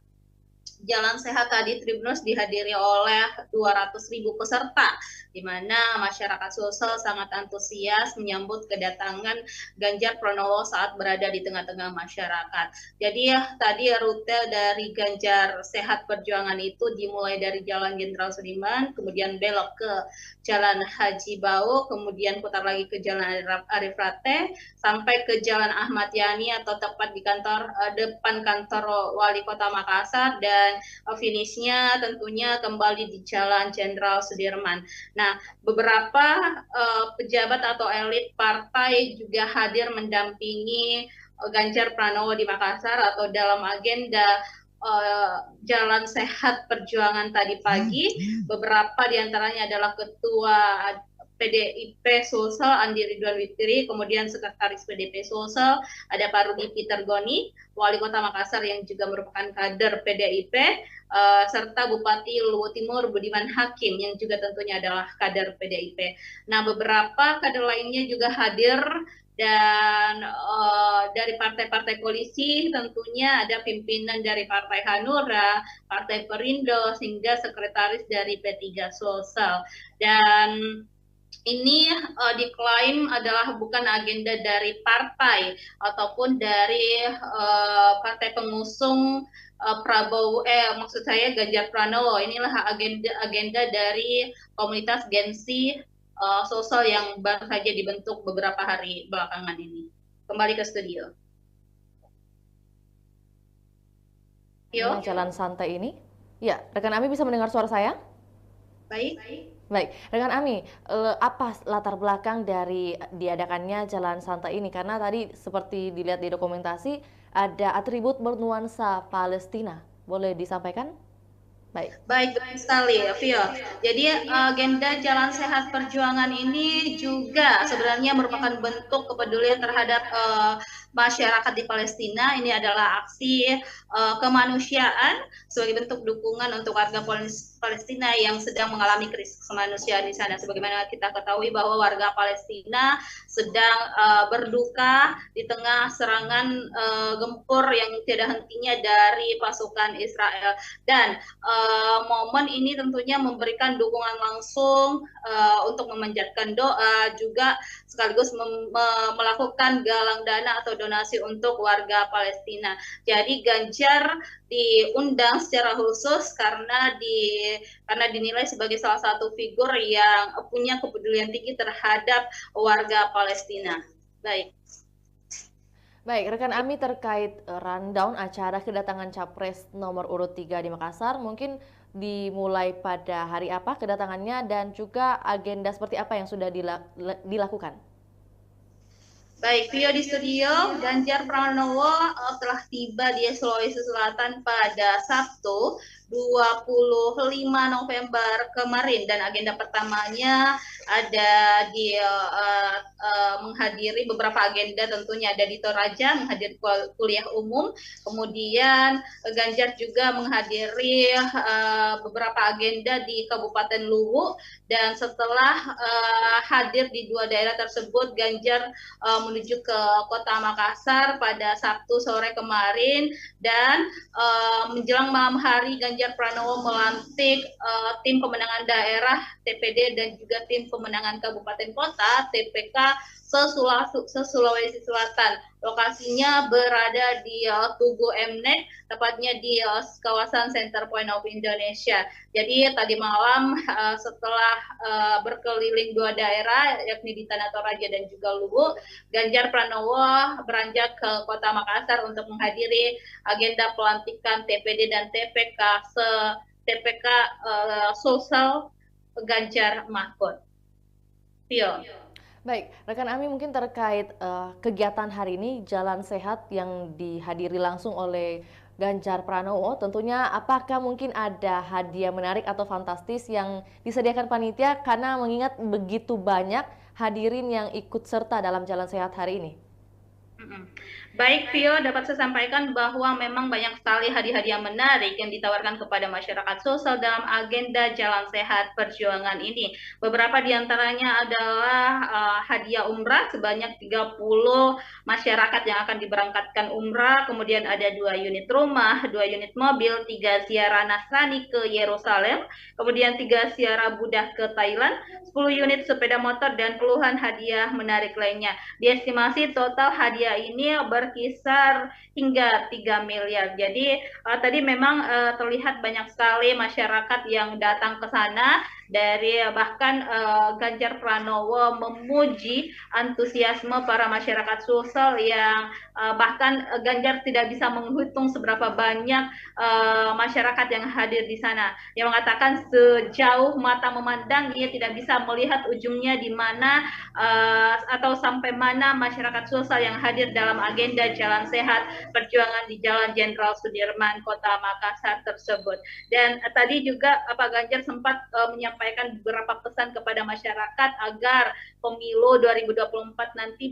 Jalan Sehat tadi Tribunus dihadiri oleh 200.000 peserta, di mana masyarakat Sulsel sangat antusias menyambut kedatangan Ganjar Pranowo saat berada di tengah-tengah masyarakat. Jadi tadi rute dari Ganjar Sehat Perjuangan itu dimulai dari Jalan Jenderal Sudirman, kemudian belok ke Jalan Haji Bau, kemudian putar lagi ke Jalan Arif Rate, sampai ke Jalan Ahmad Yani atau tepat di depan kantor Wali Kota Makassar, dan finishnya tentunya kembali di Jalan Jenderal Sudirman. Nah, beberapa pejabat atau elit partai juga hadir mendampingi Ganjar Pranowo di Makassar atau dalam agenda Jalan Sehat Perjuangan tadi pagi. Beberapa diantaranya adalah Ketua PDIP Sulsel Andi Ridwan Witri, kemudian Sekretaris PDIP Sulsel ada Pak Rudi Peter Goni, Wali Kota Makassar yang juga merupakan kader PDIP, serta Bupati Luwu Timur Budiman Hakim yang juga tentunya adalah kader PDIP. Nah, beberapa kader lainnya juga hadir, dan dari partai-partai koalisi tentunya ada pimpinan dari Partai Hanura, Partai Perindo, hingga sekretaris dari P3 Sulsel. Dan ini diklaim adalah bukan agenda dari partai ataupun dari partai pengusung Prabowo, maksud saya Ganjar Pranowo. Inilah agenda dari komunitas Gensi Sulsel yang baru saja dibentuk beberapa hari belakangan ini. Kembali ke studio. Jalan santai ini, ya, rekan Ami bisa mendengar suara saya? Baik. Baik, rekan Ami, apa latar belakang dari diadakannya Jalan Santai ini? Karena tadi seperti dilihat di dokumentasi ada atribut bernuansa Palestina. Boleh disampaikan? Baik sekali, Vio. Jadi agenda Jalan Sehat Perjuangan ini juga sebenarnya merupakan bentuk kepedulian terhadap masyarakat di Palestina. Ini adalah aksi kemanusiaan sebagai bentuk dukungan untuk warga Palestina yang sedang mengalami krisis kemanusiaan di sana. Sebagaimana kita ketahui bahwa warga Palestina sedang berduka di tengah serangan gempur yang tidak hentinya dari pasukan Israel. Dan momen ini tentunya memberikan dukungan langsung untuk memanjatkan doa, juga sekaligus melakukan galang dana atau donasi untuk warga Palestina. Jadi Ganjar diundang secara khusus karena dinilai sebagai salah satu figur yang punya kepedulian tinggi terhadap warga Palestina. Baik, rekan Ami, terkait rundown acara kedatangan Capres nomor urut 3 di Makassar, mungkin dimulai pada hari apa kedatangannya dan juga agenda seperti apa yang sudah dilakukan? Baik, Vio di studio, Ganjar Pranowo telah tiba di Sulawesi Selatan pada Sabtu 25 November kemarin, dan agenda pertamanya ada di menghadiri beberapa agenda, tentunya ada di Toraja menghadiri kuliah umum, kemudian Ganjar juga menghadiri beberapa agenda di Kabupaten Luwu, dan setelah hadir di dua daerah tersebut, Ganjar menuju ke Kota Makassar pada Sabtu sore kemarin, dan menjelang malam hari Ganjar Pranowo melantik tim pemenangan daerah TPD dan juga tim pemenangan kabupaten kota TPK se-Sulawesi Selatan. Lokasinya berada di Tugu Mnek, tepatnya di kawasan Center Point of Indonesia. Jadi tadi malam setelah berkeliling dua daerah, yakni di Tanah Toraja dan juga Luwu, Ganjar Pranowo beranjak ke Kota Makassar untuk menghadiri agenda pelantikan TPD dan TPK Sulsel Ganjar Mahfud. Vio. Baik, rekan Ami, mungkin terkait kegiatan hari ini Jalan Sehat yang dihadiri langsung oleh Ganjar Pranowo, tentunya apakah mungkin ada hadiah menarik atau fantastis yang disediakan panitia karena mengingat begitu banyak hadirin yang ikut serta dalam Jalan Sehat hari ini? Baik, Vio, dapat saya sampaikan bahwa memang banyak sekali hadiah-hadiah menarik yang ditawarkan kepada masyarakat sosial dalam agenda Jalan Sehat Perjuangan ini. Beberapa di antaranya adalah hadiah umrah sebanyak 30 masyarakat yang akan diberangkatkan umrah, kemudian ada 2 unit rumah, 2 unit mobil, 3 ziarah Nasrani ke Yerusalem, kemudian 3 ziarah Buddha ke Thailand, 10 unit sepeda motor, dan puluhan hadiah menarik lainnya. Diestimasi total hadiah ini berkisar hingga 3 miliar. Jadi tadi memang terlihat banyak sekali masyarakat yang datang ke sana, dari bahkan Ganjar Pranowo memuji antusiasme para masyarakat Sulsel yang bahkan Ganjar tidak bisa menghitung seberapa banyak masyarakat yang hadir di sana. Yang mengatakan sejauh mata memandang ia tidak bisa melihat ujungnya di mana atau sampai mana masyarakat Sulsel yang hadir dalam agenda Jalan Sehat Perjuangan di Jalan Jenderal Sudirman, Kota Makassar tersebut. Dan tadi juga Pak Ganjar sempat menyampaikan beberapa pesan kepada masyarakat agar pemilu 2024 nanti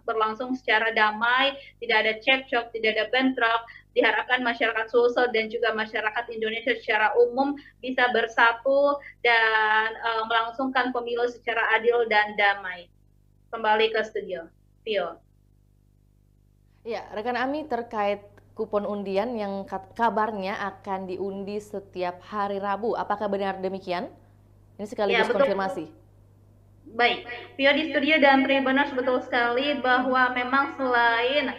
berlangsung secara damai, tidak ada cekcok, tidak ada bentrok. Diharapkan masyarakat Sulsel dan juga masyarakat Indonesia secara umum bisa bersatu dan melangsungkan pemilu secara adil dan damai. Kembali ke studio, Vio. Ya, rekan Ami, terkait kupon undian yang kabarnya akan diundi setiap hari Rabu, apakah benar demikian? Ini sekaligus konfirmasi. Baik, Vio di studio dan Tribuners, betul sekali bahwa memang selain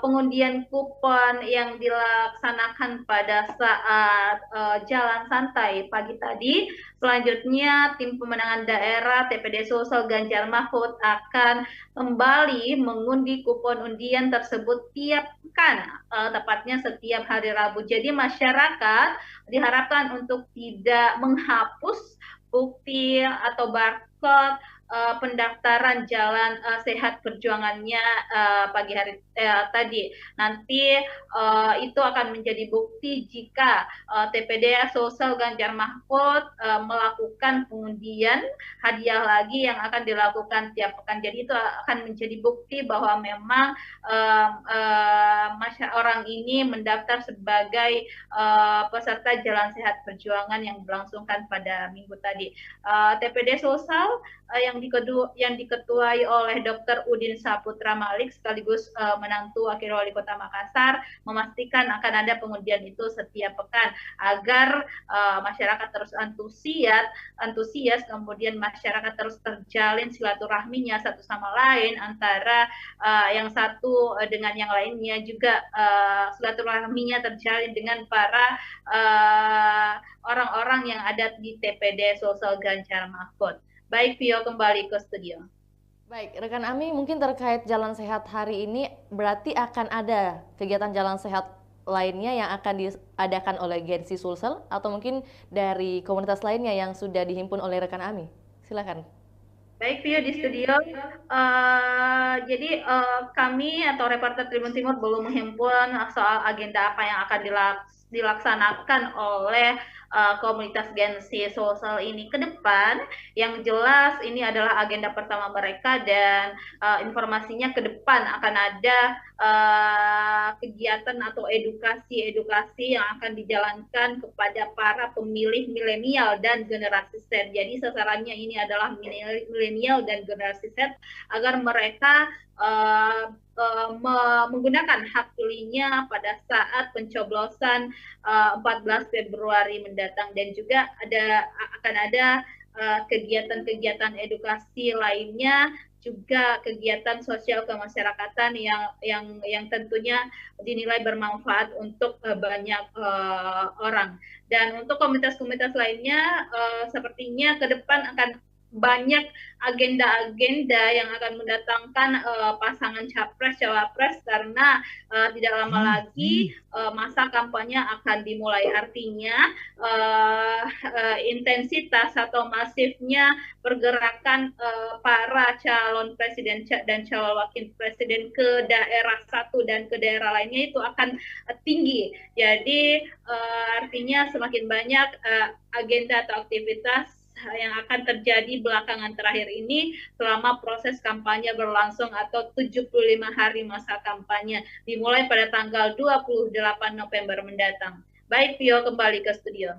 pengundian kupon yang dilaksanakan pada saat jalan santai pagi tadi, selanjutnya tim pemenangan daerah TPD Sulsel Ganjar Mahfud akan kembali mengundi kupon undian tersebut tiap pekan, tepatnya setiap hari Rabu. Jadi masyarakat diharapkan untuk tidak menghapus bukti atau barcode pendaftaran Jalan Sehat Perjuangannya pagi hari tadi. Nanti itu akan menjadi bukti jika TPD Sulsel Ganjar Mahfud melakukan pengundian hadiah lagi yang akan dilakukan tiap pekan. Jadi itu akan menjadi bukti bahwa memang orang ini mendaftar sebagai peserta Jalan Sehat Perjuangan yang berlangsungkan pada minggu tadi. TPD Sulsel yang diketuai oleh Dr. Udin Saputra Malik sekaligus menantu Wakil Wali Kota Makassar memastikan akan ada pengundian itu setiap pekan agar masyarakat terus antusias, kemudian masyarakat terus terjalin silaturahminya satu sama lain antara yang satu dengan yang lainnya, juga silaturahminya terjalin dengan para orang-orang yang ada di TPD Sulsel Ganjar Mahfud. Baik, Vio, kembali ke studio. Baik, rekan Ami, mungkin terkait Jalan Sehat hari ini berarti akan ada kegiatan Jalan Sehat lainnya yang akan diadakan oleh Gensi Sulsel atau mungkin dari komunitas lainnya yang sudah dihimpun oleh rekan Ami. Silakan. Baik, Vio di studio. Jadi kami atau reporter Tribun Timur belum menghimpun soal agenda apa yang akan dilaksanakan oleh komunitas Gensi Sulsel ini ke depan. Yang jelas ini adalah agenda pertama mereka dan informasinya ke depan akan ada kegiatan atau edukasi yang akan dijalankan kepada para pemilih milenial dan generasi Z. Jadi sasarannya ini adalah milenial dan generasi Z agar mereka menggunakan hak pilihnya pada saat pencoblosan 14 Februari mendatang, dan juga akan ada kegiatan-kegiatan edukasi lainnya, juga kegiatan sosial kemasyarakatan yang tentunya dinilai bermanfaat untuk banyak orang. Dan untuk komunitas-komunitas lainnya sepertinya ke depan akan banyak agenda-agenda yang akan mendatangkan pasangan capres-cawapres karena tidak lama lagi masa kampanye akan dimulai. Artinya intensitas atau masifnya pergerakan para calon presiden dan calon wakil presiden ke daerah satu dan ke daerah lainnya itu akan tinggi. Jadi artinya semakin banyak agenda atau aktivitas yang akan terjadi belakangan terakhir ini selama proses kampanye berlangsung atau 75 hari masa kampanye dimulai pada tanggal 28 November mendatang. Baik, Pio, kembali ke studio.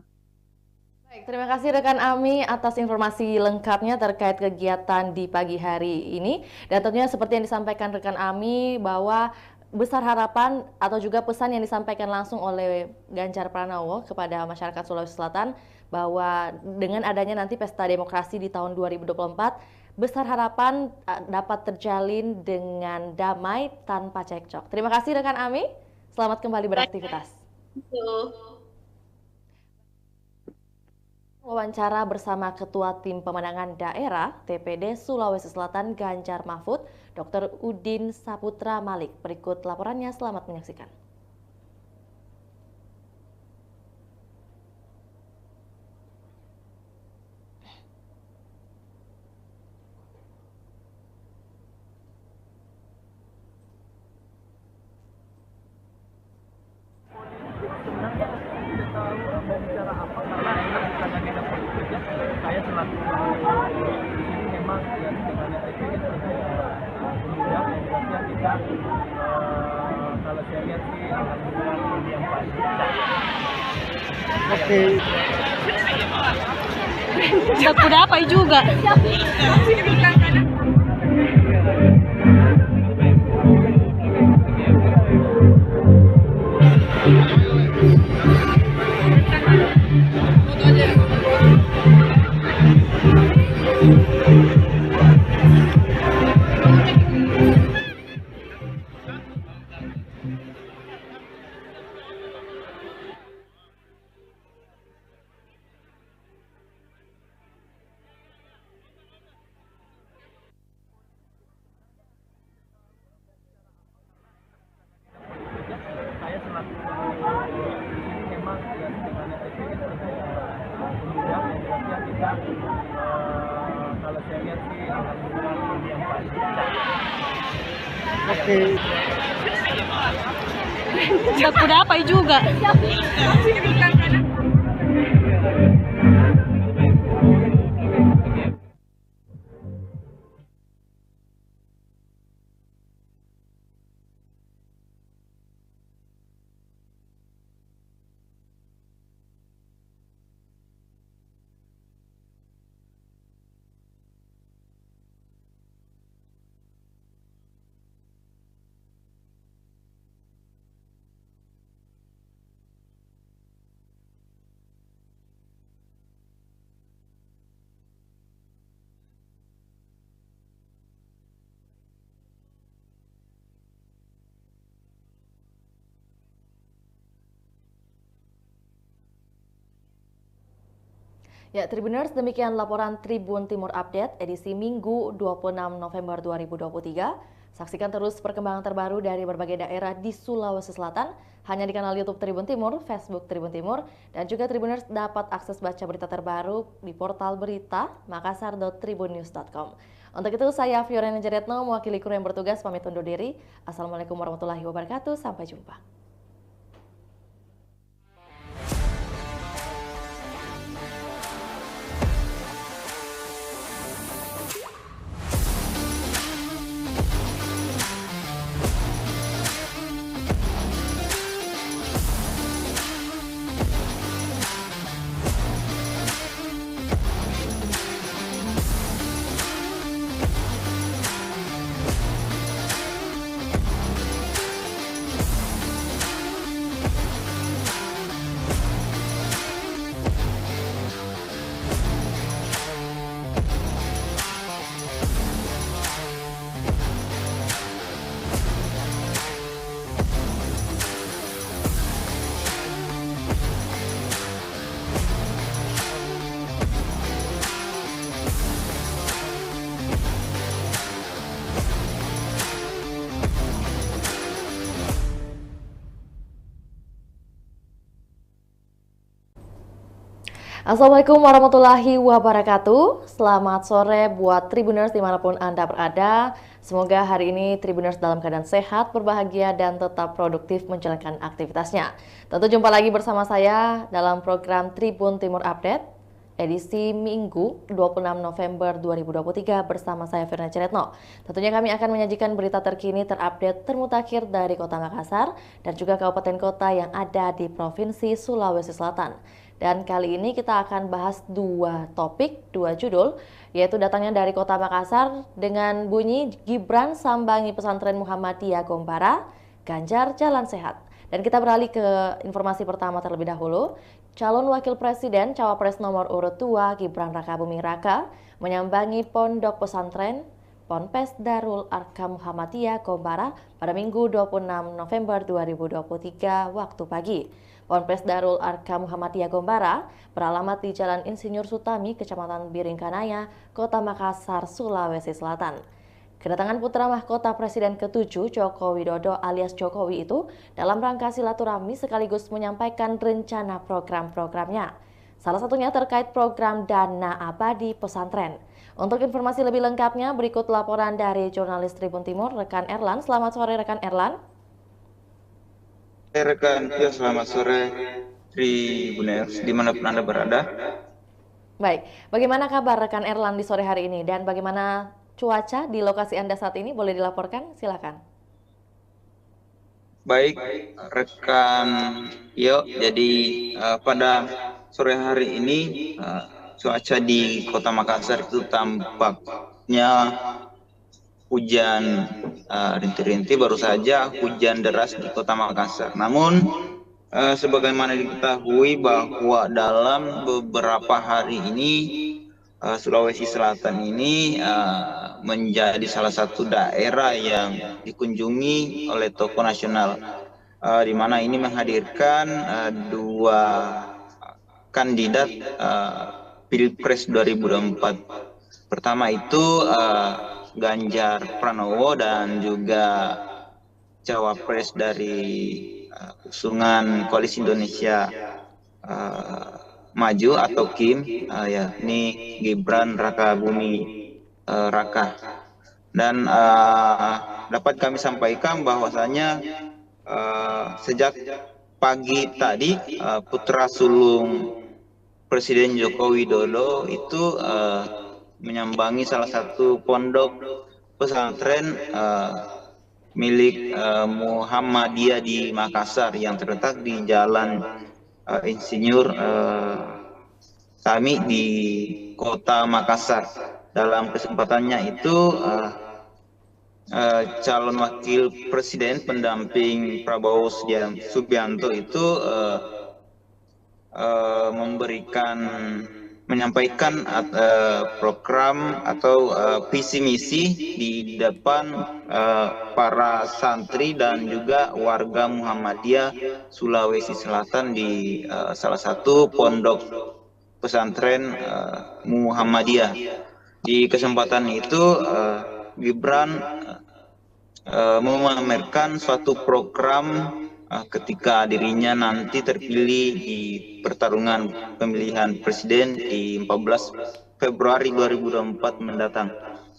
Baik, terima kasih rekan Ami atas informasi lengkapnya terkait kegiatan di pagi hari ini. Dan tentunya seperti yang disampaikan rekan Ami bahwa besar harapan atau juga pesan yang disampaikan langsung oleh Ganjar Pranowo kepada masyarakat Sulawesi Selatan bahwa dengan adanya nanti pesta demokrasi di tahun 2024, besar harapan dapat terjalin dengan damai tanpa cekcok. Terima kasih rekan Ami, selamat kembali beraktivitas. Wawancara bersama Ketua Tim Pemenangan Daerah TPD Sulawesi Selatan Ganjar Mahfud, Dr. Udin Saputra Malik. Berikut laporannya, selamat menyaksikan. Saya selaku di sini memang ya dengan TPS pemuda yang kita kalau saya lihat sih alhamdulillah yang paling Oke. Udah apa juga? saya selaku di sini memang ya dengan TPS pemuda yang kita kalau saya lihat sih alhamdulillah yang paling Oke. Udah apa juga? Ya, Tribuners, demikian laporan Tribun Timur Update edisi Minggu 26 November 2023. Saksikan terus perkembangan terbaru dari berbagai daerah di Sulawesi Selatan hanya di kanal YouTube Tribun Timur, Facebook Tribun Timur, dan juga Tribuners dapat akses baca berita terbaru di portal berita makassar.tribunnews.com. Untuk itu, saya Fiorena Jaretno, mewakili kru yang bertugas, pamit undur diri. Assalamualaikum warahmatullahi wabarakatuh, sampai jumpa. Assalamualaikum warahmatullahi wabarakatuh. Selamat sore buat Tribuners dimanapun Anda berada. Semoga hari ini Tribuners dalam keadaan sehat, berbahagia, dan tetap produktif menjalankan aktivitasnya. Tentu jumpa lagi bersama saya dalam program Tribun Timur Update edisi Minggu 26 November 2023 bersama saya Firna Ciretno. Tentunya kami akan menyajikan berita terkini terupdate termutakhir dari Kota Makassar dan juga kabupaten kota yang ada di Provinsi Sulawesi Selatan. Dan kali ini kita akan bahas dua topik, dua judul, yaitu datangnya dari Kota Makassar dengan bunyi Gibran sambangi pesantren Muhammadiyah Gombara, Ganjar jalan sehat. Dan kita beralih ke informasi pertama terlebih dahulu. Calon Wakil Presiden Cawapres nomor urut 2 Gibran Rakabuming Raka menyambangi Pondok Pesantren Ponpes Darul Arqam Muhammadiyah Gombara pada Minggu 26 November 2023 waktu pagi. Ponpes Darul Arqam Muhammadiyah Gombara beralamat di Jalan Insinyur Sutami, Kecamatan Biringkanaya, Kota Makassar, Sulawesi Selatan. Kedatangan putra mahkota Presiden ke-7 Joko Widodo alias Jokowi itu dalam rangka silaturahmi sekaligus menyampaikan rencana program-programnya. Salah satunya terkait program Dana Abadi Pesantren. Untuk informasi lebih lengkapnya berikut laporan dari jurnalis Tribun Timur, rekan Erlan. Selamat sore rekan Erlan. Rekan, ya selamat sore Tribuners dimanapun Anda berada. Baik, bagaimana kabar rekan Erlan di sore hari ini dan bagaimana cuaca di lokasi Anda saat ini? Boleh dilaporkan? Silakan. Baik, rekan Yo. Jadi pada sore hari ini cuaca di Kota Makassar itu tampaknya hujan rintik-rintik, baru saja hujan deras di Kota Makassar. Namun sebagaimana diketahui bahwa dalam beberapa hari ini Sulawesi Selatan ini menjadi salah satu daerah yang dikunjungi oleh tokoh nasional, di mana ini menghadirkan dua kandidat Pilpres 2024. Pertama itu Ganjar Pranowo dan juga Cawapres dari usungan Koalisi Indonesia Maju atau KIM, yakni Gibran Rakabuming Raka. Dan dapat kami sampaikan bahwasanya sejak pagi tadi putra sulung Presiden Joko Widodo itu menyambangi salah satu pondok pesantren milik Muhammadiyah di Makassar yang terletak di Jalan Insinyur Sutami di Kota Makassar. Dalam kesempatannya itu calon wakil presiden pendamping Prabowo Subianto itu menyampaikan program atau visi misi di depan para santri dan juga warga Muhammadiyah Sulawesi Selatan di salah satu pondok pesantren Muhammadiyah. Di kesempatan itu Gibran memamerkan suatu program ketika dirinya nanti terpilih di pertarungan pemilihan presiden di 14 Februari 2024 mendatang,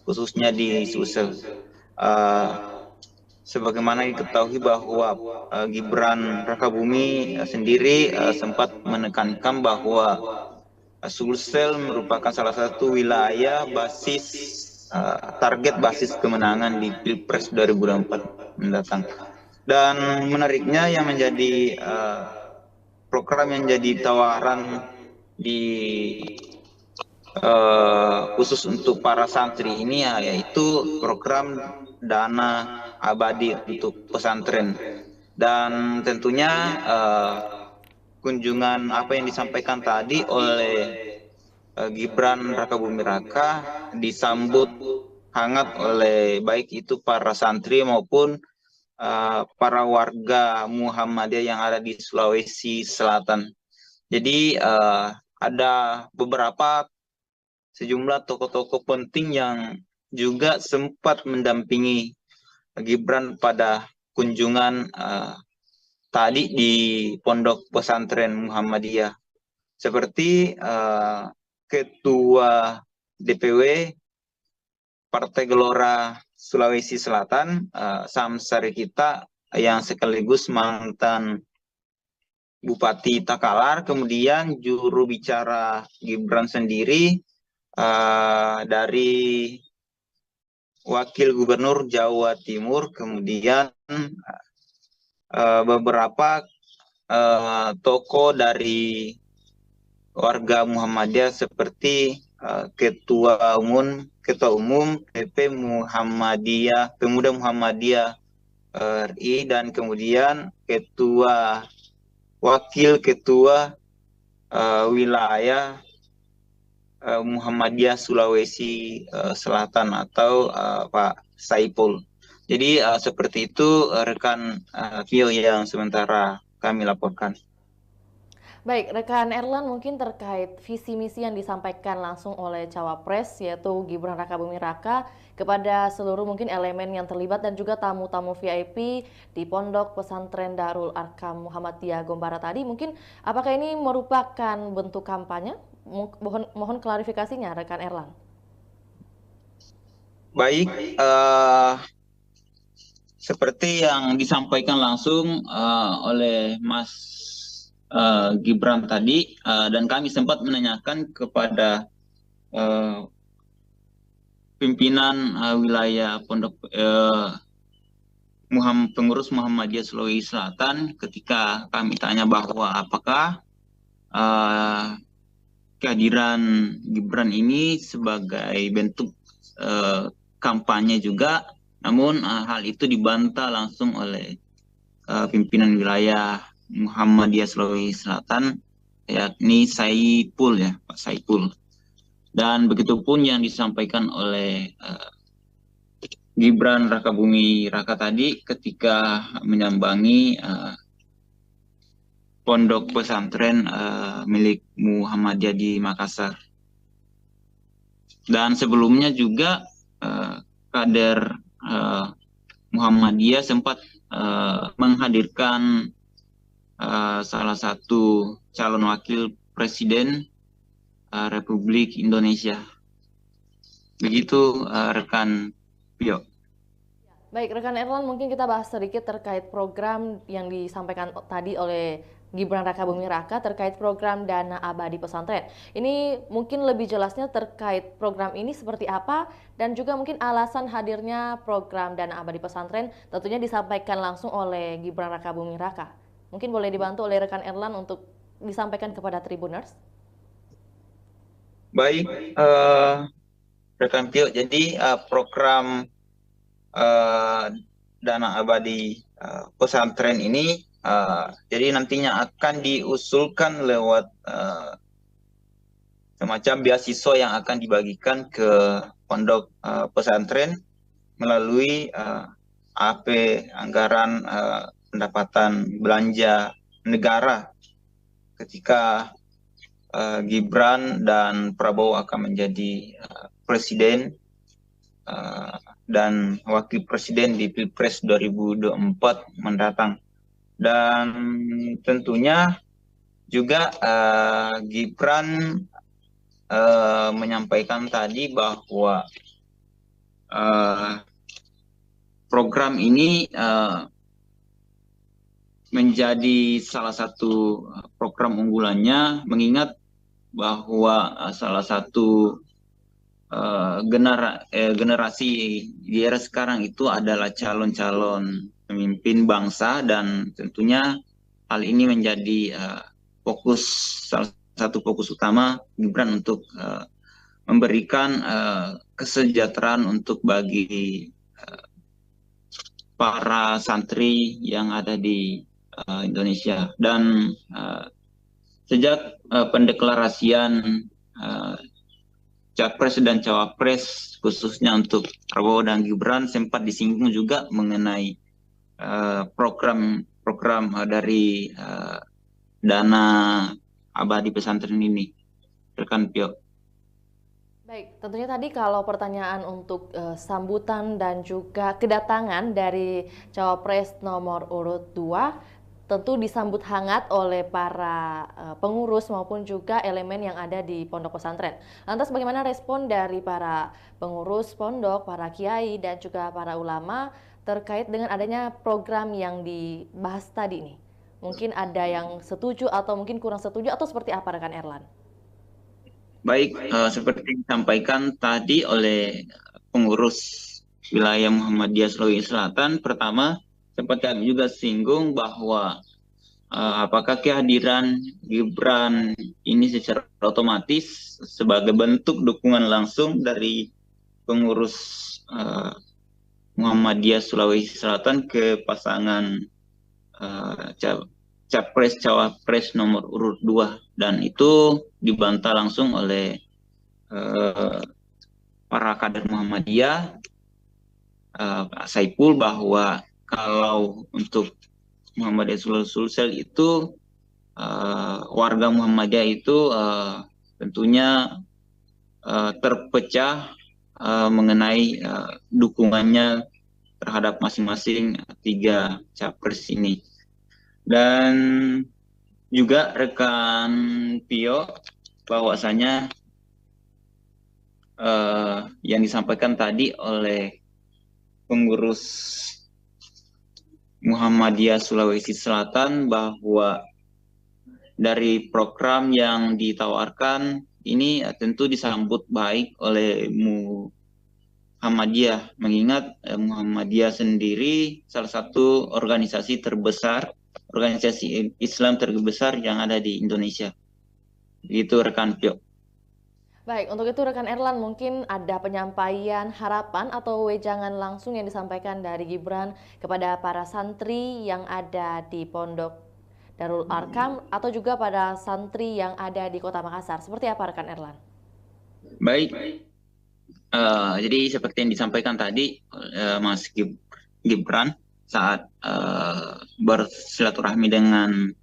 khususnya di Sulsel. Sebagaimana diketahui bahwa Gibran Rakabuming sendiri sempat menekankan bahwa Sulsel merupakan salah satu wilayah basis target basis kemenangan di Pilpres 2024 mendatang. Dan menariknya yang menjadi program yang jadi tawaran di khusus untuk para santri ini yaitu program Dana Abadi untuk pesantren. Dan tentunya kunjungan apa yang disampaikan tadi oleh Gibran Rakabuming Raka disambut hangat oleh baik itu para santri maupun para warga Muhammadiyah yang ada di Sulawesi Selatan. Jadi ada sejumlah tokoh-tokoh penting yang juga sempat mendampingi Gibran pada kunjungan tadi di Pondok Pesantren Muhammadiyah, seperti Ketua DPW Partai Gelora Sulawesi Selatan, Samsari kita yang sekaligus mantan Bupati Takalar, kemudian juru bicara Gibran sendiri dari Wakil Gubernur Jawa Timur, kemudian beberapa tokoh dari warga Muhammadiyah seperti Ketua Umum PP Muhammadiyah, Pemuda Muhammadiyah RI, dan kemudian Wakil Ketua Wilayah Muhammadiyah Sulawesi Selatan atau Pak Saipul. Jadi seperti itu rekan Vio yang sementara kami laporkan. Baik, rekan Erlan, mungkin terkait visi misi yang disampaikan langsung oleh Cawapres yaitu Gibran Rakabuming Raka kepada seluruh mungkin elemen yang terlibat dan juga tamu-tamu VIP di Pondok Pesantren Darul Arkam Muhammadiyah Gombara tadi, mungkin apakah ini merupakan bentuk kampanye? Mohon klarifikasinya rekan Erlan. Baik, seperti yang disampaikan langsung oleh Mas Gibran tadi, dan kami sempat menanyakan kepada pimpinan wilayah Pondok pengurus Muhammadiyah Sulawesi Selatan ketika kami tanya bahwa apakah kehadiran Gibran ini sebagai bentuk kampanye juga, namun hal itu dibantah langsung oleh pimpinan wilayah Muhammadiyah Sulawesi Selatan, yakni Saipul, ya Pak Saipul. Dan begitupun yang disampaikan oleh Gibran Rakabuming Raka tadi ketika menyambangi pondok pesantren milik Muhammadiyah di Makassar. Dan sebelumnya juga kader Muhammadiyah sempat menghadirkan salah satu calon wakil presiden Republik Indonesia. Begitu rekan Pio. Baik, rekan Erlan, mungkin kita bahas sedikit terkait program yang disampaikan tadi oleh Gibran Rakabuming Raka terkait program Dana Abadi Pesantren. Ini mungkin lebih jelasnya terkait program ini seperti apa dan juga mungkin alasan hadirnya program Dana Abadi Pesantren tentunya disampaikan langsung oleh Gibran Rakabuming Raka. Mungkin boleh dibantu oleh rekan Erlan untuk disampaikan kepada Tribuners. Baik, rekan Pio, jadi program Dana Abadi Pesantren ini jadi nantinya akan diusulkan lewat semacam beasiswa yang akan dibagikan ke pondok pesantren melalui AP anggaran pendapatan belanja negara ketika Gibran dan Prabowo akan menjadi presiden dan wakil presiden di Pilpres 2024 mendatang. Dan tentunya juga Gibran menyampaikan tadi bahwa program ini menjadi salah satu program unggulannya, mengingat bahwa salah satu generasi di era sekarang itu adalah calon-calon pemimpin bangsa, dan tentunya hal ini menjadi salah satu fokus utama Gibran untuk memberikan kesejahteraan untuk bagi para santri yang ada di Indonesia. Dan sejak pendeklarasian Capres dan Cawapres khususnya untuk Prabowo dan Gibran sempat disinggung juga mengenai program dari Dana Abadi Pesantren ini, rekan Pio. Baik, tentunya tadi kalau pertanyaan untuk sambutan dan juga kedatangan dari Cawapres nomor urut 2 tentu disambut hangat oleh para pengurus maupun juga elemen yang ada di pondok pesantren. Lantas bagaimana respon dari para pengurus pondok, para kiai dan juga para ulama terkait dengan adanya program yang dibahas tadi nih? Mungkin ada yang setuju atau mungkin kurang setuju atau seperti apa rekan Erlan? Baik, seperti yang disampaikan tadi oleh pengurus wilayah Muhammadiyah Sulawesi Selatan, pertama sempat kami juga singgung bahwa apakah kehadiran Gibran ini secara otomatis sebagai bentuk dukungan langsung dari pengurus Muhammadiyah Sulawesi Selatan ke pasangan Capres Cawapres nomor urut 2, dan itu dibantah langsung oleh para kader Muhammadiyah, Pak Saiful, bahwa kalau untuk Muhammadiyah Sulsel itu warga Muhammadiyah itu tentunya terpecah mengenai dukungannya terhadap masing-masing 3 capres ini. Dan juga rekan Pio, bahwasanya yang disampaikan tadi oleh pengurus Muhammadiyah Sulawesi Selatan bahwa dari program yang ditawarkan ini tentu disambut baik oleh Muhammadiyah, mengingat Muhammadiyah sendiri salah satu organisasi terbesar, organisasi Islam terbesar yang ada di Indonesia. Itu rekan Pio. Baik, untuk itu rekan Erlan, mungkin ada penyampaian harapan atau wejangan langsung yang disampaikan dari Gibran kepada para santri yang ada di Pondok Darul Arkam atau juga pada santri yang ada di Kota Makassar. Seperti apa rekan Erlan? Baik, jadi seperti yang disampaikan tadi Mas Gibran saat bersilaturahmi dengan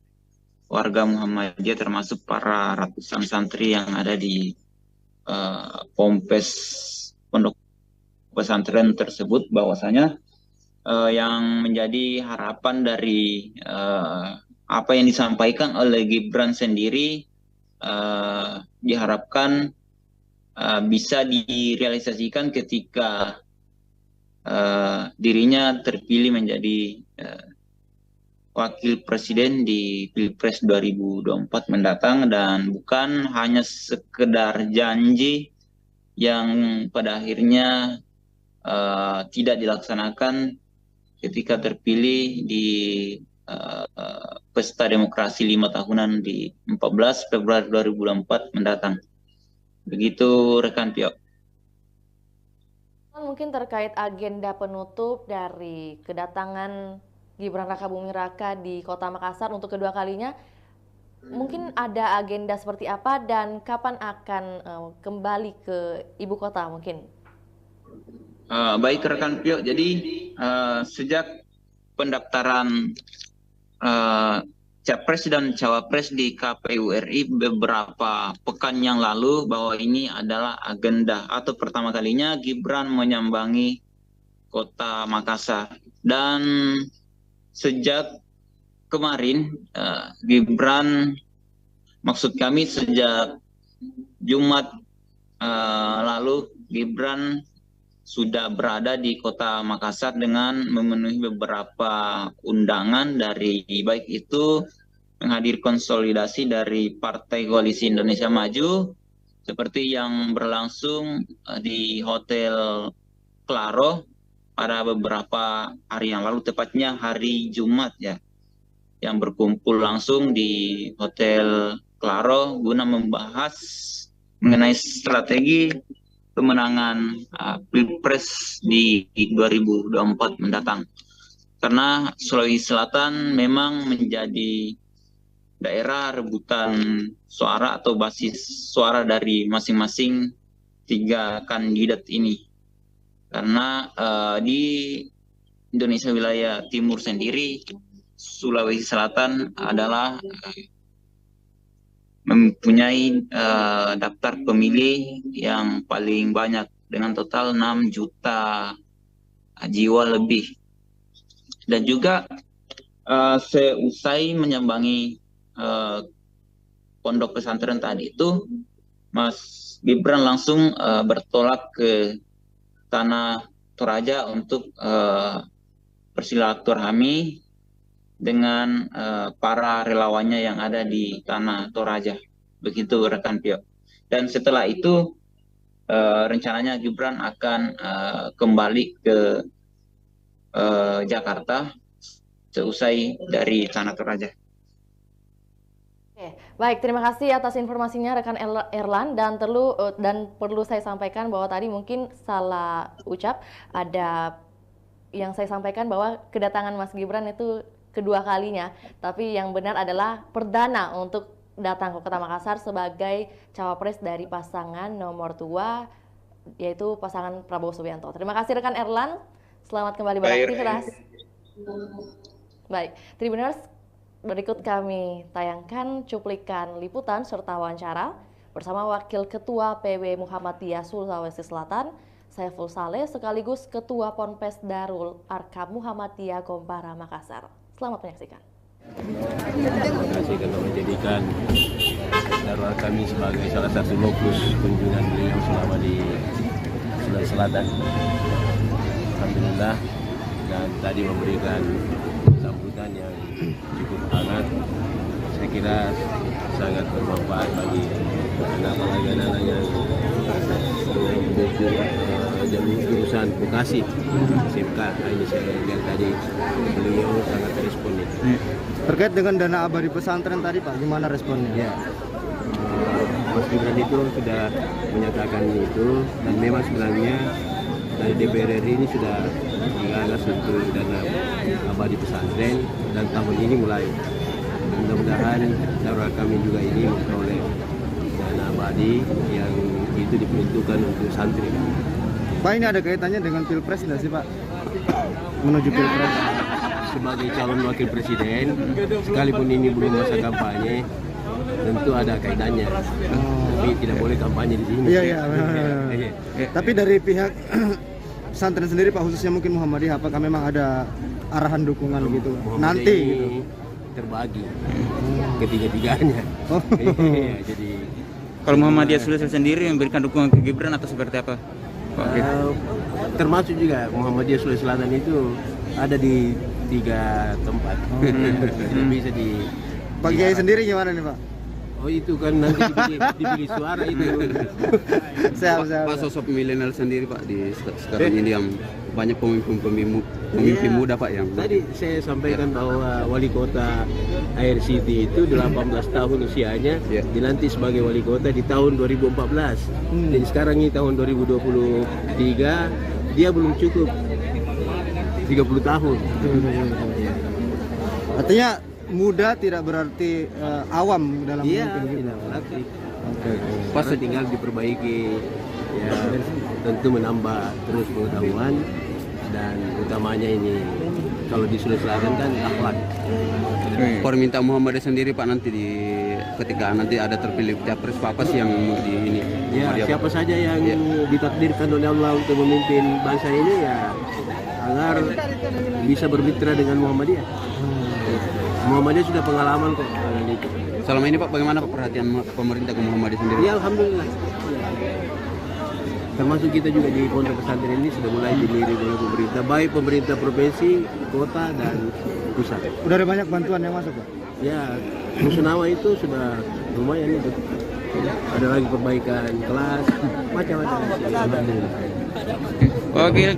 warga Muhammadiyah, termasuk para ratusan santri yang ada di Pompes Pondok Pesantren tersebut, bahwasanya yang menjadi harapan dari apa yang disampaikan oleh Gibran sendiri diharapkan bisa direalisasikan ketika dirinya terpilih menjadi wakil presiden di Pilpres 2024 mendatang, dan bukan hanya sekedar janji yang pada akhirnya tidak dilaksanakan ketika terpilih di pesta demokrasi 5 tahunan di 14 Februari 2024 mendatang. Begitu rekan Pio. Mungkin terkait agenda penutup dari kedatangan Gibran Rakabuming Raka di Kota Makassar untuk kedua kalinya, mungkin ada agenda seperti apa dan kapan akan kembali ke ibu kota mungkin? Baik rekan Pio, jadi sejak pendaftaran Capres dan Cawapres di KPU RI beberapa pekan yang lalu, bahwa ini adalah agenda atau pertama kalinya Gibran menyambangi Kota Makassar. Dan sejak kemarin Gibran, maksud kami sejak Jumat lalu, Gibran sudah berada di Kota Makassar dengan memenuhi beberapa undangan dari baik itu menghadiri konsolidasi dari Partai Koalisi Indonesia Maju seperti yang berlangsung di Hotel Claro pada beberapa hari yang lalu, tepatnya hari Jumat ya, yang berkumpul langsung di Hotel Claro guna membahas mengenai strategi pemenangan Pilpres di 2024 mendatang. Karena Sulawesi Selatan memang menjadi daerah rebutan suara atau basis suara dari masing-masing 3 kandidat ini. Karena di Indonesia wilayah timur sendiri, Sulawesi Selatan adalah mempunyai daftar pemilih yang paling banyak dengan total 6 juta jiwa lebih. Dan juga seusai menyambangi pondok pesantren tadi itu, Mas Gibran langsung bertolak ke Tanah Toraja untuk bersilaturahmi dengan para relawannya yang ada di Tanah Toraja. Begitu rekan Pio. Dan setelah itu rencananya Gibran akan kembali ke Jakarta seusai dari Tanah Toraja. Oke, baik, terima kasih atas informasinya rekan Erlan, dan perlu saya sampaikan bahwa tadi mungkin salah ucap, ada yang saya sampaikan bahwa kedatangan Mas Gibran itu kedua kalinya, tapi yang benar adalah perdana untuk datang ke Kota Makassar sebagai cawapres dari pasangan nomor 2, yaitu pasangan Prabowo Subianto. Terima kasih rekan Erlan, selamat kembali beraktivitas. Baik, Tribuners, berikut kami tayangkan cuplikan liputan serta wawancara bersama Wakil Ketua PW Muhammadiyah Sulawesi Selatan, Saiful Saleh, sekaligus Ketua Ponpes Darul Arkam Muhammadiyah Gombara Makassar. Selamat menyaksikan. Terima kasih karena menjadikan Darul Arkam ini sebagai salah satu lokus kunjungan beliau selama di Sulawesi Selatan. Alhamdulillah, dan tadi memberikan sambutan yang cukup hangat, saya kira sangat bermanfaat bagi anak-anak yang jalur jurusan vokasi SMK. Ini saya lihat tadi beliau sangat respon itu. Terkait dengan dana abadi pesantren tadi Pak, gimana responnya? Ya, Mas Gibran itu sudah menyatakan itu, dan memang sebenarnya dari DPR RI ini sudah menggagas untuk dana abadi pesantren, dan tahun ini mulai. Mudah-mudahan Darul Arkam juga ini memperoleh dana abadi yang itu diperuntukkan untuk santri. Pak, ini ada kaitannya dengan Pilpres nggak sih Pak? Menuju Pilpres. Sebagai calon wakil presiden, sekalipun ini belum masa kampanye, tentu ada kaitannya. Tapi tidak boleh kampanye di sini. Iya. Tapi dari pihak pesantren sendiri Pak, khususnya mungkin Muhammadiyah, apakah memang ada arahan dukungan gitu nanti gitu? Terbagi ketiga-tiganya. Jadi kalau Muhammadiyah Sulawesi sendiri memberikan dukungan ke Gibran atau seperti apa? Termasuk juga Muhammadiyah Sulawesi Selatan itu ada di 3 tempat. Bisa di Pak Kiai sendiri gimana nih Pak? Oh itu kan nanti dipilih suara itu. Pak sosok milenial sendiri Pak di sekarang ini yang banyak pemimpin muda Pak yang tadi saya sampaikan bahwa wali kota Air City itu 18 tahun usianya dilantik sebagai wali kota di tahun 2014. Dan sekarang ini tahun 2023 dia belum cukup 30 tahun. Artinya muda tidak berarti awam dalam memimpin. Tidak berarti. Pas tinggal diperbaiki, ya tentu menambah terus pengetahuan, dan utamanya ini kalau di Sulawesi Selatan kan akhlak. Permintaan Muhammadiyah sendiri Pak nanti ketika nanti ada terpilih capres apa sih yang di ini? Ya, siapa saja yang ditakdirkan oleh Allah untuk memimpin bangsa ini ya agar bisa bermitra dengan Muhammadiyah. Muhammadiyah sudah pengalaman kok. Selama ini Pak, bagaimana Pak perhatian pemerintah ke Muhammadiyah sendiri? Ya alhamdulillah. Termasuk kita juga di pondok pesantren ini sudah mulai dilirik oleh pemerintah, baik pemerintah provinsi, kota, dan pusat. Udah ada banyak bantuan yang masuk Pak? Ya, Rusunawa itu sudah lumayan itu. Ada lagi perbaikan kelas, macam-macam. Oke,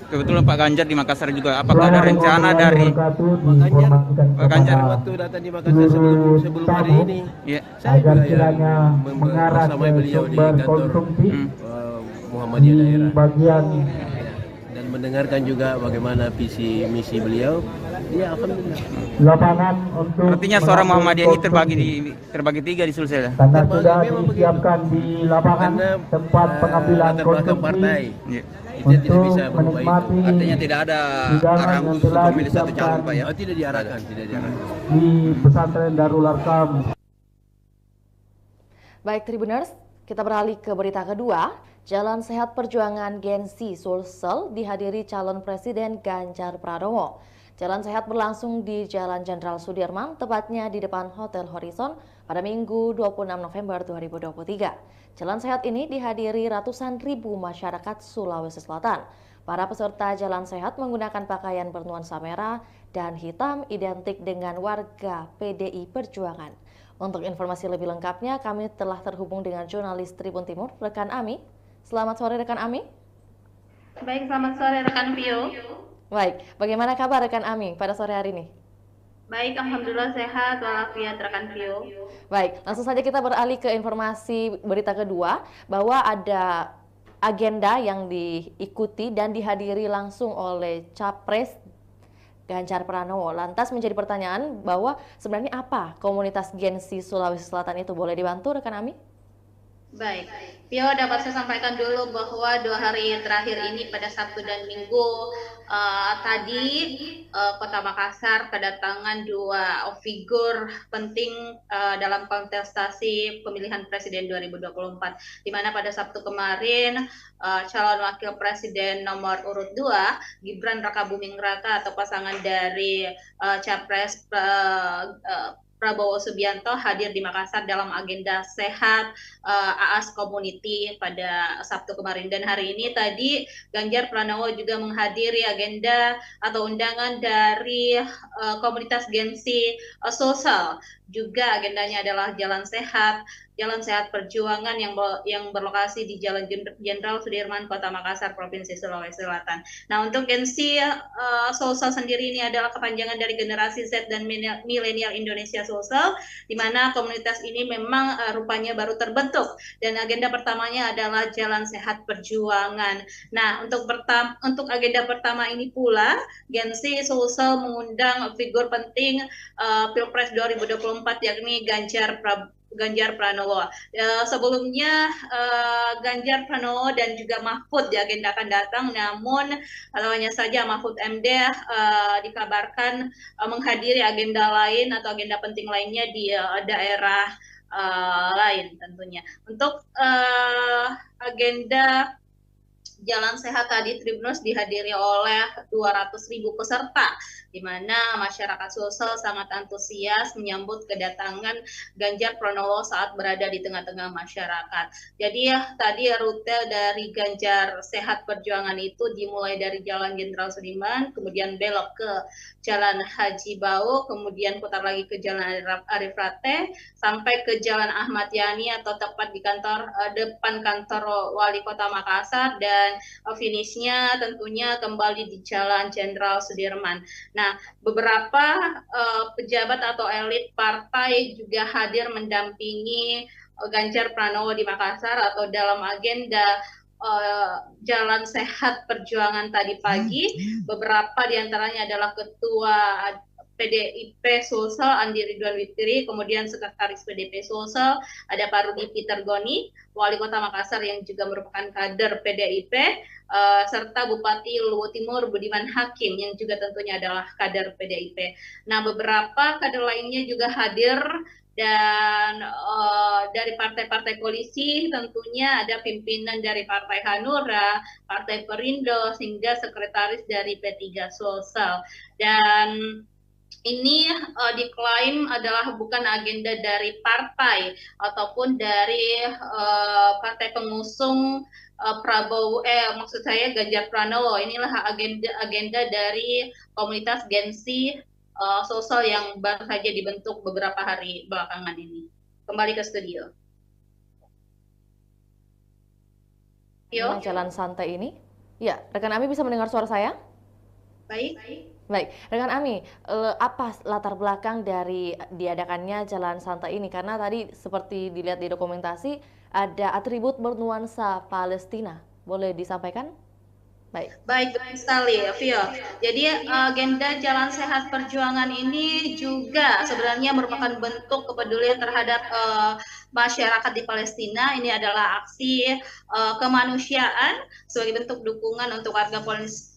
kebetulan Pak Ganjar di Makassar juga. Apakah ada rencana dari Pak Ganjar waktu datang di Makassar sebelum hari ini? Saya juga yang bersama beliau di kantor Muhammadiyah daerah dan mendengarkan juga bagaimana visi misi beliau. Ya alhamdulillah. Lapangan untuk artinya suara Muhammadiyah ini terbagi 3 di Sulsel. Karena sudah disiapkan di lapangan tempat pengambilan konsumsi untuk menikmati. Artinya tidak ada arahan khusus untuk memilih satu calon Pak ya? Tidak diarahkan, Di pesantren Darul Arkam. Baik Tribuners, kita beralih ke berita kedua. Jalan Sehat Perjuangan Gen Z Sulsel dihadiri calon Presiden Ganjar Pranowo. Jalan sehat berlangsung di Jalan Jenderal Sudirman, tepatnya di depan Hotel Horizon pada Minggu 26 November 2023. Jalan sehat ini dihadiri ratusan ribu masyarakat Sulawesi Selatan. Para peserta jalan sehat menggunakan pakaian bernuansa merah dan hitam identik dengan warga PDI Perjuangan. Untuk informasi lebih lengkapnya, kami telah terhubung dengan jurnalis Tribun Timur, rekan Ami. Selamat sore rekan Ami. Baik, selamat sore rekan Pio. Baik, bagaimana kabar rekan Ami pada sore hari ini? Baik, alhamdulillah sehat walafiat rekan Pio. Baik, langsung saja kita beralih ke informasi berita kedua bahwa ada agenda yang diikuti dan dihadiri langsung oleh Capres Ganjar Pranowo. Lantas menjadi pertanyaan bahwa sebenarnya apa komunitas Gen Z Sulawesi Selatan itu? Boleh dibantu rekan Ami? Baik, Pio dapat saya sampaikan dulu bahwa 2 hari terakhir ini pada Sabtu dan Minggu tadi Kota Makassar kedatangan 2 figur penting dalam kontestasi pemilihan presiden 2024, di mana pada Sabtu kemarin calon wakil presiden nomor urut 2 Gibran Rakabuming Raka atau pasangan dari Capres Prabowo Subianto hadir di Makassar dalam agenda sehat AAS Community pada Sabtu kemarin, dan hari ini tadi Ganjar Pranowo juga menghadiri agenda atau undangan dari komunitas Gen Z Sosial. Juga agendanya adalah jalan sehat perjuangan yang berlokasi di Jalan Jenderal Sudirman, Kota Makassar, Provinsi Sulawesi Selatan. Nah, untuk Gen Z Sosial sendiri ini adalah kepanjangan dari generasi Z dan milenial Indonesia Sosial, di mana komunitas ini memang rupanya baru terbentuk, dan agenda pertamanya adalah jalan sehat perjuangan. Nah, untuk agenda pertama ini pula Gen Z Sosial mengundang figur penting Pilpres 2024 yakni Ganjar Pranowo. Sebelumnya Ganjar Pranowo dan juga Mahfud diagendakan datang, namun hanya saja Mahfud MD dikabarkan menghadiri agenda lain atau agenda penting lainnya di daerah lain tentunya. Untuk agenda jalan sehat tadi Tribuners dihadiri oleh 200.000 peserta, di mana masyarakat sosial sangat antusias menyambut kedatangan Ganjar Pranowo saat berada di tengah-tengah masyarakat. Jadi tadi rute dari Ganjar Sehat Perjuangan itu dimulai dari Jalan Jenderal Sudirman, kemudian belok ke Jalan Haji Bau, kemudian putar lagi ke Jalan Arif Rate, sampai ke Jalan Ahmad Yani atau tepat di depan kantor Wali Kota Makassar, dan finishnya tentunya kembali di Jalan Jenderal Sudirman. Nah, beberapa pejabat atau elit partai juga hadir mendampingi Ganjar Pranowo di Makassar atau dalam agenda jalan sehat perjuangan tadi pagi. Beberapa diantaranya adalah Ketua PDIP Sulsel Andi Ridwan Witri, kemudian Sekretaris PDIP Sulsel ada Pak Rudi Peter Goni, Wali Kota Makassar yang juga merupakan kader PDIP, serta Bupati Luwu Timur Budiman Hakim yang juga tentunya adalah kader PDIP. Nah, beberapa kader lainnya juga hadir, dan dari partai-partai koalisi tentunya ada pimpinan dari Partai Hanura, Partai Perindo, hingga sekretaris dari P3 Sulsel. Dan ini diklaim adalah bukan agenda dari partai ataupun dari partai pengusung Prabowo, maksud saya Ganjar Pranowo. Inilah agenda dari komunitas Gen Z sosial yang baru saja dibentuk beberapa hari belakangan ini. Kembali ke studio. Jalan santai ini, ya, rekan Ami bisa mendengar suara saya? Baik. Baik, rekan Ami, apa latar belakang dari diadakannya jalan santai ini? Karena tadi seperti dilihat di dokumentasi ada atribut bernuansa Palestina. Boleh disampaikan? Baik sekali, Vio. Jadi agenda jalan sehat perjuangan ini juga sebenarnya merupakan bentuk kepedulian terhadap masyarakat di Palestina. Ini adalah aksi kemanusiaan sebagai bentuk dukungan untuk warga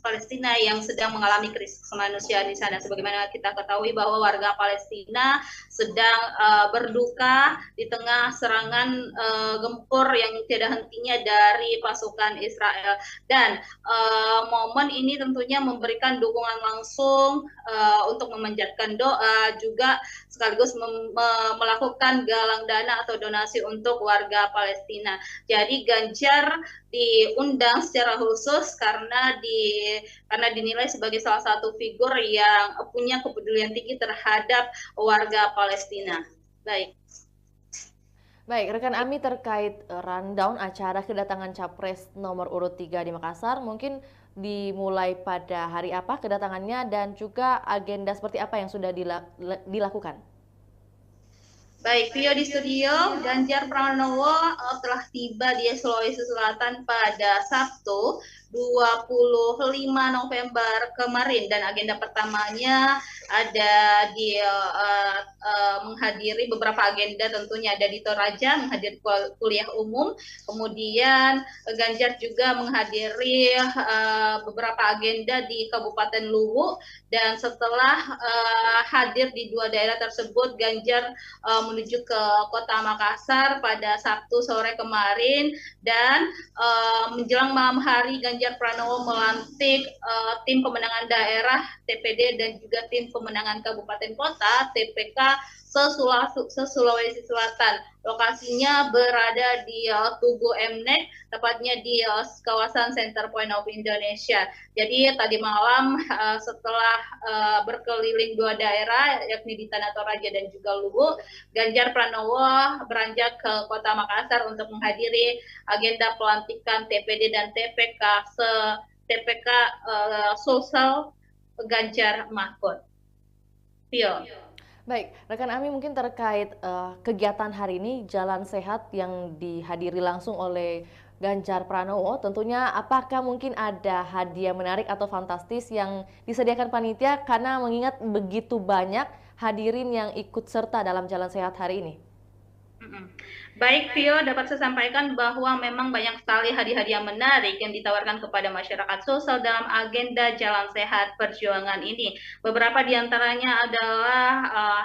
Palestina yang sedang mengalami krisis kemanusiaan di sana. Sebagaimana kita ketahui bahwa warga Palestina sedang berduka di tengah serangan gempur yang tidak hentinya dari pasukan Israel, dan momen ini tentunya memberikan dukungan langsung untuk memanjatkan doa, juga sekaligus melakukan galang dana atau donasi untuk warga Palestina. Jadi Ganjar diundang secara khusus karena dinilai sebagai salah satu figur yang punya kepedulian tinggi terhadap warga Palestina. Baik, rekan Ami, terkait rundown acara kedatangan Capres nomor urut 3 di Makassar, mungkin dimulai pada hari apa kedatangannya dan juga agenda seperti apa yang sudah dilakukan? Baik, Vio di studio, Ganjar Pranowo telah tiba di Sulawesi Selatan pada Sabtu 25 November kemarin, dan agenda pertamanya ada di menghadiri beberapa agenda, tentunya ada di Toraja menghadiri kuliah umum, kemudian Ganjar juga menghadiri beberapa agenda di Kabupaten Luwu, dan setelah hadir di dua daerah tersebut, Ganjar menuju ke Kota Makassar pada Sabtu sore kemarin, dan menjelang malam hari Ganjar Pranowo melantik tim pemenangan daerah TPD dan juga tim pemenangan kabupaten kota TPK se-Sulawesi Selatan. Lokasinya berada di Tugu Mnek, tepatnya di kawasan Center Point of Indonesia. Jadi tadi malam setelah berkeliling dua daerah, yakni di Tanah Toraja dan juga Luwu, Ganjar Pranowo beranjak ke Kota Makassar untuk menghadiri agenda pelantikan TPD dan TPK Sulsel Ganjar Mahfud. Tio. Baik, rekan Ami, mungkin terkait kegiatan hari ini, Jalan Sehat yang dihadiri langsung oleh Ganjar Pranowo, tentunya apakah mungkin ada hadiah menarik atau fantastis yang disediakan panitia karena mengingat begitu banyak hadirin yang ikut serta dalam Jalan Sehat hari ini? Baik, Vio, dapat saya sampaikan bahwa memang banyak sekali hadiah-hadiah menarik yang ditawarkan kepada masyarakat sosial dalam agenda Jalan Sehat Perjuangan ini. Beberapa di antaranya adalah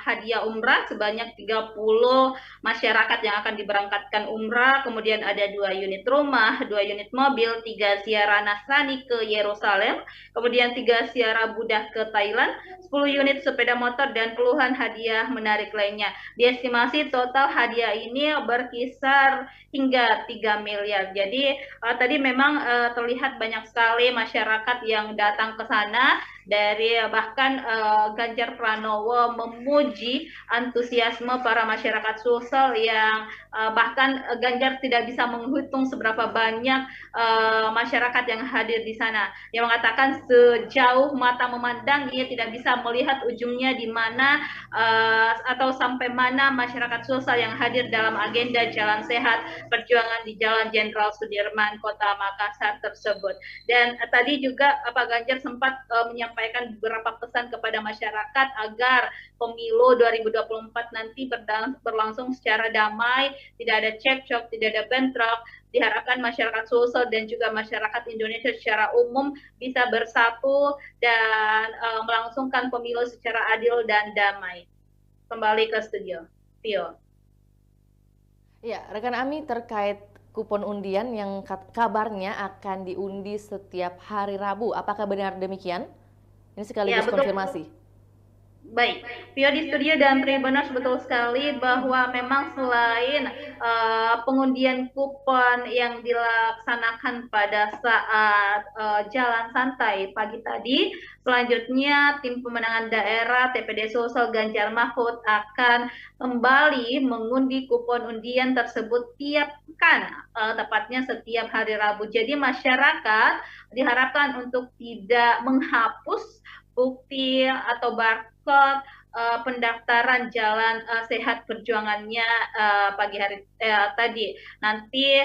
hadiah umrah sebanyak 30 masyarakat yang akan diberangkatkan umrah, kemudian ada 2 unit rumah, 2 unit mobil, 3 ziarah Nasrani ke Yerusalem, kemudian 3 ziarah Buddha ke Thailand, 10 unit sepeda motor, dan puluhan hadiah menarik lainnya. Diestimasi total hadiah ini berkisar hingga 3 miliar. Jadi tadi memang terlihat banyak sekali masyarakat yang datang ke sana, dari bahkan Ganjar Pranowo memuji antusiasme para masyarakat Sulsel yang bahkan Ganjar tidak bisa menghitung seberapa banyak masyarakat yang hadir di sana. Yang mengatakan sejauh mata memandang ia tidak bisa melihat ujungnya di mana atau sampai mana masyarakat Sulsel yang hadir dalam agenda Jalan Sehat Perjuangan di Jalan Jenderal Sudirman, Kota Makassar tersebut. Dan tadi juga Pak Ganjar sempat menyampaikan beberapa pesan kepada masyarakat agar pemilu 2024 nanti berlangsung secara damai, tidak ada cekcok, tidak ada bentrok. Diharapkan masyarakat Sulsel dan juga masyarakat Indonesia secara umum bisa bersatu dan melangsungkan pemilu secara adil dan damai. Kembali ke studio, Tio. Ya, rekan Ami, terkait kupon undian yang kabarnya akan diundi setiap hari Rabu, apakah benar demikian? Ini sekaligus konfirmasi. Baik, Pio di studio dan Tribuners, betul sekali bahwa memang selain pengundian kupon yang dilaksanakan pada saat jalan santai pagi tadi, selanjutnya tim pemenangan daerah TPD Sulsel Ganjar Mahfud akan kembali mengundi kupon undian tersebut tiap pekan, tepatnya setiap hari Rabu. Jadi masyarakat diharapkan untuk tidak menghapus bukti atau barcode pendaftaran Jalan Sehat Perjuangannya pagi hari tadi. Nanti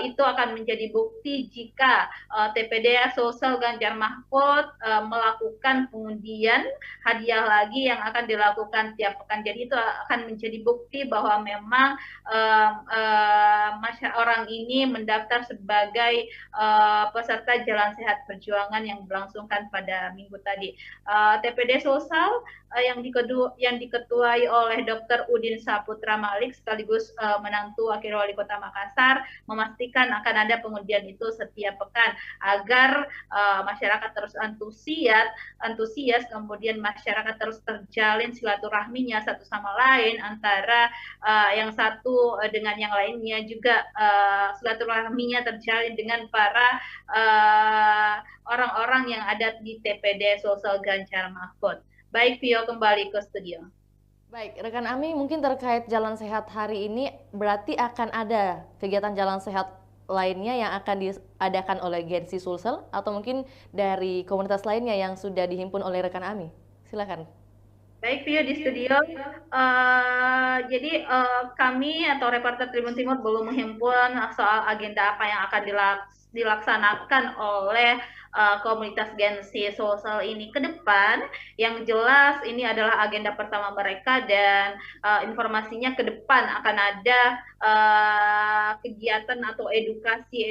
itu akan menjadi bukti jika TPD Sulsel Ganjar Mahfud melakukan pengundian hadiah lagi yang akan dilakukan tiap pekan. Jadi itu akan menjadi bukti bahwa memang orang ini mendaftar sebagai peserta Jalan Sehat Perjuangan yang berlangsungkan pada minggu tadi. TPD Sulsel yang yang diketuai oleh Dr. Udin Saputra Malik sekaligus menantu Wakil Wali Kota Makassar, memastikan akan ada pengujian itu setiap pekan agar masyarakat terus antusias, kemudian masyarakat terus terjalin silaturahminya satu sama lain antara yang satu dengan yang lainnya, juga silaturahminya terjalin dengan para orang-orang yang ada di TPD Sulsel Ganjar Mahfud. Baik, Vio, kembali ke studio. Baik, rekan Ami, mungkin terkait jalan sehat hari ini berarti akan ada kegiatan jalan sehat lainnya yang akan diadakan oleh Gensi Sulsel atau mungkin dari komunitas lainnya yang sudah dihimpun oleh rekan Ami. Silakan. Baik, Vio di studio. Jadi kami atau reporter Tribun Timur belum menghimpun soal agenda apa yang akan dilaksanakan oleh komunitas Gensi Sulsel ini ke depan. Yang jelas ini adalah agenda pertama mereka dan informasinya ke depan akan ada kegiatan atau edukasi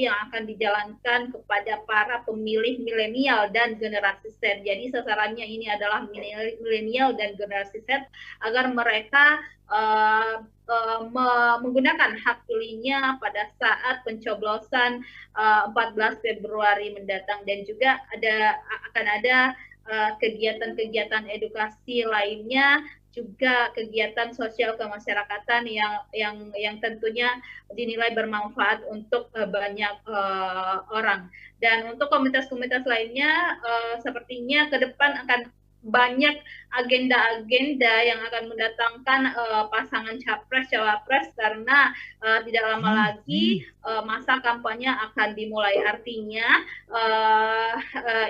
yang akan dijalankan kepada para pemilih milenial dan generasi Z. Jadi sasarannya ini adalah milenial dan generasi Z agar mereka menggunakan hak pilihnya pada saat pencoblosan 14 Februari mendatang, dan juga akan ada kegiatan-kegiatan edukasi lainnya, juga kegiatan sosial kemasyarakatan yang tentunya dinilai bermanfaat untuk banyak orang. Dan untuk komunitas-komunitas lainnya sepertinya ke depan akan banyak agenda-agenda yang akan mendatangkan pasangan capres-cawapres karena tidak lama lagi masa kampanye akan dimulai. Artinya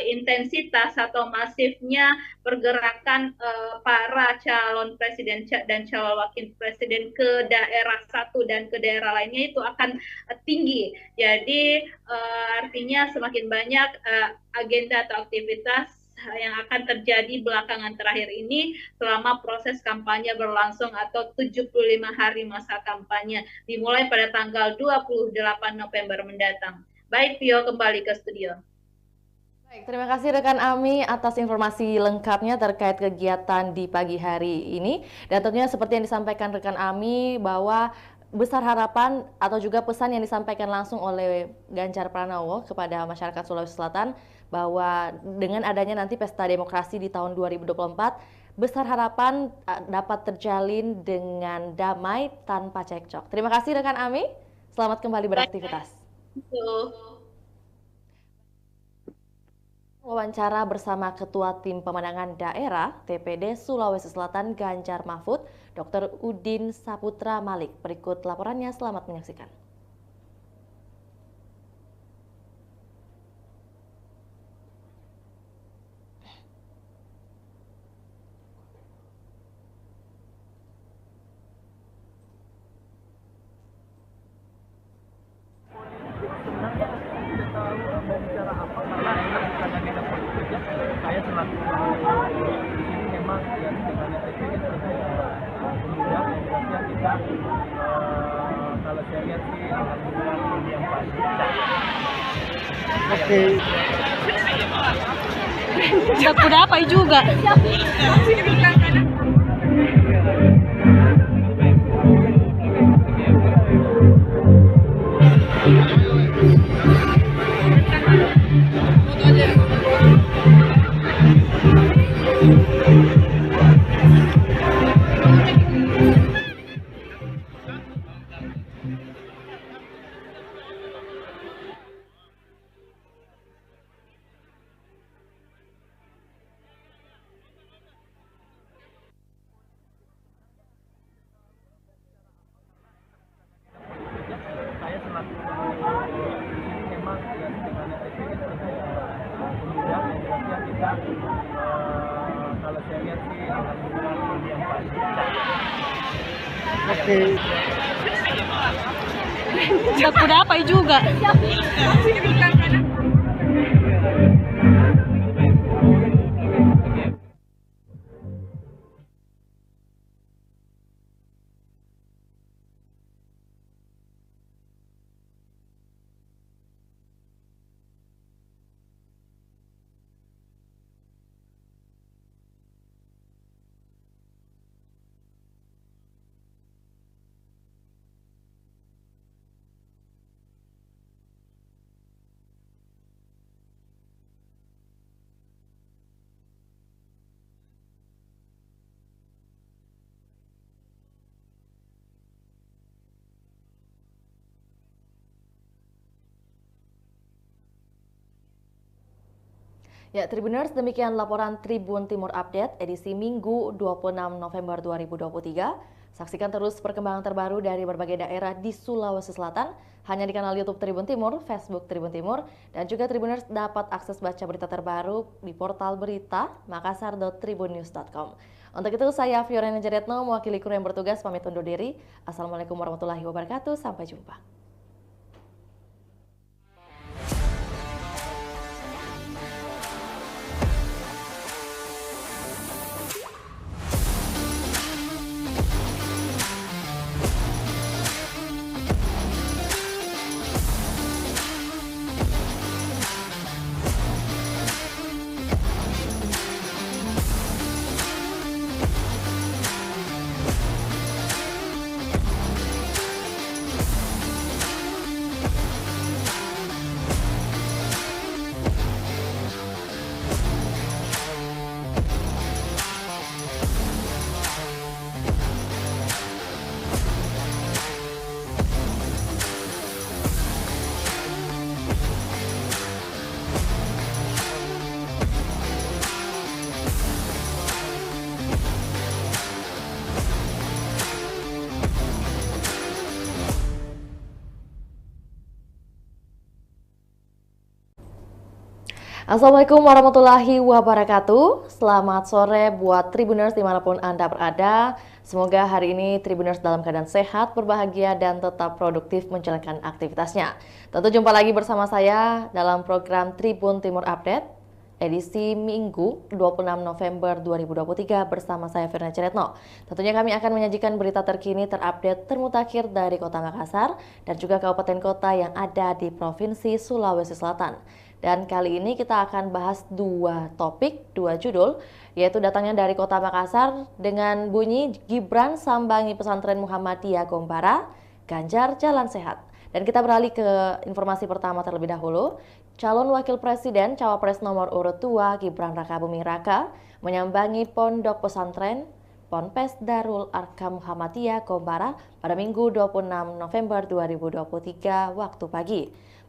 intensitas atau masifnya pergerakan para calon presiden dan calon wakil presiden ke daerah satu dan ke daerah lainnya itu akan tinggi. Jadi artinya semakin banyak agenda atau aktivitas yang akan terjadi belakangan terakhir ini selama proses kampanye berlangsung atau 75 hari masa kampanye dimulai pada tanggal 28 November mendatang. Baik, Vio, kembali ke studio. Baik, terima kasih rekan Ami atas informasi lengkapnya terkait kegiatan di pagi hari ini. Dan tentunya seperti yang disampaikan rekan Ami bahwa besar harapan atau juga pesan yang disampaikan langsung oleh Ganjar Pranowo kepada masyarakat Sulawesi Selatan bahwa dengan adanya nanti pesta demokrasi di tahun 2024, besar harapan dapat terjalin dengan damai tanpa cekcok. Terima kasih rekan Ami, selamat kembali beraktivitas. Wawancara bersama Ketua Tim Pemenangan Daerah TPD Sulawesi Selatan Ganjar Mahfud, Dr. Udin Saputra Malik. Berikut laporannya, selamat menyaksikan. Saya selaku di sini memang ya dengan TPD mudah yang kita kalau saya lihat sih alhamdulillah yang pasti. Oke. Tidak kudapai juga. Saya selaku di sini memang ya dengan TPD mudah yang kita kalau saya lihat sih alhamdulillah yang pasti. Oke. Tidak kudapai juga. Ya, Tribuners, demikian laporan Tribun Timur Update edisi Minggu 26 November 2023. Saksikan terus perkembangan terbaru dari berbagai daerah di Sulawesi Selatan hanya di kanal YouTube Tribun Timur, Facebook Tribun Timur, dan juga Tribuners dapat akses baca berita terbaru di portal berita makassar.tribunnews.com. Untuk itu, saya Fiorina Jaretno, mewakili kru yang bertugas, pamit undur diri. Assalamualaikum warahmatullahi wabarakatuh. Sampai jumpa. Assalamualaikum warahmatullahi wabarakatuh. Selamat sore buat Tribuners dimanapun Anda berada. Semoga hari ini Tribuners dalam keadaan sehat, berbahagia, dan tetap produktif menjalankan aktivitasnya. Tentu jumpa lagi bersama saya dalam program Tribun Timur Update edisi Minggu 26 November 2023 bersama saya Fiorina Jaretno. Tentunya kami akan menyajikan berita terkini, terupdate, termutakhir dari Kota Makassar dan juga kabupaten kota yang ada di Provinsi Sulawesi Selatan. Dan kali ini kita akan bahas dua topik, dua judul, yaitu datangnya dari Kota Makassar dengan bunyi Gibran sambangi pesantren Muhammadiyah Gombara, Ganjar jalan sehat. Dan kita beralih ke informasi pertama terlebih dahulu. Calon Wakil Presiden Cawapres nomor urut 2 Gibran Rakabuming Raka menyambangi pondok pesantren Ponpes Darul Arkam Muhammadiyah Gombara pada Minggu 26 November 2023 waktu pagi.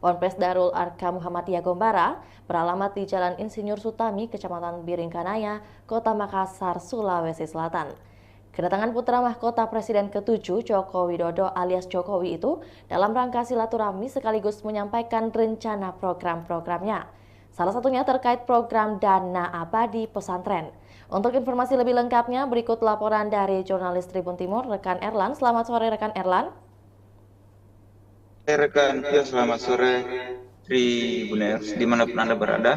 Ponpes Darul Arkam Muhammadiyah Gombara beralamat di Jalan Insinyur Sutami, Kecamatan Biringkanaya, Kota Makassar, Sulawesi Selatan. Kedatangan putra mahkota Presiden ke-7 Joko Widodo alias Jokowi itu dalam rangka silaturahmi sekaligus menyampaikan rencana program-programnya. Salah satunya terkait program Dana Abadi Pesantren. Untuk informasi lebih lengkapnya, berikut laporan dari jurnalis Tribun Timur, rekan Erlan. Selamat sore, rekan Erlan. Rekan, ya selamat sore Tribuners dimanapun Anda berada.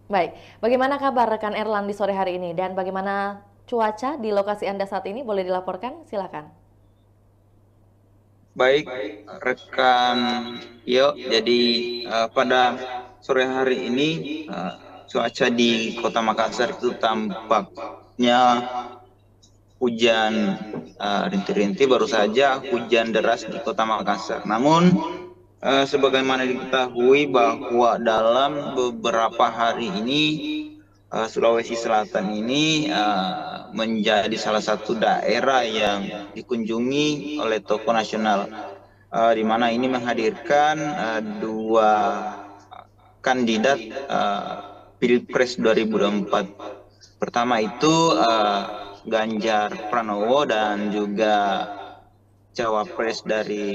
Baik, bagaimana kabar rekan Erlan di sore hari ini dan bagaimana cuaca di lokasi Anda saat ini? Boleh dilaporkan? Silakan. Baik, rekan Yo. Jadi pada sore hari ini cuaca di Kota Makassar itu tampaknya hujan rintik-rintik, baru saja hujan deras di Kota Makassar. Namun sebagaimana diketahui bahwa dalam beberapa hari ini Sulawesi Selatan ini menjadi salah satu daerah yang dikunjungi oleh tokoh nasional, di mana ini menghadirkan dua kandidat Pilpres 2024. Pertama itu Ganjar Pranowo dan juga Cawapres dari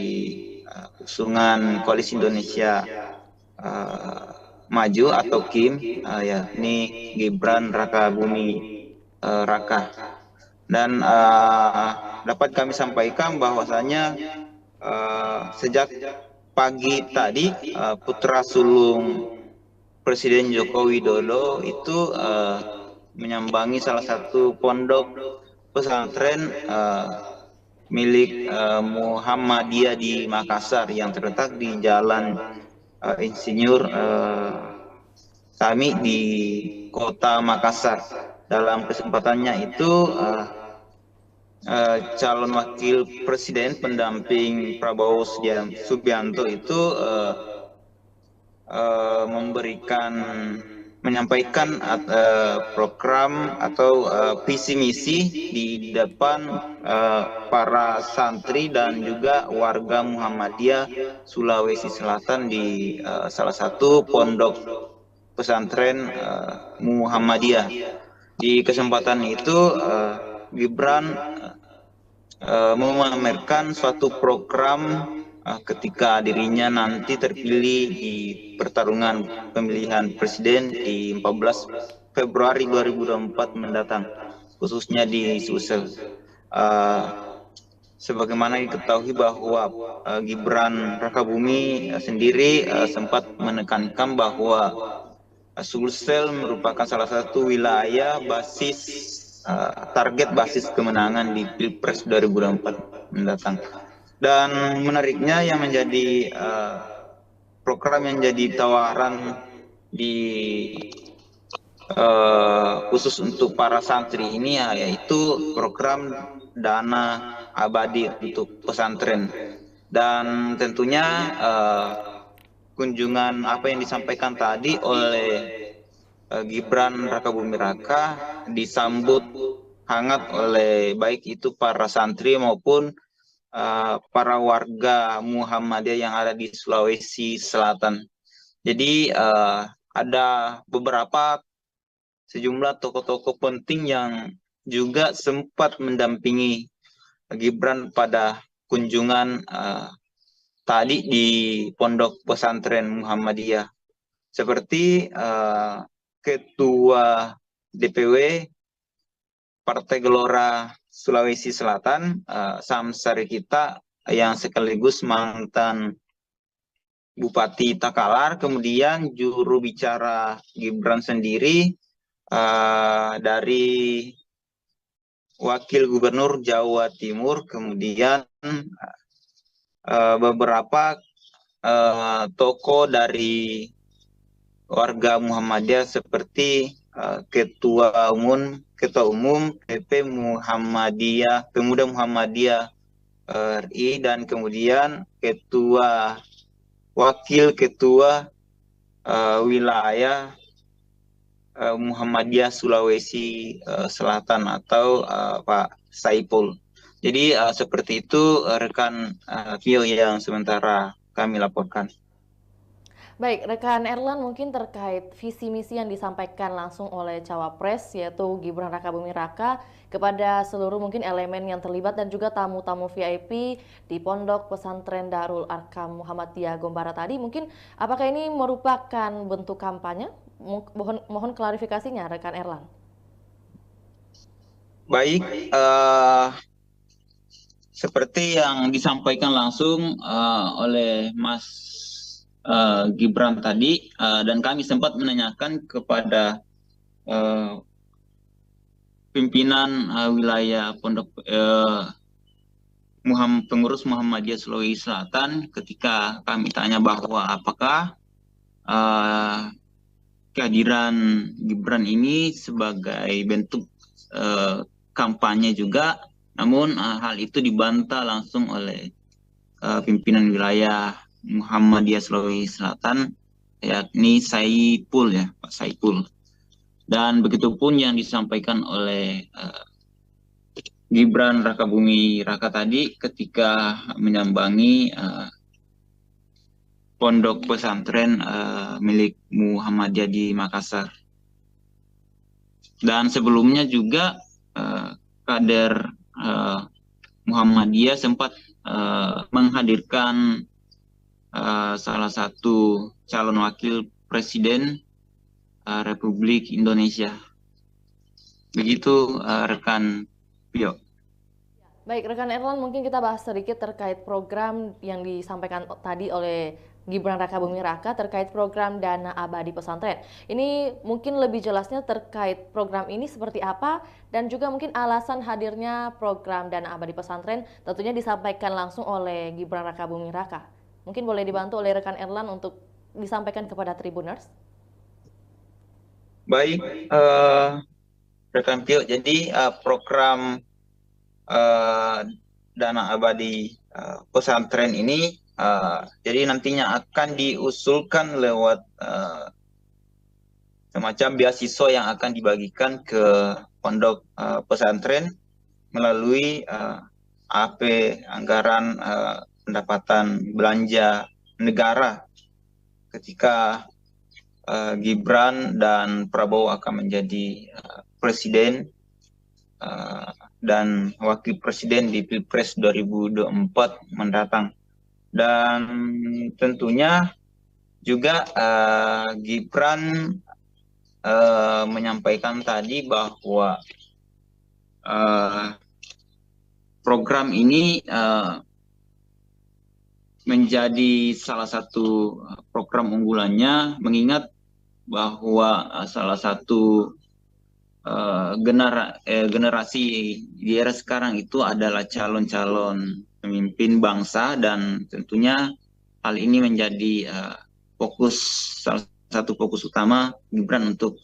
usungan Koalisi Indonesia Maju atau KIM, yakni Gibran Rakabuming Raka. Dan dapat kami sampaikan bahwasanya sejak pagi tadi putra sulung Presiden Joko Widodo itu menyambangi salah satu pondok pesantren milik Muhammadiyah di Makassar yang terletak di Jalan Insinyur Sami di Kota Makassar. Dalam kesempatannya itu calon wakil presiden pendamping Prabowo Subianto itu menyampaikan program atau visi misi di depan para santri dan juga warga Muhammadiyah Sulawesi Selatan di salah satu pondok pesantren Muhammadiyah. Di kesempatan itu Gibran memamerkan suatu program ketika dirinya nanti terpilih di pertarungan pemilihan presiden di 14 Februari 2024 mendatang, khususnya di Sulsel. Sebagaimana diketahui bahwa Gibran Rakabumi sendiri sempat menekankan bahwa Sulsel merupakan salah satu wilayah basis target basis kemenangan di Pilpres 2024 mendatang. Dan menariknya yang menjadi program yang jadi tawaran di khusus untuk para santri ini yaitu program dana abadi untuk pesantren. Dan tentunya kunjungan apa yang disampaikan tadi oleh Gibran Rakabumi Raka disambut hangat oleh baik itu para santri maupun para warga Muhammadiyah yang ada di Sulawesi Selatan. Jadi ada beberapa sejumlah tokoh-tokoh penting yang juga sempat mendampingi Gibran pada kunjungan tadi di Pondok Pesantren Muhammadiyah, seperti Ketua DPW Partai Gelora Sulawesi Selatan, Samsari kita yang sekaligus mantan Bupati Takalar, kemudian juru bicara Gibran sendiri dari Wakil Gubernur Jawa Timur, kemudian beberapa tokoh dari warga Muhammadiyah seperti Ketua Umum PP Muhammadiyah, Pemuda Muhammadiyah RI, dan kemudian Wakil Ketua Wilayah Muhammadiyah Sulawesi Selatan atau Pak Saipul. Jadi seperti itu rekan Vio yang sementara kami laporkan. Baik, rekan Erlan, mungkin terkait visi misi yang disampaikan langsung oleh Cawapres yaitu Gibran Rakabumi Raka kepada seluruh mungkin elemen yang terlibat dan juga tamu-tamu VIP di Pondok Pesantren Darul Arkam Muhammadiyah Gombara tadi, mungkin apakah ini merupakan bentuk kampanye? Mohon klarifikasinya rekan Erlan. Baik, seperti yang disampaikan langsung oleh Mas Gibran tadi, dan kami sempat menanyakan kepada pimpinan wilayah Pondok pengurus Muhammadiyah Sulawesi Selatan ketika kami tanya bahwa apakah kehadiran Gibran ini sebagai bentuk kampanye juga, namun hal itu dibantah langsung oleh pimpinan wilayah Muhammadiyah Sulawesi Selatan, yakni Saipul, ya Pak Saipul. Dan begitupun yang disampaikan oleh Gibran Rakabumi Raka tadi ketika menyambangi pondok pesantren milik Muhammadiyah di Makassar. Dan sebelumnya juga kader Muhammadiyah sempat menghadirkan salah satu calon wakil presiden Republik Indonesia. Begitu rekan Pio. Baik, rekan Erlan, mungkin kita bahas sedikit terkait program yang disampaikan tadi oleh Gibran Rakabumi Raka terkait program dana abadi pesantren. Ini mungkin lebih jelasnya terkait program ini seperti apa dan juga mungkin alasan hadirnya program dana abadi pesantren tentunya disampaikan langsung oleh Gibran Rakabumi Raka. Mungkin boleh dibantu oleh rekan Erlan untuk disampaikan kepada Tribuners. Baik, rekan Pio, jadi program dana abadi pesantren ini jadi nantinya akan diusulkan lewat semacam beasiswa yang akan dibagikan ke pondok pesantren melalui AP anggaran pendapatan belanja negara ketika Gibran dan Prabowo akan menjadi presiden dan wakil presiden di Pilpres 2024 mendatang. Dan tentunya juga Gibran menyampaikan tadi bahwa program ini menjadi salah satu program unggulannya, mengingat bahwa salah satu generasi di era sekarang itu adalah calon-calon pemimpin bangsa, dan tentunya hal ini menjadi salah satu fokus utama Gibran untuk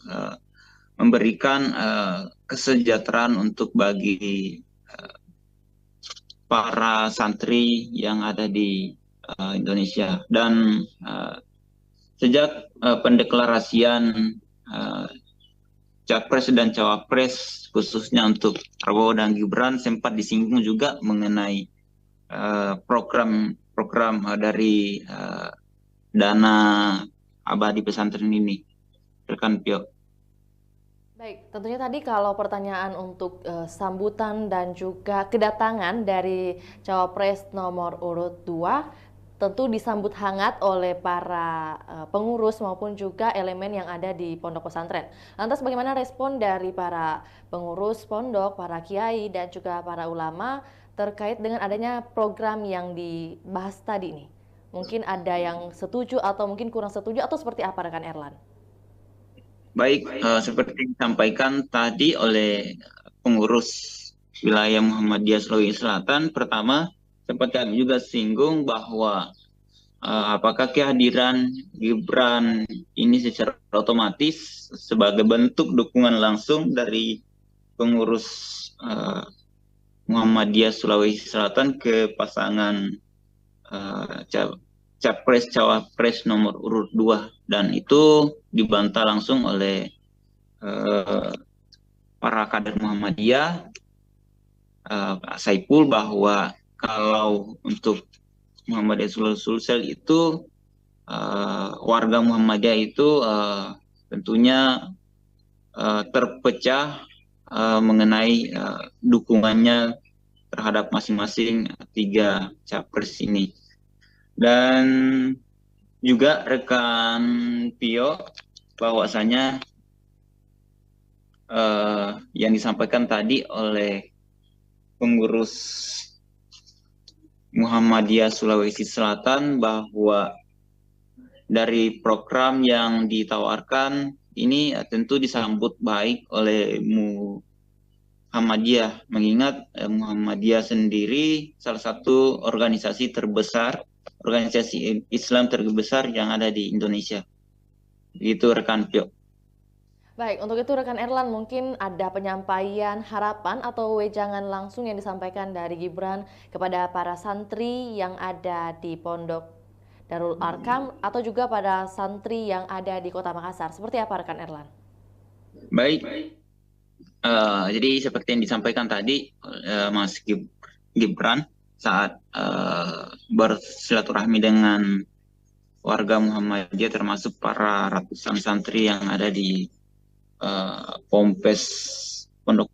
memberikan kesejahteraan untuk bagi para santri yang ada di Indonesia. Dan sejak pendeklarasian Capres dan Cawapres khususnya untuk Prabowo dan Gibran sempat disinggung juga mengenai program dari dana abadi pesantren ini, rekan Pio. Baik, tentunya tadi kalau pertanyaan untuk sambutan dan juga kedatangan dari Cawapres nomor urut 2 tentu disambut hangat oleh para pengurus maupun juga elemen yang ada di pondok pesantren. Lantas bagaimana respon dari para pengurus pondok, para kiai dan juga para ulama terkait dengan adanya program yang dibahas tadi ini? Mungkin ada yang setuju atau mungkin kurang setuju, atau seperti apa rekan Erlan? Baik, seperti disampaikan tadi oleh pengurus wilayah Muhammadiyah Sulawesi Selatan, pertama sempat kami juga singgung bahwa apakah kehadiran Gibran ini secara otomatis sebagai bentuk dukungan langsung dari pengurus Muhammadiyah Sulawesi Selatan ke pasangan Capres Cawapres nomor urut 2, dan itu dibantah langsung oleh para kader Muhammadiyah, Saiful, bahwa kalau untuk Muhammadiyah Sulsel itu warga Muhammadiyah itu tentunya terpecah mengenai dukungannya terhadap masing-masing 3 capres ini. Dan juga rekan Pio, bahwasanya yang disampaikan tadi oleh pengurus Muhammadiyah Sulawesi Selatan bahwa dari program yang ditawarkan ini tentu disambut baik oleh Muhammadiyah, mengingat Muhammadiyah sendiri salah satu organisasi terbesar, organisasi Islam terbesar yang ada di Indonesia. Begitu rekan Pio. Baik, untuk itu rekan Erlan, mungkin ada penyampaian harapan atau wejangan langsung yang disampaikan dari Gibran kepada para santri yang ada di Pondok Darul Arkam atau juga pada santri yang ada di Kota Makassar. Seperti apa rekan Erlan? Baik, jadi seperti yang disampaikan tadi Mas Gibran saat bersilaturahmi dengan warga Muhammadiyah, termasuk para ratusan santri yang ada di Pompes pondok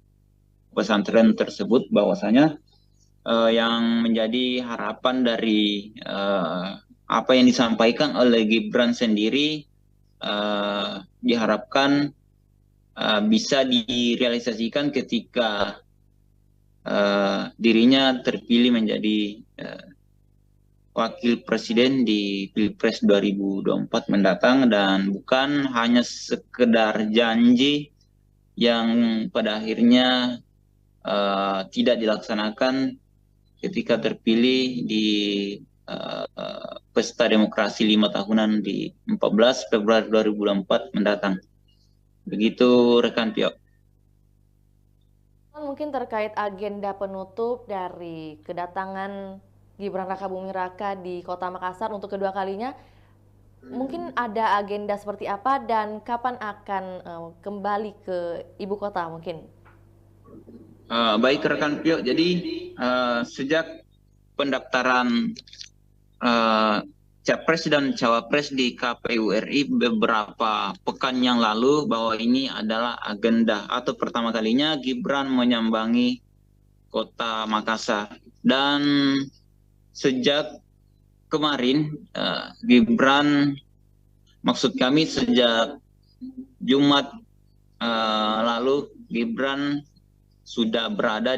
pesantren tersebut, bahwasanya yang menjadi harapan dari apa yang disampaikan oleh Gibran sendiri diharapkan bisa direalisasikan ketika dirinya terpilih menjadi wakil presiden di Pilpres 2024 mendatang, dan bukan hanya sekedar janji yang pada akhirnya tidak dilaksanakan ketika terpilih di pesta demokrasi 5 tahunan di 14 Februari 2024 mendatang. Begitu rekan Pio. Mungkin terkait agenda penutup dari kedatangan Gibran Rakabuming Raka di Kota Makassar untuk kedua kalinya, mungkin ada agenda seperti apa dan kapan akan kembali ke ibu kota mungkin? Baik rekan Pio, jadi sejak pendaftaran Capres dan Cawapres di KPU RI beberapa pekan yang lalu bahwa ini adalah agenda atau pertama kalinya Gibran menyambangi Kota Makassar. Dan sejak kemarin Gibran, maksud kami sejak Jumat lalu Gibran sudah berada di